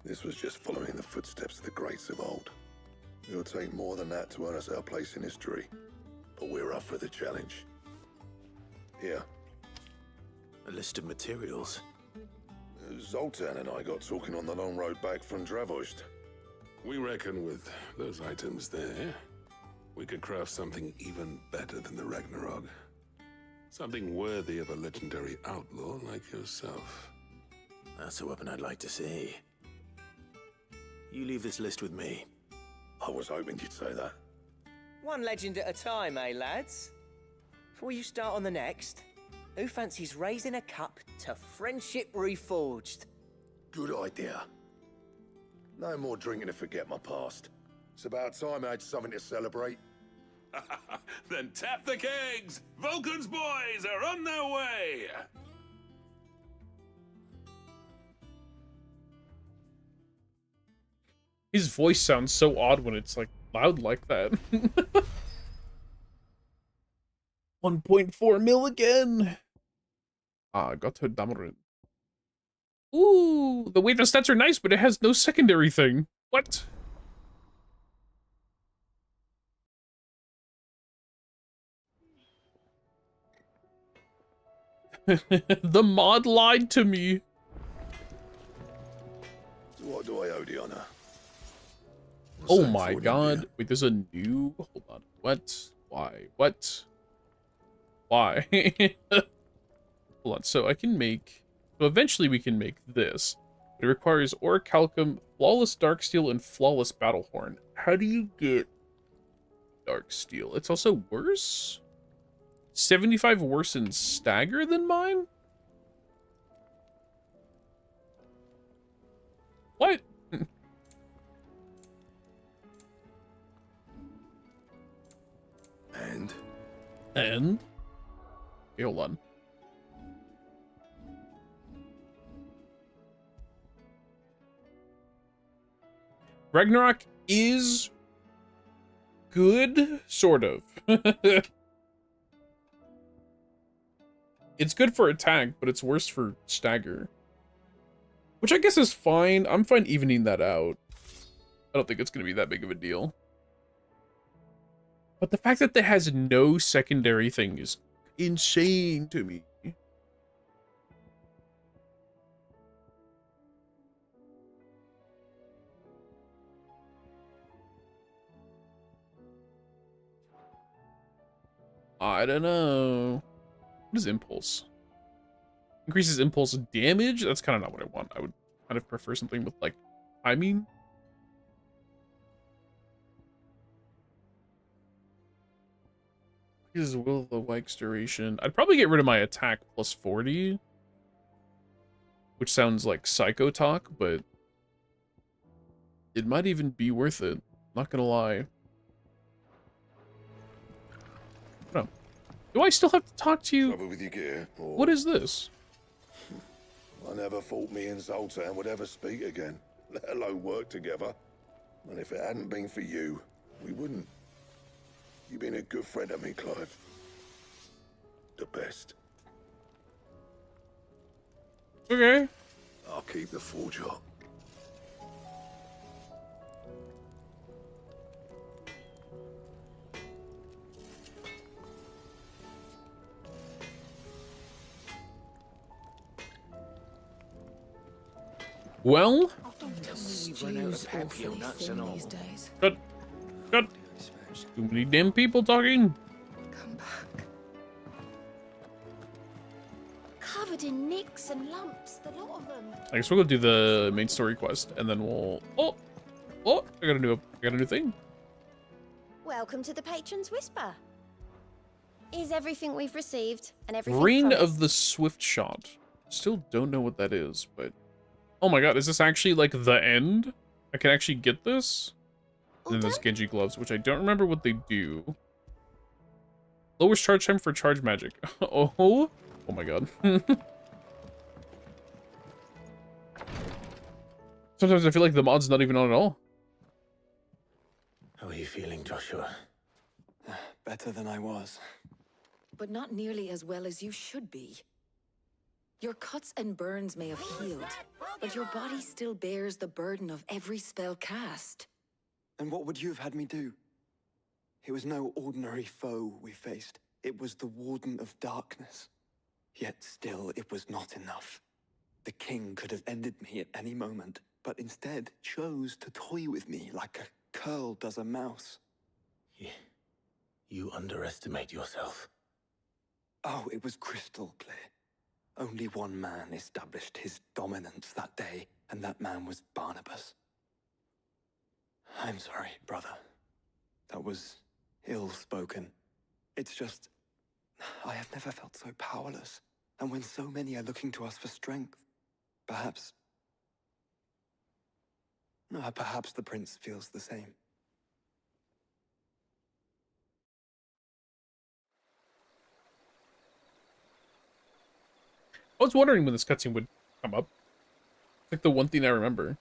This was just following the footsteps of the greats of old. It'll take more than that to earn us our place in history. But we're up for the challenge. Here. A list of materials. Zoltan and I got talking on the long road back from Dravost. We reckon with those items there, we could craft something even better than the Ragnarok. Something worthy of a legendary outlaw like yourself. That's a weapon I'd like to see. You leave this list with me. I was hoping you'd say that. One legend at a time, eh, lads? Before you start on the next, who fancies raising a cup to friendship reforged? Good idea. No more drinking to forget my past. It's about time I had something to celebrate. Then tap the kegs! Vulcan's boys are on their way! His voice sounds so odd when it's like loud like that. 1.4 mil again. Ah, got to Damerin. Ooh, the way the stats are nice, but it has no secondary thing. What? The mod lied to me. What do I owe the honor? Oh my god. Wait, there's a new... Hold on. What? Why? What? Why? Hold on. So I can make... So eventually we can make this. It requires orichalcum, flawless darksteel, and flawless battlehorn. How do you get darksteel? It's also worse? 75 worse in stagger than mine? What? And? Okay, hold on. Ragnarok is good, sort of. It's good for attack, but it's worse for stagger. Which I guess is fine. I'm fine evening that out. I don't think it's going to be that big of a deal. But the fact that it has no secondary thing is insane to me. I don't know. What is impulse? Increases impulse damage? That's kind of not what I want. I would kind of prefer something with, like, timing. Increases will of the Wike's duration. I'd probably get rid of my attack plus 40. Which sounds like psycho talk, but it might even be worth it. Not gonna lie. No. Do I still have to talk to you? Trouble with your gear, or... What is this? I never thought me and Zoltan would ever speak again, let alone work together. And if it hadn't been for you, we wouldn't. You've been a good friend of me, Clive. The best. Okay. I'll keep the forge up. Well, Good. Good. Too many damn people talking. Come back. Covered in nicks and lumps, the lot of them. I guess we'll go do the main story quest, and then we'll. Oh, I got a new thing. Welcome to the Patron's Whisper. Is everything we've received and everything Ring promised? of the Swift Shot. Still don't know what that is, but oh my god, is this actually like the end? I can actually get this. And then there's Genji gloves, which I don't remember what they do. Lowers charge time for charge magic. Oh my god. Sometimes I feel like the mod's not even on at all. How are you feeling, Joshua? Better than I was. But not nearly as well as you should be. Your cuts and burns may have healed, but your body still bears the burden of every spell cast. And what would you have had me do? It was no ordinary foe we faced. It was the Warden of Darkness. Yet still, it was not enough. The king could have ended me at any moment, but instead chose to toy with me like a curl does a mouse. You underestimate yourself. Oh, it was crystal clear. Only one man established his dominance that day, and that man was Barnabas. I'm sorry, brother. That was ill-spoken. It's just, I have never felt so powerless. And when so many are looking to us for strength, perhaps the prince feels the same. I was wondering when this cutscene would come up. It's like the one thing I remember.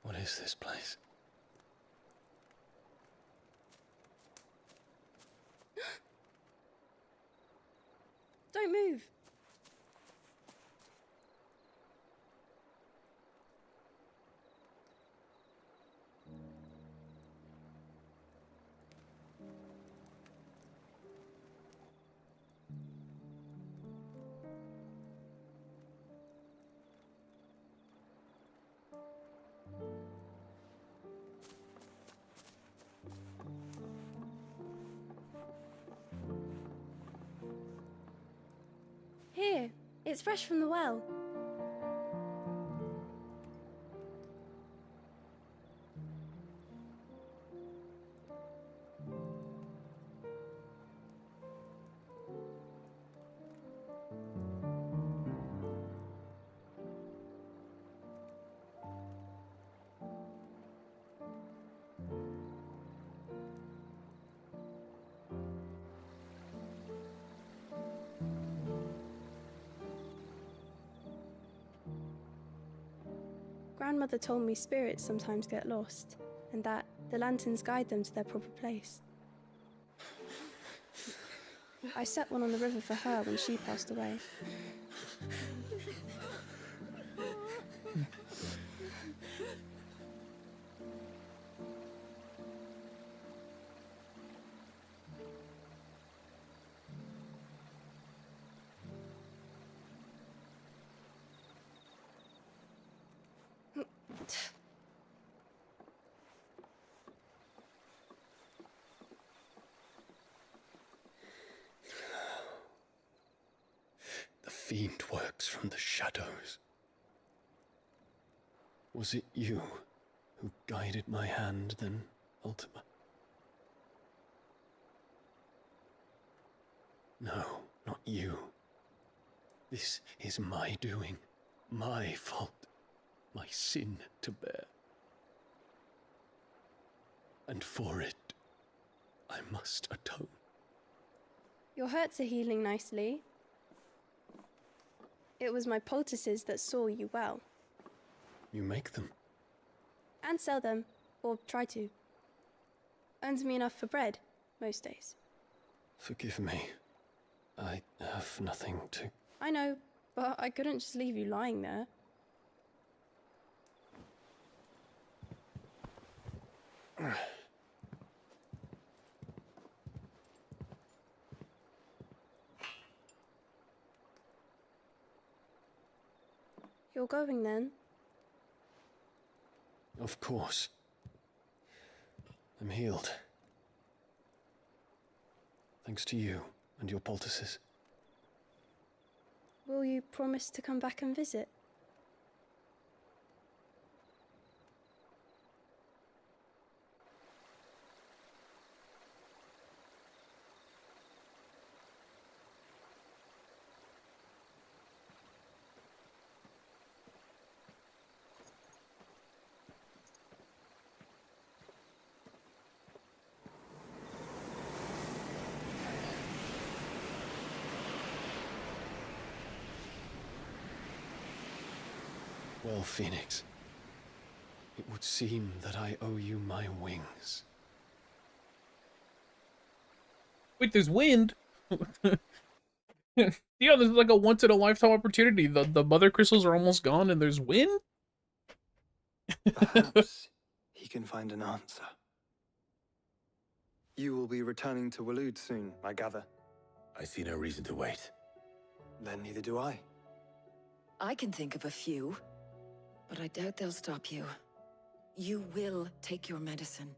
What is this place? Don't move. Here, it's fresh from the well. Grandmother told me spirits sometimes get lost, and that the lanterns guide them to their proper place. I set one on the river for her when she passed away. The fiend works from the shadows. Was it you who guided my hand then, Ultima? No, not you. This is my doing, my fault, my sin to bear. And for it, I must atone. Your hurts are healing nicely. It was my poultices that saw you well. You make them? And sell them, or try to. Earns me enough for bread, most days. Forgive me. I have nothing to... I know, but I couldn't just leave you lying there. You're going then? Of course. I'm healed. Thanks to you and your poultices. Will you promise to come back and visit? Well, Phoenix, it would seem that I owe you my wings. Wait, there's wind? Yeah, this is like a once-in-a-lifetime opportunity. The mother crystals are almost gone and there's wind? Perhaps he can find an answer. You will be returning to Waloed soon, I gather. I see no reason to wait. Then neither do I. I can think of a few, but I doubt they'll stop you. You will take your medicine.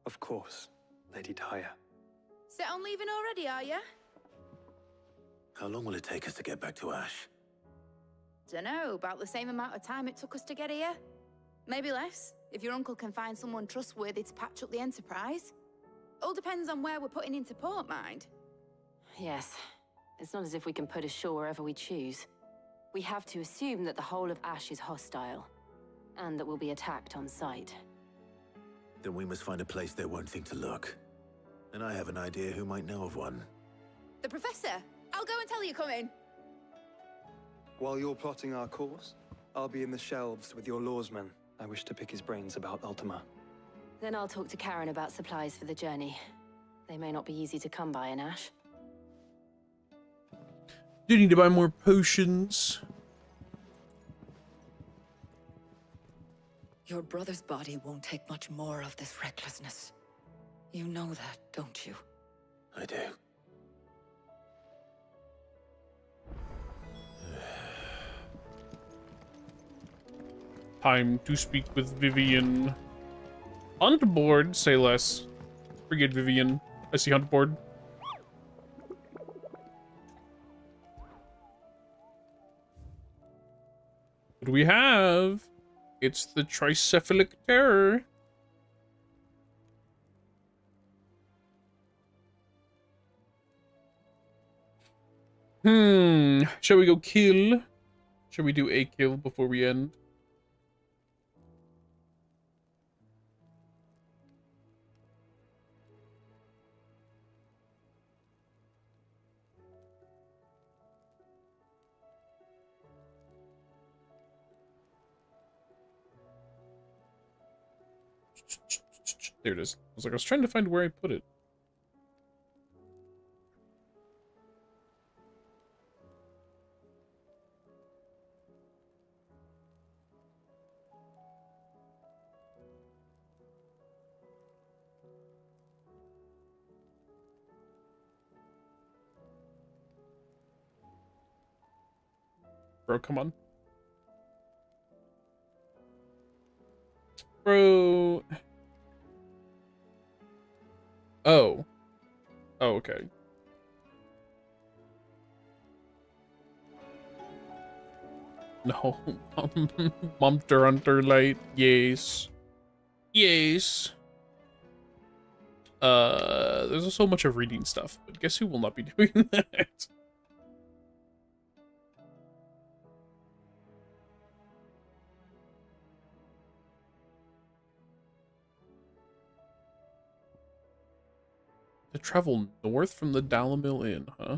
Of course, Lady Daya. Set on leaving already, are you? How long will it take us to get back to Ash? Dunno, about the same amount of time it took us to get here. Maybe less, if your uncle can find someone trustworthy to patch up the Enterprise. All depends on where we're putting into port, mind. Yes. It's not as if we can put ashore wherever we choose. We have to assume that the whole of Ash is hostile, and that we'll be attacked on sight. Then we must find a place they won't think to look. And I have an idea who might know of one. The Professor! I'll go and tell you coming. While you're plotting our course, I'll be in the shelves with your lawsman. I wish to pick his brains about Ultima. Then I'll talk to Karen about supplies for the journey. They may not be easy to come by in Ash. Do need to buy more potions. Your brother's body won't take much more of this recklessness. You know that, don't you? I do. Time to speak with Vivian. Hunt board, say less. Forget Vivian. I see hunt board. What do we have? It's the tricephalic terror. Shall we go kill? Shall we do a kill before we end? There it is. I was trying to find where I put it. Bro, come on. Bro. Oh. Oh, okay. No. Monster Hunter Light. Yes. Yes. There's so much of reading stuff, but guess who will not be doing that? To travel north from the Dalamil Inn, huh?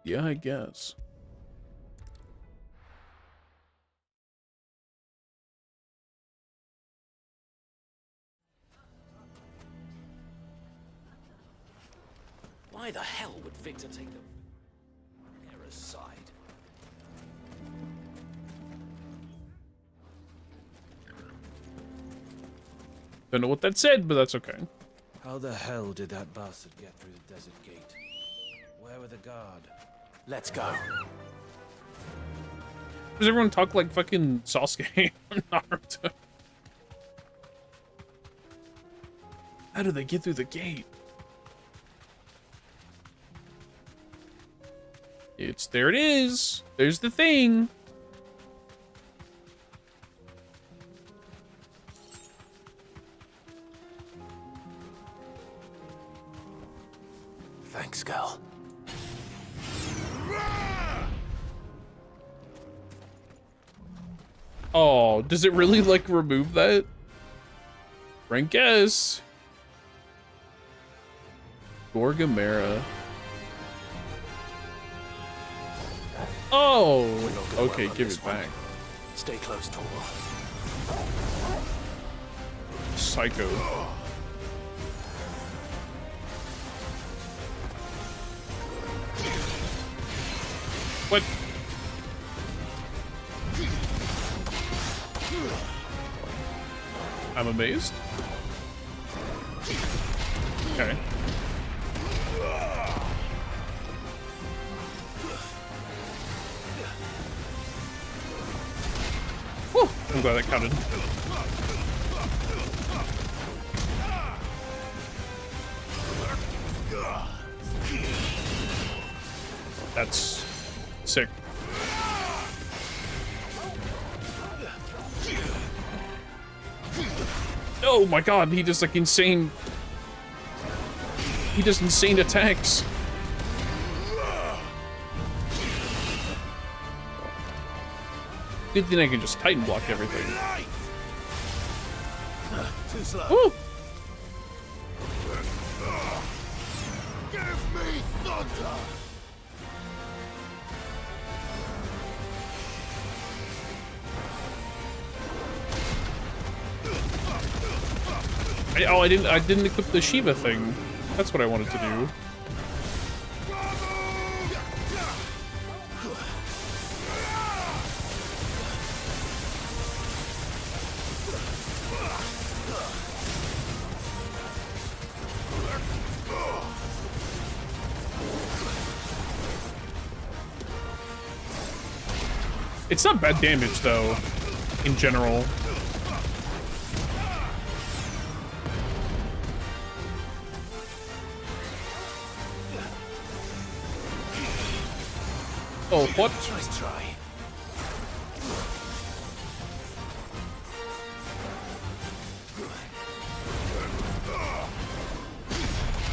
Yeah, I guess. Why the hell would Victor take the heiress side? Don't know what that said, but that's okay. How the hell did that bastard get through the desert gate? Where were the guard? Let's go. Does everyone talk like fucking Sasuke or Naruto? How do they get through the gate? There it is. There's the thing. Thanks, girl. Oh, does it really, like, remove that? Rank S. Gorgamera. Oh, okay, give it back. Stay close, Tor. Psycho. What? I'm amazed. Okay. Whew, I'm glad that counted. That's sick. Oh my god, he does like insane... He does insane attacks. Good thing I can just Titan block everything. Too slow. Woo! Give me thunder. I didn't equip the Shiva thing. That's what I wanted to do. It's not bad damage though, in general. Oh, what? Nice try.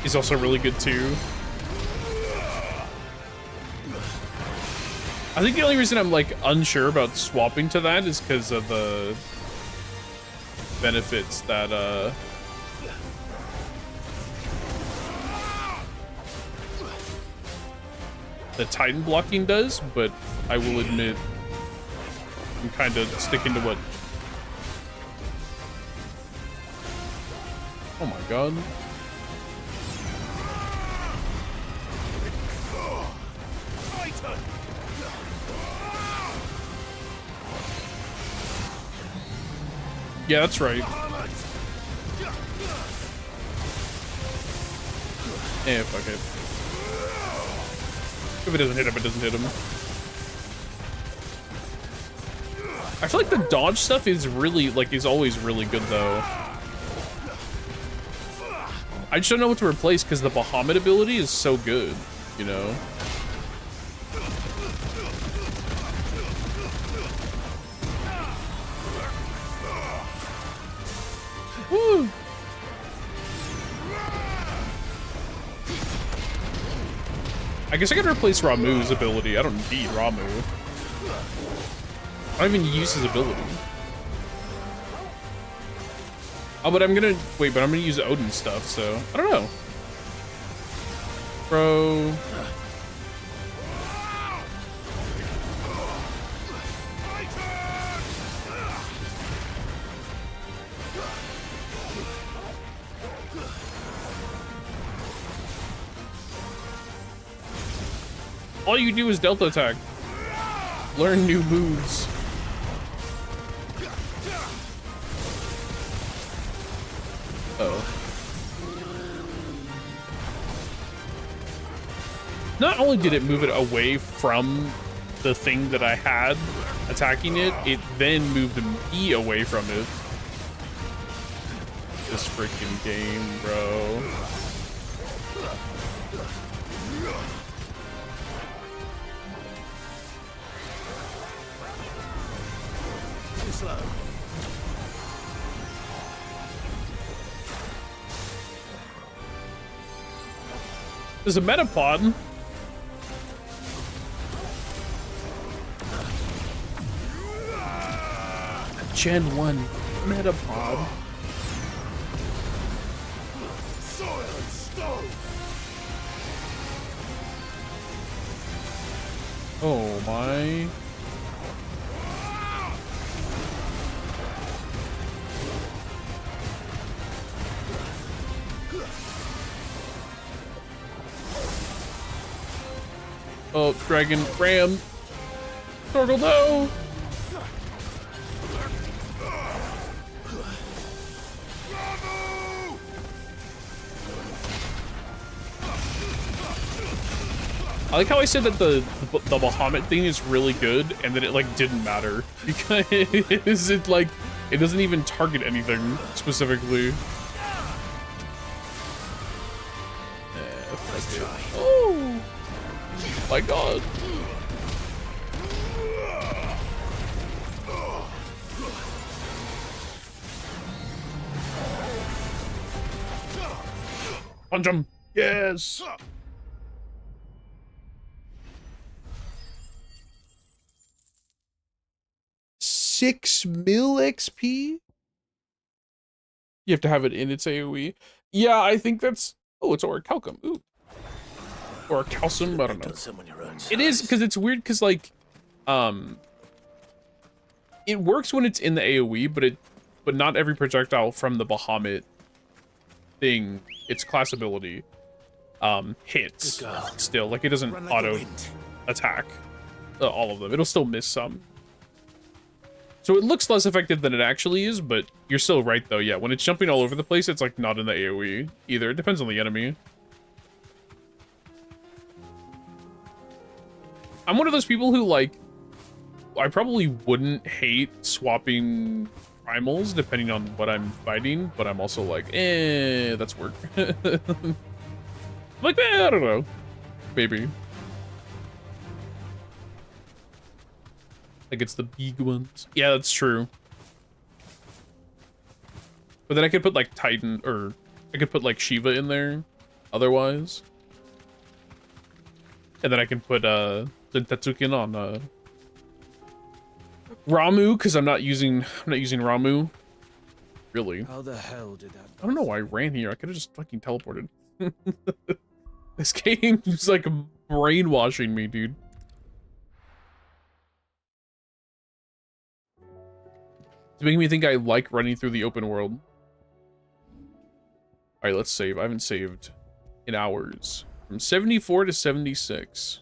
He's also really good too. I think the only reason I'm like unsure about swapping to that is because of the benefits that the Titan blocking does, but I will admit I'm kind of sticking to what Oh my god. Yeah, that's right. Eh, fuck it. If it doesn't hit him, it doesn't hit him. I feel like the dodge stuff is really, like, is always really good, though. I just don't know what to replace, because the Bahamut ability is so good, you know? Woo! I guess I could replace Ramuh's ability. I don't need Ramuh. I don't even use his ability. Oh, but I'm gonna... Wait, but I'm gonna use Odin's stuff, so... I don't know. Bro... All you do is Delta attack. Learn new moves. Uh-oh. Not only did it move it away from the thing that I had attacking it, it then moved me away from it. This freaking game, bro. Too slow. There's a Metapod. Gen 1 Metapod. Oh my. Oh, Dragon Ram. Turtle, no! I like how I said that the Bahamut thing is really good, and that it like didn't matter because it like it doesn't even target anything specifically. Oh my god! Punch him! Yes. $6 mil XP? You have to have it in its AoE. Yeah, I think that's... Oh, it's Orichalcum. Ooh. Orichalcum, I don't know. It is, because it's weird, because, like, it works when it's in the AoE, but not every projectile from the Bahamut thing, its class ability, hits still. Like, it doesn't auto attack all of them. It'll still miss some. So it looks less effective than it actually is, but you're still right, though. Yeah, when it's jumping all over the place, it's, like, not in the AoE either. It depends on the enemy. I'm one of those people who, like, I probably wouldn't hate swapping primals depending on what I'm fighting, but I'm also like, that's work. Like, I don't know. Maybe. Like, it's the big ones. Yeah, that's true. But then I could put, like, Titan, or I could put, like, Shiva in there, otherwise. And then I can put, Tetsukin on, Ramuh, because I'm not using Ramuh. Really. How the hell did that? I don't know why I ran here. I could have just fucking teleported. This game's, like, brainwashing me, dude. It's making me think I like running through the open world. All right, let's save. I haven't saved in hours. From 74 to 76.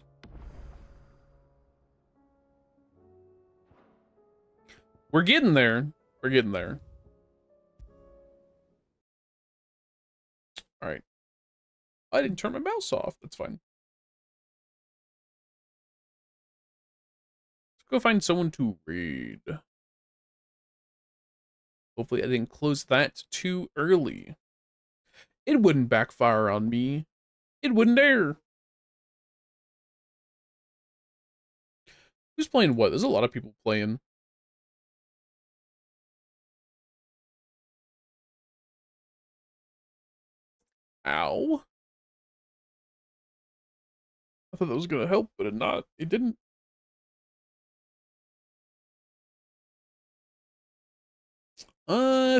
We're getting there. We're getting there. All right. I didn't turn my mouse off. That's fine. Let's go find someone to read. Hopefully I didn't close that too early. It wouldn't backfire on me. It wouldn't dare. Who's playing what? There's a lot of people playing. Ow. I thought that was gonna help, but it didn't.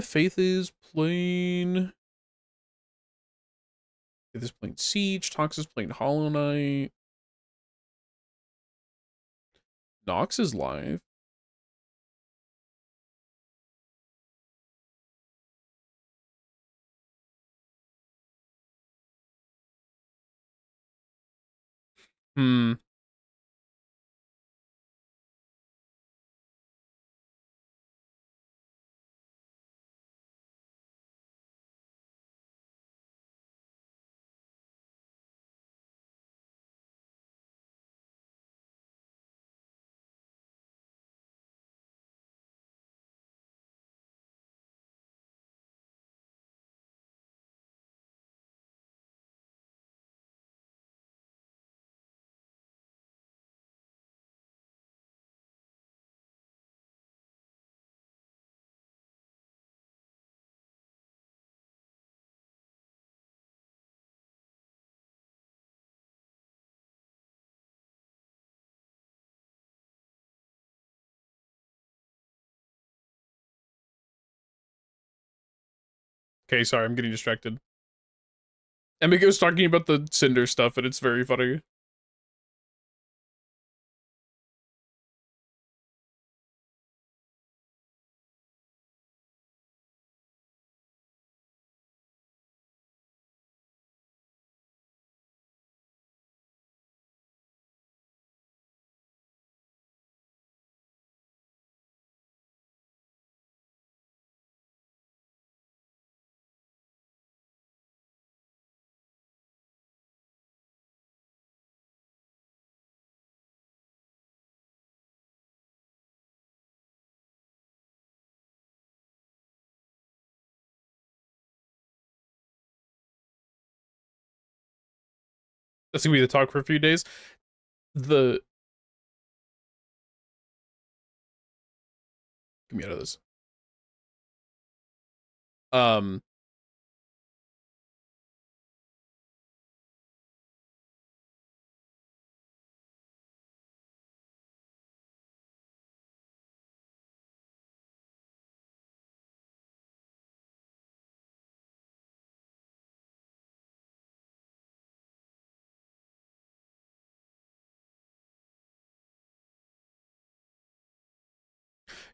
Faith is playing Siege, Tox is playing Hollow Knight. Nox is live. Hmm. Okay, sorry, I'm getting distracted. Emigo's talking about the Cinder stuff, and it's very funny. That's gonna be the talk for a few days. Get me out of this.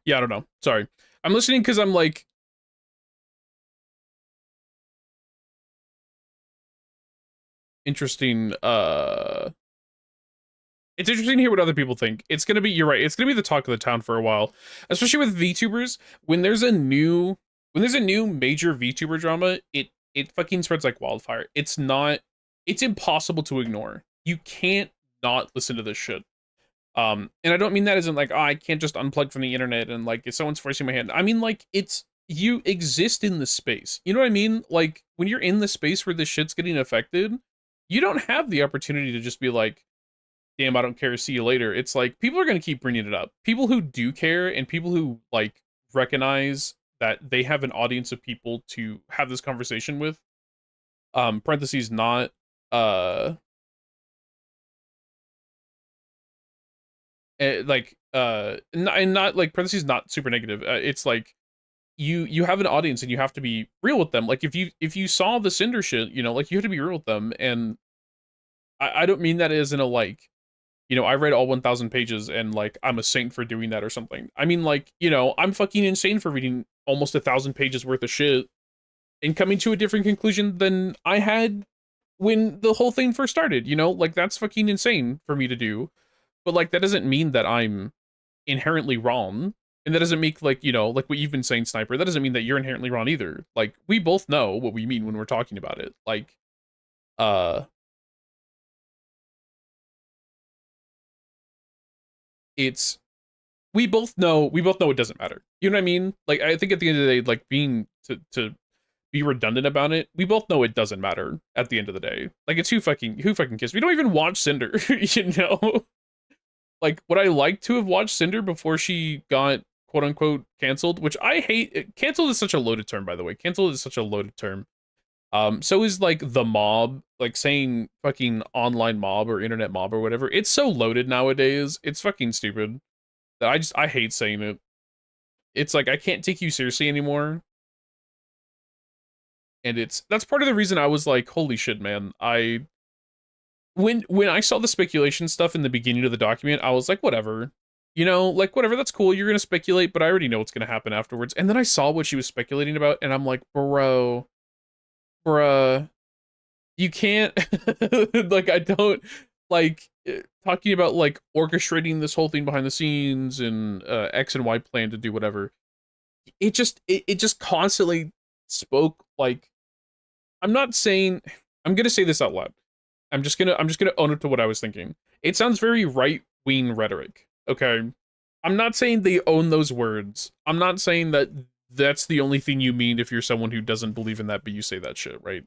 Yeah, I don't know. Sorry. I'm listening because I'm like... Interesting, It's interesting to hear what other people think. It's gonna be, you're right, it's gonna be the talk of the town for a while. Especially with VTubers. When there's a new major VTuber drama, it fucking spreads like wildfire. It's impossible to ignore. You can't not listen to this shit. And I don't mean that as in like, oh, I can't just unplug from the internet and like if someone's forcing my hand. I mean like you exist in the space. You know what I mean? Like when you're in the space where this shit's getting affected, you don't have the opportunity to just be like, damn, I don't care, see you later. It's like people are gonna keep bringing it up. People who do care and people who like recognize that they have an audience of people to have this conversation with. Parentheses not not like parentheses not super negative. It's like you have an audience and you have to be real with them. Like if you saw the Cinder shit, you know, like you have to be real with them. And I don't mean that as in a like, you know, I read all 1,000 pages and like I'm a saint for doing that or something. I mean like, you know, I'm fucking insane for reading almost 1,000 pages worth of shit. and coming to a different conclusion than I had when the whole thing first started, you know? Like, that's fucking insane for me to do. But, like, that doesn't mean that I'm inherently wrong. And that doesn't make, like, you know, like what you've been saying, Sniper, that doesn't mean that you're inherently wrong either. Like, we both know what we mean when we're talking about it. Like, it's, we both know it doesn't matter. You know what I mean? Like, I think at the end of the day, like, being, to be redundant about it, we both know it doesn't matter at the end of the day. Like, it's who fucking cares? We don't even watch Cinder, you know? Like, would I like to have watched Cinder before she got quote unquote canceled? Which I hate. Canceled is such a loaded term, by the way. Canceled is such a loaded term. So is like the mob, like saying fucking online mob or internet mob or whatever. It's so loaded nowadays. It's fucking stupid. That I hate saying it. It's like I can't take you seriously anymore. And that's part of the reason I was like, holy shit, man. When I saw the speculation stuff in the beginning of the document, I was like, whatever. You know, like, whatever, that's cool. You're going to speculate, but I already know what's going to happen afterwards. And then I saw what she was speculating about, and I'm like, bruh, you can't, like, I don't, like, talking about, like, orchestrating this whole thing behind the scenes and X and Y plan to do whatever. It just constantly spoke, like, I'm not saying, I'm going to say this out loud. I'm just gonna own up to what I was thinking. It sounds very right-wing rhetoric, okay? I'm not saying they own those words. I'm not saying that that's the only thing you mean if you're someone who doesn't believe in that, but you say that shit, right?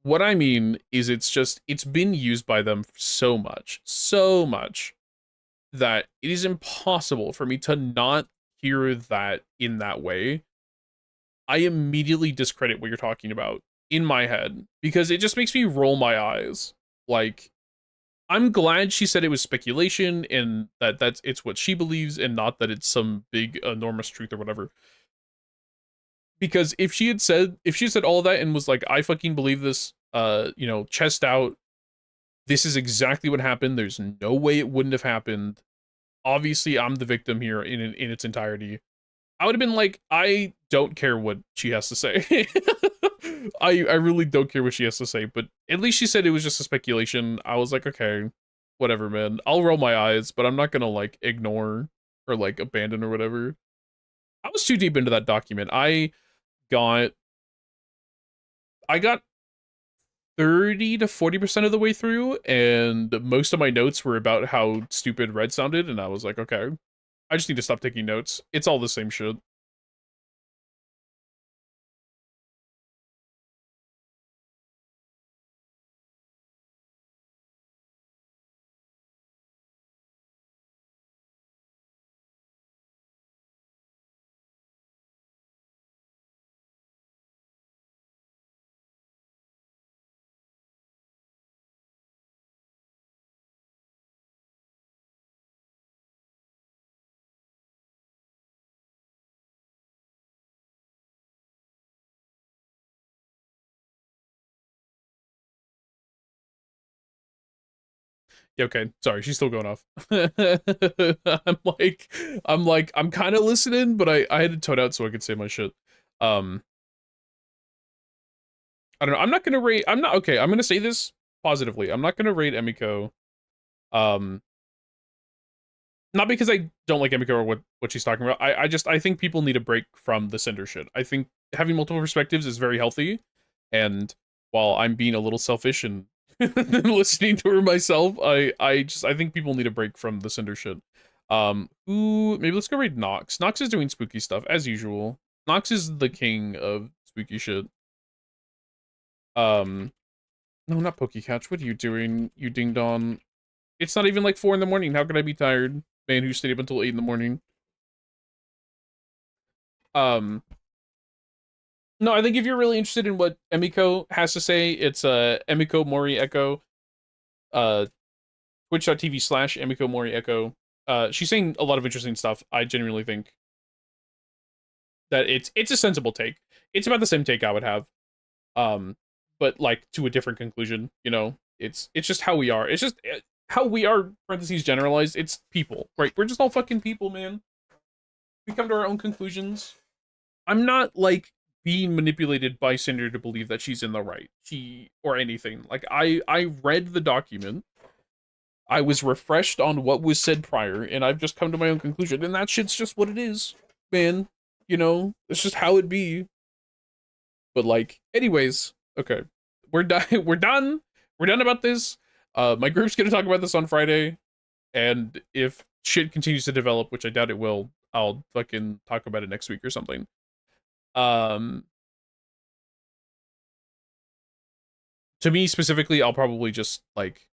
What I mean is it's been used by them so much, that it is impossible for me to not hear that in that way. I immediately discredit what you're talking about in my head, because it just makes me roll my eyes. Like, I'm glad she said it was speculation and that it's what she believes and not that it's some big enormous truth or whatever. Because if she had said all of that and was like, I fucking believe this, you know, chest out, this is exactly what happened, there's no way it wouldn't have happened, obviously I'm the victim here in its entirety, I would have been like, I don't care what she has to say. I really don't care what she has to say, but at least she said it was just a speculation. I was like, okay, whatever, man. I'll roll my eyes, but I'm not gonna, like, ignore or, like, abandon or whatever. I was too deep into that document. I got 30 to 40% of the way through, and most of my notes were about how stupid Red sounded, and I was like, okay, I just need to stop taking notes. It's all the same shit. Yeah, okay, sorry, she's still going off. I'm kind of listening, but I had to tone out so I could say my shit. I don't know, I'm not gonna say this positively. I'm not gonna rate Emiko. Not because I don't like Emiko or what she's talking about. I think people need a break from the Cinder shit. I think having multiple perspectives is very healthy, and while I'm being a little selfish and listening to her myself, I think people need a break from the Cinder shit. Maybe let's go raid Nox. Nox is doing spooky stuff as usual. Nox is the king of spooky shit. No, not Pokecatch. What are you doing, you ding dong? It's not even like 4 in the morning. How could I be tired? Man who stayed up until 8 in the morning. No, I think if you're really interested in what Emiko has to say, it's Emiko Mori Echo, twitch.tv/Emiko Mori Echo. She's saying a lot of interesting stuff. I genuinely think that it's a sensible take. It's about the same take I would have, but like to a different conclusion. You know, it's just how we are. It's just how we are. Parentheses generalized. It's people, right? We're just all fucking people, man. We come to our own conclusions. I'm not like being manipulated by Cinder to believe that she's in the right. Or anything. Like, I read the document. I was refreshed on what was said prior, and I've just come to my own conclusion. And that shit's just what it is, man. You know? It's just how it be. But, like, anyways, okay. We're done. We're done. We're done about this. My group's gonna talk about this on Friday. And if shit continues to develop, which I doubt it will, I'll fucking talk about it next week or something. To me specifically, I'll probably just, like,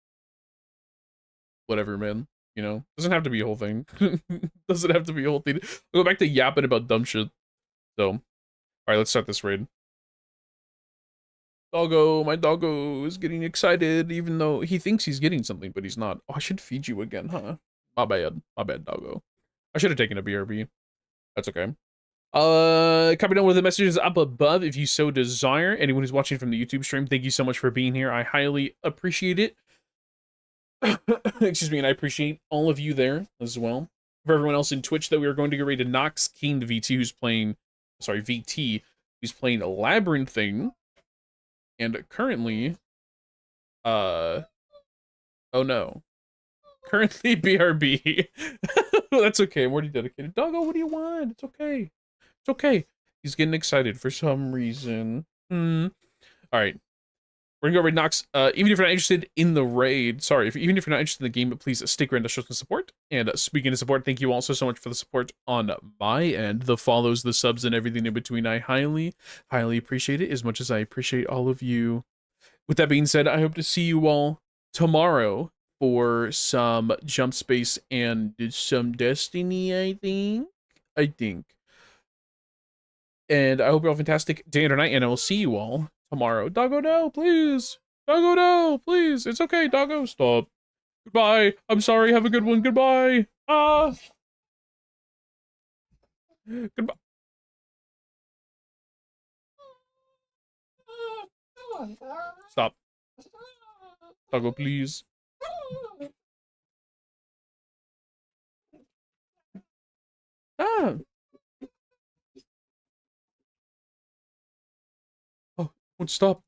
whatever, man. You know? Doesn't have to be a whole thing. Doesn't have to be a whole thing. We'll go back to yapping about dumb shit. So, alright, let's start this raid. Doggo, my doggo is getting excited, even though he thinks he's getting something, but he's not. Oh, I should feed you again, huh? My bad, doggo. I should have taken a BRB. That's okay. Copy down with the messages up above if you so desire. Anyone who's watching from the YouTube stream, thank you so much for being here. I highly appreciate it. Excuse me, and I appreciate all of you there as well. For everyone else in Twitch, that we are going to get ready to Nox King to VT, who's playing, sorry, VT, who's playing Labyrinthing. And currently, oh no. Currently BRB. That's okay, I'm already dedicated. Doggo, what do you want? It's okay. It's okay. He's getting excited for some reason. Alright. We're gonna go raid Nox. Even if you're not interested in the raid, sorry, even if you're not interested in the game, but please stick around to show some support. And speaking of support, thank you also so much for the support on my end. The follows, the subs, and everything in between. I highly, highly appreciate it as much as I appreciate all of you. With that being said, I hope to see you all tomorrow for some Jump Space and some Destiny, I think. And I hope you all have a fantastic day or night, and I will see you all tomorrow. Doggo, no, please. Doggo, no, please. It's okay, Doggo. Stop. Goodbye. I'm sorry. Have a good one. Goodbye. Goodbye. Stop. Doggo, please. Oh, won't stop.